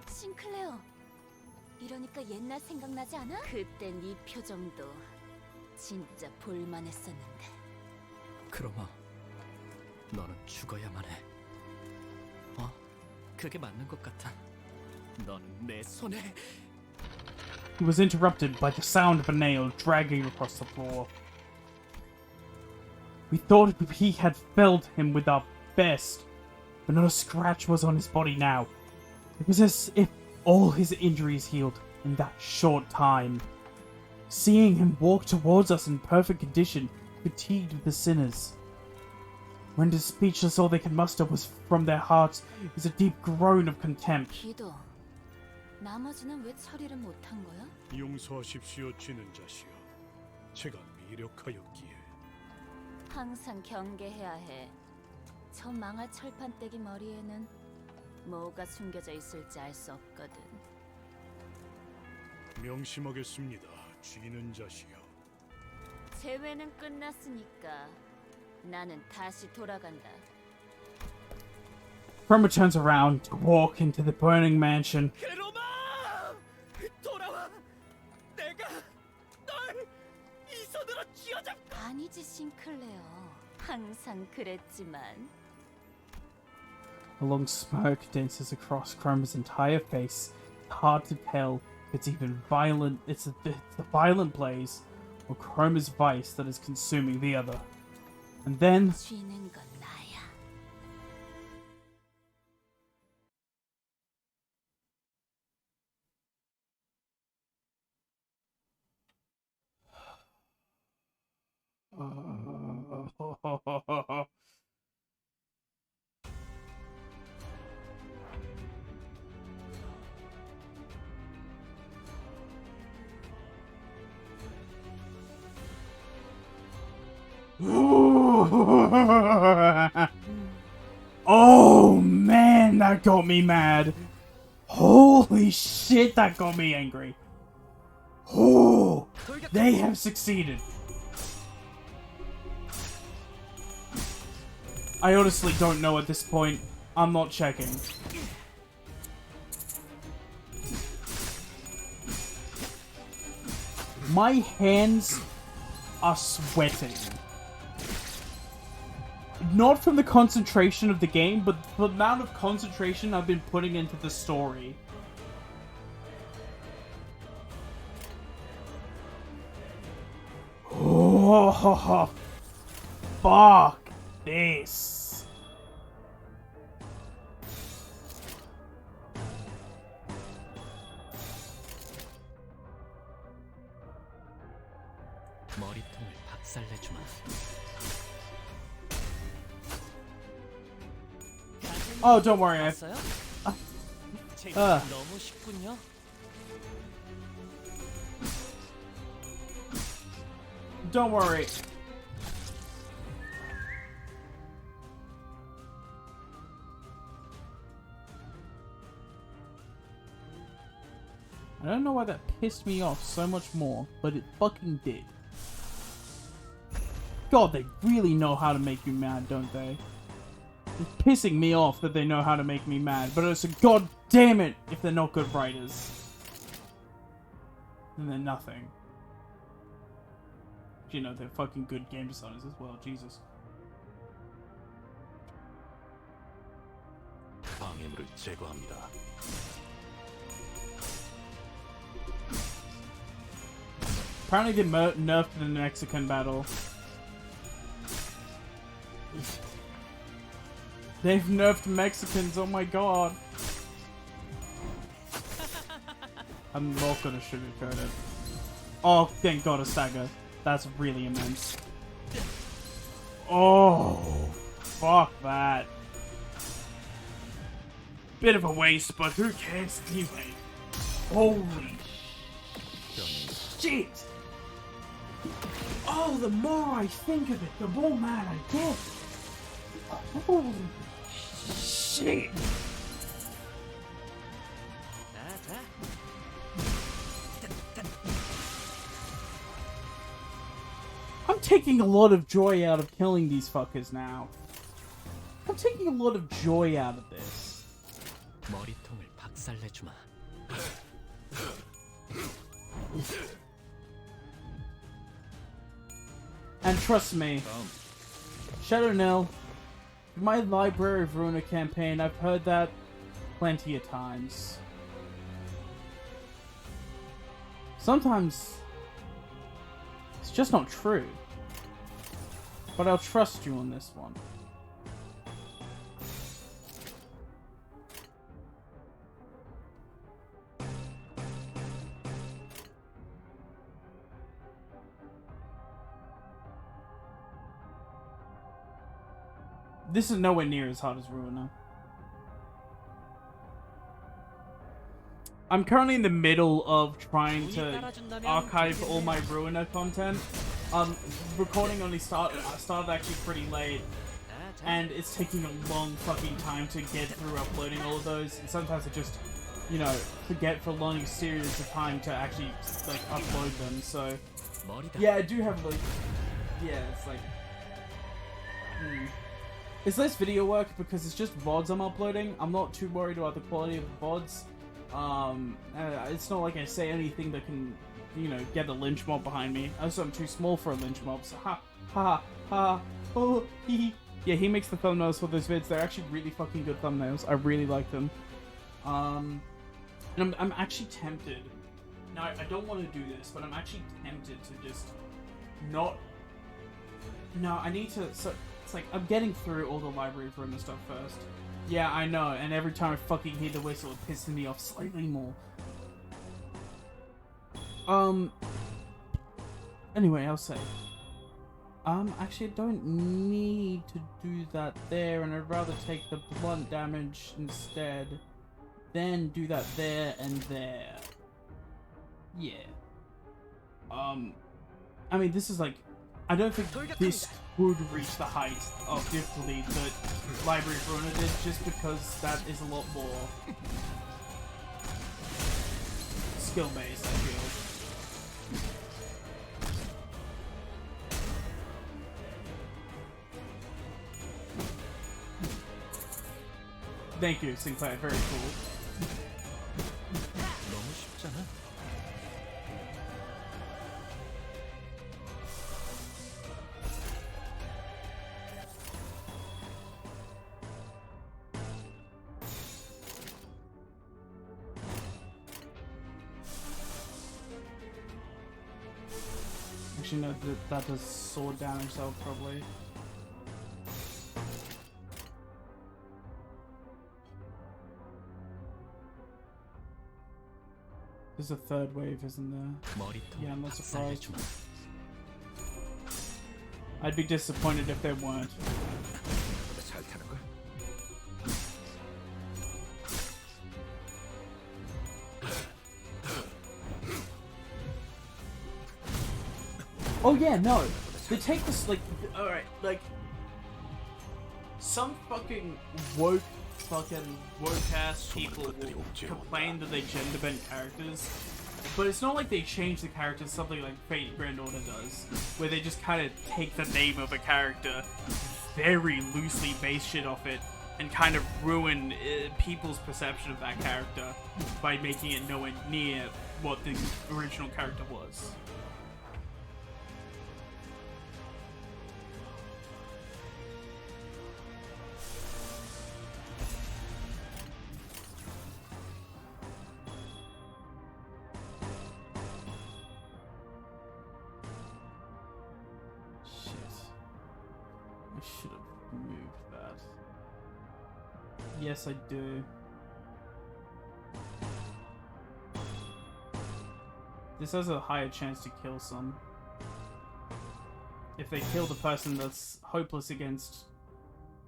Speaker 6: 싱클레어, 이러니까 옛날 생각나지 않아? 그때 네 표정도 진짜 볼만했었는데.
Speaker 2: 크로마, 너는 죽어야만 해. 어? 그게 맞는 것 같아. 너는 내 손에.
Speaker 1: He was interrupted by the sound of a nail dragging across the floor. We thought he had felled him with our best, but not a scratch was on his body now. It was as if all his injuries healed in that short time. Seeing him walk towards us in perfect condition, fatigued with the sinners. Rendered speechless, all they could muster was from their hearts is a deep groan of contempt.
Speaker 6: 기도, 나머지는 왜 처리를 못한 거야?
Speaker 14: 용서하십시오, 쥐는 자시여. 제가 미력하였기에.
Speaker 6: 항상 경계해야 해. 저 망할 철판떼기 머리에는 뭐가 숨겨져 있을지 알 수 없거든.
Speaker 14: 명심하겠습니다, 쥐는 자시여.
Speaker 6: 재회는 끝났으니까 나는 다시 돌아간다.
Speaker 1: Chroma turns around to walk into the burning mansion.
Speaker 2: 크로마! 돌아와! 내가 널 이 손으로 쥐어잡고.
Speaker 6: 아니지, 싱클레어. 항상 그랬지만.
Speaker 1: A long smirk dances across Chroma's entire face. Hard to tell if it's even violent. It's the violent blaze or Chroma's vice that is consuming the other. And then
Speaker 6: 쥐는 건 나야.
Speaker 1: Oh man, that got me mad. Holy shit, that got me angry. Oh, they have succeeded. I honestly don't know at this point. I'm not checking. My hands are sweating. Not from the concentration of the game, but the amount of concentration I've been putting into the story. Oh, fuck this.
Speaker 2: 머리통을 박살내주마.
Speaker 1: Oh, don't worry.
Speaker 2: 봤어요?
Speaker 1: Uh.
Speaker 2: 너무 쉽군요.
Speaker 1: Don't worry. I don't know why that pissed me off so much more, but it fucking did. God, they really know how to make you mad, don't they? It's pissing me off that they know how to make me mad, but it's a god damn it if they're not good writers. Then they're nothing. You know, they're fucking good game designers as well, Jesus.
Speaker 11: 방해물을 제거합니다.
Speaker 1: Apparently they nerfed the Mexican battle. They've nerfed Mexicans, oh my god. I'm not gonna sugarcoat it. Oh, thank god a stagger. That's really immense. Oh, fuck that. Bit of a waste, but who cares anyway? Holy shit! Oh, the more I think of it, the more mad I get. Holy shit! I'm taking a lot of joy out of killing these fuckers now. I'm taking a lot of joy out of this.
Speaker 2: 머리통을 박살내주마.
Speaker 1: And trust me, Shadow Nell, my Library of Ruina campaign, I've heard that plenty of times. Sometimes it's just not true. But I'll trust you on this one. This is nowhere near as hard as Ruina. I'm currently in the middle of trying to archive all my Ruina content. Recording only started actually pretty late, and it's taking a long fucking time to get through uploading all of those. And sometimes I just, you know, forget for long periods of time to actually like upload them. So yeah, I do have like, yeah, it's like, it's less video work because it's just VODs I'm uploading. I'm not too worried about the quality of the VODs. It's not like I say anything that can, you know, get a lynch mob behind me. Also, I'm too small for a lynch mob, so oh, hee hee. Yeah, he makes the thumbnails for those vids. They're actually really fucking good thumbnails. I really like them. And I'm actually tempted. Now, I don't want to do this, but I'm actually tempted to just not... No, I need to... So, it's like, I'm getting through all the Library of Ruina stuff first. Yeah, I know, and every time I fucking hear the whistle, it pisses me off slightly more. Anyway, I'll say. Actually, I don't need to do that there, and I'd rather take the blunt damage instead. Then do that there and there. Yeah. I mean, this is like... I don't think this would reach the height of difficulty that Library of Ruina did, just because that is a lot more skill-based, I feel. Thank you, Sinclair. Very cool.
Speaker 2: 너무 쉽잖아.
Speaker 1: Actually, no, that does sword damage, though, probably. There's a third wave, isn't there? Yeah, I'm not surprised. I'd be disappointed if there weren't. Oh yeah, no. They take this, like, alright, like, some fucking woke ass people will complain that they gender bend characters, but it's not like they change the characters, something like Fate Grand Order does, where they just kind of take the name of a character, very loosely base shit off it, and kind of ruin people's perception of that character by making it nowhere near what the original character was. I should have moved that. Yes, I do. This has a higher chance to kill some. If they kill the person that's hopeless against...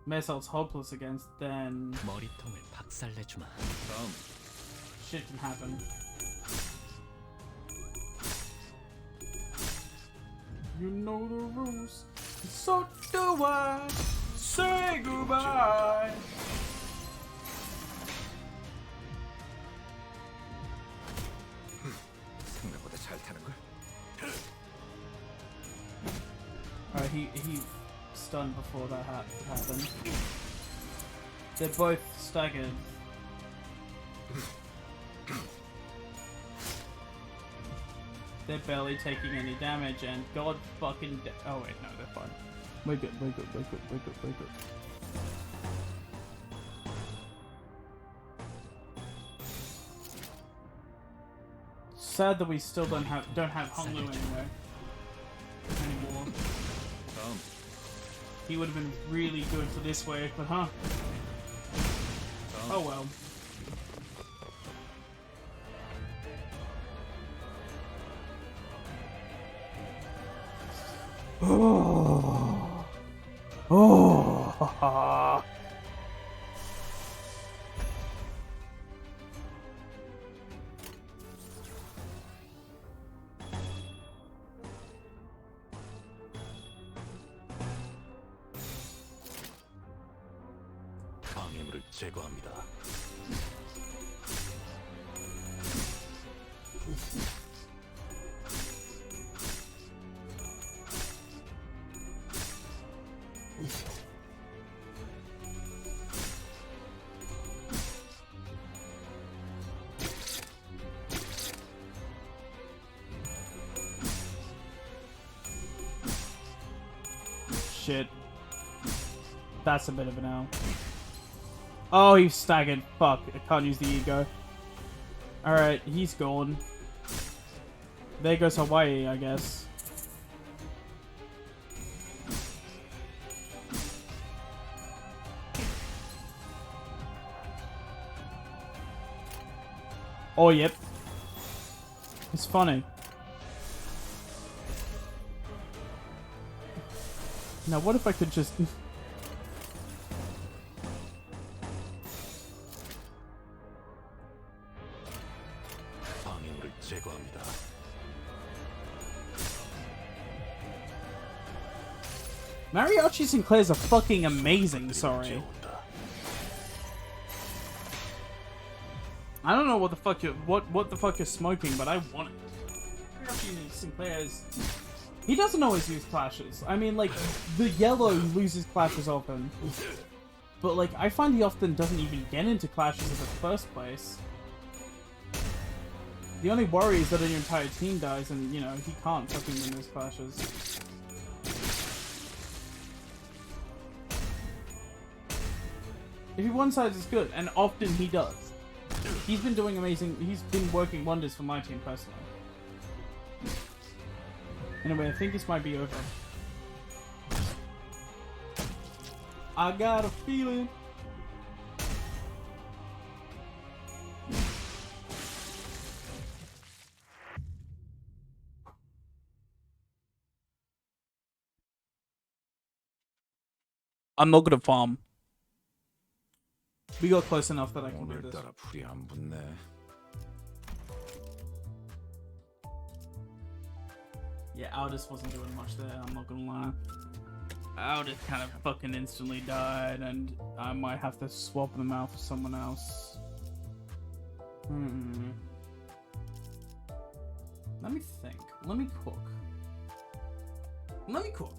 Speaker 1: Mesal's hopeless against, then...
Speaker 2: 머리통을 박살내주마.
Speaker 1: Shit can happen. You know the rules. So do I. Say goodbye. Alright, he stunned before that happened. They're both staggered. They're barely taking any damage, and god fucking oh wait, no, they're fine. We're good, we're good, we're good, we're good, we're good. Sad that we still don't have Hong Lu anymore. He would have been really good for this wave, but huh? Oh well. Oh. Oh.
Speaker 11: 방해물을 제거합니다.
Speaker 1: Shit. That's a bit of an L. Oh, he's staggered. Fuck, I can't use the ego. Alright, he's gone. There goes Hawaii, I guess. Oh, yep. It's funny. Now, what if I could just...
Speaker 11: 방해물을 제거합니다.
Speaker 1: Mariachi Sinclair's are fucking amazing, sorry. I don't know what the fuck you're smoking, but I want it. Mariachi Sinclair's... He doesn't always use clashes. I mean, like, the yellow loses clashes often. But, like, I find he often doesn't even get into clashes in the first place. The only worry is that your entire team dies and, you know, he can't fucking win those clashes. If he one-sides, it's good, and often he does. He's been doing amazing, he's been working wonders for my team personally. Anyway, I think this might be over. I got a feeling. I'm not gonna farm. We got close enough that I can do this.
Speaker 3: 오늘따라 불이 안 붙네.
Speaker 1: Yeah, Aldous wasn't doing much there, I'm not gonna lie. Aldous kind of fucking instantly died, and I might have to swap them out for someone else. Let me think. Let me cook. Let me cook.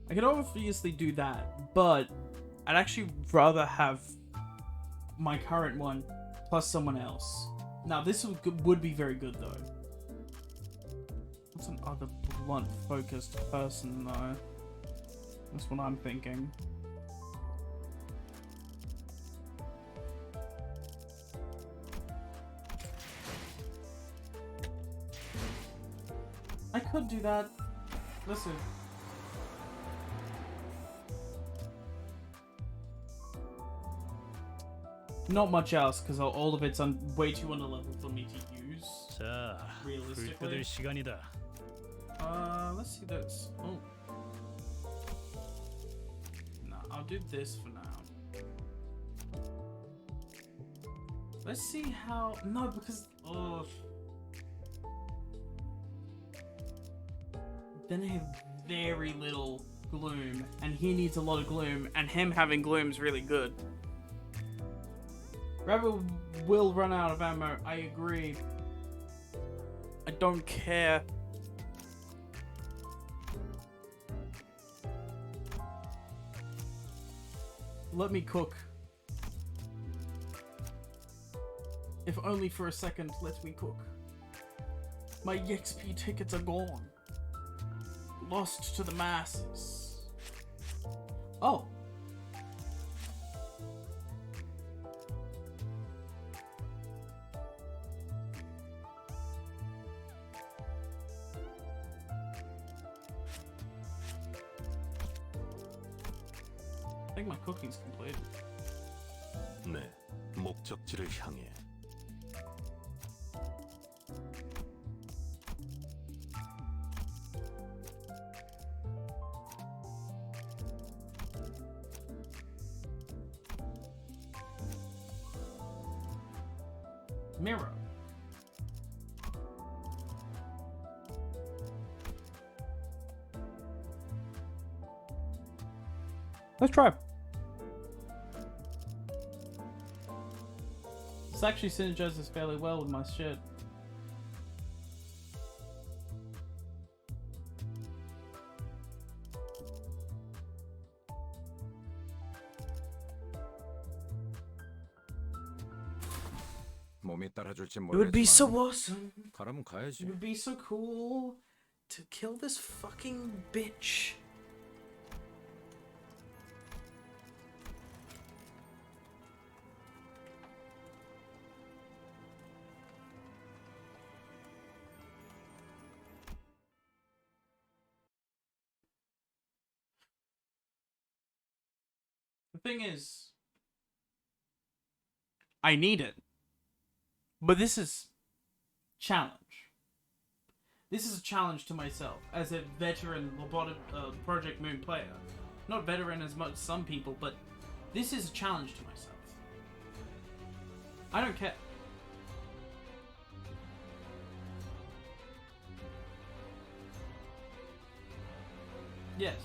Speaker 1: I could obviously do that, but I'd actually rather have my current one plus someone else. Now, this would be very good, though. What's an other blunt-focused person, though? That's what I'm thinking. I could do that. Listen. Not much else, because all of it's way too under level for me to use.
Speaker 7: 자, 불 뜯을 시간이다.
Speaker 1: Let's see this. Oh. No, I'll do this for now. Let's see how... No, because... Then I have very little gloom, and he needs a lot of gloom, and him having gloom's really good. Rebel will run out of ammo, I agree. I don't care. Let me cook. If only for a second, let me cook. My EXP tickets are gone. Lost to the masses. Oh. I think my cooking's completed.
Speaker 11: 네, 목적지를 향해.
Speaker 1: Mirror. Let's try. This actually synergizes fairly well with my shit.
Speaker 3: 몸이 따라줄지
Speaker 1: It would be so
Speaker 3: 모르겠지만
Speaker 1: awesome.
Speaker 3: 가라면 가야지.
Speaker 1: It would be so cool to kill this fucking bitch. The thing is, I need it. But this is challenge. This is a challenge to myself as a veteran Project Moon player. Not veteran as much as some people, but this is a challenge to myself. I don't care. Yes.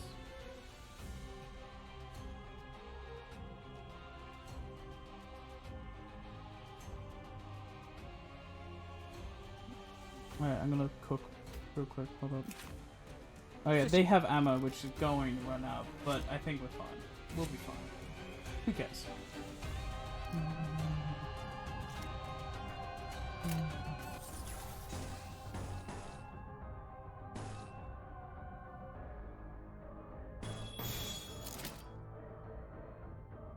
Speaker 1: Alright, I'm gonna cook real quick. Hold up. Oh yeah, they have ammo, which is going to run out, but I think we're fine. We'll be fine. Who cares?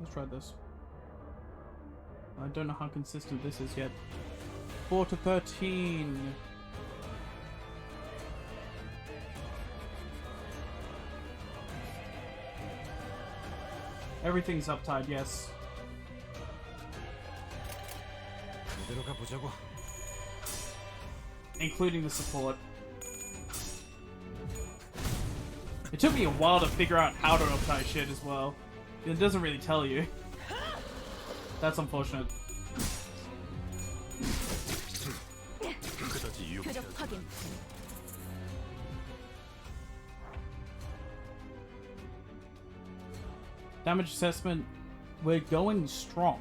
Speaker 1: Let's try this. I don't know how consistent this is yet. 4 to 13. Everything's uptied, yes. Including the support. It took me a while to figure out how to uptie shit as well. It doesn't really tell you. That's unfortunate.
Speaker 9: 표적 확인.
Speaker 1: Damage assessment, we're going strong.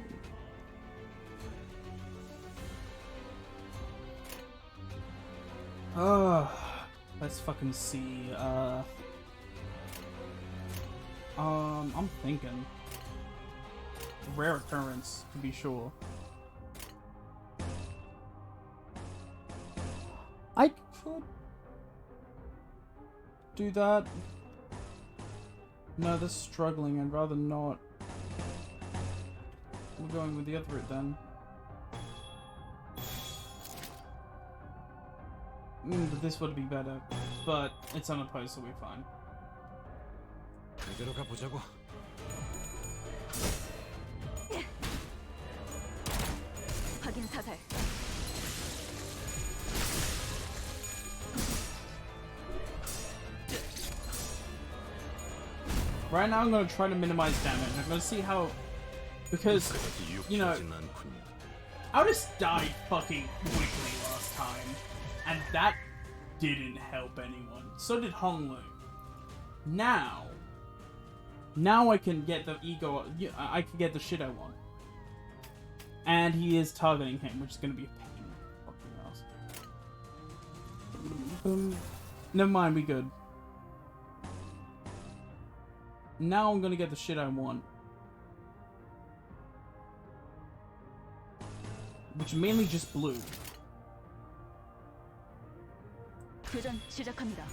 Speaker 1: Let's fucking see. I'm thinking rare occurrence to be sure. I could do that. No, that's struggling. I'd rather not. We're going with the other route then. But this would be better. But it's unopposed, so we're fine.
Speaker 9: 확인 사살.
Speaker 1: Right now I'm going to try to minimize damage. I'm going to see how... Because, you know, Aldous died fucking quickly last time. And that didn't help anyone. So did Honglu. Now I can get the ego... I can get the shit I want. And he is targeting him, which is going to be a pain. Fucking ass. Never mind, we good. Now I'm gonna get the shit I want. Which mainly just blue.
Speaker 9: 교전 시작합니다.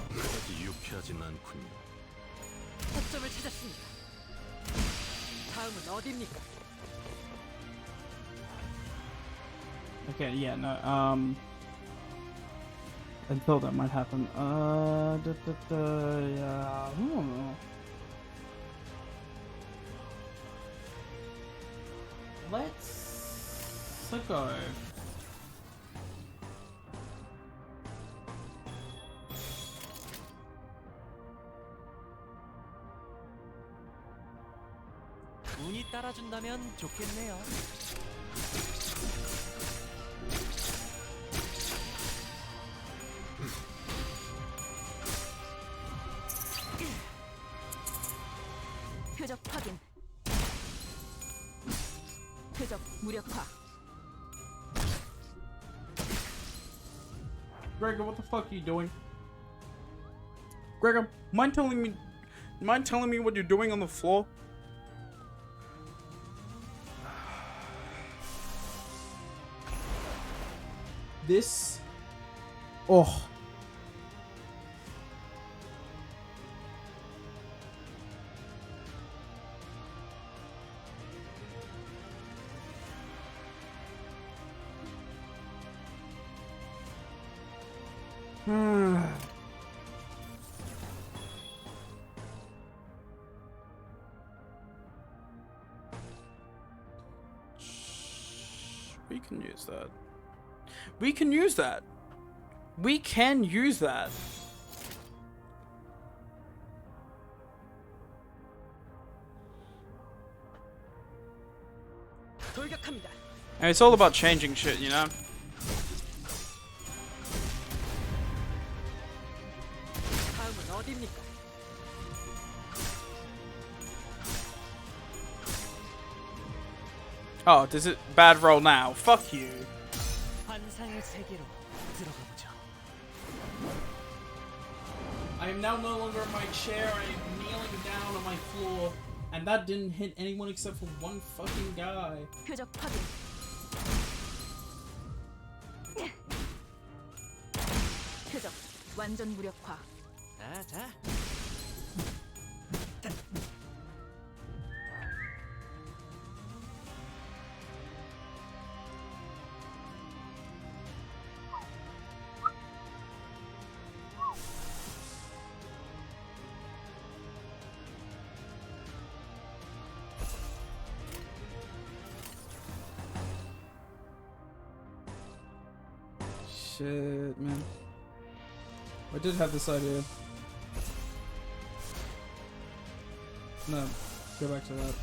Speaker 11: 그다지 유쾌하진 않군요.
Speaker 8: 허점을 찾았습니다. 다음은 어디입니까?
Speaker 1: Okay, yeah, no, I thought that might happen. Yeah, I don't know. Let's go.
Speaker 12: 운이 따라준다면 좋겠네요.
Speaker 9: 표적 확인. 표적 무력화.
Speaker 1: Gregor, what the fuck are you doing? Gregor, mind telling me what you're doing on the floor? This... Oh. can use that. We can use that. We can use that. And it's all about changing shit, you know?
Speaker 8: 다음은 어디입니까?
Speaker 1: Oh, does it bad roll now? Fuck you.
Speaker 8: 환상의 세계로 들어가 보자.
Speaker 1: I am now no longer in my chair. I am kneeling down on my floor. And that didn't hit anyone except for one fucking guy.
Speaker 9: 표적 확인. 표적 완전 무력화.
Speaker 8: 자.
Speaker 1: Shit, man. I did have this idea. No, go back to that.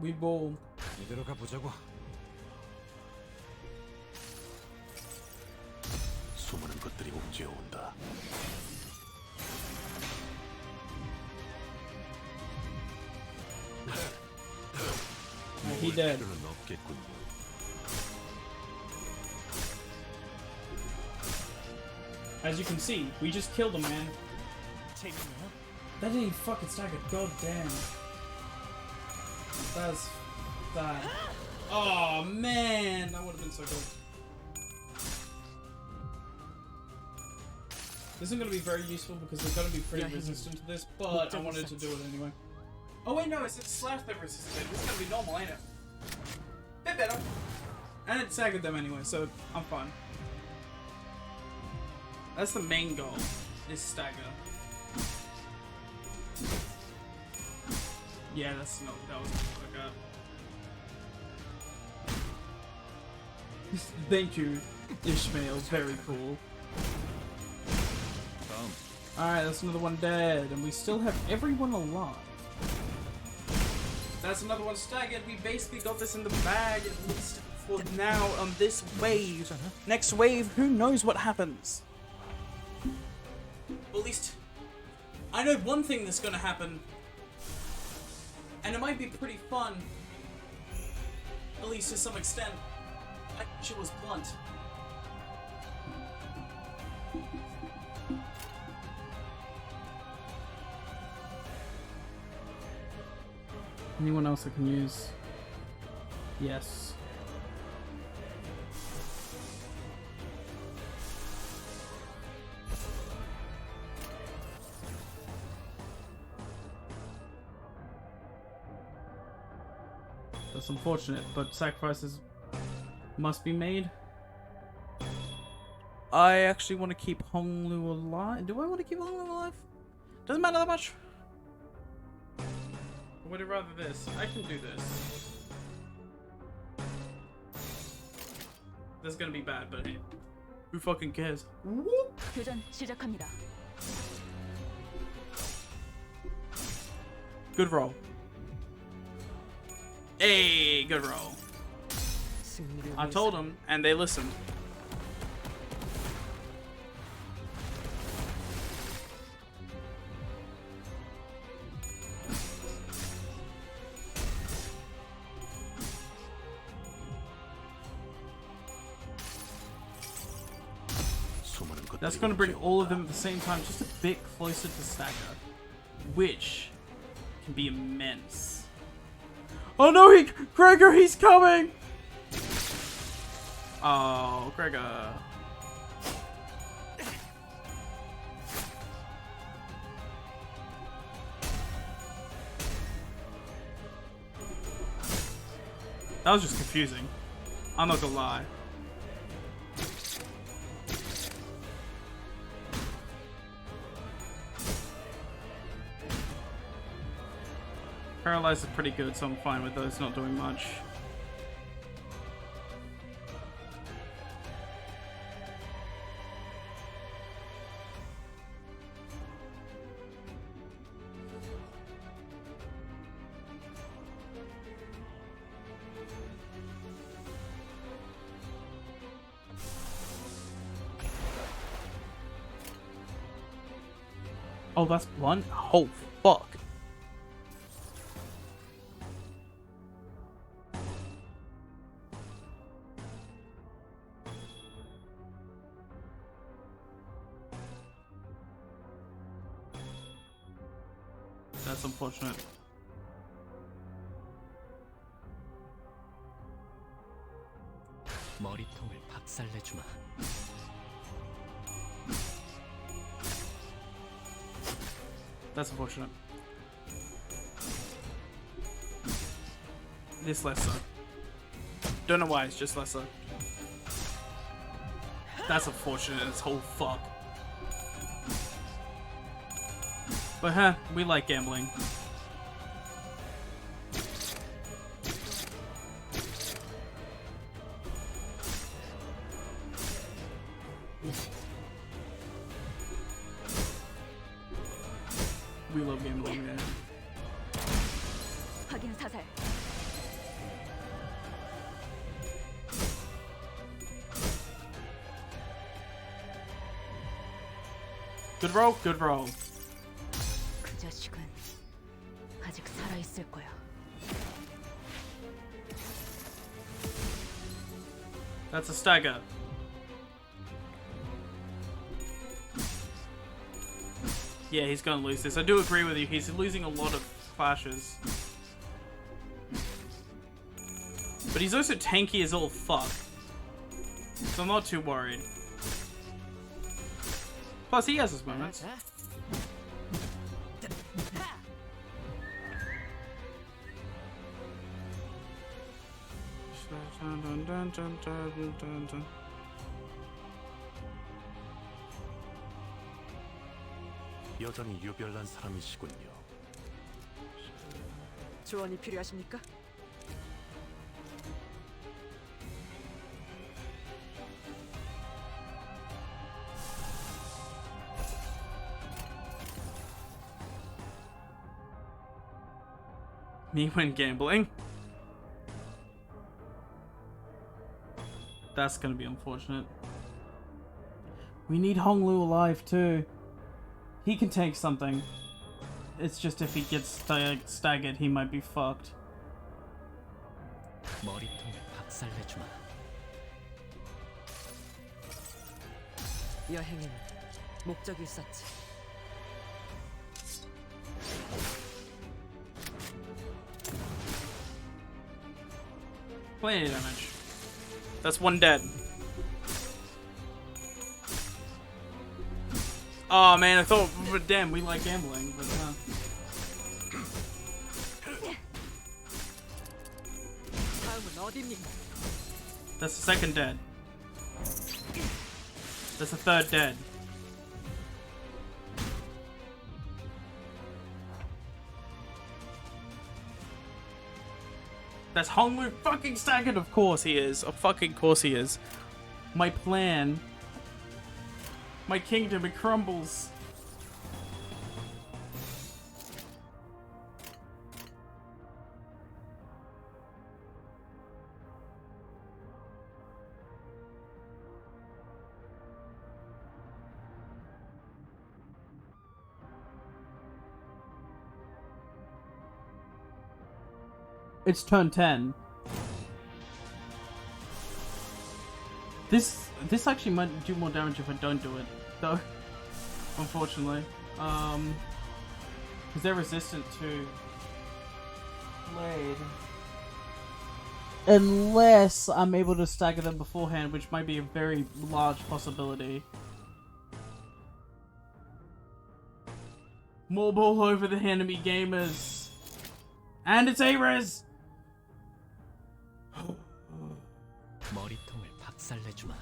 Speaker 1: We bowl.
Speaker 3: 이대로 가보자고.
Speaker 11: 수많은 것들이 옥죄어 온다.
Speaker 1: He dead.
Speaker 11: 필요는 없겠군요.
Speaker 1: As you can see, we just killed a man.
Speaker 8: 재밌네요.
Speaker 1: That didn't even fucking stack it. God damn. That's bad. Oh man, that would have been so good. This isn't going to be very useful because they're going to be pretty resistant to this, but I wanted to do it anyway. Oh wait, no, it's slash they're resistant. This is going to be normal, ain't it? Bit better. And it staggered them anyway, so I'm fine. That's the main goal, is stagger. Yeah, that's not, that was what I got. Thank you, Ishmael, very cool. Alright, that's another one dead, and we still have everyone alive. That's another one staggered. We basically got this in the bag, at least for now, on this wave. Next wave, who knows what happens? At least, I know one thing that's gonna happen, and it might be pretty fun, at least to some extent. I wish it was blunt. Anyone else I can use? Yes. That's unfortunate, but sacrifices must be made. I actually want to keep Honglu alive. Do I want to keep Honglu alive? Doesn't matter that much. Or would I rather this? I can do this. This is gonna be bad, but hey, who fucking cares? Whoop.
Speaker 9: 교전 시작합니다.
Speaker 1: Good roll. Hey, good roll. I told them, and they listened. That's going to bring all of them at the same time, just a bit closer to stagger, which can be immense. Oh no, Gregor, he's coming! Oh, Gregor. That was just confusing. I'm not gonna lie. Paralyzed is pretty good, so I'm fine with those not doing much. Oh, that's blunt? Oh, fuck. That's unfortunate.
Speaker 2: 머리통을 박살내주마.
Speaker 1: That's unfortunate. This less so. Don't know why, it's just less so. That's unfortunate as whole fuck. But huh, we like gambling. We love gambling, man.
Speaker 10: 확인 사살.
Speaker 1: Good roll, good roll.
Speaker 10: 그 자식은 아직 살아 있을 거야.
Speaker 1: That's a stagger. Yeah, he's gonna lose this. I do agree with you. He's losing a lot of flashes. But he's also tanky as all fuck. So I'm not too worried. Plus, he has his moments.
Speaker 11: 여전히 유별난 사람이시군요.
Speaker 8: 조언이 필요하십니까?
Speaker 1: Me when gambling? That's gonna be unfortunate. We need Honglu alive too. He can take something. It's just if he gets staggered, he might be fucked.
Speaker 2: 머리통을 박살내주마.
Speaker 8: 여행에는 목적이 있었지.
Speaker 1: Plenty of damage. That's one dead. Oh man, I thought, but damn, we like gambling, but
Speaker 8: 다음은 어디입니까?
Speaker 1: that's the second dead. That's the third dead. That's Honglu fucking staggered, of course he is. Of fucking course he is. My plan. My kingdom, it crumbles. It's turn 10. This actually might do more damage if I don't do it, though. Unfortunately. Because they're resistant to Blade. Unless I'm able to stagger them beforehand, which might be a very large possibility. More ball over the enemy gamers. And it's A-Res!
Speaker 2: 머리통을 박살내주마.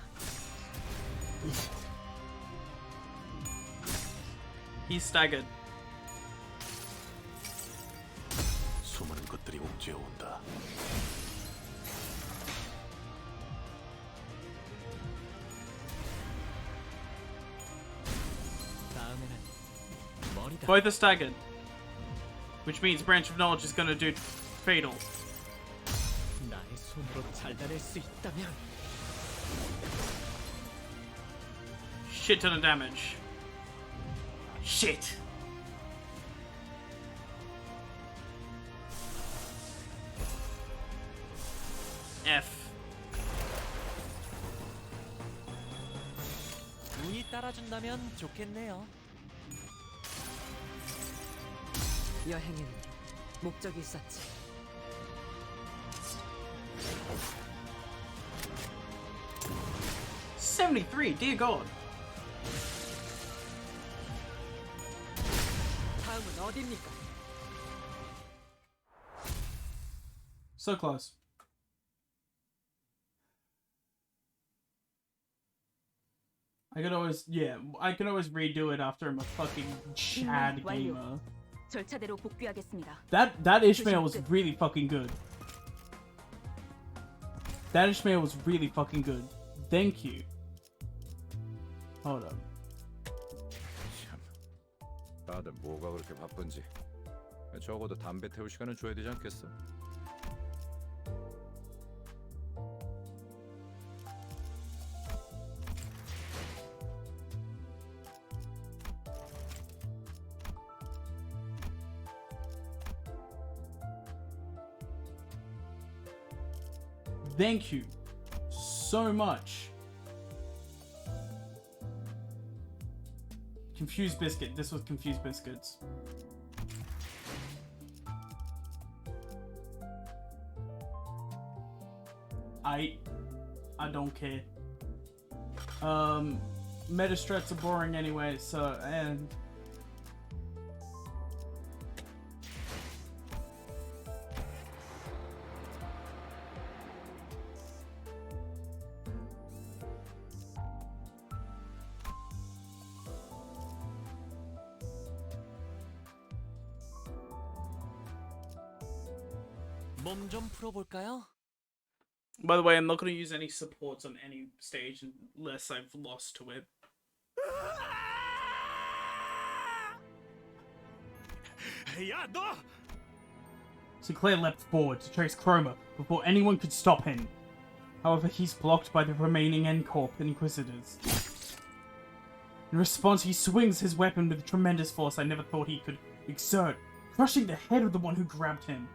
Speaker 1: He's staggered.
Speaker 11: 지어온다.
Speaker 2: 다음에는 머리다.
Speaker 1: Both are staggered. Which means Branch of Knowledge is gonna do fatal.
Speaker 2: 나의 손으로 잘라낼 수 있다면
Speaker 1: Shit ton of damage. Shit. F.
Speaker 12: 운이 따라준다면 좋겠네요.
Speaker 8: 여행에는 목적이 있었지.
Speaker 1: $73, dear God.
Speaker 8: 다음은 어디입니까?
Speaker 1: So close. I can always redo it after I'm a fucking Chad gamer.
Speaker 9: 절차대로 복귀하겠습니다.
Speaker 1: That Ishmael was really fucking good. That Ishmael was really fucking good. Thank you. Hold up.
Speaker 3: 참, 다들 뭐가 그렇게 바쁜지. 적어도 담배 태울 시간은 줘야 되지 않겠어?
Speaker 1: Thank you so much. Confused Biscuit. This was Confused Biscuits. I don't care. Meta strats are boring anyway, so and
Speaker 12: 몸 좀 풀어볼까요?
Speaker 1: by the way, I'm not going to use any supports on any stage unless I've lost to it.
Speaker 7: 야, 너!
Speaker 1: Sinclair leapt forward to chase Chroma before anyone could stop him. However, he's blocked by the remaining N-Corp Inquisitors. In response, he swings his weapon with a tremendous force I never thought he could exert, crushing the head of the one who grabbed him.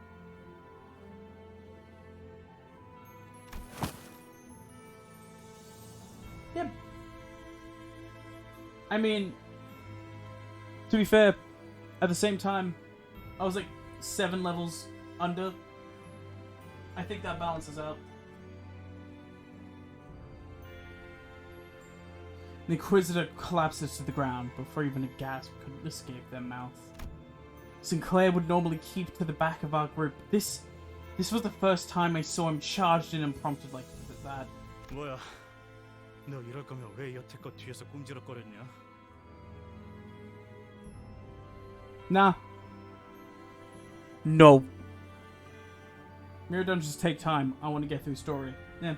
Speaker 1: Yep. I mean, to be fair, at the same time, I was like 7 levels under. I think that balances out. The Inquisitor collapses to the ground before even a gasp could escape their mouth. Sinclair would normally keep to the back of our group. This was the first time I saw him charged in unprompted like that.
Speaker 7: 뭐야? 너 이럴 거면 왜 여태껏 뒤에서 꿍지럭거렸냐?
Speaker 1: Nah. No. Mirror dungeons take time. I want to get through story. Yeah.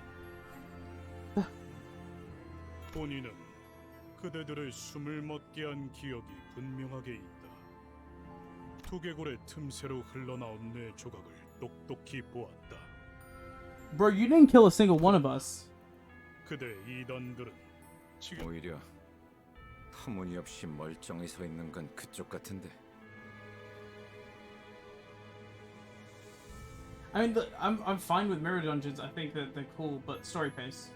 Speaker 7: 본인은 그대들의 숨을 먹게 한 기억이 분명하게 있다. 두개골의 틈새로 흘러나온 내 조각을 똑똑히 보았다.
Speaker 1: Bro, you didn't kill a single one of us.
Speaker 7: 그대 이단들은 지금
Speaker 3: 오히려 터무니없이 멀쩡히 서 있는 건 그쪽 같은데.
Speaker 1: I mean, I'm fine with mirror dungeons. I think that they're cool, but story pace.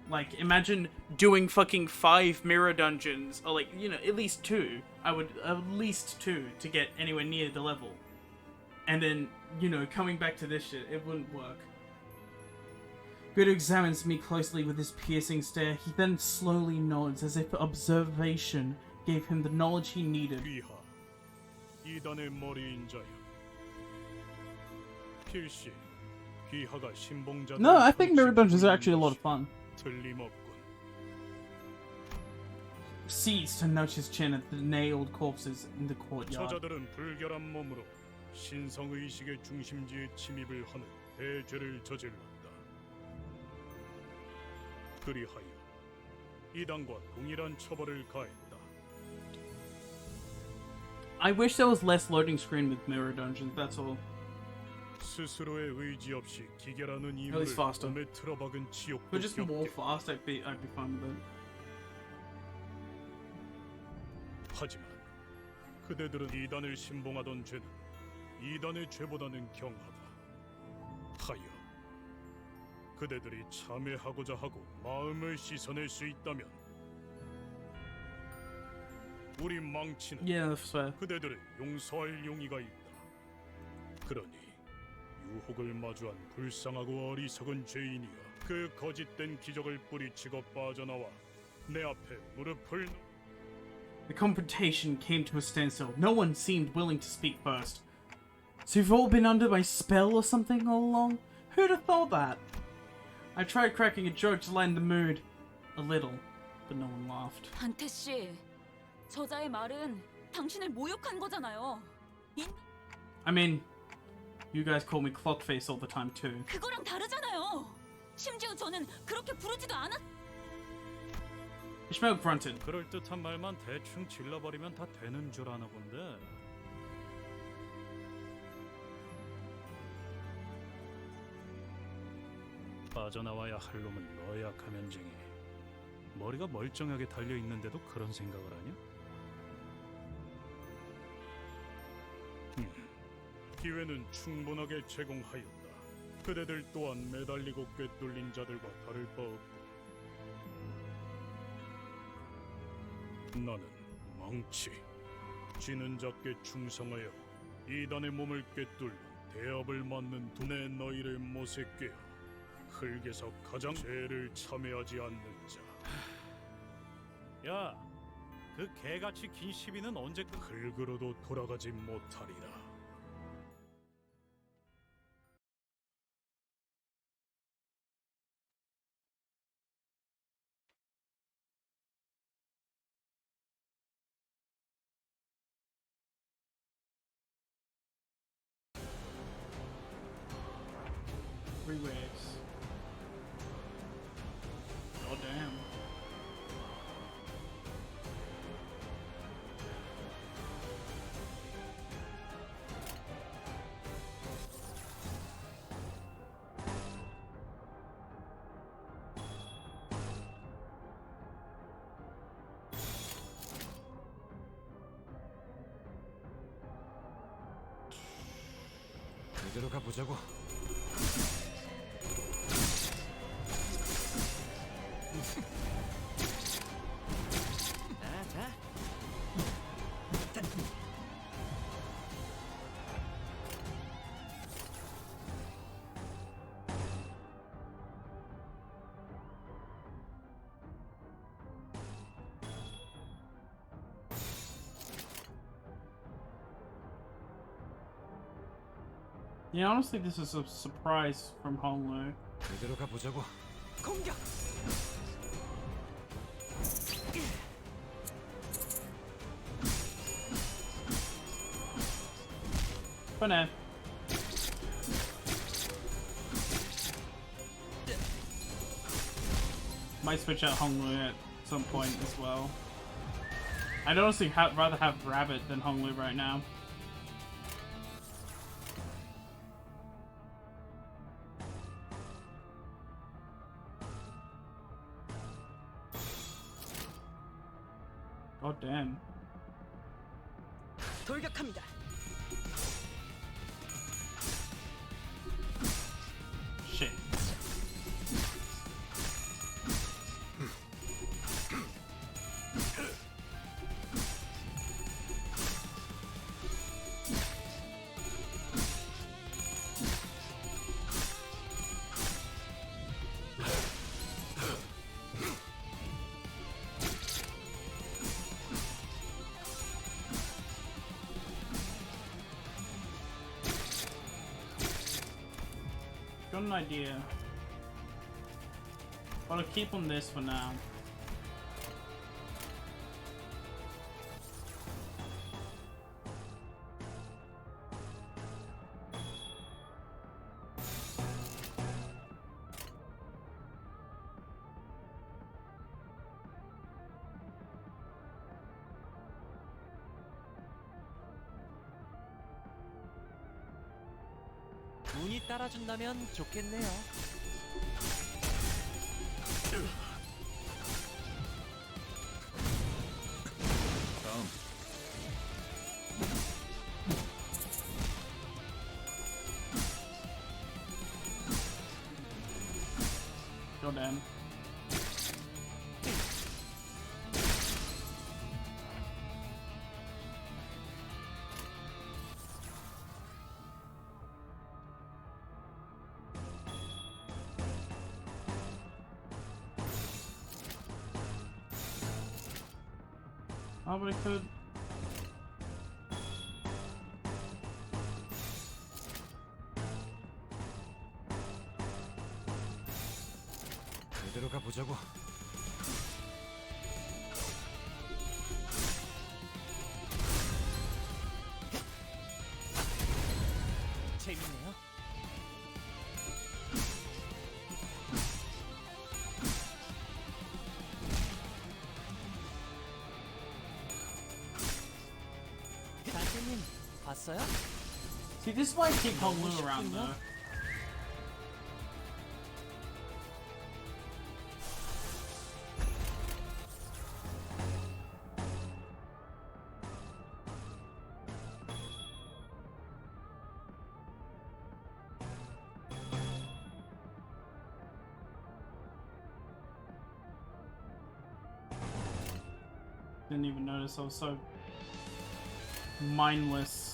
Speaker 1: Like, imagine doing fucking 5 mirror dungeons, or like, you know, at least 2. I would at least 2 to get anywhere near the level, and then, you know, coming back to this shit, it wouldn't work. Good examines me closely with his piercing stare. He then slowly nods as if observation gave him the knowledge he needed.
Speaker 7: 귀하, 이단의 머리인 자여. 필시, 귀하가 신봉자.
Speaker 1: No, I think mirror dungeons are actually a lot of fun.
Speaker 7: 틀림없군.
Speaker 1: Proceeds to nudge his chin at the nailed corpses in the courtyard.
Speaker 7: 저자들은 불결한 몸으로 신성 의식의 중심지에 침입을 하는 대죄를 저질렀다. 그리하여 이단과 동일한 처벌을 가했다.
Speaker 1: I wish there was less loading screen with mirror dungeons, that's all.
Speaker 7: 스스로의 의지 없이 기결하는
Speaker 1: At
Speaker 7: 이유를
Speaker 1: least faster.
Speaker 7: 몸에 틀어박은 지옥도
Speaker 1: If it just more
Speaker 7: 겪게.
Speaker 1: fast, I'd be fine with it.
Speaker 7: 하지만 그대들은 이단을 신봉하던 죄는 이단의 죄보다는 경하다. 하여 그대들이 참회하고자 하고 마음을 씻어낼 수 있다면 우리 망치는
Speaker 1: Yeah, that's fair.
Speaker 7: 그대들을 용서할 용의가 있다. 그러니 유혹을 마주한 불쌍하고 어리석은 죄인이여, 그 거짓된 기적을 뿌리치고 빠져나와 내 앞에 무릎을
Speaker 1: The confrontation came to a standstill. No one seemed willing to speak first. So you've all been under my spell or something all along? Who'd have thought that? I tried cracking a joke to lighten the mood a little, but no one laughed.
Speaker 9: 한태 씨, 저자의 말은 당신을 모욕한 거잖아요.
Speaker 1: I mean, you guys call me clockface all the time too.
Speaker 9: 그거랑 다르잖아요. 심지어 저는 그렇게 부르지도 않았.
Speaker 1: Ishmael grunted.
Speaker 7: 그럴 듯한 말만 대충 질러버리면 다 되는 줄 아나 본데. 빠져나와야 할 놈은 너야, 가면쟁이. 머리가 멀쩡하게 달려 있는데도 그런 생각을 하냐? 기회는 충분하게 제공하였다. 그대들 또한 매달리고 꿰뚫린 자들과 다를 바 없고. 나는 망치, 지는 자께 충성하여 이단의 몸을 꿰뚫는 대업을 맞는 두뇌 너희를 모색하여 흙에서 가장 죄를 참회하지 않는 자. 야, 그 개같이 긴 시비는 언제 흙으로도 돌아가지 못하리라.
Speaker 1: Three waves. Oh damn.
Speaker 3: 그대로 가보자고.
Speaker 1: Yeah, honestly, this is a surprise from Honglu.
Speaker 3: 그대로 가보자고.
Speaker 8: 공격.
Speaker 1: For now. Might switch out Honglu at some point as well. I'd honestly rather have Rabbit than Honglu right now. Oh damn.
Speaker 8: 돌격합니다.
Speaker 1: Shit. Got an idea. But I'll keep on this for now.
Speaker 12: 운이 따라준다면 좋겠네요.
Speaker 3: 다음.
Speaker 1: Go down. Oh, but I could.
Speaker 3: 제대로 가보자고.
Speaker 12: 재밌네요. 단테님 봤어요?
Speaker 1: See, this is why I keep Kowloon around though. Didn't even notice I was so mindless.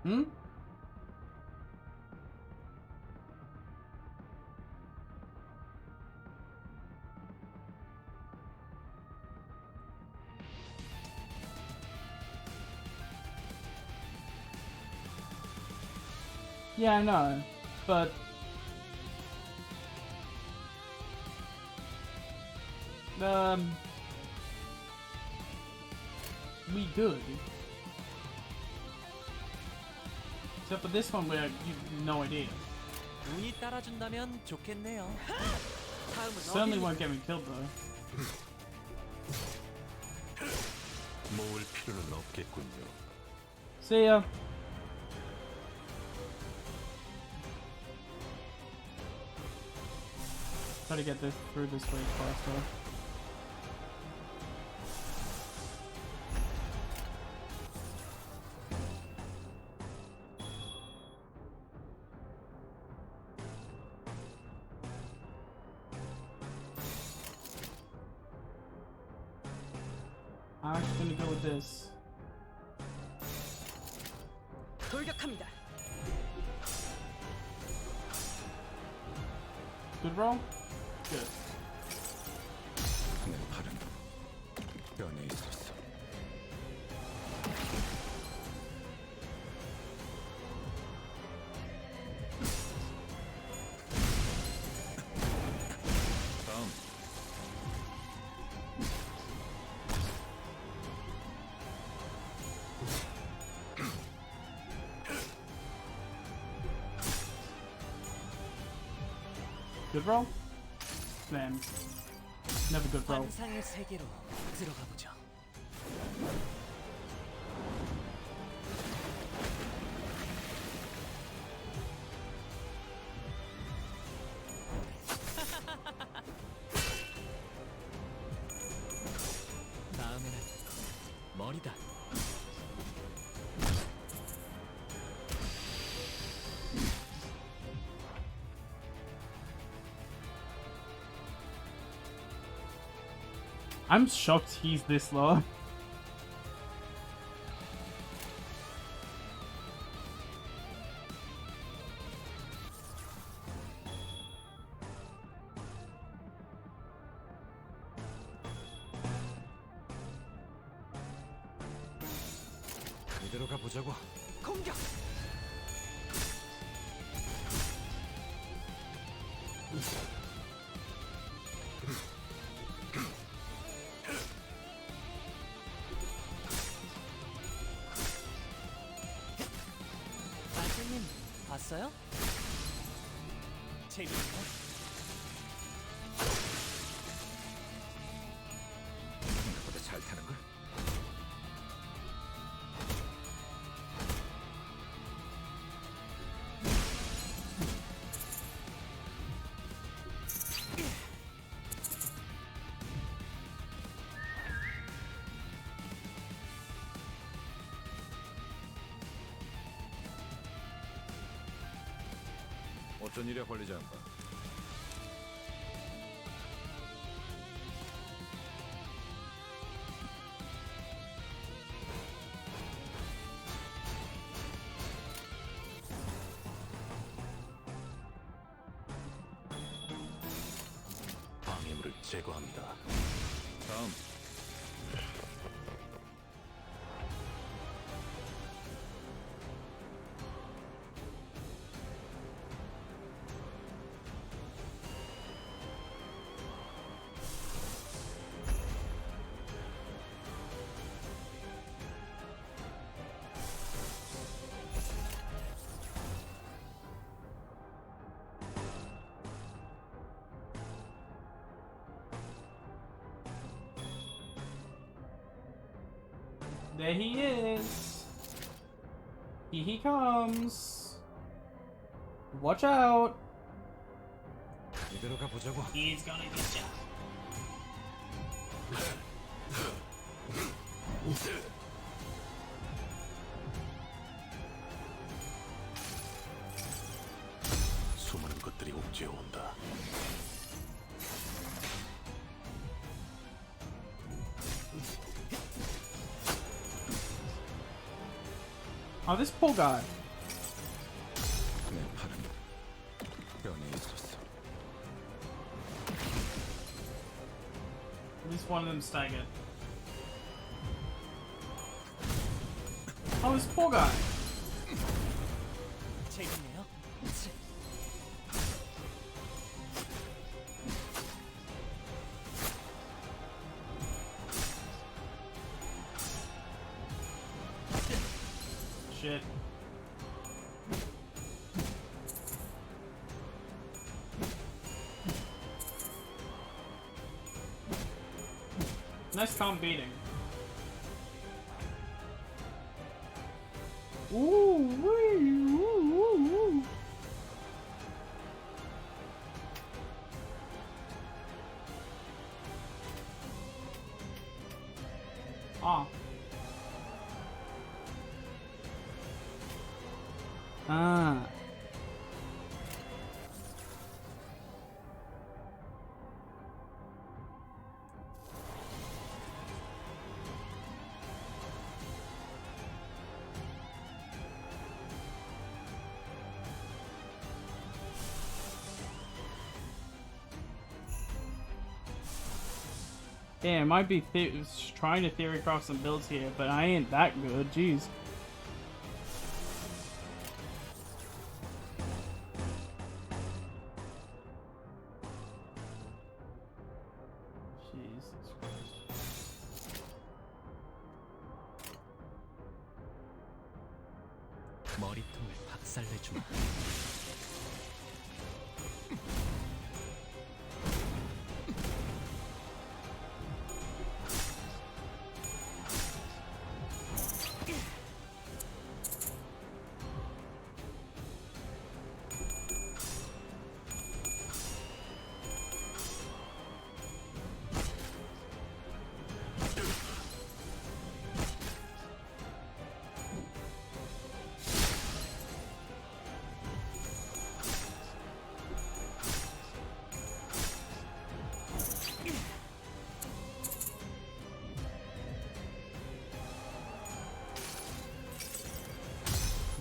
Speaker 1: Hmm? Yeah, I know, but we good. Except for this one where you have no idea.
Speaker 12: 운이 따라준다면 좋겠네요.
Speaker 1: Certainly won't get me killed though.
Speaker 11: 모을 필요는 없겠군요.
Speaker 1: See ya. Try to get this through this way faster. I'm just gonna go with this.
Speaker 8: 돌격합니다.
Speaker 1: Good roll? Good.
Speaker 3: 내 팔은 변해 있었어. 다음.
Speaker 1: Good roll? Slam. Never good roll.
Speaker 12: 환상의 세계로 들어가 보죠. 다음에는 머리다.
Speaker 1: I'm shocked he's this low.
Speaker 3: 제대로 가보자고.
Speaker 8: 공격.
Speaker 12: 아저님 봤어요? 재밌네요.
Speaker 3: 생각보다 잘 타는 걸. 어쩐 일이야 관리자 양반.
Speaker 11: 방해물을 제거합니다.
Speaker 3: 다음.
Speaker 1: There he is. Here he comes. Watch out.
Speaker 3: 이대로 가보자고.
Speaker 1: He's gonna get you.
Speaker 11: 수많은 것들이 옥죄어 온다.
Speaker 1: Oh, this poor guy.
Speaker 3: 내 팔은 변이 있었어.
Speaker 1: At least one of them staggered. Oh, this poor guy.
Speaker 12: 재밌네요.
Speaker 1: Shit. Nice calm beating. Ooh, wee, ooh, ooh, ooh. Ah. Ah. Damn, I might be trying to theory cross some builds here, but I ain't that good. Jeez. Jesus Christ.
Speaker 2: 머리통을 박살내주마.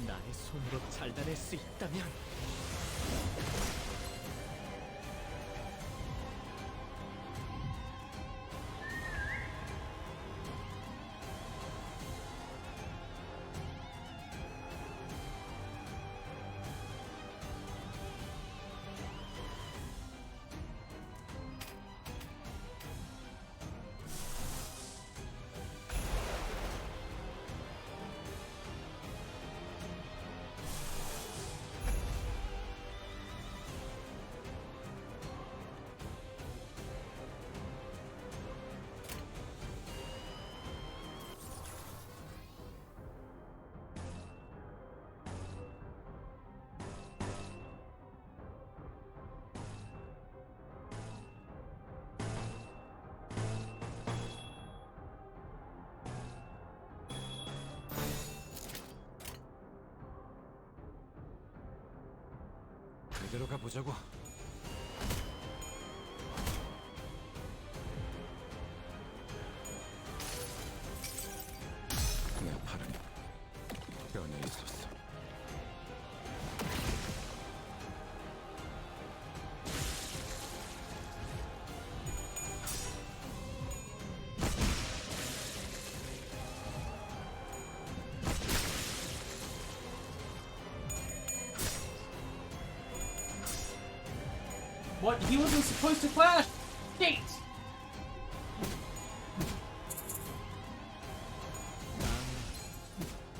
Speaker 2: 나의 손으로 잘라낼 수 있다면
Speaker 3: 그대로 가보자고. 내 팔은 변해 있었어.
Speaker 1: What? He wasn't supposed to flash! Shit!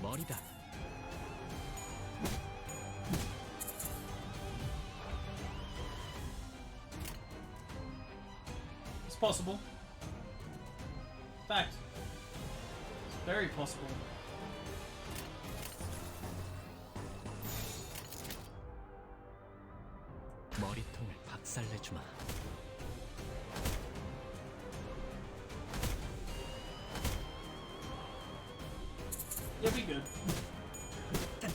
Speaker 2: 머리다.
Speaker 1: It's possible. Fact. It's very possible.
Speaker 2: 머리통을 박살내주마.
Speaker 1: You'll be good.
Speaker 2: 자.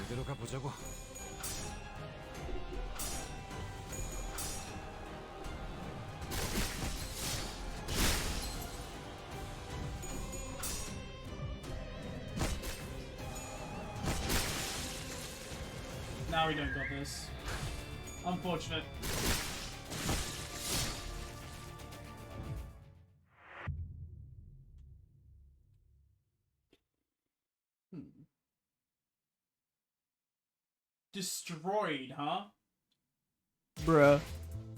Speaker 3: 그대로 가보자고.
Speaker 1: Now we don't got this. Unfortunate. Destroyed, huh? Bruh.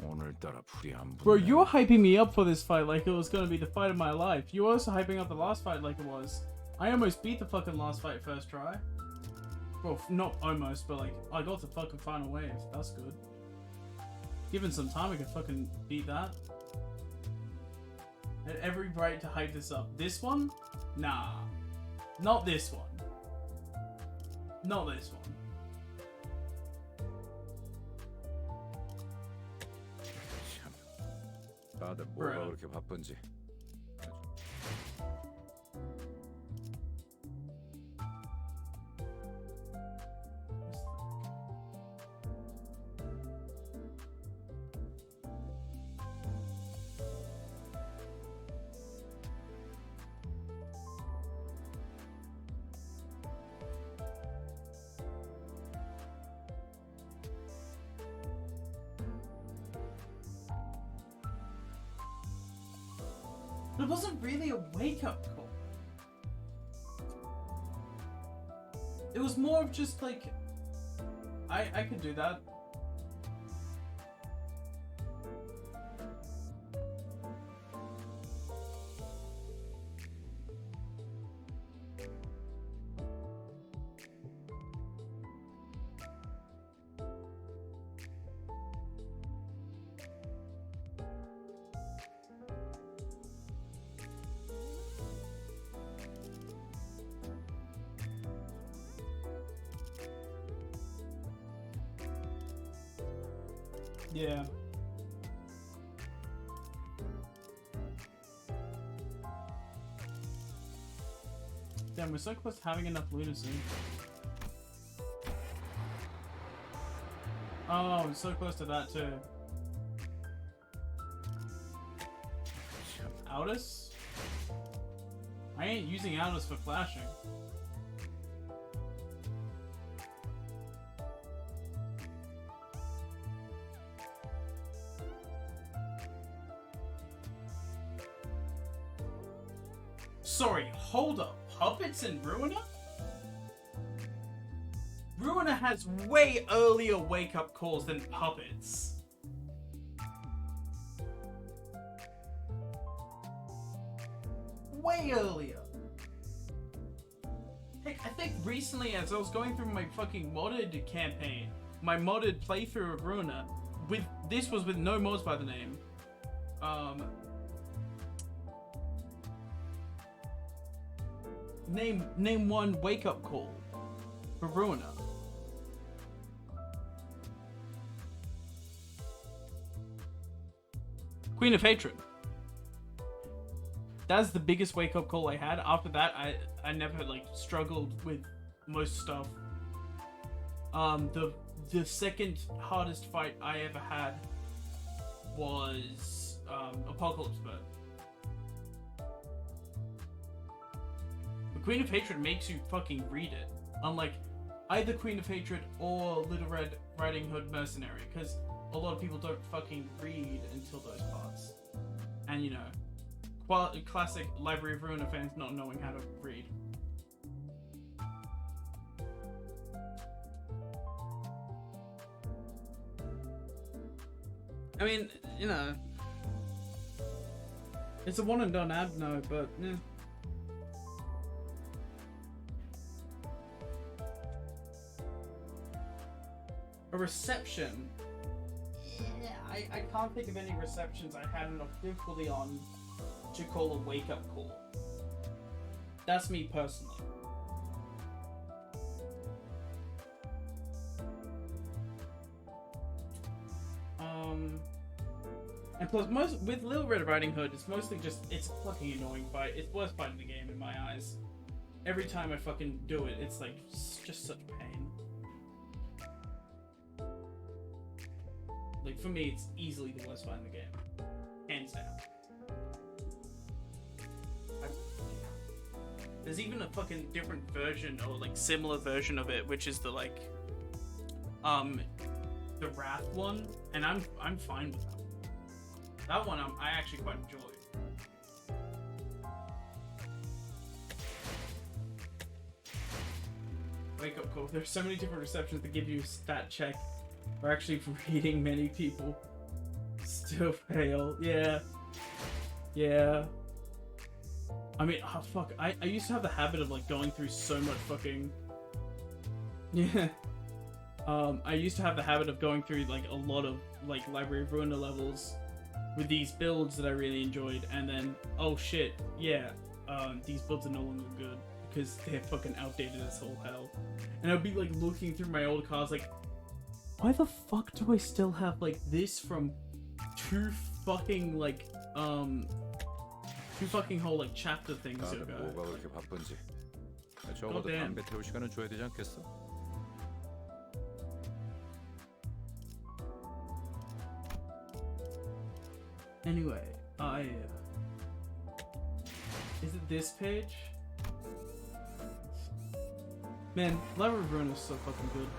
Speaker 3: 오늘따라 불이 안
Speaker 1: Bro,
Speaker 3: 붙네.
Speaker 1: you were hyping me up for this fight like it was gonna be the fight of my life. You were also hyping up the last fight like it was. I almost beat the fucking last fight first try. Well, not almost, but like, I got the fucking final wave. That's good. Given some time, I could fucking beat that. I had every right to hype this up. This one? Nah. Not this one. Not this one.
Speaker 3: 다들 뭐가 그렇게 바쁜지.
Speaker 1: It wasn't really a wake-up call. It was more of just like, I could do that. Yeah. Damn, we're so close to having enough lunacy. Oh, we're so close to that too. Aldous? I ain't using Aldous for flashing. Sorry, hold up. Puppets in Ruiner? Ruiner has way earlier wake-up calls than Puppets. Way earlier. Heck, I think recently as I was going through my fucking modded campaign, my modded playthrough of Ruiner, this was with no mods by the name. Name one wake up call for Ruiner. Queen of Hatred. That's the biggest wake up call I had. After that, I never like struggled with most stuff. The second hardest fight I ever had was Apocalypse Bird. The Queen of Hatred makes you fucking read it, unlike either Queen of Hatred or Little Red Riding Hood Mercenary, because a lot of people don't fucking read until those parts. And you know, classic Library of Ruiner fans not knowing how to read. I mean, you know, it's a one and done ad, no, but yeah. A reception. Yeah, I can't think of any receptions I had enough difficulty on to call a wake up call. That's me personally. And plus, with Little Red Riding Hood, it's mostly just, it's a fucking annoying fight. It's the worst fight in the game in my eyes. Every time I fucking do it, it's like, just such pain. Like, for me, it's easily the worst fight in the game. Hands down. There's even a fucking different version, or like similar version of it, which is the like, the Wrath one, and I'm fine with that. That one I actually quite enjoy. Wake up call. There's so many different receptions that give you stat check. Or actually reading many people still fail. Yeah. Yeah. I mean, oh fuck. I used to have the habit of like going through so much fucking... Yeah. I used to have the habit of going through like a lot of like Library of Ruiner levels with these builds that I really enjoyed, and then, oh shit, yeah, these builds are no longer good because they're fucking outdated as all hell. And I'd be like looking through my old cards like, why the fuck do I still have like this from two fucking like two fucking whole like chapter things ago?
Speaker 3: 뭐가 그렇게 바쁜지. 적어도 담배 태울 시간은 줘야 되지 않겠어?
Speaker 1: Anyway, is it this page? Man, Library of Ruiner is so fucking good.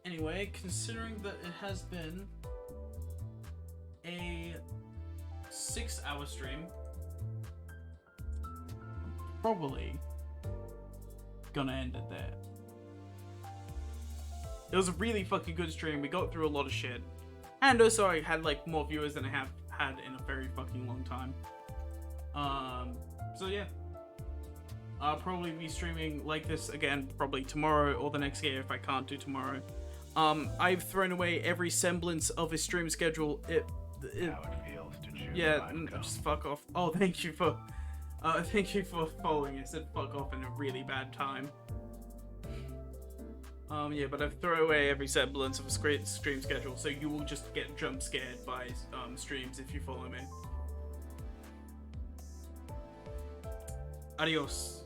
Speaker 1: Anyway, considering that it has been a 6-hour stream, probably gonna end it there. It was a really fucking good stream. We got through a lot of shit. And also I had like more viewers than I have had in a very fucking long time. So yeah. I'll probably be streaming like this again probably tomorrow or the next day if I can't do tomorrow. I've thrown away every semblance of a stream schedule. How it feels to choose. Yeah, just fuck off. Oh, thank you for following. I said fuck off in a really bad time. Yeah, but I've thrown away every semblance of a stream schedule, so you will just get jump scared by streams if you follow me. Adios.